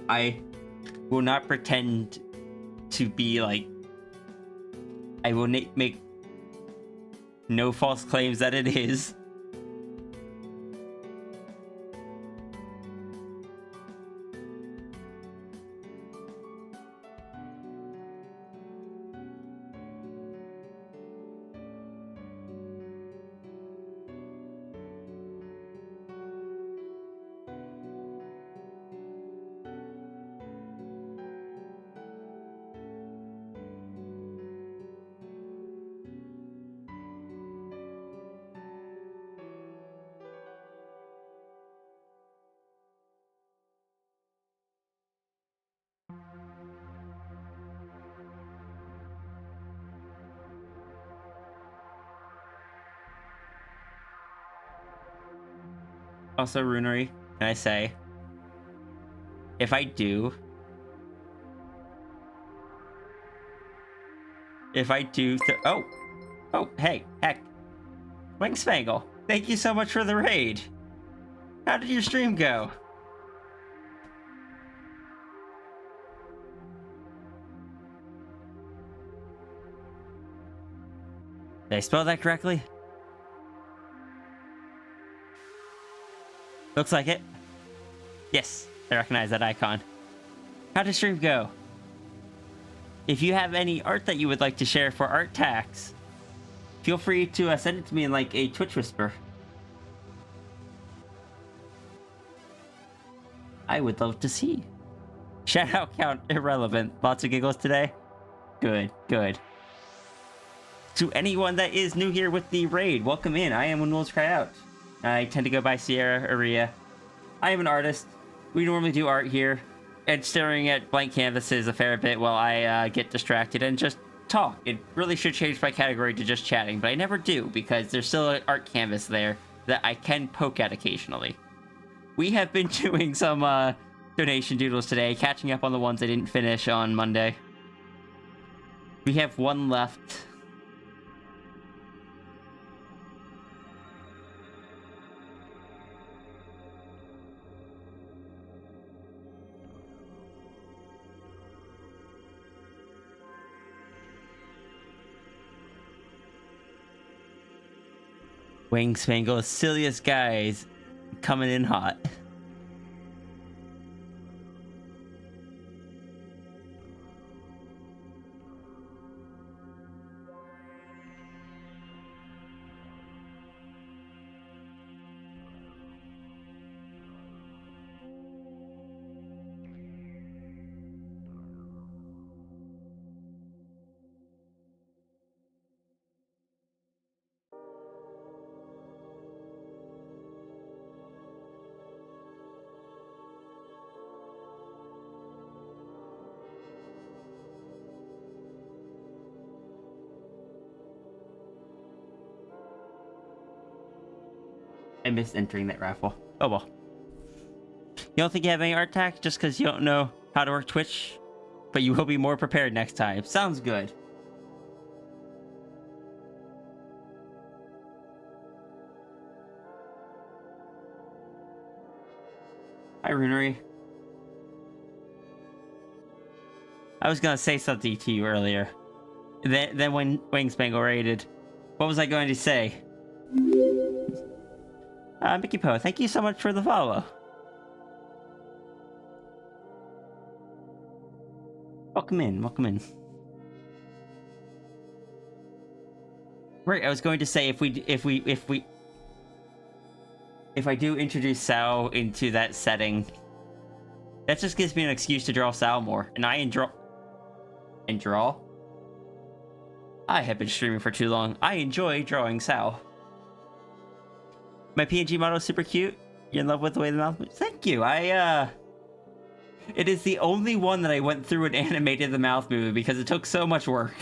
I will not pretend to be like... I will make no false claims that it is. Also, Runery, can I say, if I do, oh, hey, heck, Wingspangle, thank you so much for the raid. How did your stream go? Did I spell that correctly? Looks like it. Yes, I recognize that icon. How did stream go? If you have any art that you would like to share for art tax, feel free to send it to me in like a Twitch whisper. I would love to see. Shout out count irrelevant. Lots of giggles today. Good, good. To anyone that is new here with the raid, welcome in. I am When Wolves Cry Out. I tend to go by Sierra Aria. I am an artist. We normally do art here, and staring at blank canvases a fair bit while I get distracted and just talk. It really should change my category to just chatting, but I never do because there's still an art canvas there that I can poke at occasionally. We have been doing some donation doodles today, catching up on the ones I didn't finish on Monday. We have one left. Wingspangle, silliest guys, coming in hot. I missed entering that raffle. Oh well. You don't think you have any art tax just because you don't know how to work Twitch? But you will be more prepared next time. Sounds good. Hi, Runery. I was gonna say something to you earlier. Then when Wingspangle raided, what was I going to say? Mickey Poe, thank you so much for the follow. Welcome in, welcome in. Right, I was going to say if I do introduce Sao into that setting, that just gives me an excuse to draw Sao more, and I draw. I have been streaming for too long. I enjoy drawing Sao. My PNG model is super cute. You're in love with the way the mouth moves? Thank you. It is the only one that I went through and animated the mouth movie because it took so much work.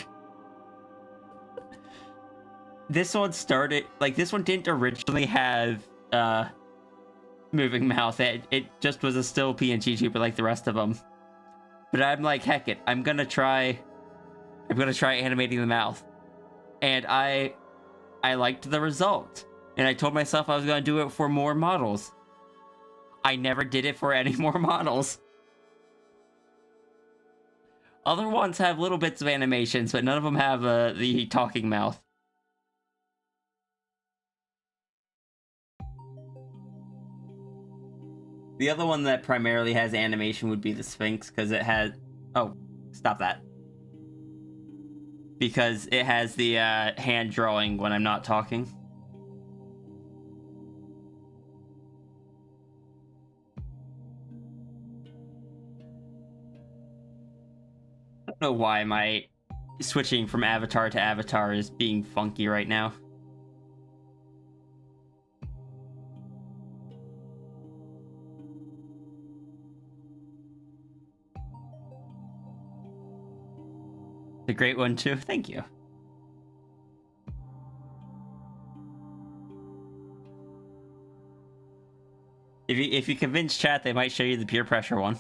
This one this one didn't originally have moving mouth. It just was a still PNG tuber like the rest of them. But I'm like, heck it, I'm gonna try animating the mouth. And I liked the result. And I told myself I was gonna do it for more models. I never did it for any more models. Other ones have little bits of animations, but none of them have the talking mouth. The other one that primarily has animation would be the Sphinx, because it has... Oh, stop that. Because it has the hand drawing when I'm not talking. I don't know why my switching from avatar to avatar is being funky right now. The great one too. Thank you. If you convince chat, they might show you the peer pressure one.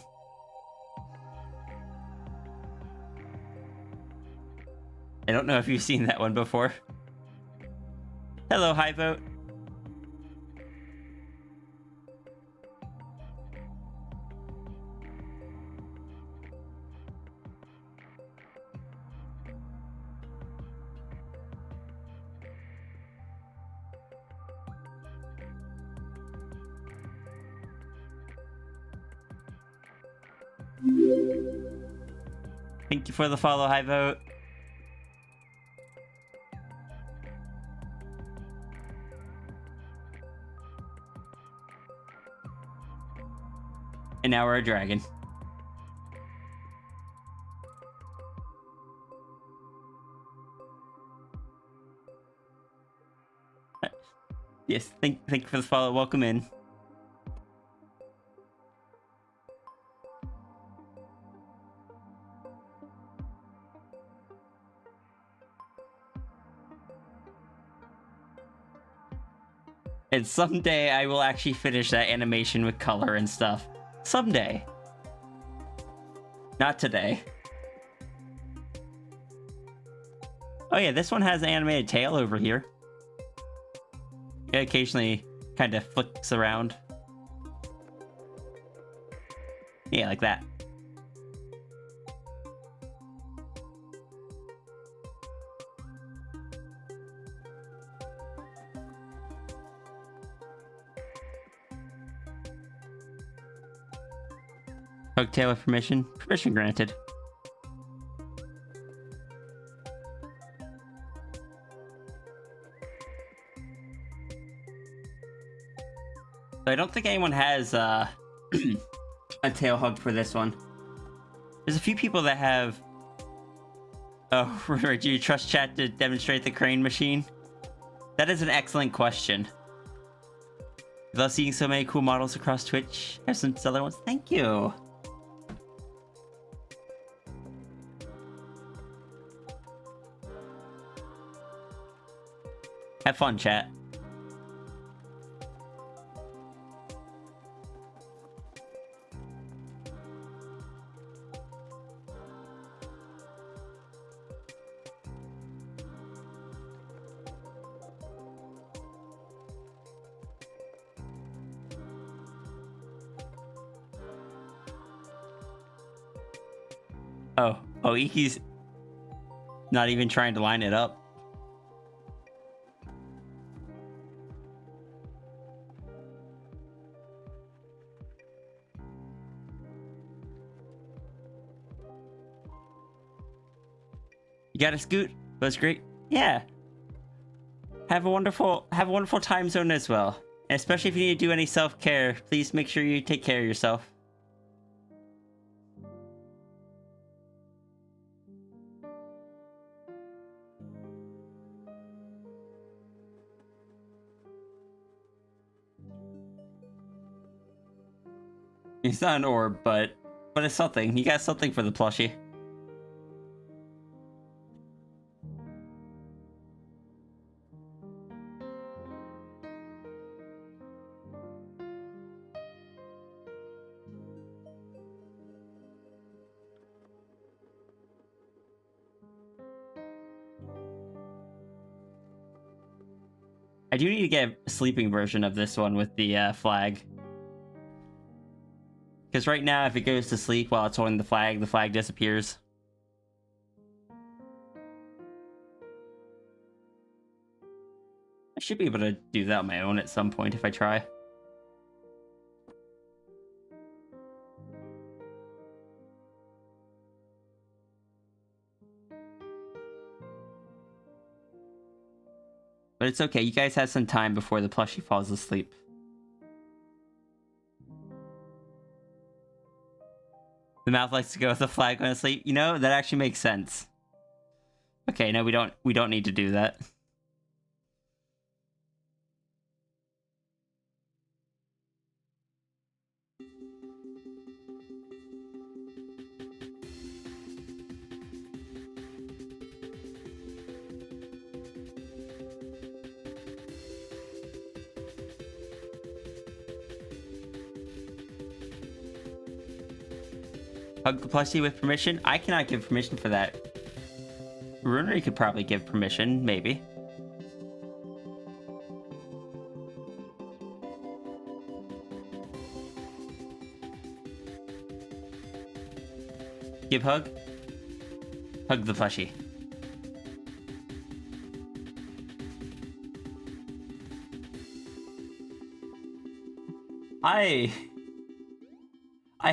I don't know if you've seen that one before. Hello, High Vote. Thank you for the follow, High Vote. And now we're a dragon. Yes, thank you for the follow. Welcome in. And someday I will actually finish that animation with color and stuff. Someday. Not today. Oh yeah, this one has an animated tail over here. It occasionally kind of flicks around. Yeah, like that. Hooktail with permission? Permission granted. So I don't think anyone has a tail hug for this one. There's a few people that have... Oh, do you trust chat to demonstrate the crane machine? That is an excellent question. I love seeing so many cool models across Twitch. Have some other ones. Thank you. Have fun, chat. Oh, Iki's not even trying to line it up. You got a scoot? That's great. Yeah. Have a wonderful time zone as well. And especially if you need to do any self-care, please make sure you take care of yourself. It's not an orb, but it's something. You got something for the plushie. I do need to get a sleeping version of this one with the flag. Because right now, if it goes to sleep while it's holding the flag disappears. I should be able to do that on my own at some point if I try. But it's okay, you guys have some time before the plushie falls asleep. The mouth likes to go with the flag when asleep. You know, that actually makes sense. Okay, no, we don't need to do that. Hug the plushie with permission? I cannot give permission for that. Runery could probably give permission, maybe. Give hug? Hug the plushie. I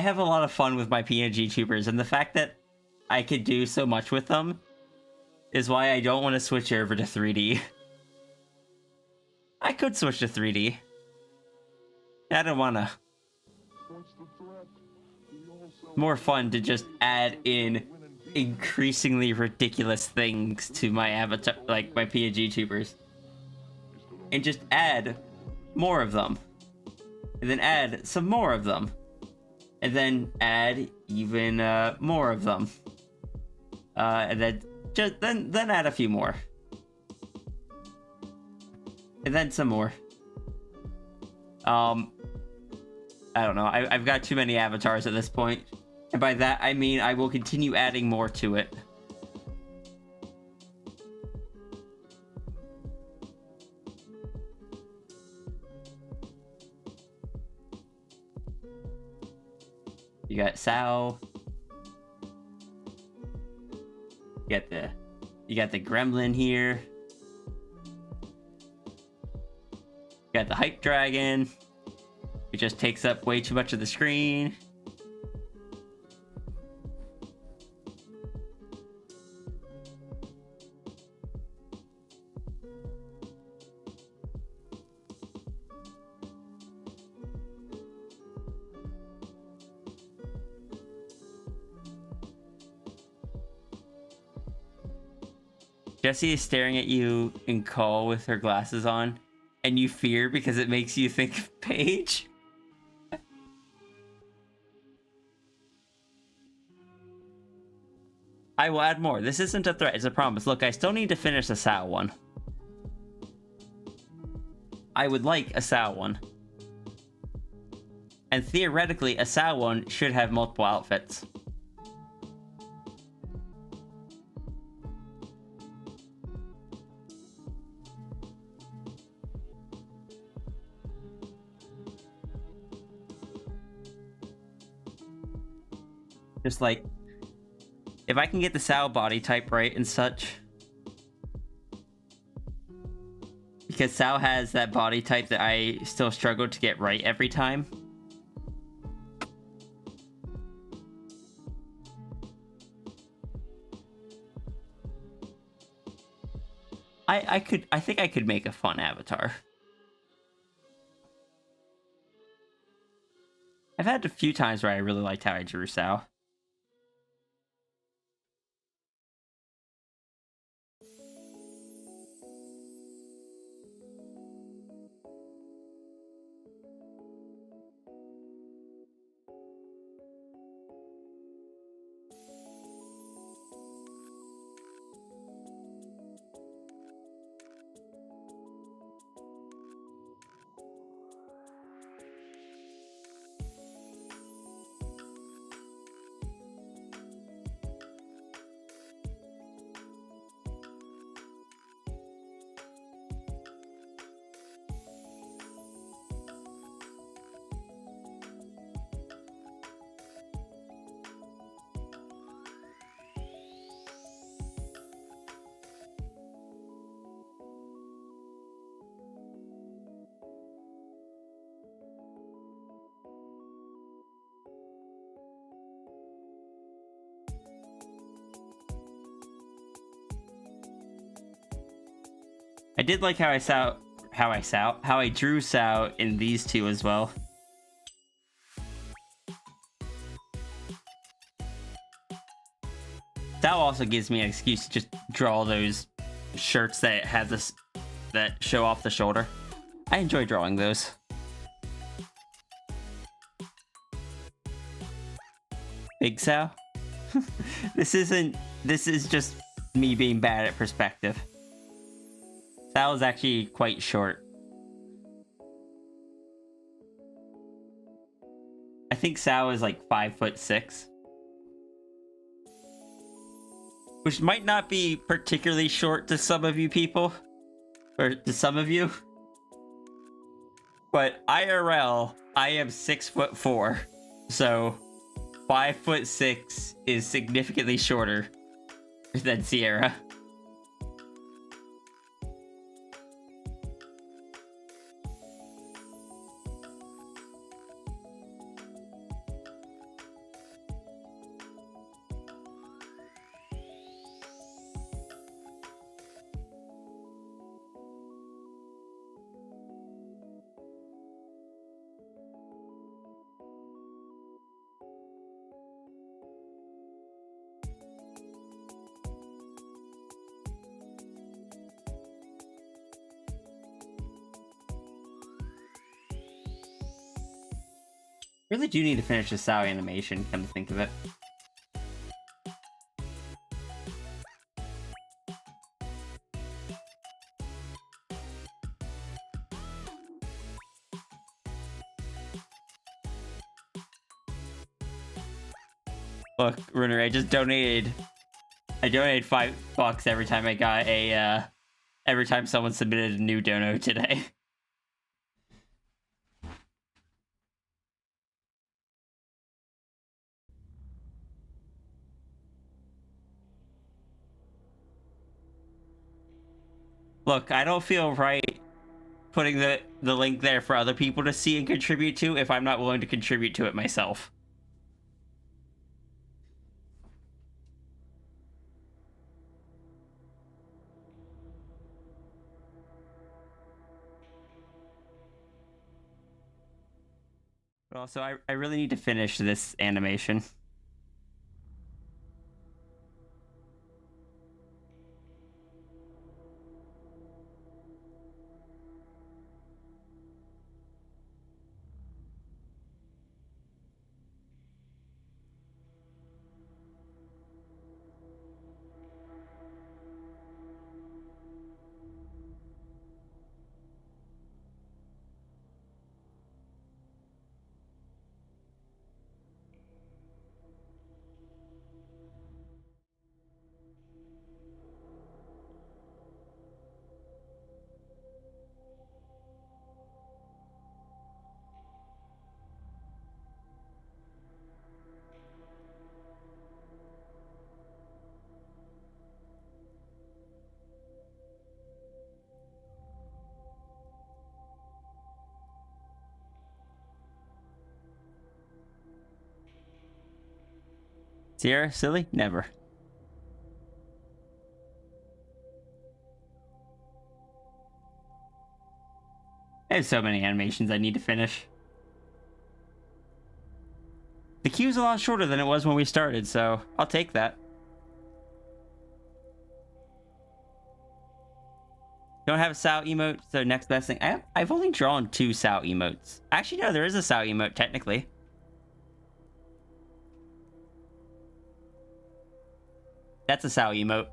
have a lot of fun with my PNG tubers, and the fact that I could do so much with them is why I don't want to switch over to 3D. I could switch to 3D. I don't wanna. More fun to just add in increasingly ridiculous things to my avatar, like my PNG tubers. And just add more of them. And then add some more of them. And then add even more of them. And then just then add a few more. And then some more. I don't know. I've got too many avatars at this point. And by that I mean I will continue adding more to it. You got Sao. You got the gremlin here. You got the hype dragon. It just takes up way too much of the screen. Jessie is staring at you in call with her glasses on, and you fear because it makes you think of Paige. I will add more. This isn't a threat, it's a promise. Look, I still need to finish the Sao one. I would like a Sao one. And theoretically, a Sao one should have multiple outfits. Just like, if I can get the Sao body type right and such. Because Sao has that body type that I still struggle to get right every time. I think I could make a fun avatar. I've had a few times where I really liked how I drew Sao. I did like how I drew Sao in these two as well. Sao also gives me an excuse to just draw those shirts that have this that show off the shoulder. I enjoy drawing those. Big Sao? This is just me being bad at perspective. Sao is actually quite short. I think Sao is like 5'6", which might not be particularly short to some of you people, or to some of you. But IRL, I am 6'4", so 5'6" is significantly shorter than Sierra. Really do need to finish the Sao animation, come to think of it. Look, Runner, I donated $5 every time I got a every time someone submitted a new dono today. Look, I don't feel right putting the link there for other people to see and contribute to if I'm not willing to contribute to it myself. But also, I really need to finish this animation. Sierra, silly? Never. I have so many animations I need to finish. The queue's a lot shorter than it was when we started, so I'll take that. Don't have a Sao emote, so next best thing. I've only drawn 2 Sao emotes. Actually, no, there is a Sao emote, technically. That's a Sao emote.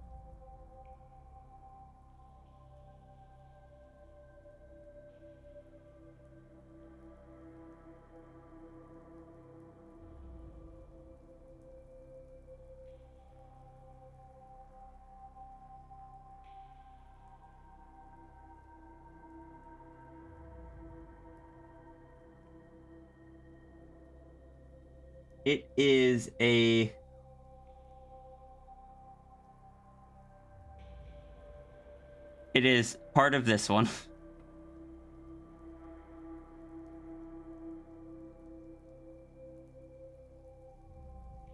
It is a... It is part of this one.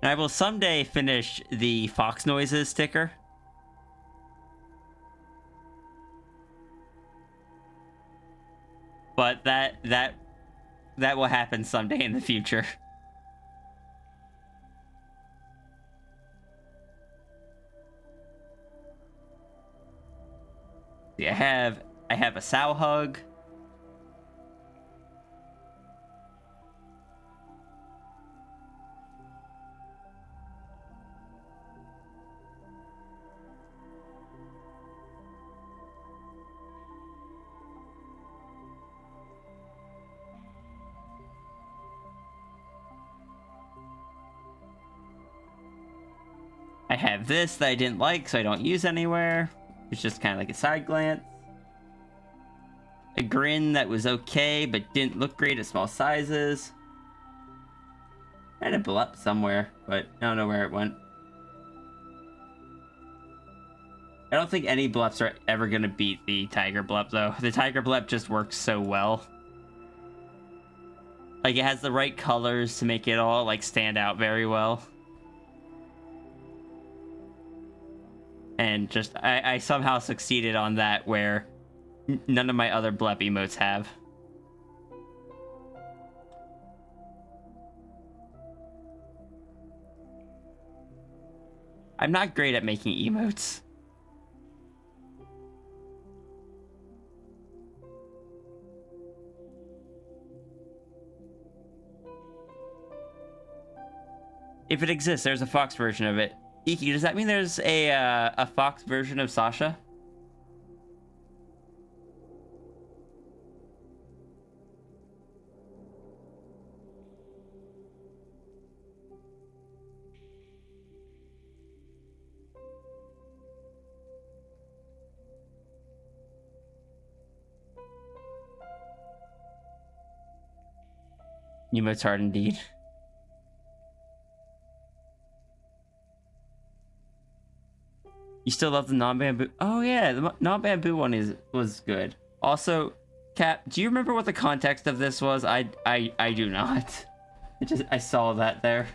And I will someday finish the Fox Noises sticker. But that will happen someday in the future. See, I have a Sao hug. I have this that I didn't like, so I don't use anywhere. It's just kind of like a side glance. A grin that was okay, but didn't look great at small sizes. I had a blup somewhere, but I don't know where it went. I don't think any blups are ever going to beat the tiger blup, though. The tiger blup just works so well. Like, it has the right colors to make it all, like, stand out very well. And just, I somehow succeeded on that where none of my other blup emotes have. I'm not great at making emotes. If it exists, there's a Fox version of it. Iki, does that mean there's a Fox version of Sasha? Emotes hard indeed. You still love the non-bamboo? Oh yeah, the non-bamboo one was good. Also, Cap, do you remember what the context of this was? I do not. I saw that there.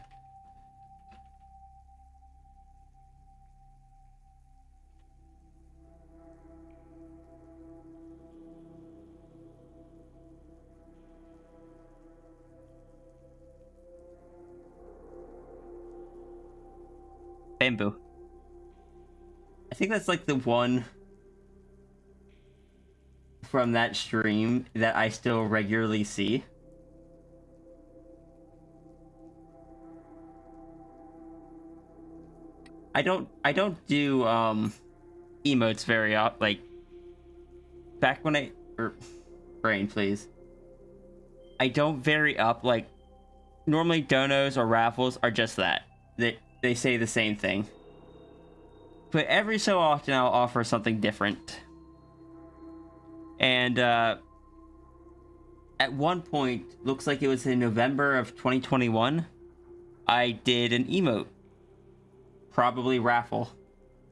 Bamboo. I think that's like the one from that stream that I still regularly see. I don't do emotes very often. Like back when brain please. I don't vary up. Like normally donos or raffles are just that. They say the same thing. But every so often I'll offer something different. And at one point, looks like it was in November of 2021, I did an emote. Probably raffle.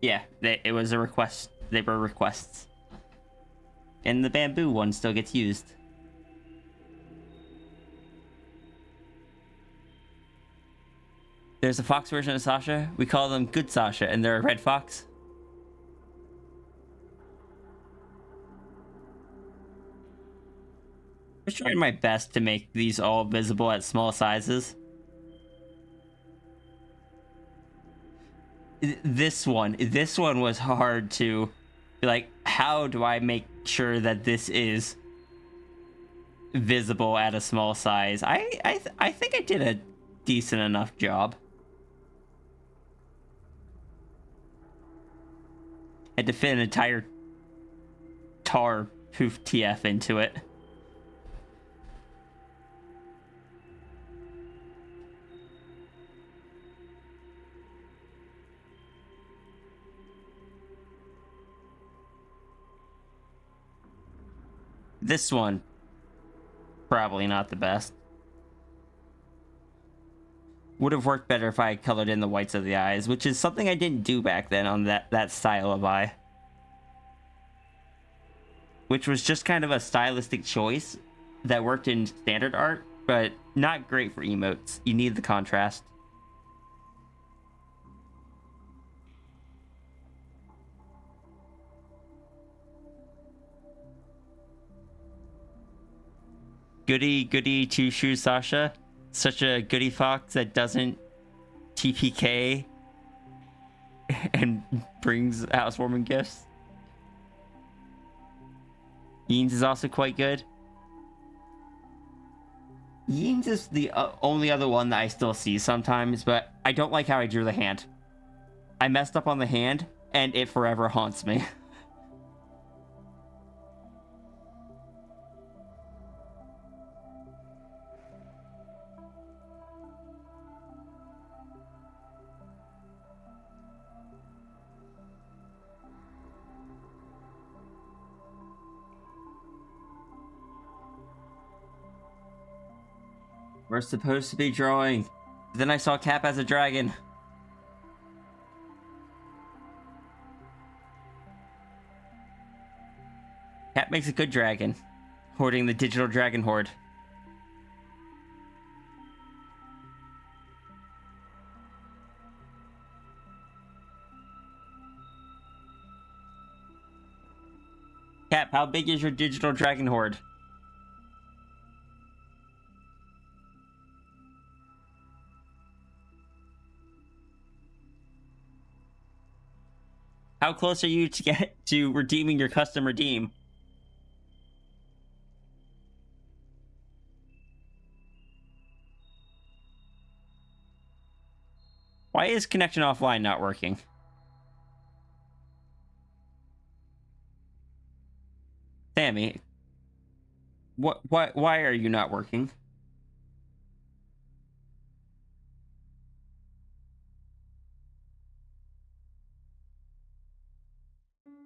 Yeah, it was a request. They were requests. And the bamboo one still gets used. There's a Fox version of Sasha. We call them Good Sasha, and they're a red fox. was trying my best to make these all visible at small sizes. This one was hard to be like, how do I make sure that this is visible at a small size? I think I did a decent enough job. Had to fit an entire tar poof TF into it. This one, probably not the best. Would have worked better if I had colored in the whites of the eyes, which is something I didn't do back then on that style of eye. Which was just kind of a stylistic choice that worked in standard art, but not great for emotes. You need the contrast. Goody two shoes Sasha. Such a goody fox that doesn't TPK and brings housewarming gifts. Yeens is also quite good. Yeens is the only other one that I still see sometimes, but I don't like how I drew the hand. I messed up on the hand, and it forever haunts me. We're supposed to be drawing. Then I saw Cap as a dragon. Cap makes a good dragon. Hoarding the digital dragon horde. Cap, how big is your digital dragon horde? How close are you to get to redeeming your custom redeem? Why is connection offline not working? Sammy, why are you not working?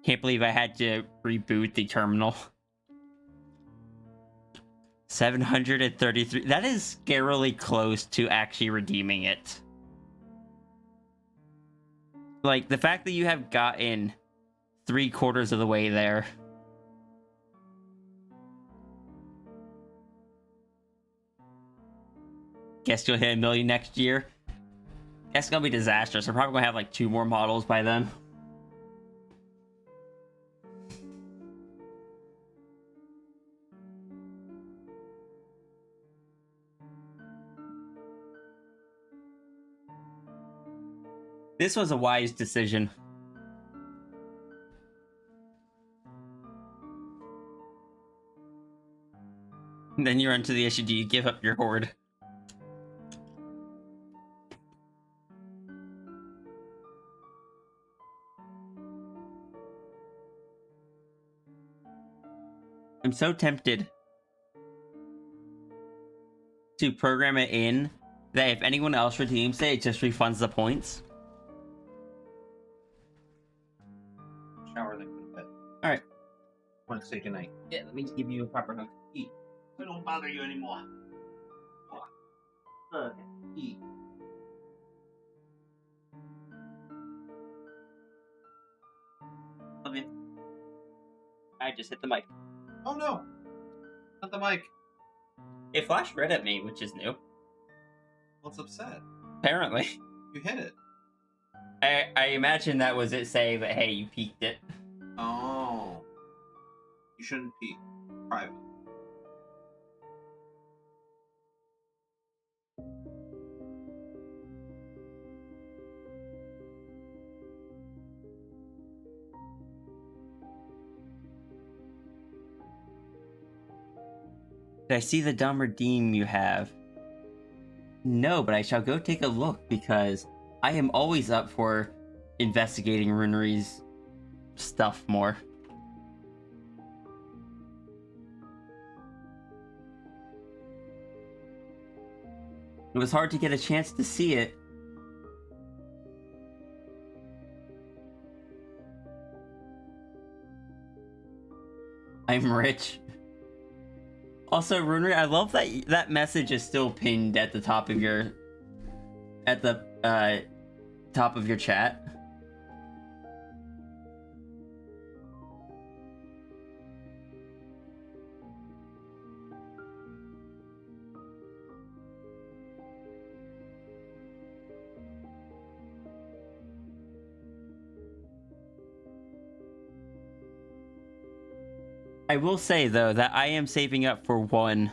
Can't believe I had to reboot the terminal. 733. That is scarily close to actually redeeming it. Like, the fact that you have gotten 3/4 of the way there. Guess you'll hit 1 million next year. That's gonna be disastrous. I'm probably gonna have like 2 more models by then. This was a wise decision. And then you run to the issue, do you give up your horde? I'm so tempted to program it in that if anyone else redeems it, it just refunds the points. Shower, then go to bed. Alright. Want to say goodnight. Yeah, let me give you a proper hug. Eat. We don't bother you anymore. Hug. Eat. Love you. I just hit the mic. Oh no! Not the mic. It flashed red at me, which is new. What's upset? Apparently. You hit it. I imagine that was it saying that, hey, you peaked it. Oh. You shouldn't peek. Private. Did I see the dumb redeem you have? No, but I shall go take a look because I am always up for investigating Runery's stuff more. It was hard to get a chance to see it. I'm rich. Also, Runery, I love that that message is still pinned at the top of your top of your chat. I will say, though, that I am saving up for one.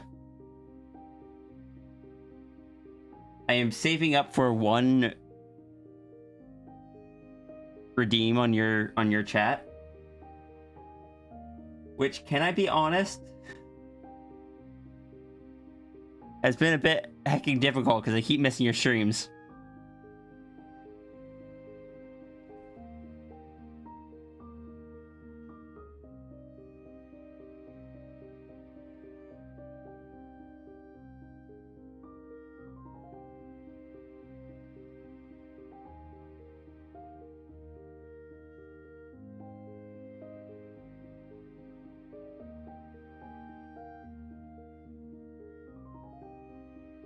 I am saving up for one redeem on your chat. Which, can I be honest, has been a bit hecking difficult because I keep missing your streams.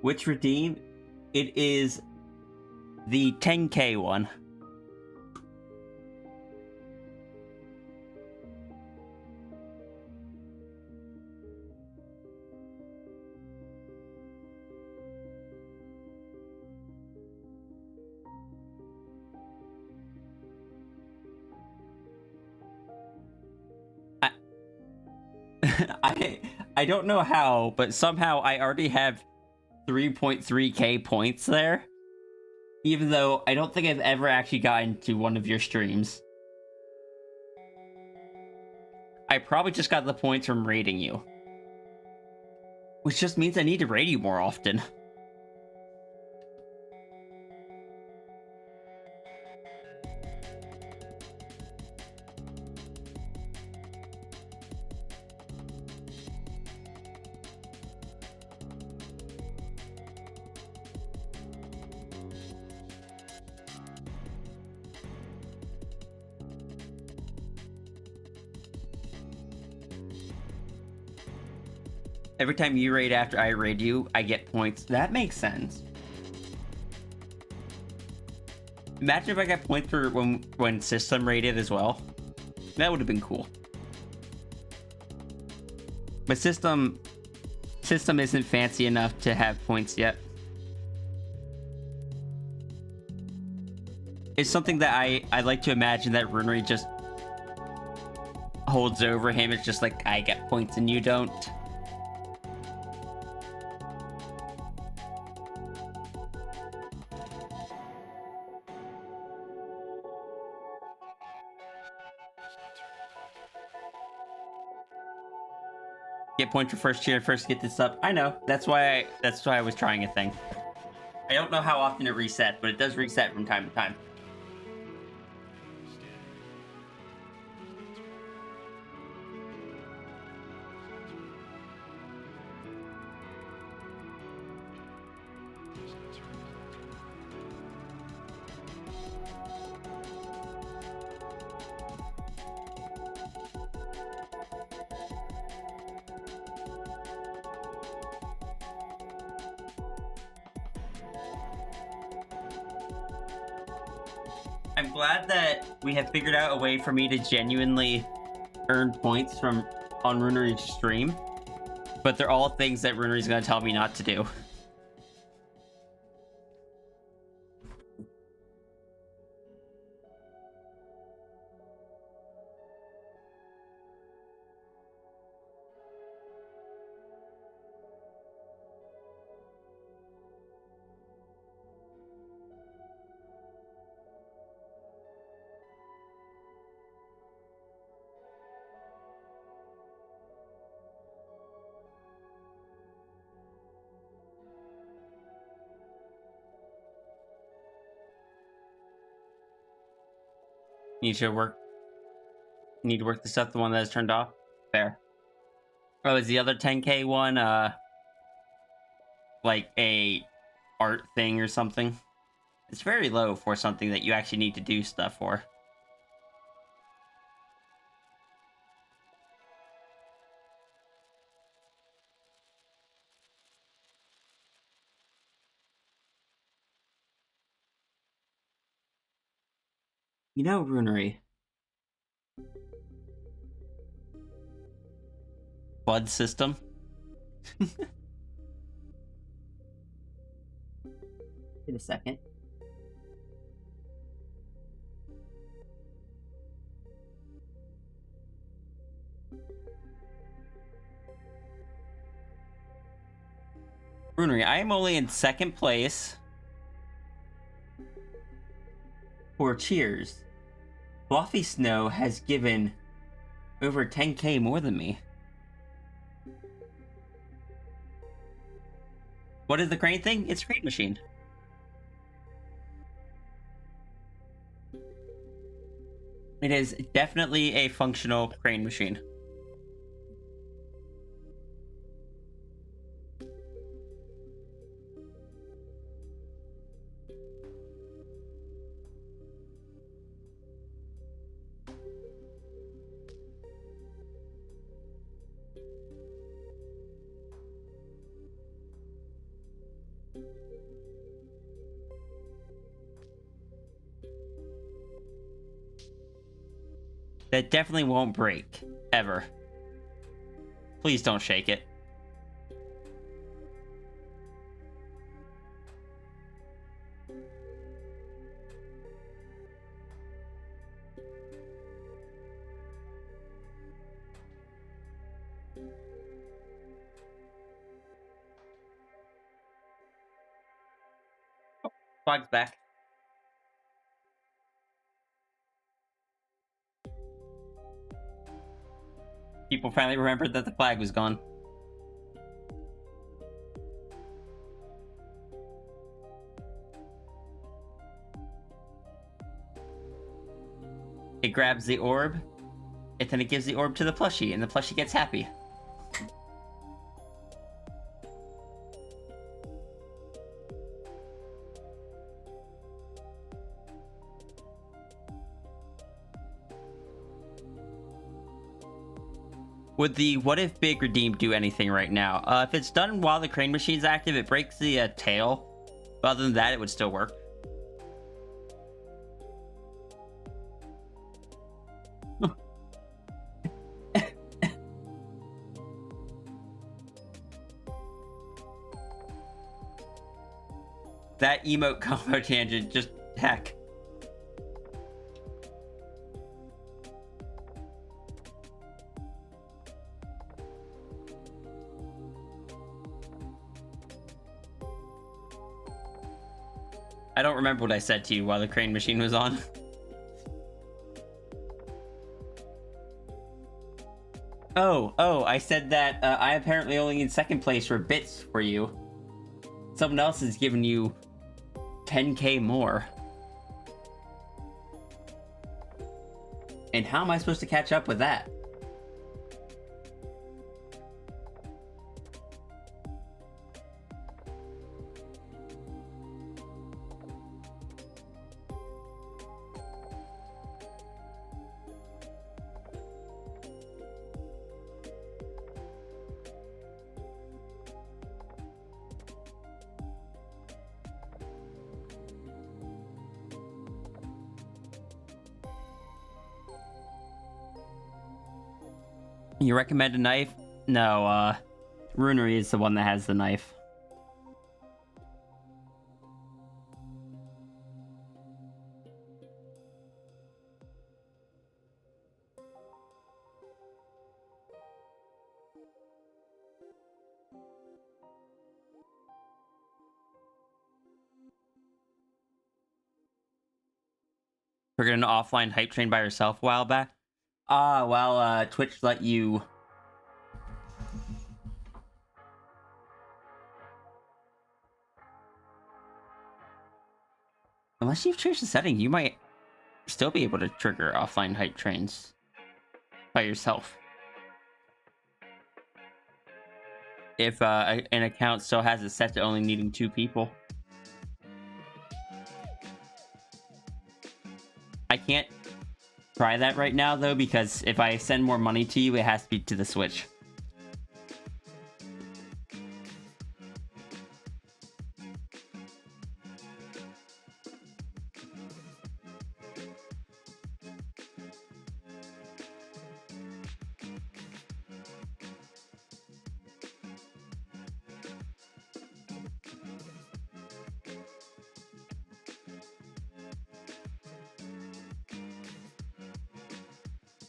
Which redeem? It is the 10k one. I don't know how, but somehow I already have 3.3k points there. Even though I don't think I've ever actually gotten to one of your streams. I probably just got the points from raiding you. Which just means I need to raid you more often. Every time you raid after I raid you, I get points. That makes sense. Imagine if I got points for when system raided as well. That would have been cool. But system isn't fancy enough to have points yet. It's something that I like to imagine that Runery just holds over him. It's just like, I get points and you don't. Get points for first cheer, first get this up. I know. That's why I was trying a thing. I don't know how often it resets, but it does reset from time to time. I'm glad that we have figured out a way for me to genuinely earn points on Runery's stream, but they're all things that Runery's gonna tell me not to do. Need to work. Need to work the stuff. The one that is turned off. Fair. Oh, is the other 10K one like a art thing or something? It's very low for something that you actually need to do stuff for. You know, Runery. Blood system. Wait a second. Runery, I am only in second place for cheers. Fluffy Snow has given over 10K more than me. What is the crane thing? It's a crane machine. It is definitely a functional crane machine. That definitely won't break. Ever. Please don't shake it. Oh, flag's back. People finally remembered that the flag was gone. It grabs the orb, and then it gives the orb to the plushie, and the plushie gets happy. Would the what if big redeem do anything right now? If it's done while the crane machine's active, it breaks the tail. But other than that, it would still work. That emote combo tangent, just heck. I don't remember what I said to you while the crane machine was on. Oh, I said that I apparently only in second place for bits for you. Someone else has given you 10K more. And how am I supposed to catch up with that? You recommend a knife? No, Runery is the one that has the knife. Figured an offline hype train by herself a while back. Well, Twitch let you... Unless you've changed the setting, you might still be able to trigger offline hype trains by yourself. If an account still has it set to only needing 2 people. I can't try that right now though, because if I send more money to you, it has to be to the Switch.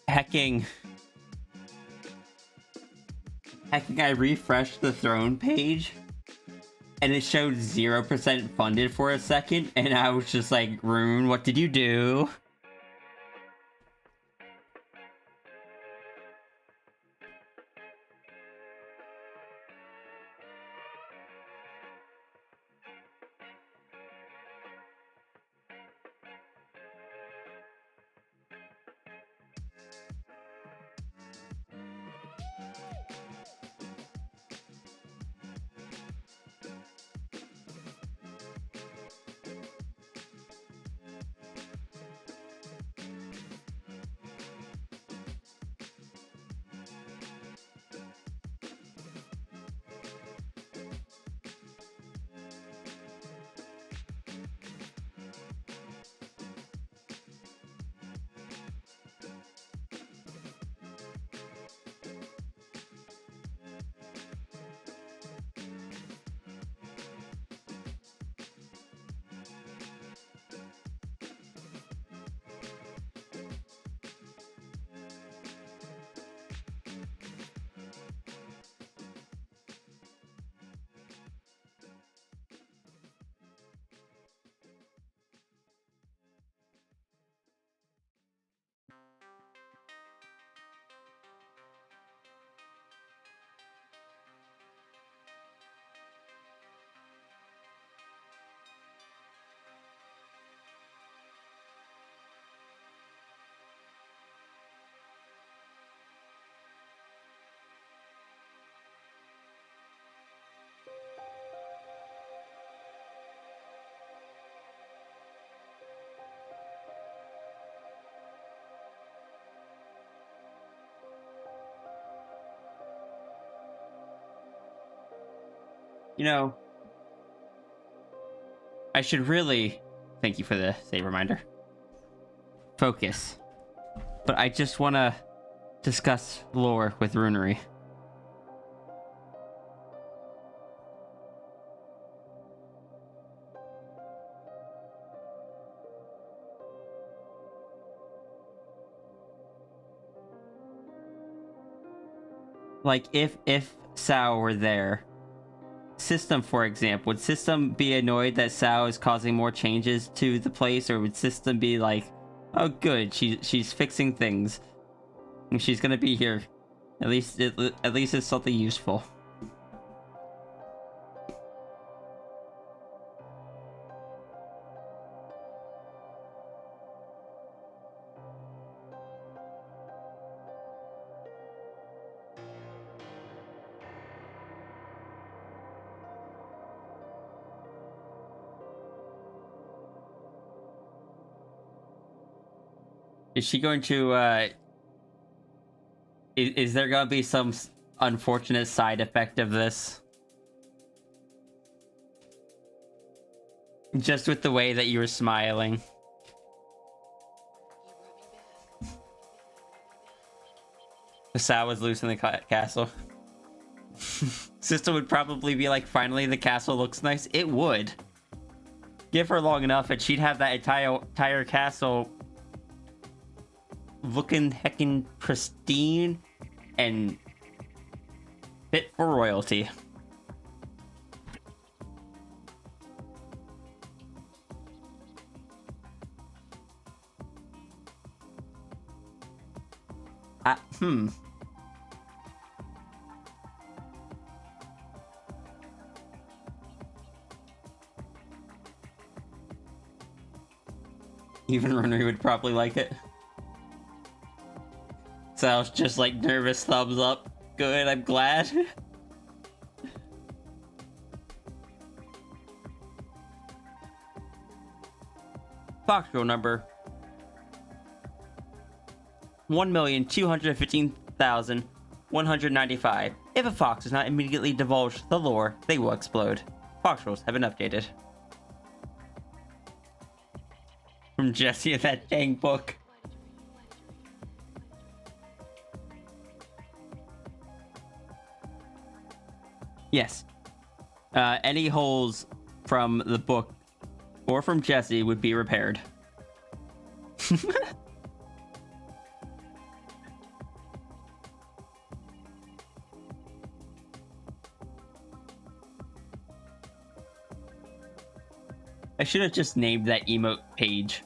Hacking, I refreshed the throne page and it showed 0% funded for a second, and I was just like, Rune, what did you do? You know, I should really, thank you for the save reminder, focus. But I just want to discuss lore with Runery. Like, if Sao were there, System, for example, would System be annoyed that Sao is causing more changes to the place, or would System be like, oh good, she's fixing things, and she's gonna be here, at least it's something useful. Is she going to, is there gonna be some unfortunate side effect of this? Just with the way that you were smiling. Sao was loose in the castle. Sister would probably be like, finally the castle looks nice. It would. Give her long enough and she'd have that entire castle looking heckin' pristine and fit for royalty. Even Renee would probably like it. Sal's just like nervous thumbs up. Good, I'm glad. Fox rule number 1,215,195. If a fox does not immediately divulge the lore, they will explode. Fox rules have been updated. From Jesse in that dang book. Yes. Any holes from the book or from Jesse would be repaired. I should have just named that emote page.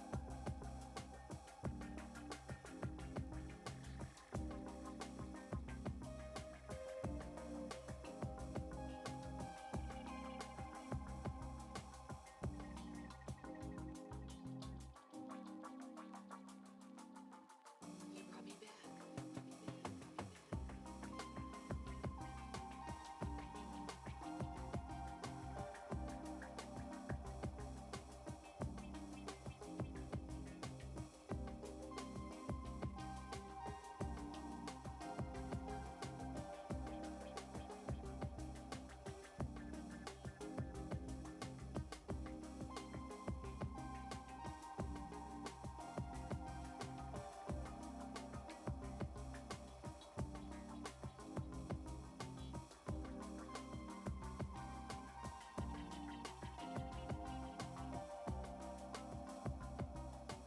You brought me back.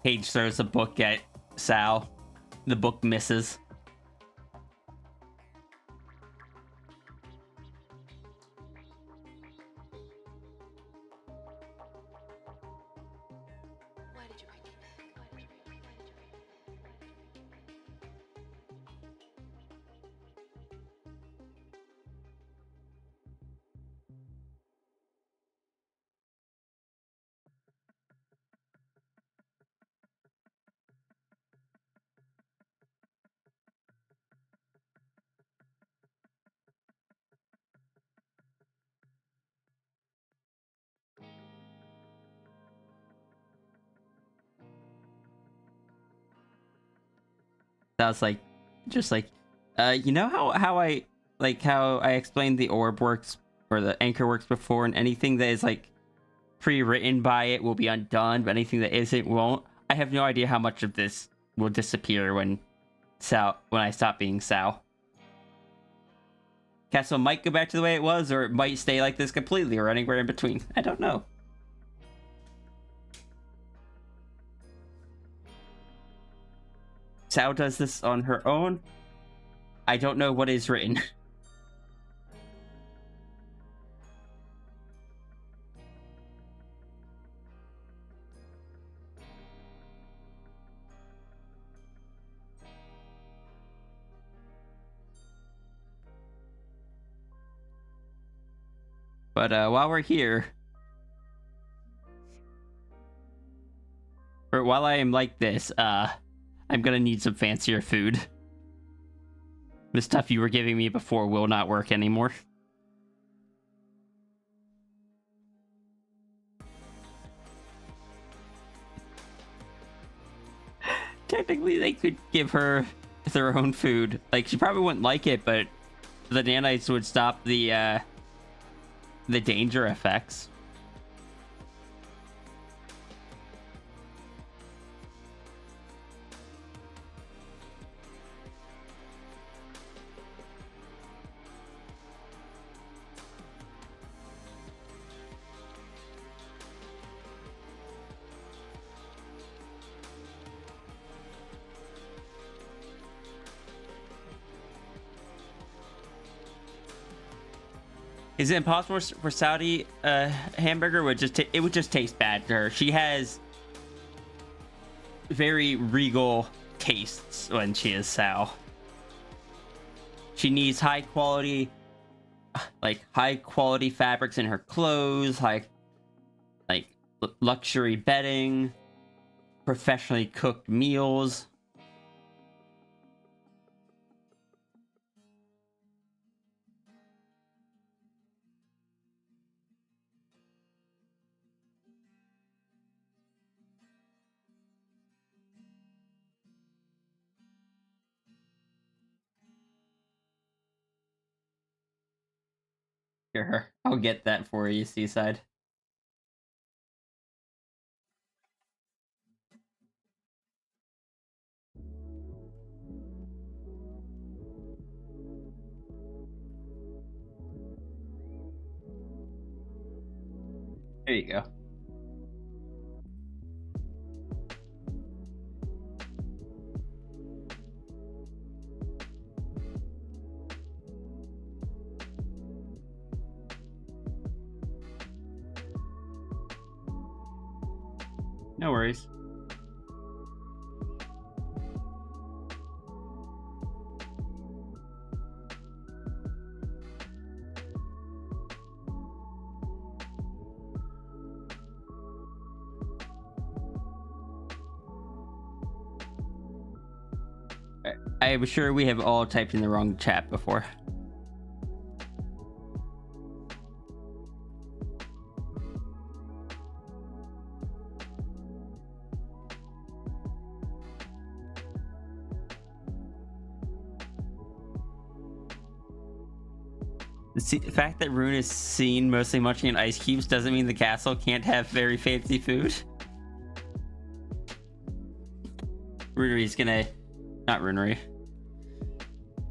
Paige throws a book at Sal. The book misses. Why did you bring me back? Why did you bring me back? Why did you bring me back? Sal's like, just like, you know how I explained the orb works or the anchor works before, and anything that is like pre-written by it will be undone, but anything that isn't won't. I have no idea how much of this will disappear when I stop being Sal. Castle might go back to the way it was, or it might stay like this completely, or anywhere in between. I don't know. Sal does this on her own. I don't know what is written. But while we're here, or while I am like this, I'm gonna need some fancier food. The stuff you were giving me before will not work anymore. Technically, they could give her their own food. Like, she probably wouldn't like it, but the nanites would stop the danger effects. Is it impossible for Saudi hamburger would just it would just taste bad to her? She has very regal tastes when she is Sal. She needs high quality fabrics in her clothes, luxury bedding. professionally cooked meals. Here, I'll get that for you, Seaside. There you go. No worries. I am sure we have all typed in the wrong chat before. The fact that Rune is seen mostly munching on ice cubes doesn't mean the castle can't have very fancy food. Runery's gonna... Not Runery.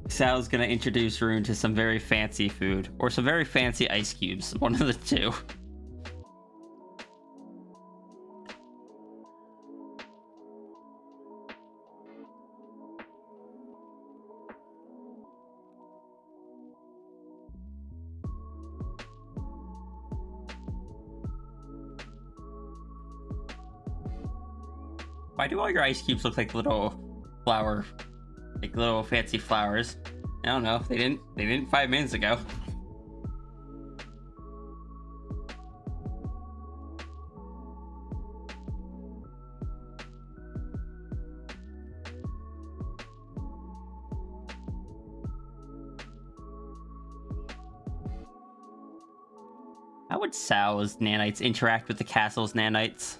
Sal's gonna introduce Rune to some very fancy food. Or some very fancy ice cubes. One of the two. Why do all your ice cubes look like little flower, like little fancy flowers? I don't know. They didn't 5 minutes ago. How would Sal's nanites interact with the castle's nanites?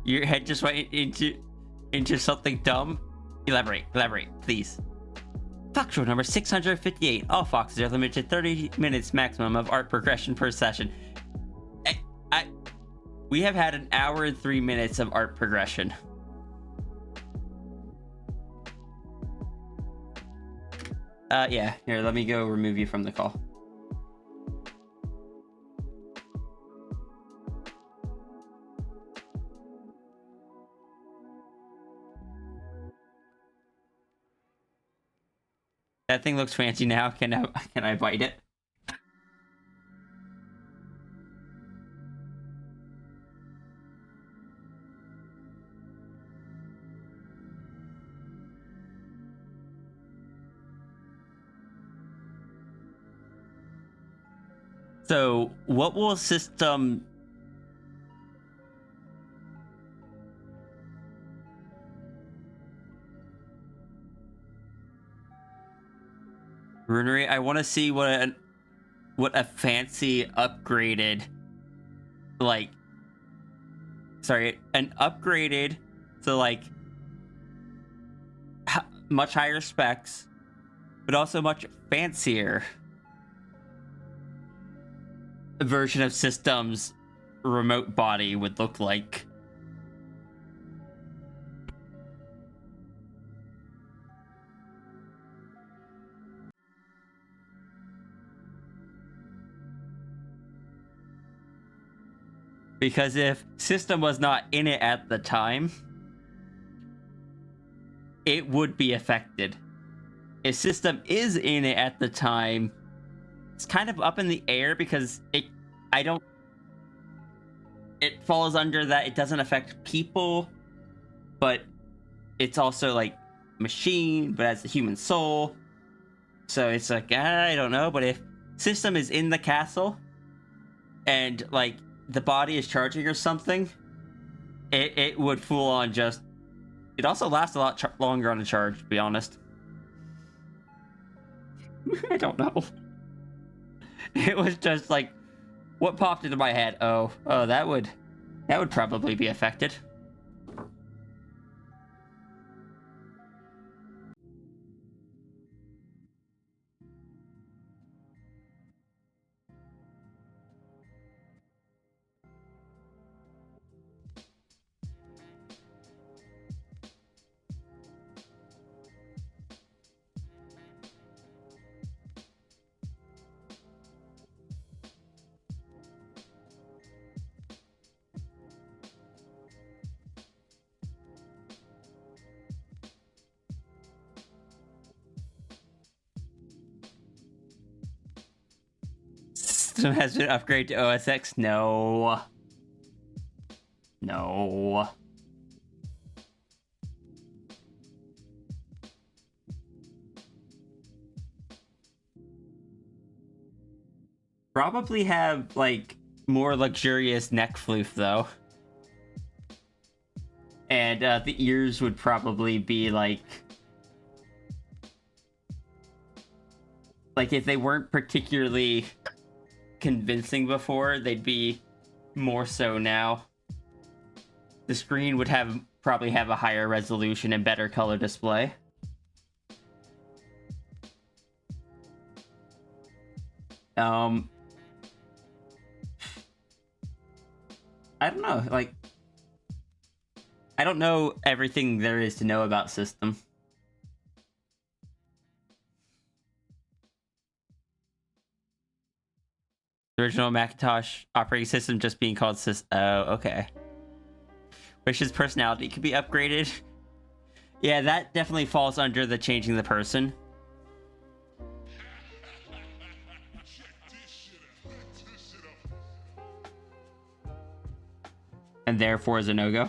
Your head just went into something dumb? Elaborate, please. Fox rule number 658. All foxes are limited to 30 minutes maximum of art progression per session. We have had an hour and 3 minutes of art progression. Yeah. Here, let me go remove you from the call. That thing looks fancy now. Can I bite it? So, what will system... Runery, I want to see what a fancy upgraded, like, sorry, an upgraded, so like much higher specs, but also much fancier version of System's remote body would look like. Because if System was not in it at the time, it would be affected. If System is in it at the time, it's kind of up in the air because it falls under that it doesn't affect people, but it's also like machine, but has the human soul. So it's like, I don't know, but if System is in the castle and like the body is charging or something, it would full on just. It also lasts a lot longer on a charge, to be honest. I don't know. It was just like, what popped into my head? Oh, that would probably be affected. System has been upgraded to OS X. No. No. Probably have, like, more luxurious neck floof, though. And the ears would probably be, like, if they weren't particularly convincing before, they'd be more so now. The screen would probably have a higher resolution and better color display. I don't know, like, I don't know everything there is to know about system. The original Macintosh operating system just being called Oh, okay. Wish's personality could be upgraded. Yeah, that definitely falls under the changing the person. And therefore is a no-go.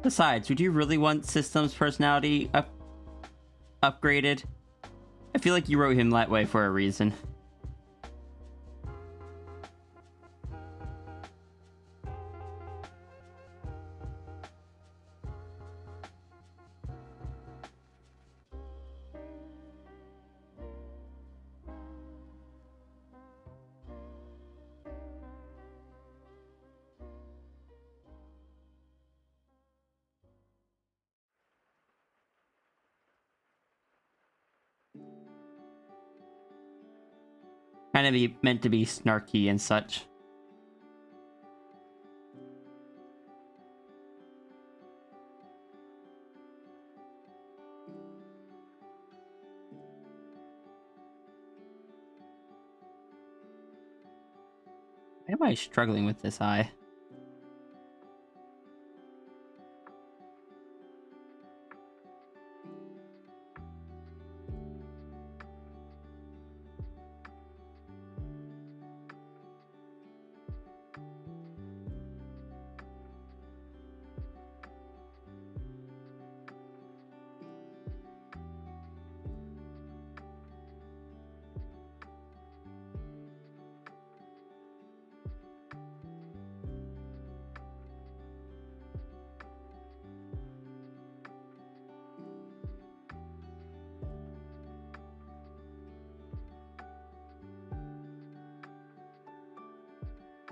Besides, would you really want System's personality upgraded? I feel like you wrote him that way for a reason. Kind of meant to be snarky and such. Why am I struggling with this eye?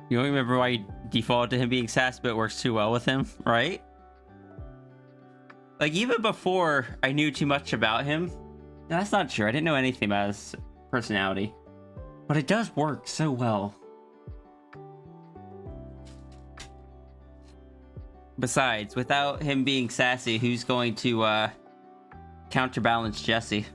You don't remember why you defaulted to him being sassy, but it works too well with him, right? Like, even before I knew too much about him, that's not true. I didn't know anything about his personality. But it does work so well. Besides, without him being sassy, who's going to counterbalance Jesse?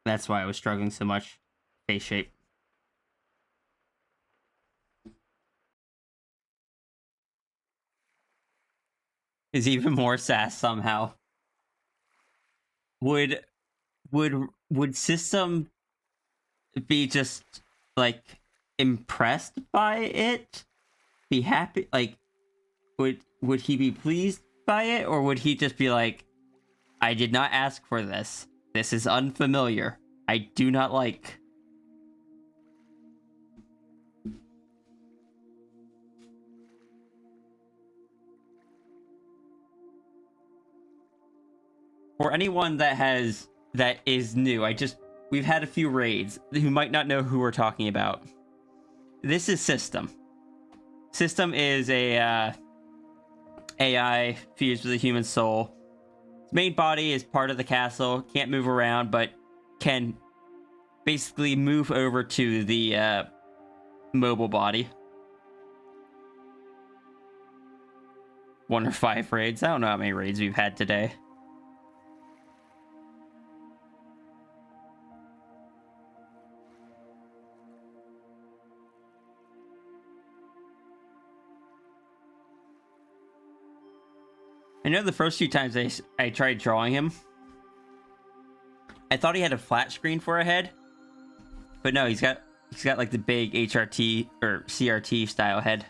That's why I was struggling so much. Face shape. Is even more sass somehow. Would would system be just like impressed by it? Be happy? Like, would he be pleased by it, or would he just be like, I did not ask for this. This is unfamiliar. I do not like. For anyone that is new, we've had a few raids who might not know who we're talking about. This is System. System is a AI fused with a human soul. Its main body is part of the castle, can't move around, but can basically move over to the mobile body. 1 or 5 raids. I don't know how many raids we've had today. I know the first few times I tried drawing him, I thought he had a flat screen for a head, but no, he's got like the big HRT or CRT style head.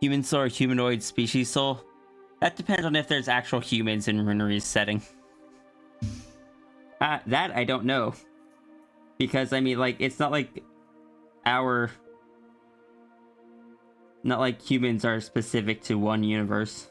Human soul or humanoid species soul? That depends on if there's actual humans in Runery's setting. That I don't know. Because, I mean, like, it's not like not like humans are specific to one universe.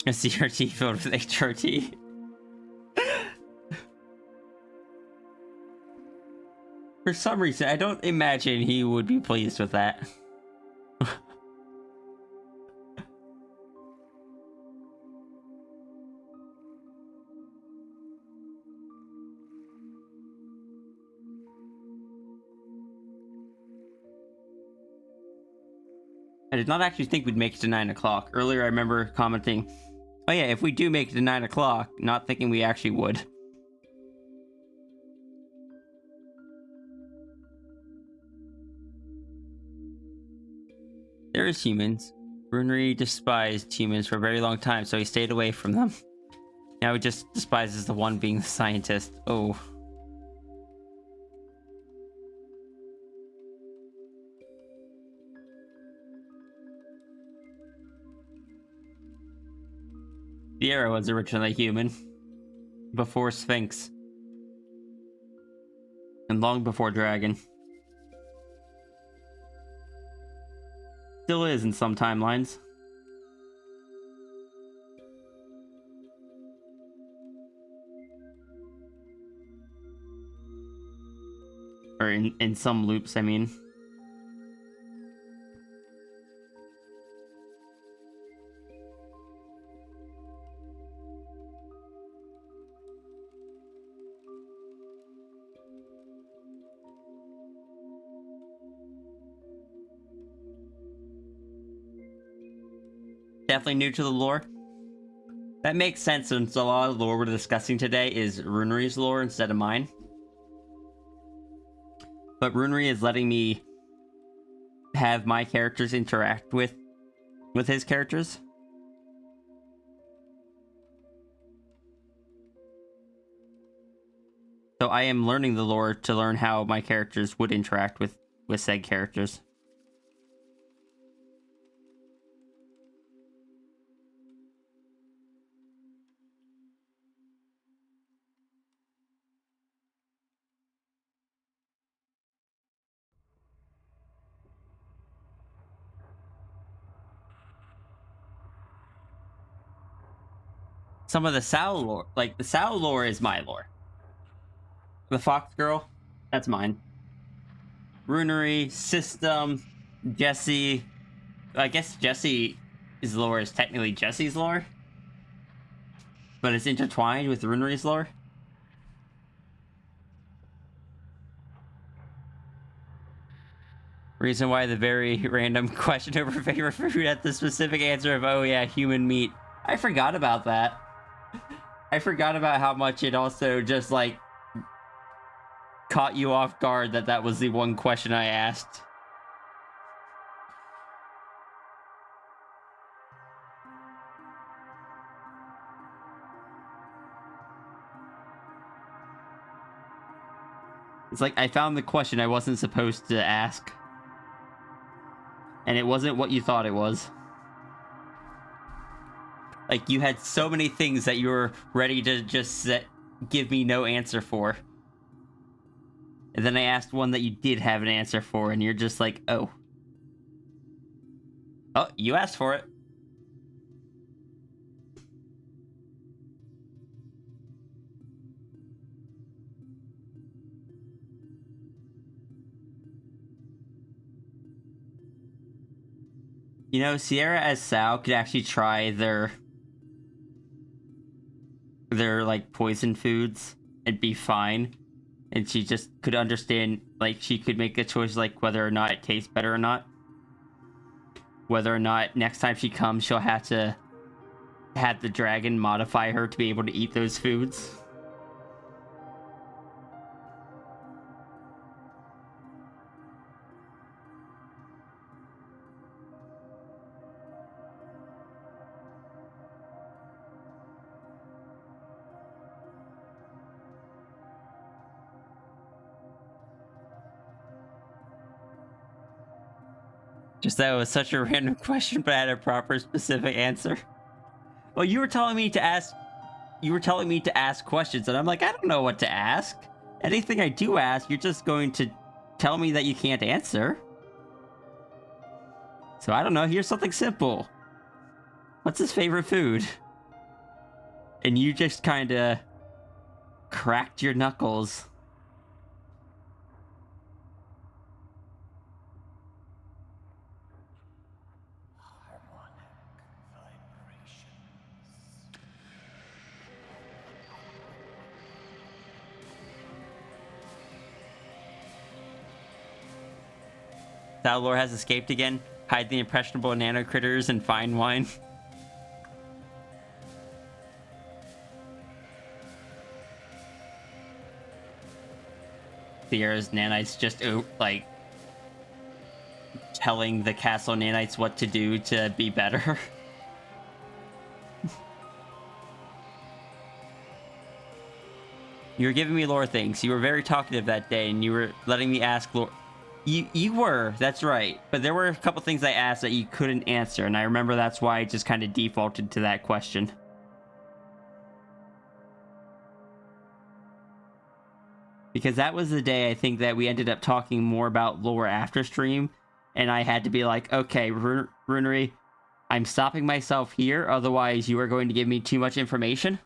A CRT filled with HRT. For some reason, I don't imagine he would be pleased with that. I did not actually think we'd make it to 9 o'clock. Earlier, I remember commenting, oh yeah, if we do make it to 9 o'clock, not thinking we actually would. There is humans. Runery despised humans for a very long time, so he stayed away from them. Now he just despises the one being the scientist. Oh. Viera was originally human. Before Sphinx. And long before Dragon. Still is in some timelines. Or in some loops, I mean. Definitely new to the lore. That makes sense since a lot of the lore we're discussing today is Runery's lore instead of mine. But Runery is letting me have my characters interact with his characters. So I am learning the lore to learn how my characters would interact with said characters. Some of the Sao lore, like the Sao lore is my lore. The Fox Girl, that's mine. Runery, System, Jesse. I guess Jesse's lore is technically Jesse's lore, but it's intertwined with Runery's lore. Reason why the very random question over favorite food at the specific answer of, oh yeah, human meat. I forgot about that. I forgot about how much it also just, like, caught you off guard that was the one question I asked. It's like I found the question I wasn't supposed to ask. And it wasn't what you thought it was. Like, you had so many things that you were ready to just give me no answer for. And then I asked one that you did have an answer for, and you're just like, oh. Oh, you asked for it. You know, Sierra as Sal could actually try their like poison foods and be fine, and she just could understand, like, she could make a choice like whether or not it tastes better or not, whether or not next time she comes she'll have to have the dragon modify her to be able to eat those foods. Just that it was such a random question, but I had a proper specific answer. Well, you were telling me to ask questions, and I'm like, I don't know what to ask. Anything I do ask, you're just going to tell me that you can't answer. So I don't know, here's something simple. What's his favorite food? And you just kinda cracked your knuckles. Thalor has escaped again. Hide the impressionable nano critters and fine wine. Sierra's nanites just like telling the castle nanites what to do to be better. You were giving me lore things. You were very talkative that day, and you were letting me ask lore. You were, that's right. But there were a couple things I asked that you couldn't answer, and I remember that's why I just kind of defaulted to that question. Because that was the day I think that we ended up talking more about lore after stream, and I had to be like, okay, Runery, I'm stopping myself here, otherwise you are going to give me too much information.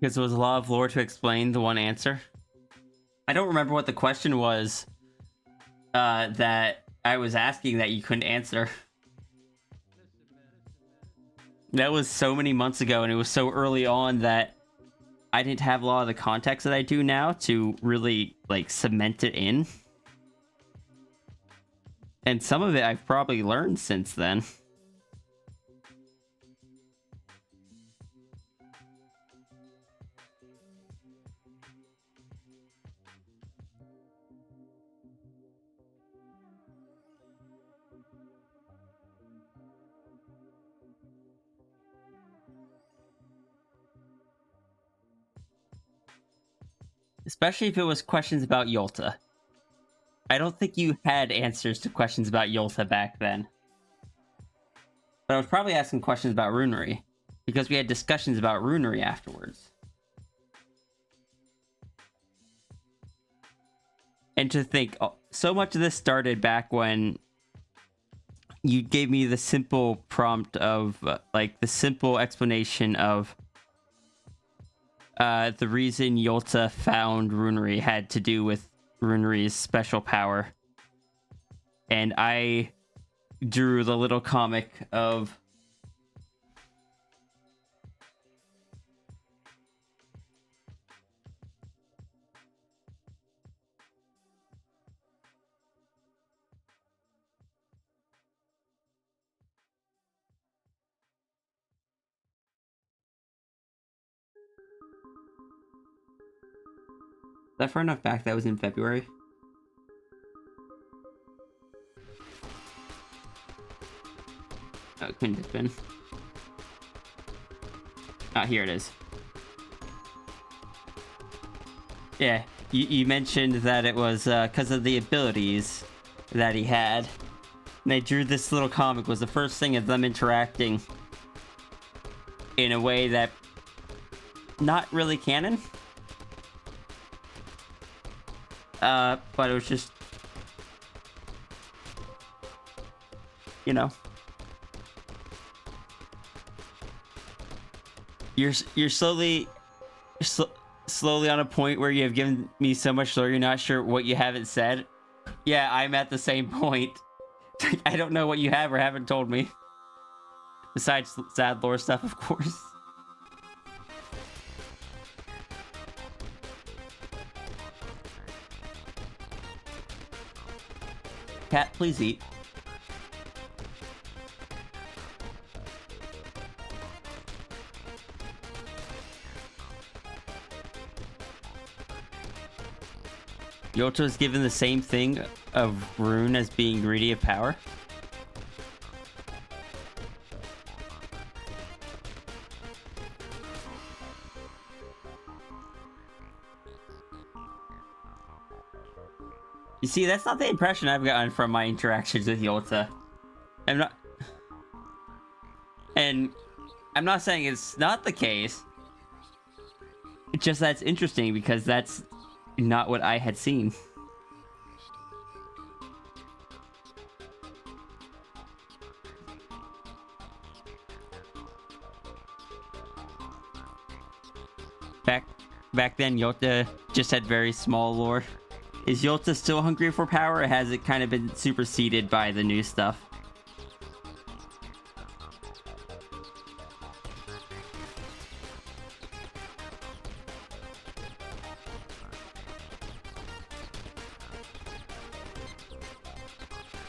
Because there was a lot of lore to explain the one answer. I don't remember what the question was that I was asking that you couldn't answer. That was so many months ago, and it was so early on that I didn't have a lot of the context that I do now to really, like, cement it in. And some of it I've probably learned since then. Especially if it was questions about Yolta. I don't think you had answers to questions about Yolta back then. But I was probably asking questions about Runery, because we had discussions about Runery afterwards. And to think, so much of this started back when you gave me the simple prompt of, like, the simple explanation of the reason Yolta found Runery had to do with Runery's special power. And I drew the little comic of that far enough back. That was in February. Oh, it couldn't have been. Ah, here it is. Yeah, you mentioned that it was because of the abilities that he had. And I drew this little comic, was the first thing of them interacting in a way that not really canon. But it was just, you know, you're slowly on a point where you have given me so much lore, you're not sure what you haven't said. Yeah, I'm at the same point. I don't know what you have or haven't told me. Besides sad lore stuff, of course. Cat, please eat. Yolta was given the same thing of Rune as being greedy of power. You see, that's not the impression I've gotten from my interactions with Yolta. I'm not saying it's not the case. It's just that's interesting because that's not what I had seen. Back then, Yolta just had very small lore. Is Yolta still hungry for power, or has it kind of been superseded by the new stuff?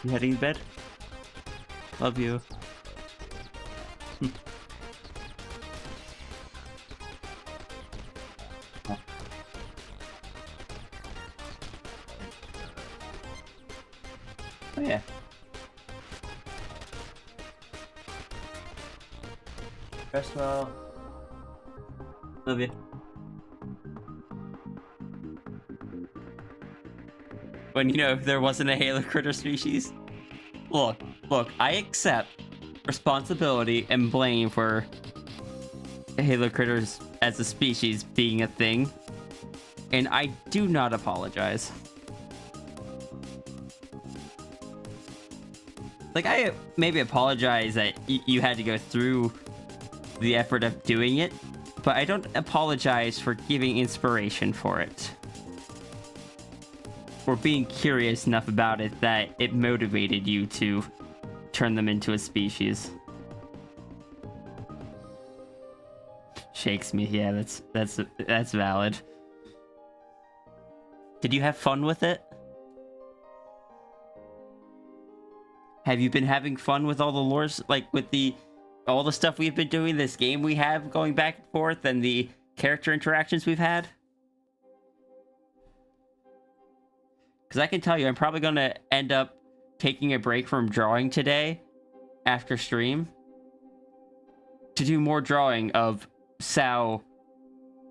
You heading to bed? Love you. Oh yeah. Rest well. Love you. When, you know, there wasn't a Halo critter species. Look, I accept responsibility and blame for Halo critters as a species being a thing, and I do not apologize. Like, I maybe apologize that you had to go through the effort of doing it, but I don't apologize for giving inspiration for it. Or being curious enough about it that it motivated you to turn them into a species. Shakes me. Yeah, that's valid. Did you have fun with it? Have you been having fun with all the lores, like with all the stuff we've been doing, this game we have going back and forth, and the character interactions we've had? Because I can tell you, I'm probably going to end up taking a break from drawing today after stream to do more drawing of Sao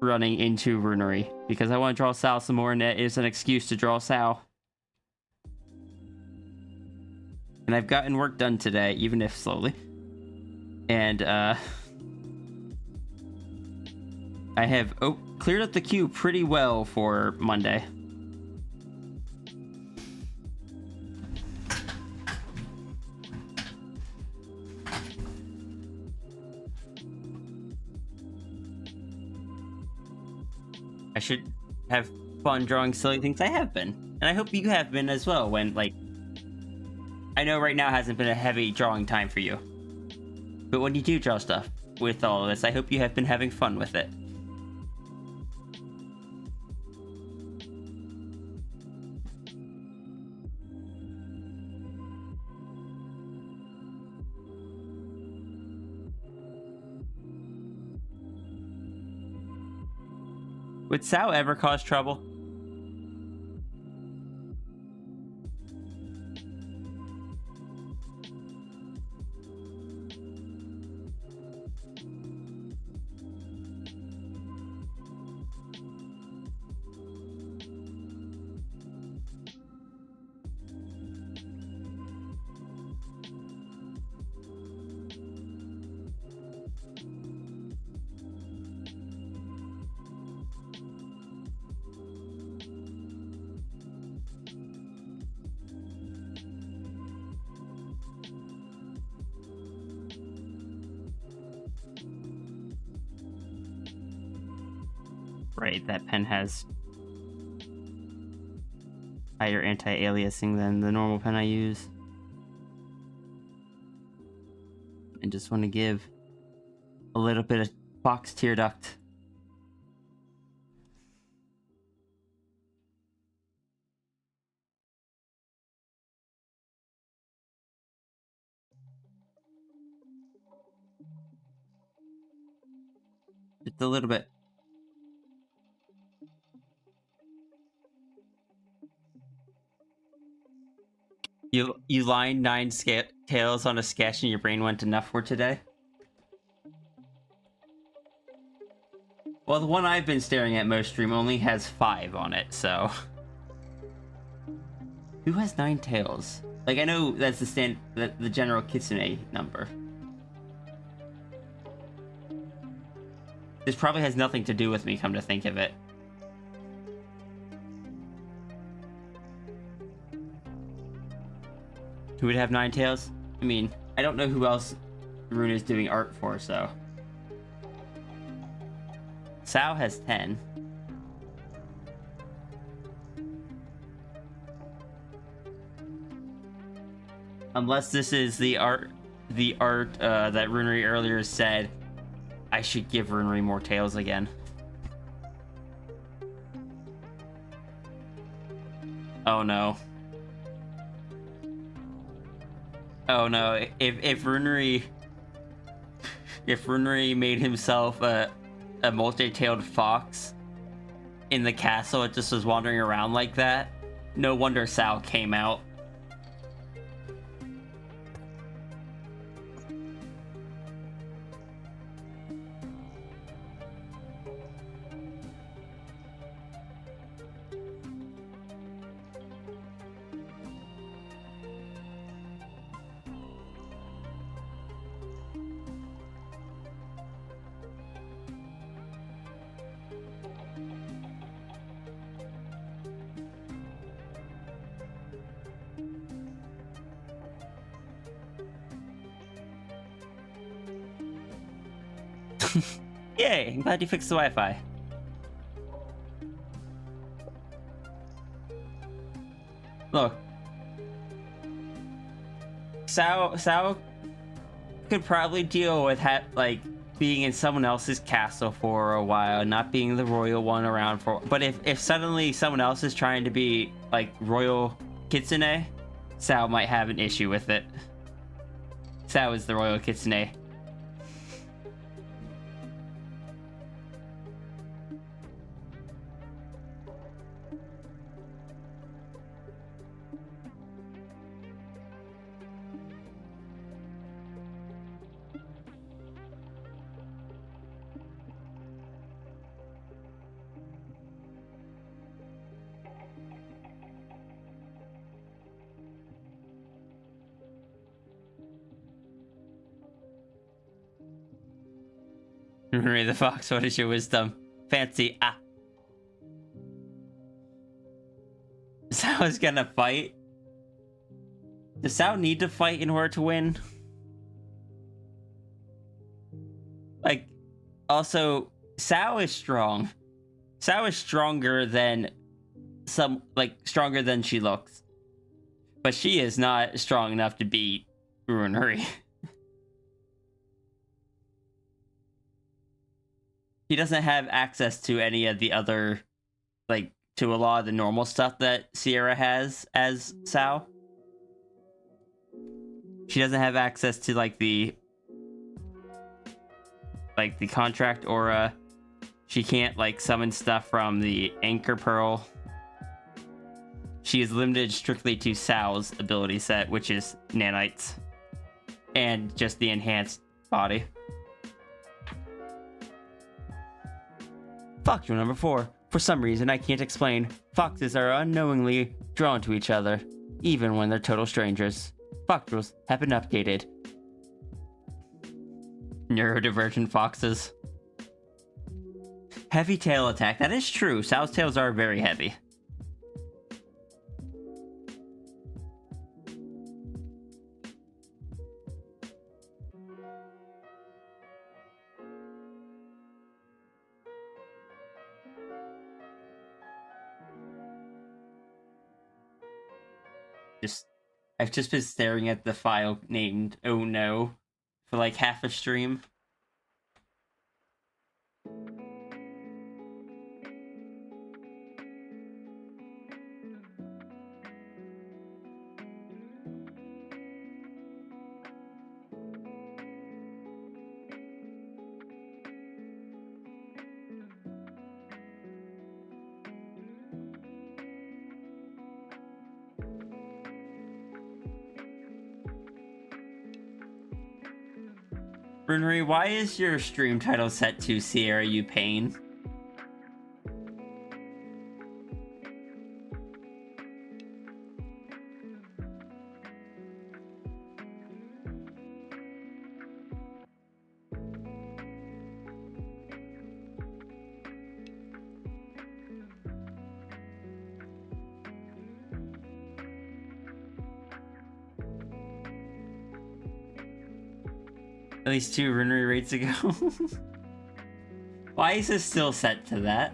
running into Runery, because I want to draw Sao some more, and that is an excuse to draw Sao. And I've gotten work done today, even if slowly. And I have cleared up the queue pretty well for Monday. I should have fun drawing silly things. I have been. And I hope you have been as well when, like... I know right now hasn't been a heavy drawing time for you. But when you do draw stuff with all of this, I hope you have been having fun with it. Would Sao ever cause trouble? Right, that pen has higher anti-aliasing than the normal pen I use. I just want to give a little bit of box tear duct. Just a little bit. You lined 9 tails on a sketch and your brain went enough for today? Well, the one I've been staring at most stream only has 5 on it, so... Who has 9 tails? Like, I know that's the general Kitsune number. This probably has nothing to do with me, come to think of it. Who would have 9 tails? I mean, I don't know who else Rune is doing art for, so... Sao has 10. Unless this is the art that Runery earlier said I should give Runery more tails again. Oh no. Oh no, if Runery made himself a multi-tailed fox in the castle, it just was wandering around like that, no wonder Sao came out. Yay, I'm glad you fixed the Wi-Fi. Look. Sao could probably deal with being in someone else's castle for a while, not being the royal one around for. But if suddenly someone else is trying to be like royal kitsune, Sao might have an issue with it. Sao is the royal kitsune. Marie the Fox, what is your wisdom? Fancy. Ah. Sao is gonna fight? Does Sao need to fight in order to win? Like, also, Sao is strong. Sao is stronger than stronger than she looks. But she is not strong enough to beat Runari. He doesn't have access to any of the other, to a lot of the normal stuff that Sierra has as Sao. She doesn't have access to, the contract aura. She can't, summon stuff from the Anchor Pearl. She is limited strictly to Sao's ability set, which is nanites. And just the enhanced body. Fox rule number 4. For some reason I can't explain, foxes are unknowingly drawn to each other, even when they're total strangers. Fox rules have been updated. Neurodivergent foxes. Heavy tail attack. That is true. Sao's tails are very heavy. I've just been staring at the file named "Oh No" for half a stream. Brunnery, why is your stream title set to Sierra You Pain? At least 2 Runnery rates ago. Why is this still set to that?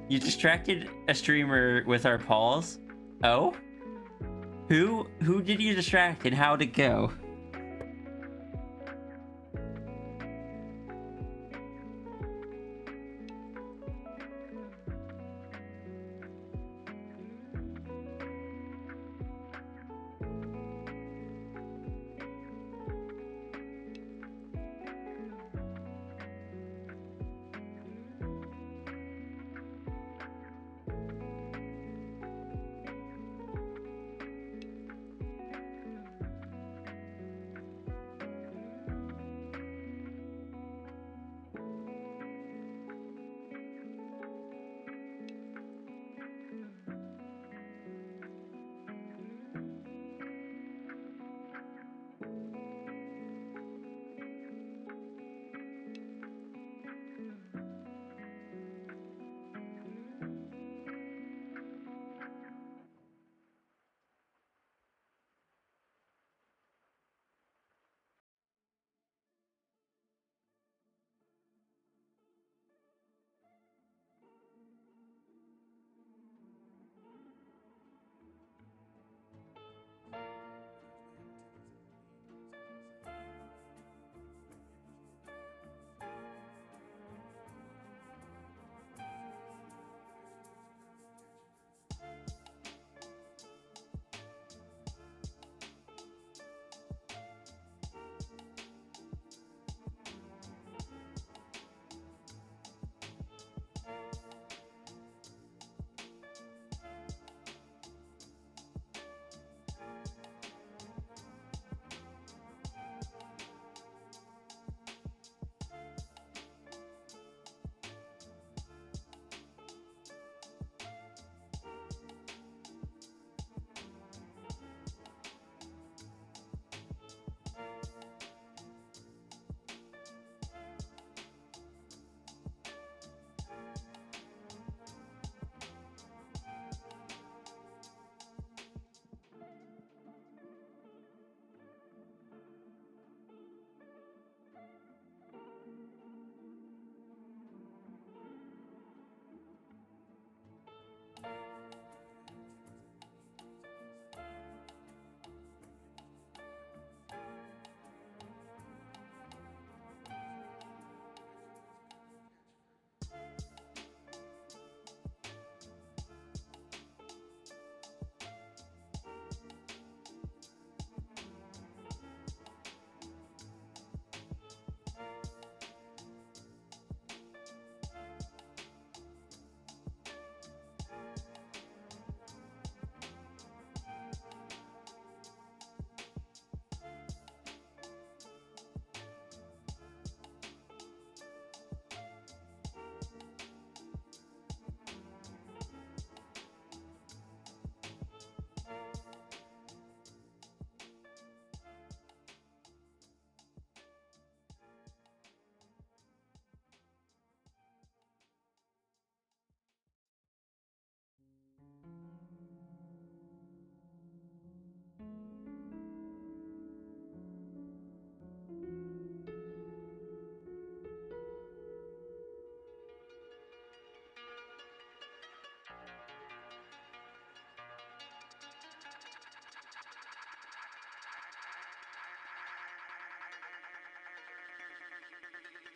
You distracted a streamer with our pause? Oh? Who did you distract and how'd it go?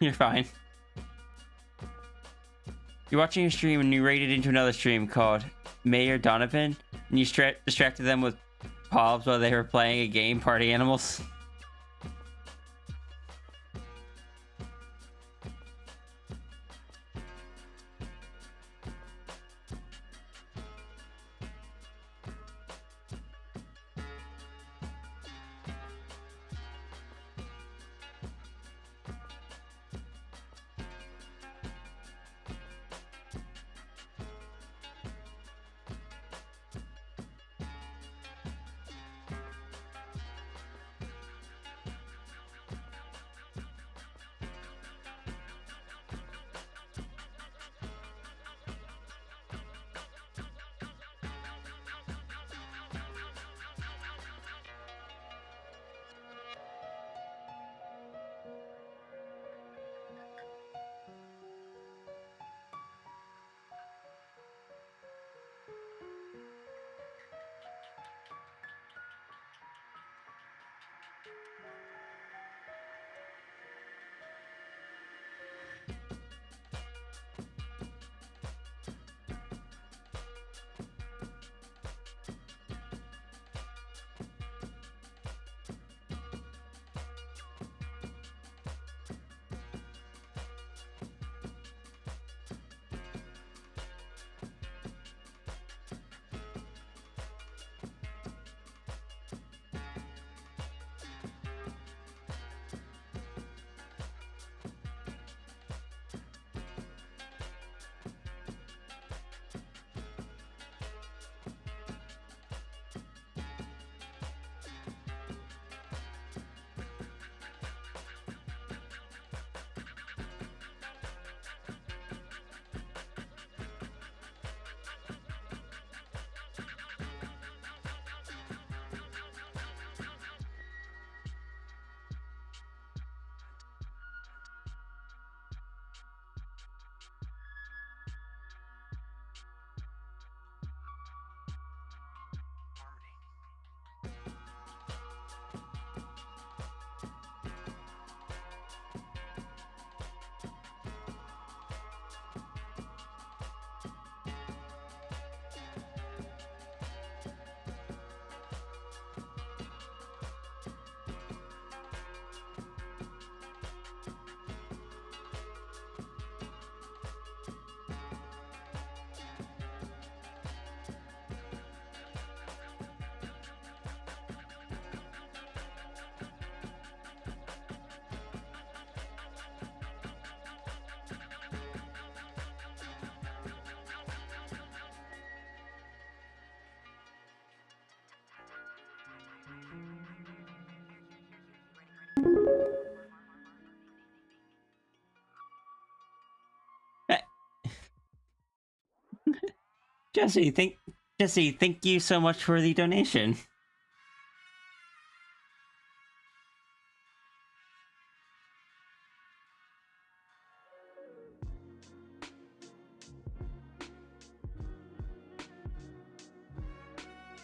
You're fine. You're watching a stream and you raided into another stream called Mayor Donovan, and you distracted them with Pobs while they were playing a game, Party Animals. Jesse, thank you so much for the donation.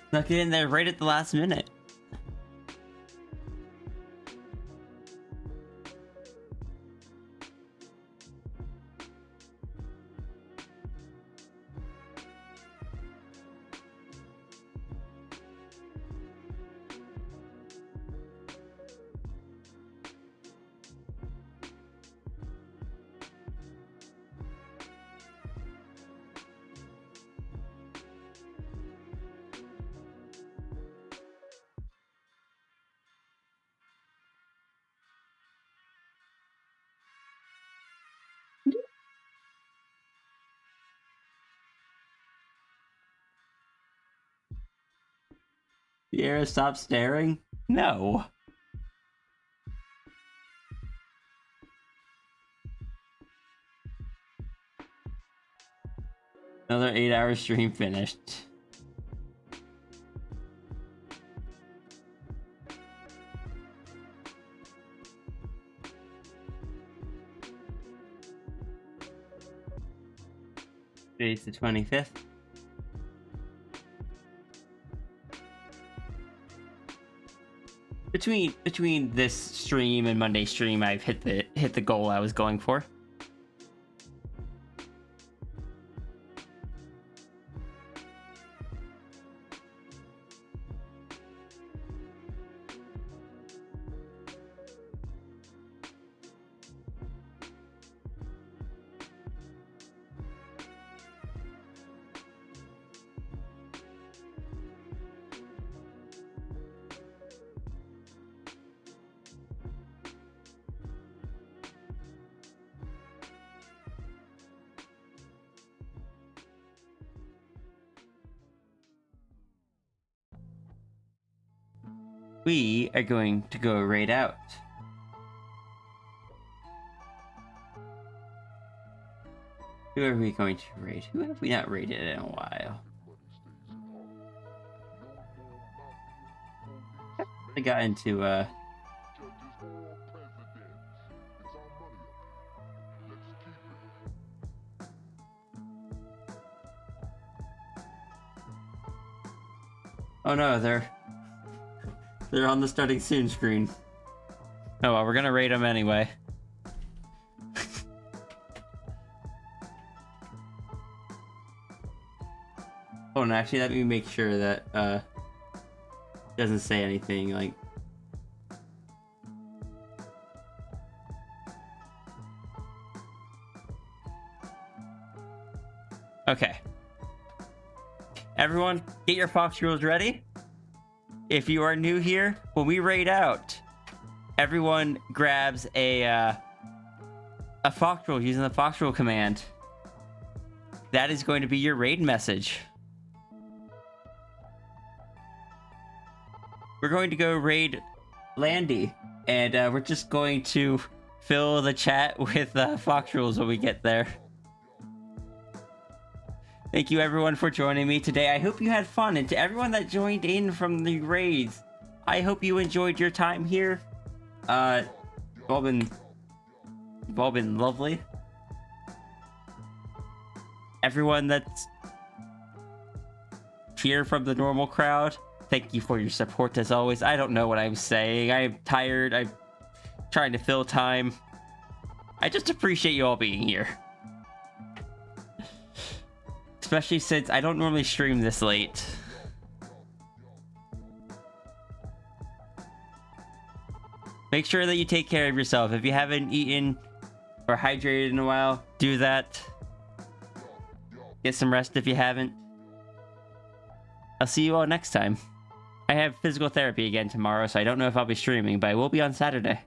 Snuck it in there right at the last minute. Sierra, stop staring? No. Another 8-hour stream finished. Today's the 25th. between this stream and Monday stream, I've hit the goal I was going for. We are going to go raid out. Who are we going to raid? Who have we not raided in a while? I got into oh no, they're on the starting soon screen. Oh well, we're gonna raid them anyway. Oh, and actually, let me make sure that doesn't say anything like. Okay. Everyone, get your fox rules ready. If you are new here, when we raid out, everyone grabs a fox rule using the fox rule command. That is going to be your raid message. We're going to go raid Landy, and we're just going to fill the chat with fox rules when we get there. Thank you everyone for joining me today. I hope you had fun, and to everyone that joined in from the raids, I hope you enjoyed your time here. You've all been lovely. Everyone that's here from the normal crowd, thank you for your support as always. I don't know what I'm saying. I'm tired. I'm trying to fill time. I just appreciate you all being here. Especially since I don't normally stream this late. Make sure that you take care of yourself. If you haven't eaten or hydrated in a while, do that. Get some rest if you haven't. I'll see you all next time. I have physical therapy again tomorrow, so I don't know if I'll be streaming, but I will be on Saturday.